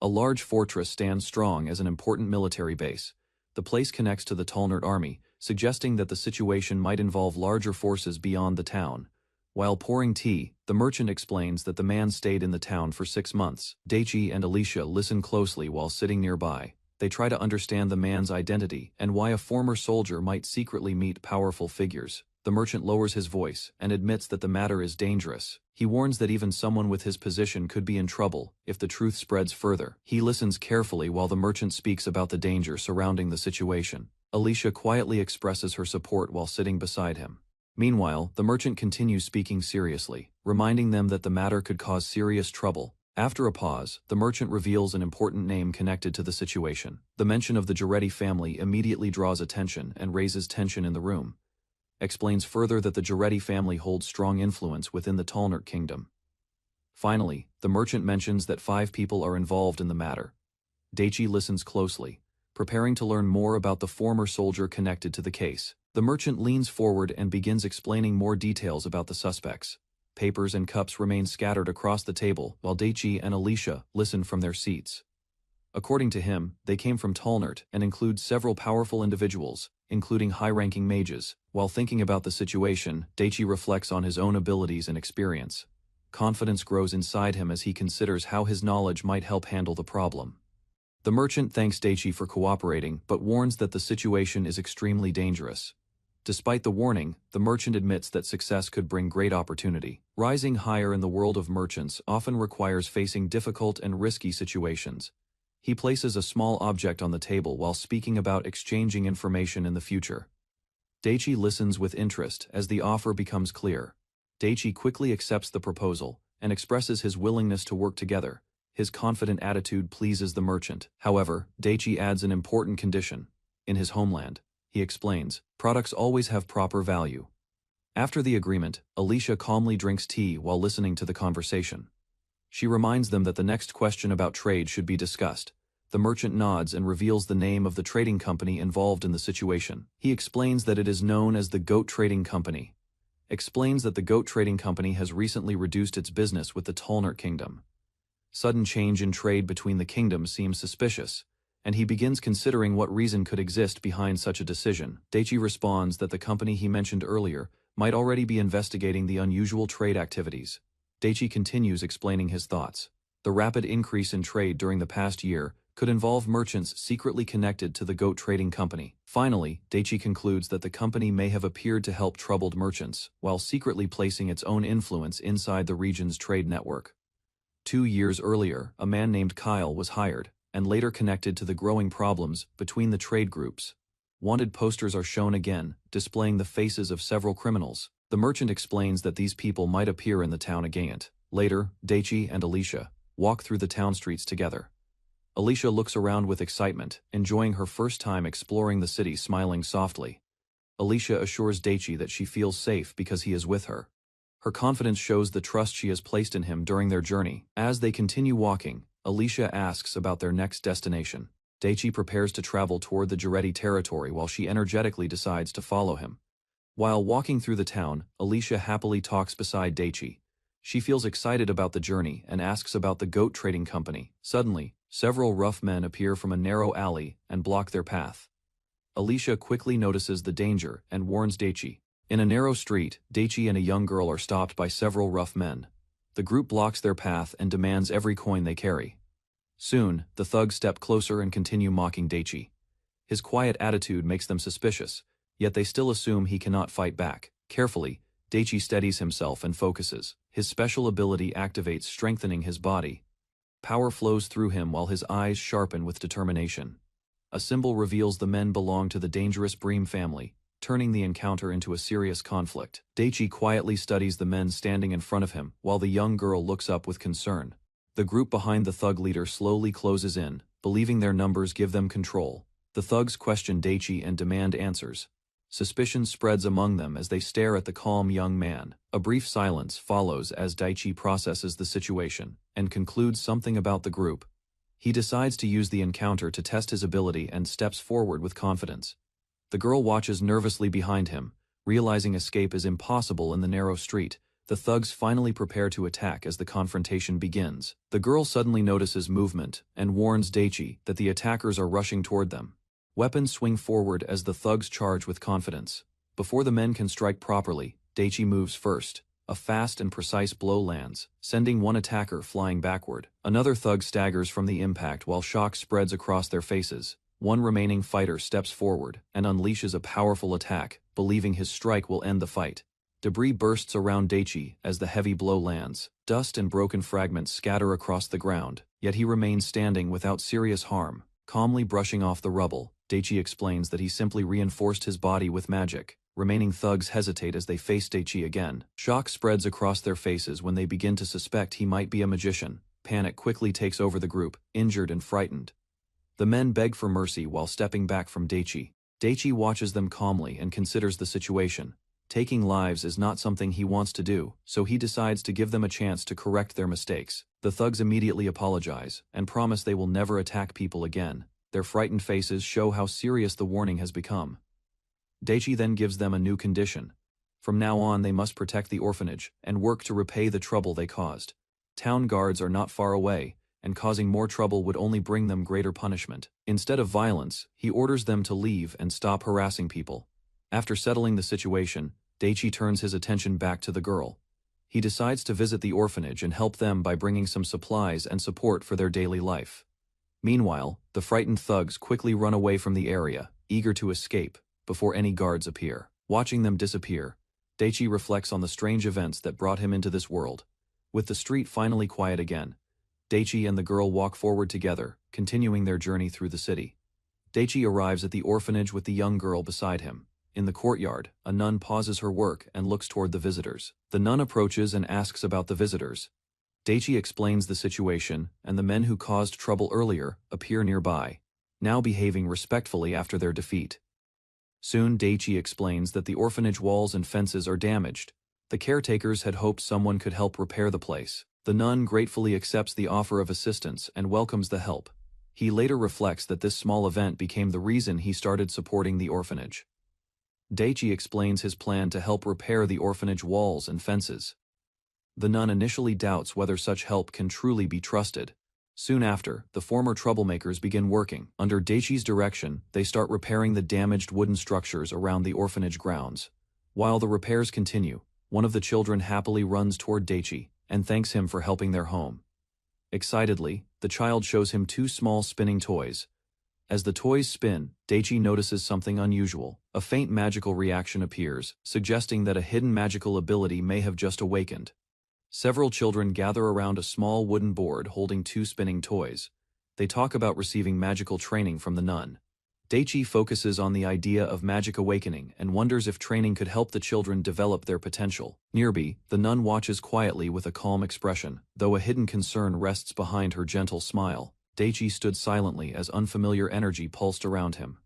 A large fortress stands strong as an important military base. The place connects to the Talnert army, suggesting that the situation might involve larger forces beyond the town. While pouring tea, the merchant explains that the man stayed in the town for 6 months. Daichi and Alicia listen closely while sitting nearby. They try to understand the man's identity and why a former soldier might secretly meet powerful figures. The merchant lowers his voice and admits that the matter is dangerous. He warns that even someone with his position could be in trouble if the truth spreads further. He listens carefully while the merchant speaks about the danger surrounding the situation. Alicia quietly expresses her support while sitting beside him. Meanwhile, the merchant continues speaking seriously, reminding them that the matter could cause serious trouble. After a pause, the merchant reveals an important name connected to the situation. The mention of the Giretti family immediately draws attention and raises tension in the room. Explains further that the Giretti family holds strong influence within the Talnert kingdom. Finally, the merchant mentions that 5 people are involved in the matter. Daichi listens closely, preparing to learn more about the former soldier connected to the case. The merchant leans forward and begins explaining more details about the suspects. Papers and cups remain scattered across the table while Daichi and Alicia listen from their seats. According to him, they came from Talnert and include several powerful individuals, including high-ranking mages. While thinking about the situation, Daichi reflects on his own abilities and experience. Confidence grows inside him as he considers how his knowledge might help handle the problem. The merchant thanks Daichi for cooperating but warns that the situation is extremely dangerous. Despite the warning, the merchant admits that success could bring great opportunity. Rising higher in the world of merchants often requires facing difficult and risky situations. He places a small object on the table while speaking about exchanging information in the future. Daichi listens with interest as the offer becomes clear. Daichi quickly accepts the proposal and expresses his willingness to work together. His confident attitude pleases the merchant. However, Daichi adds an important condition. In his homeland, he explains, products always have proper value. After the agreement, Alicia calmly drinks tea while listening to the conversation. She reminds them that the next question about trade should be discussed. The merchant nods and reveals the name of the trading company involved in the situation. He explains that it is known as the Goat Trading Company. Explains that the Goat Trading Company has recently reduced its business with the Talnert Kingdom. Sudden change in trade between the kingdoms seems suspicious, and he begins considering what reason could exist behind such a decision. Daichi responds that the company he mentioned earlier might already be investigating the unusual trade activities. Daichi continues explaining his thoughts. The rapid increase in trade during the past year could involve merchants secretly connected to the Goat Trading Company. Finally, Daichi concludes that the company may have appeared to help troubled merchants, while secretly placing its own influence inside the region's trade network. 2 years earlier, a man named Kyle was hired, and later connected to the growing problems between the trade groups. Wanted posters are shown again, displaying the faces of several criminals. The merchant explains that these people might appear in the town again. Later, Daichi and Alicia walk through the town streets together. Alicia looks around with excitement, enjoying her first time exploring the city, smiling softly. Alicia assures Daichi that she feels safe because he is with her. Her confidence shows the trust she has placed in him during their journey. As they continue walking, Alicia asks about their next destination. Daichi prepares to travel toward the Giretti territory while she energetically decides to follow him. While walking through the town, Alicia happily talks beside Daichi. She feels excited about the journey and asks about the Goat Trading Company. Suddenly, several rough men appear from a narrow alley and block their path. Alicia quickly notices the danger and warns Daichi. In a narrow street, Daichi and a young girl are stopped by several rough men. The group blocks their path and demands every coin they carry. Soon, the thugs step closer and continue mocking Daichi. His quiet attitude makes them suspicious, yet they still assume he cannot fight back. Carefully, Daichi steadies himself and focuses. His special ability activates, strengthening his body. Power flows through him while his eyes sharpen with determination. A symbol reveals the men belong to the dangerous Bream family, turning the encounter into a serious conflict. Daichi quietly studies the men standing in front of him, while the young girl looks up with concern. The group behind the thug leader slowly closes in, believing their numbers give them control. The thugs question Daichi and demand answers. Suspicion spreads among them as they stare at the calm young man. A brief silence follows as Daichi processes the situation and concludes something about the group. He decides to use the encounter to test his ability and steps forward with confidence. The girl watches nervously behind him, realizing escape is impossible in the narrow street. The thugs finally prepare to attack as the confrontation begins. The girl suddenly notices movement and warns Daichi that the attackers are rushing toward them. Weapons swing forward as the thugs charge with confidence. Before the men can strike properly, Daichi moves first. A fast and precise blow lands, sending one attacker flying backward. Another thug staggers from the impact while shock spreads across their faces. One remaining fighter steps forward and unleashes a powerful attack, believing his strike will end the fight. Debris bursts around Daichi as the heavy blow lands. Dust and broken fragments scatter across the ground, yet he remains standing without serious harm. Calmly brushing off the rubble, Daichi explains that he simply reinforced his body with magic. Remaining thugs hesitate as they face Daichi again. Shock spreads across their faces when they begin to suspect he might be a magician. Panic quickly takes over the group, injured and frightened. The men beg for mercy while stepping back from Daichi. Daichi watches them calmly and considers the situation. Taking lives is not something he wants to do, so he decides to give them a chance to correct their mistakes. The thugs immediately apologize and promise they will never attack people again. Their frightened faces show how serious the warning has become. Daichi then gives them a new condition. From now on they must protect the orphanage and work to repay the trouble they caused. Town guards are not far away, and causing more trouble would only bring them greater punishment. Instead of violence, he orders them to leave and stop harassing people. After settling the situation, Daichi turns his attention back to the girl. He decides to visit the orphanage and help them by bringing some supplies and support for their daily life. Meanwhile, the frightened thugs quickly run away from the area, eager to escape, before any guards appear. Watching them disappear, Daichi reflects on the strange events that brought him into this world. With the street finally quiet again, Daichi and the girl walk forward together, continuing their journey through the city. Daichi arrives at the orphanage with the young girl beside him. In the courtyard, a nun pauses her work and looks toward the visitors. The nun approaches and asks about the visitors. Daichi explains the situation, and the men who caused trouble earlier appear nearby, now behaving respectfully after their defeat. Soon Daichi explains that the orphanage walls and fences are damaged. The caretakers had hoped someone could help repair the place. The nun gratefully accepts the offer of assistance and welcomes the help. He later reflects that this small event became the reason he started supporting the orphanage. Daichi explains his plan to help repair the orphanage walls and fences. The nun initially doubts whether such help can truly be trusted. Soon after, the former troublemakers begin working. Under Daichi's direction, they start repairing the damaged wooden structures around the orphanage grounds. While the repairs continue, one of the children happily runs toward Daichi and thanks him for helping their home. Excitedly, the child shows him two small spinning toys. As the toys spin, Daichi notices something unusual. A faint magical reaction appears, suggesting that a hidden magical ability may have just awakened. Several children gather around a small wooden board holding two spinning toys. They talk about receiving magical training from the nun. Daichi focuses on the idea of magic awakening and wonders if training could help the children develop their potential. Nearby, the nun watches quietly with a calm expression, though a hidden concern rests behind her gentle smile. Daichi stood silently as unfamiliar energy pulsed around him.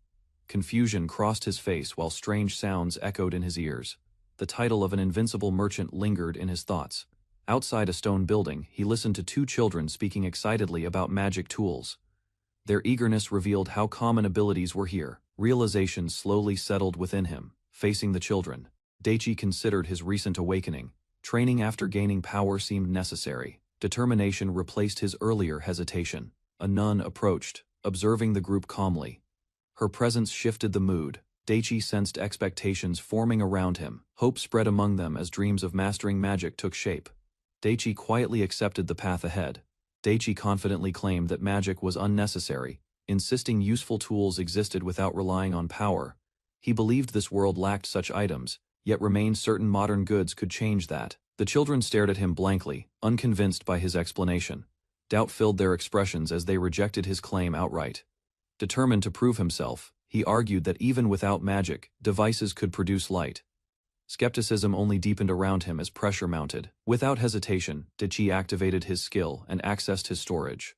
Confusion crossed his face while strange sounds echoed in his ears. The title of an invincible merchant lingered in his thoughts. Outside a stone building, he listened to two children speaking excitedly about magic tools. Their eagerness revealed how common abilities were here. Realization slowly settled within him. Facing the children, Daichi considered his recent awakening. Training after gaining power seemed necessary. Determination replaced his earlier hesitation. A nun approached, observing the group calmly. Her presence shifted the mood. Daichi sensed expectations forming around him. Hope spread among them as dreams of mastering magic took shape. Daichi quietly accepted the path ahead. Daichi confidently claimed that magic was unnecessary, insisting useful tools existed without relying on power. He believed this world lacked such items, yet remained certain modern goods could change that. The children stared at him blankly, unconvinced by his explanation. Doubt filled their expressions as they rejected his claim outright. Determined to prove himself, he argued that even without magic, devices could produce light. Skepticism only deepened around him as pressure mounted. Without hesitation, Daichi activated his skill and accessed his storage.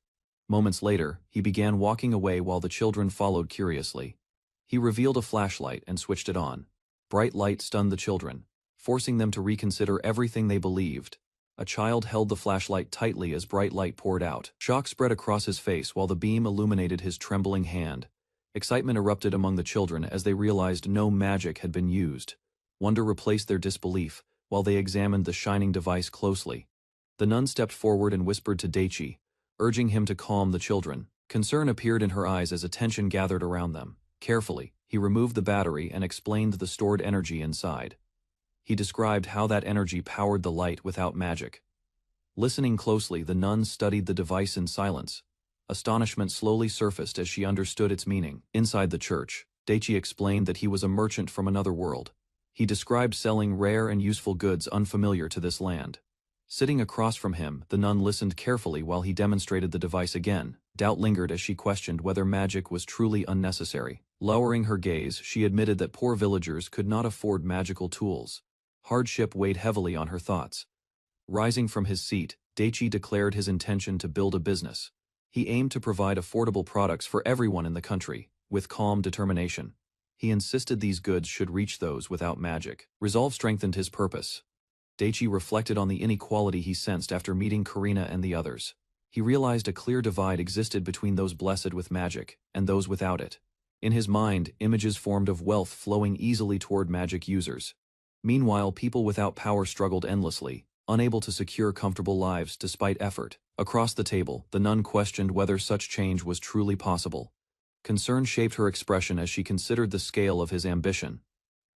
Moments later, he began walking away while the children followed curiously. He revealed a flashlight and switched it on. Bright light stunned the children, forcing them to reconsider everything they believed. A child held the flashlight tightly as bright light poured out. Shock spread across his face while the beam illuminated his trembling hand. Excitement erupted among the children as they realized no magic had been used. Wonder replaced their disbelief, while they examined the shining device closely. The nun stepped forward and whispered to Daichi, urging him to calm the children. Concern appeared in her eyes as attention gathered around them. Carefully, he removed the battery and explained the stored energy inside. He described how that energy powered the light without magic. Listening closely, the nun studied the device in silence. Astonishment slowly surfaced as she understood its meaning. Inside the church, Daichi explained that he was a merchant from another world. He described selling rare and useful goods unfamiliar to this land. Sitting across from him, the nun listened carefully while he demonstrated the device again. Doubt lingered as she questioned whether magic was truly unnecessary. Lowering her gaze, she admitted that poor villagers could not afford magical tools. Hardship weighed heavily on her thoughts. Rising from his seat, Daichi declared his intention to build a business. He aimed to provide affordable products for everyone in the country, with calm determination. He insisted these goods should reach those without magic. Resolve strengthened his purpose. Daichi reflected on the inequality he sensed after meeting Karina and the others. He realized a clear divide existed between those blessed with magic and those without it. In his mind, images formed of wealth flowing easily toward magic users. Meanwhile, people without power struggled endlessly, unable to secure comfortable lives despite effort. Across the table, the nun questioned whether such change was truly possible. Concern shaped her expression as she considered the scale of his ambition.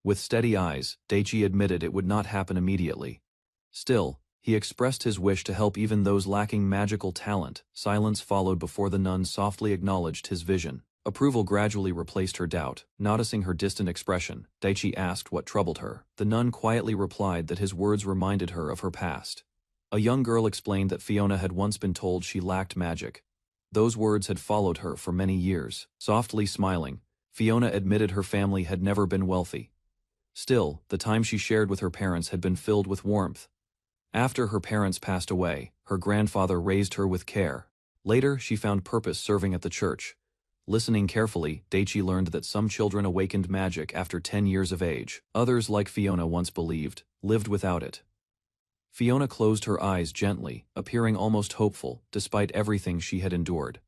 With steady eyes, Daichi admitted it would not happen immediately. Still, he expressed his wish to help even those lacking magical talent. Silence followed before the nun softly acknowledged his vision. Approval gradually replaced her doubt. Noticing her distant expression, Daichi asked what troubled her. The nun quietly replied that his words reminded her of her past. A young girl explained that Fiona had once been told she lacked magic. Those words had followed her for many years. Softly smiling, Fiona admitted her family had never been wealthy. Still, the time she shared with her parents had been filled with warmth. After her parents passed away, her grandfather raised her with care. Later, she found purpose serving at the church. Listening carefully, Daichi learned that some children awakened magic after 10 years of age. Others, like Fiona once believed, lived without it. Fiona closed her eyes gently, appearing almost hopeful, despite everything she had endured.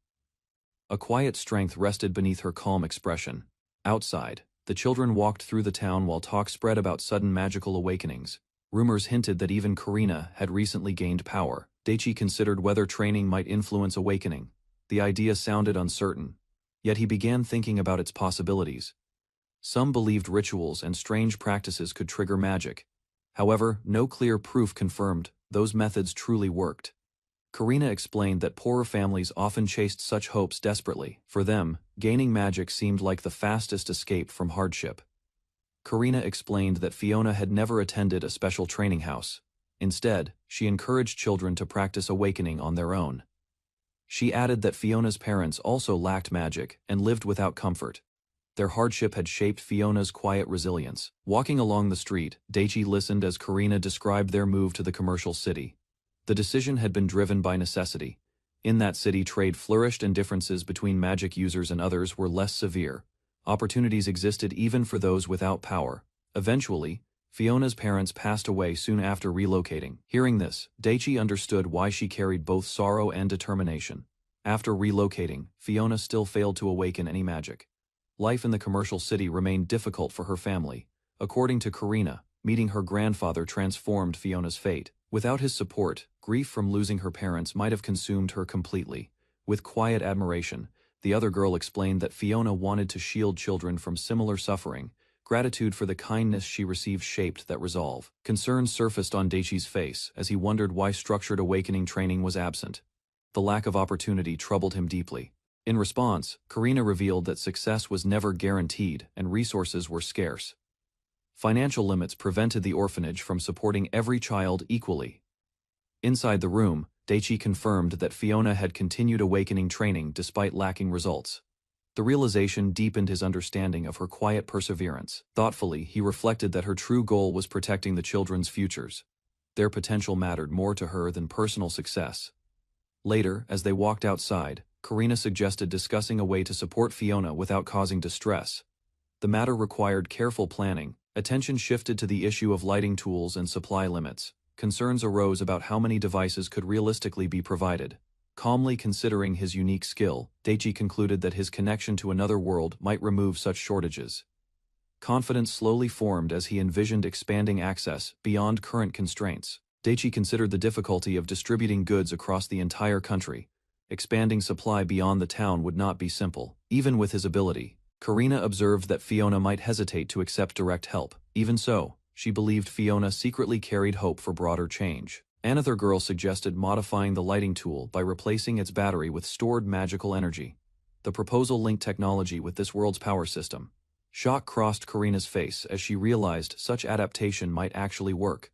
A quiet strength rested beneath her calm expression. Outside, the children walked through the town while talk spread about sudden magical awakenings. Rumors hinted that even Karina had recently gained power. Daichi considered whether training might influence awakening. The idea sounded uncertain, yet he began thinking about its possibilities. Some believed rituals and strange practices could trigger magic. However, no clear proof confirmed those methods truly worked. Karina explained that poorer families often chased such hopes desperately. For them, gaining magic seemed like the fastest escape from hardship. Karina explained that Fiona had never attended a special training house. Instead, she encouraged children to practice awakening on their own. She added that Fiona's parents also lacked magic and lived without comfort. Their hardship had shaped Fiona's quiet resilience. Walking along the street, Daichi listened as Karina described their move to the commercial city. The decision had been driven by necessity. In that city, trade flourished and differences between magic users and others were less severe. Opportunities existed even for those without power. Eventually, Fiona's parents passed away soon after relocating. Hearing this, Daichi understood why she carried both sorrow and determination. After relocating, Fiona still failed to awaken any magic. Life in the commercial city remained difficult for her family. According to Karina, meeting her grandfather transformed Fiona's fate. Without his support, grief from losing her parents might have consumed her completely. With quiet admiration, the other girl explained that Fiona wanted to shield children from similar suffering. Gratitude for the kindness she received shaped that resolve. Concern surfaced on Daichi's face as he wondered why structured awakening training was absent. The lack of opportunity troubled him deeply. In response, Karina revealed that success was never guaranteed and resources were scarce. Financial limits prevented the orphanage from supporting every child equally. Inside the room, Daichi confirmed that Fiona had continued awakening training despite lacking results. The realization deepened his understanding of her quiet perseverance. Thoughtfully, he reflected that her true goal was protecting the children's futures. Their potential mattered more to her than personal success. Later, as they walked outside, Karina suggested discussing a way to support Fiona without causing distress. The matter required careful planning. Attention shifted to the issue of lighting tools and supply limits. Concerns arose about how many devices could realistically be provided. Calmly considering his unique skill, Daichi concluded that his connection to another world might remove such shortages. Confidence slowly formed as he envisioned expanding access beyond current constraints. Daichi considered the difficulty of distributing goods across the entire country. Expanding supply beyond the town would not be simple. Even with his ability, Karina observed that Fiona might hesitate to accept direct help. Even so, she believed Fiona secretly carried hope for broader change. Another girl suggested modifying the lighting tool by replacing its battery with stored magical energy. The proposal linked technology with this world's power system. Shock crossed Karina's face as she realized such adaptation might actually work.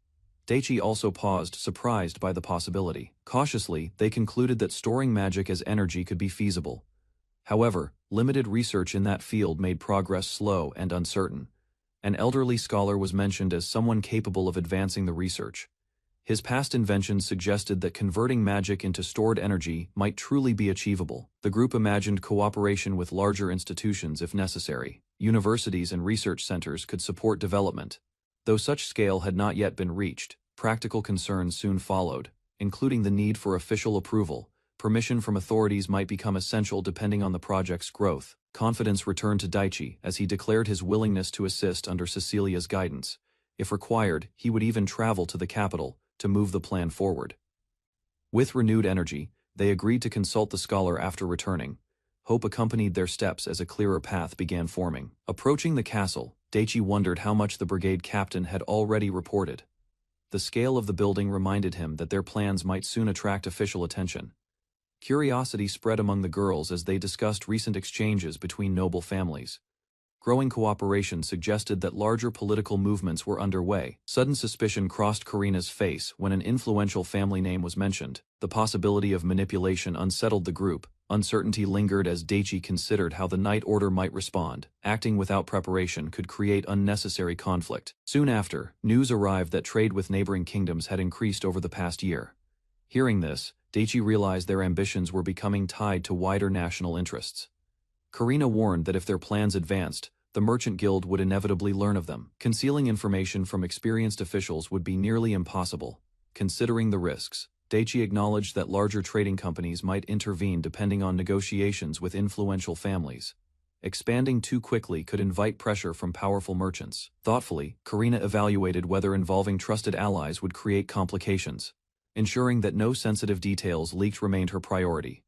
Daichi also paused, surprised by the possibility. Cautiously, they concluded that storing magic as energy could be feasible. However, limited research in that field made progress slow and uncertain. An elderly scholar was mentioned as someone capable of advancing the research. His past inventions suggested that converting magic into stored energy might truly be achievable. The group imagined cooperation with larger institutions if necessary. Universities and research centers could support development. Though such scale had not yet been reached, practical concerns soon followed, including the need for official approval. Permission from authorities might become essential depending on the project's growth. Confidence returned to Daichi as he declared his willingness to assist under Cecilia's guidance. If required, he would even travel to the capital to move the plan forward. With renewed energy, they agreed to consult the scholar after returning. Hope accompanied their steps as a clearer path began forming. Approaching the castle, Daichi wondered how much the brigade captain had already reported. The scale of the building reminded him that their plans might soon attract official attention. Curiosity spread among the girls as they discussed recent exchanges between noble families. Growing cooperation suggested that larger political movements were underway. Sudden suspicion crossed Karina's face when an influential family name was mentioned. The possibility of manipulation unsettled the group. Uncertainty lingered as Daichi considered how the Night Order might respond. Acting without preparation could create unnecessary conflict. Soon after, news arrived that trade with neighboring kingdoms had increased over the past year. Hearing this, Daichi realized their ambitions were becoming tied to wider national interests. Karina warned that if their plans advanced, the Merchant Guild would inevitably learn of them. Concealing information from experienced officials would be nearly impossible. Considering the risks, Daichi acknowledged that larger trading companies might intervene depending on negotiations with influential families. Expanding too quickly could invite pressure from powerful merchants. Thoughtfully, Karina evaluated whether involving trusted allies would create complications. Ensuring that no sensitive details leaked remained her priority.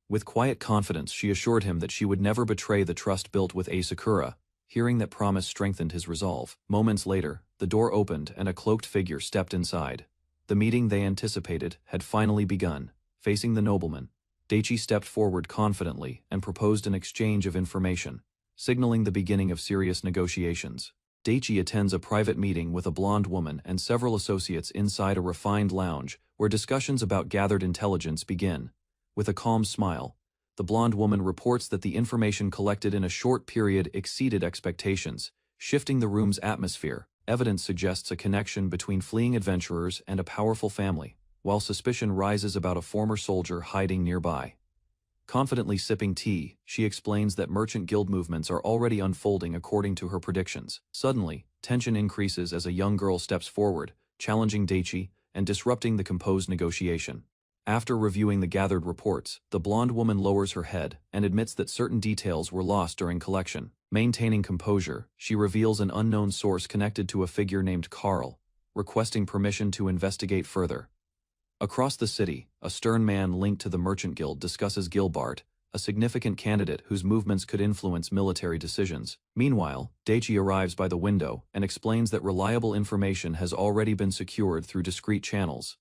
With quiet confidence, she assured him that she would never betray the trust built with Asura. Hearing that promise strengthened his resolve. Moments later, the door opened and a cloaked figure stepped inside. The meeting they anticipated had finally begun. Facing the nobleman, Daichi stepped forward confidently and proposed an exchange of information, signaling the beginning of serious negotiations. Daichi attends a private meeting with a blonde woman and several associates inside a refined lounge where discussions about gathered intelligence begin. With a calm smile, the blonde woman reports that the information collected in a short period exceeded expectations, shifting the room's atmosphere. Evidence suggests a connection between fleeing adventurers and a powerful family, while suspicion rises about a former soldier hiding nearby. Confidently sipping tea, she explains that merchant guild movements are already unfolding according to her predictions. Suddenly, tension increases as a young girl steps forward, challenging Daichi and disrupting the composed negotiation. After reviewing the gathered reports, the blonde woman lowers her head and admits that certain details were lost during collection. Maintaining composure, she reveals an unknown source connected to a figure named Carl, requesting permission to investigate further. Across the city, a stern man linked to the Merchant Guild discusses Gilbart, a significant candidate whose movements could influence military decisions. Meanwhile, Daichi arrives by the window and explains that reliable information has already been secured through discreet channels.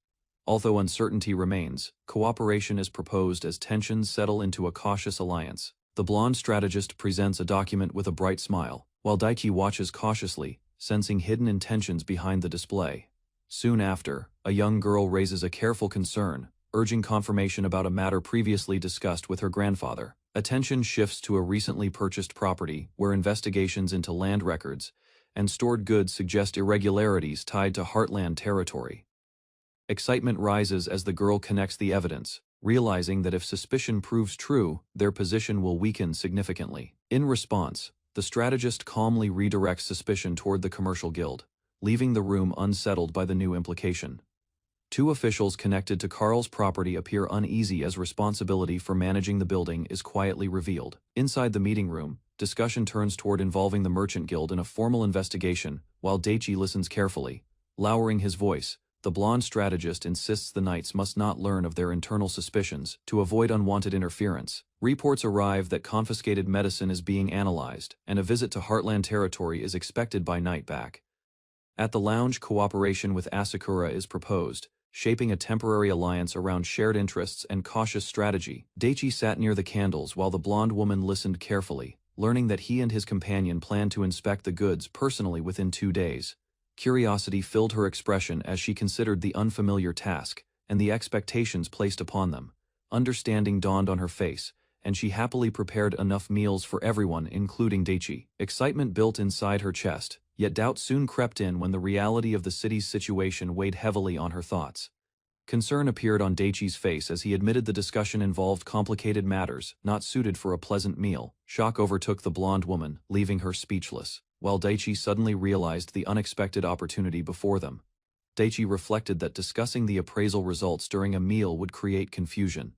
Although uncertainty remains, cooperation is proposed as tensions settle into a cautious alliance. The blonde strategist presents a document with a bright smile, while Daichi watches cautiously, sensing hidden intentions behind the display. Soon after, a young girl raises a careful concern, urging confirmation about a matter previously discussed with her grandfather. Attention shifts to a recently purchased property where investigations into land records and stored goods suggest irregularities tied to Heartland territory. Excitement rises as the girl connects the evidence, realizing that if suspicion proves true, their position will weaken significantly. In response, the strategist calmly redirects suspicion toward the commercial guild, leaving the room unsettled by the new implication. Two officials connected to Carl's property appear uneasy as responsibility for managing the building is quietly revealed. Inside the meeting room, discussion turns toward involving the merchant guild in a formal investigation, while Daichi listens carefully. Lowering his voice, the blonde strategist insists the knights must not learn of their internal suspicions to avoid unwanted interference. Reports arrive that confiscated medicine is being analyzed, and a visit to Heartland territory is expected by night back. At the lounge, cooperation with Asura is proposed, shaping a temporary alliance around shared interests and cautious strategy. Daichi sat near the candles while the blonde woman listened carefully, learning that he and his companion planned to inspect the goods personally within 2 days. Curiosity filled her expression as she considered the unfamiliar task and the expectations placed upon them. Understanding dawned on her face, and she happily prepared enough meals for everyone, including Daichi. Excitement built inside her chest, yet doubt soon crept in when the reality of the city's situation weighed heavily on her thoughts. Concern appeared on Daichi's face as he admitted the discussion involved complicated matters, not suited for a pleasant meal. Shock overtook the blonde woman, leaving her speechless, while Daichi suddenly realized the unexpected opportunity before them. Daichi reflected that discussing the appraisal results during a meal would create confusion.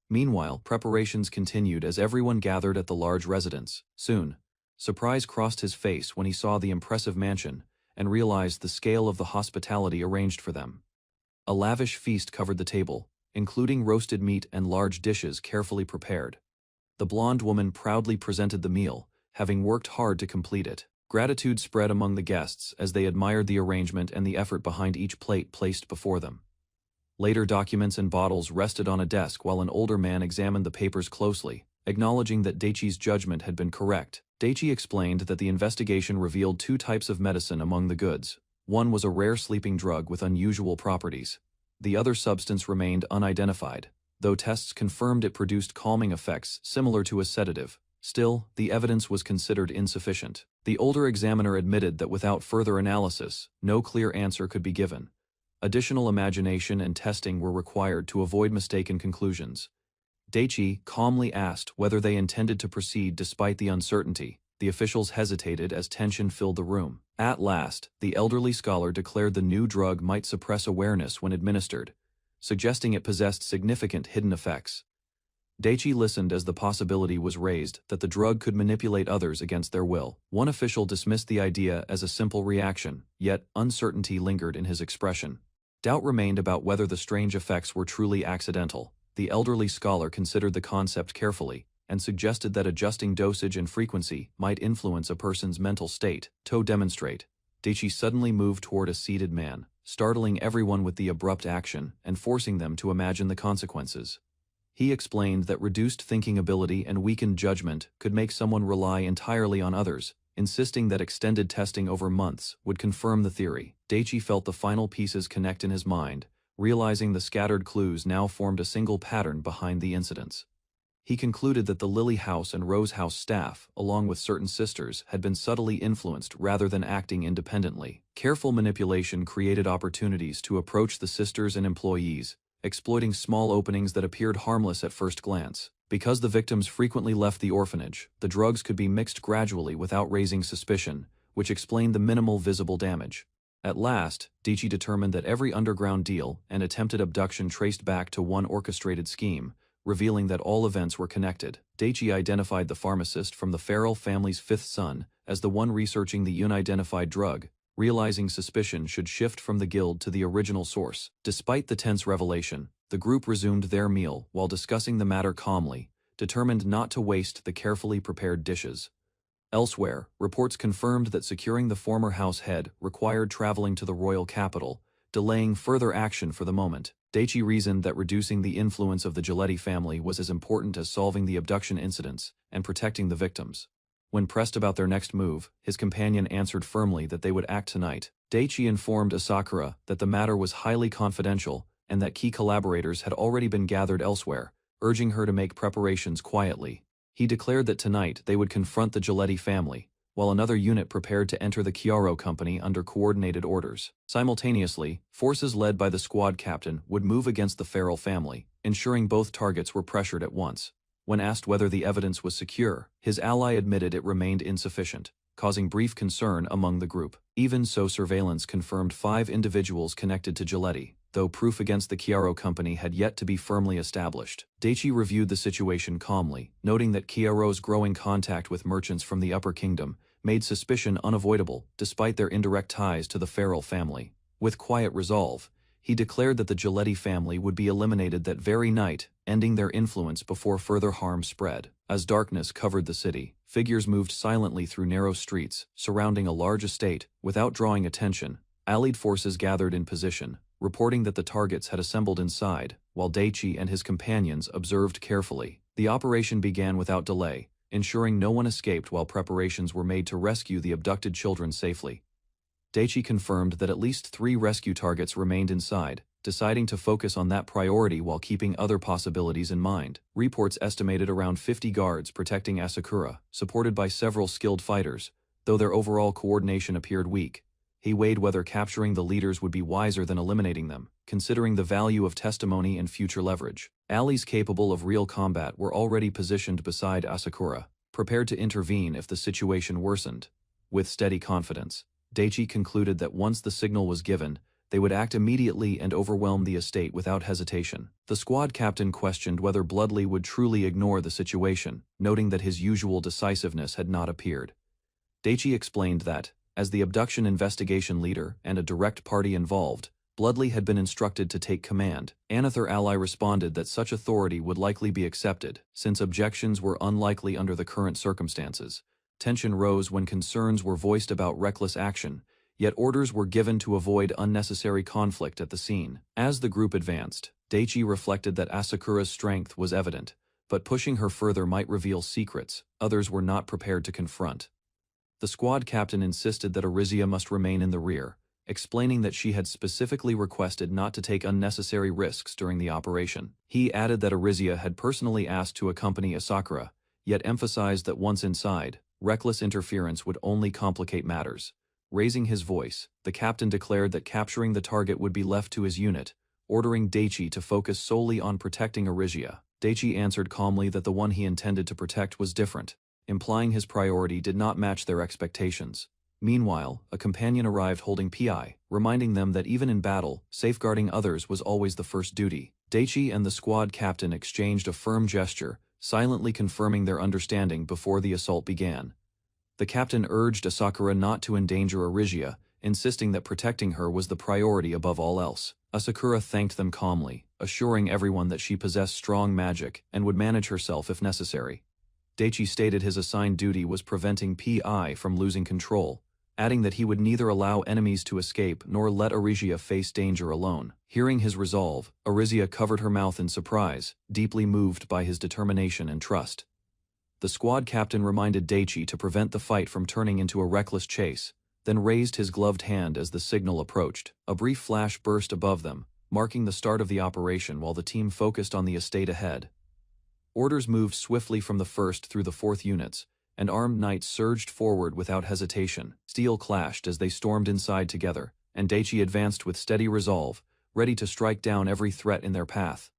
Meanwhile, preparations continued as everyone gathered at the large residence. Soon, surprise crossed his face when he saw the impressive mansion and realized the scale of the hospitality arranged for them. A lavish feast covered the table, including roasted meat and large dishes carefully prepared. The blonde woman proudly presented the meal, having worked hard to complete it. Gratitude spread among the guests as they admired the arrangement and the effort behind each plate placed before them. Later, documents and bottles rested on a desk while an older man examined the papers closely, acknowledging that Daichi's judgment had been correct. Daichi explained that the investigation revealed 2 types of medicine among the goods. One was a rare sleeping drug with unusual properties. The other substance remained unidentified, though tests confirmed it produced calming effects similar to a sedative. Still, the evidence was considered insufficient. The older examiner admitted that without further analysis, no clear answer could be given. Additional imagination and testing were required to avoid mistaken conclusions. Daichi calmly asked whether they intended to proceed despite the uncertainty. The officials hesitated as tension filled the room. At last, the elderly scholar declared the new drug might suppress awareness when administered, suggesting it possessed significant hidden effects. Daichi listened as the possibility was raised that the drug could manipulate others against their will. One official dismissed the idea as a simple reaction, yet uncertainty lingered in his expression. Doubt remained about whether the strange effects were truly accidental. The elderly scholar considered the concept carefully and suggested that adjusting dosage and frequency might influence a person's mental state. To demonstrate, Daichi suddenly moved toward a seated man, startling everyone with the abrupt action and forcing them to imagine the consequences. He explained that reduced thinking ability and weakened judgment could make someone rely entirely on others, insisting that extended testing over months would confirm the theory. Daichi felt the final pieces connect in his mind, realizing the scattered clues now formed a single pattern behind the incidents. He concluded that the Lily House and Rose House staff, along with certain sisters, had been subtly influenced rather than acting independently. Careful manipulation created opportunities to approach the sisters and employees, exploiting small openings that appeared harmless at first glance. Because the victims frequently left the orphanage, the drugs could be mixed gradually without raising suspicion, which explained the minimal visible damage. At last, Daichi determined that every underground deal and attempted abduction traced back to one orchestrated scheme, revealing that all events were connected. Daichi identified the pharmacist from the Farrell family's 5th son as the one researching the unidentified drug, realizing suspicion should shift from the guild to the original source. Despite the tense revelation, the group resumed their meal while discussing the matter calmly, determined not to waste the carefully prepared dishes. Elsewhere, reports confirmed that securing the former house head required traveling to the royal capital, delaying further action for the moment. Daichi reasoned that reducing the influence of the Giletti family was as important as solving the abduction incidents and protecting the victims. When pressed about their next move, his companion answered firmly that they would act tonight. Daichi informed Asakura that the matter was highly confidential and that key collaborators had already been gathered elsewhere, urging her to make preparations quietly. He declared that tonight they would confront the Giletti family, while another unit prepared to enter the Chiaro company under coordinated orders. Simultaneously, forces led by the squad captain would move against the Farrell family, ensuring both targets were pressured at once. When asked whether the evidence was secure, his ally admitted it remained insufficient, causing brief concern among the group. Even so, surveillance confirmed 5 individuals connected to Giletti, though proof against the Chiaro company had yet to be firmly established. Daichi reviewed the situation calmly, noting that Chiaro's growing contact with merchants from the Upper Kingdom made suspicion unavoidable despite their indirect ties to the Farrell family. With quiet resolve, he declared that the Giletti family would be eliminated that very night, ending their influence before further harm spread. As darkness covered the city, figures moved silently through narrow streets, surrounding a large estate. Without drawing attention, allied forces gathered in position, reporting that the targets had assembled inside, while Daichi and his companions observed carefully. The operation began without delay, ensuring no one escaped while preparations were made to rescue the abducted children safely. Daichi confirmed that at least 3 rescue targets remained inside, deciding to focus on that priority while keeping other possibilities in mind. Reports estimated around 50 guards protecting Asakura, supported by several skilled fighters, though their overall coordination appeared weak. He weighed whether capturing the leaders would be wiser than eliminating them, considering the value of testimony and future leverage. Allies capable of real combat were already positioned beside Asakura, prepared to intervene if the situation worsened. With steady confidence, Daichi concluded that once the signal was given, they would act immediately and overwhelm the estate without hesitation. The squad captain questioned whether Bloodley would truly ignore the situation, noting that his usual decisiveness had not appeared. Daichi explained that, as the abduction investigation leader and a direct party involved, Bloodley had been instructed to take command. Another ally responded that such authority would likely be accepted, since objections were unlikely under the current circumstances. Tension rose when concerns were voiced about reckless action, yet orders were given to avoid unnecessary conflict at the scene. As the group advanced, Daichi reflected that Asakura's strength was evident, but pushing her further might reveal secrets others were not prepared to confront. The squad captain insisted that Arizia must remain in the rear, explaining that she had specifically requested not to take unnecessary risks during the operation. He added that Arizia had personally asked to accompany Asakura, yet emphasized that once inside, reckless interference would only complicate matters. Raising his voice, the captain declared that capturing the target would be left to his unit, ordering Daichi to focus solely on protecting Arizia. Daichi answered calmly that the one he intended to protect was different, implying his priority did not match their expectations. Meanwhile, a companion arrived holding PI, reminding them that even in battle, safeguarding others was always the first duty. Daichi and the squad captain exchanged a firm gesture, silently confirming their understanding before the assault began. The captain urged Asakura not to endanger Arizia, insisting that protecting her was the priority above all else. Asakura thanked them calmly, assuring everyone that she possessed strong magic and would manage herself if necessary. Daichi stated his assigned duty was preventing PI from losing control, adding that he would neither allow enemies to escape nor let Arizia face danger alone. Hearing his resolve, Arizia covered her mouth in surprise, deeply moved by his determination and trust. The squad captain reminded Daichi to prevent the fight from turning into a reckless chase, then raised his gloved hand as the signal approached. A brief flash burst above them, marking the start of the operation while the team focused on the estate ahead. Orders moved swiftly from the 1st through the 4th units, and armed knights surged forward without hesitation. Steel clashed as they stormed inside together, and Daichi advanced with steady resolve, ready to strike down every threat in their path.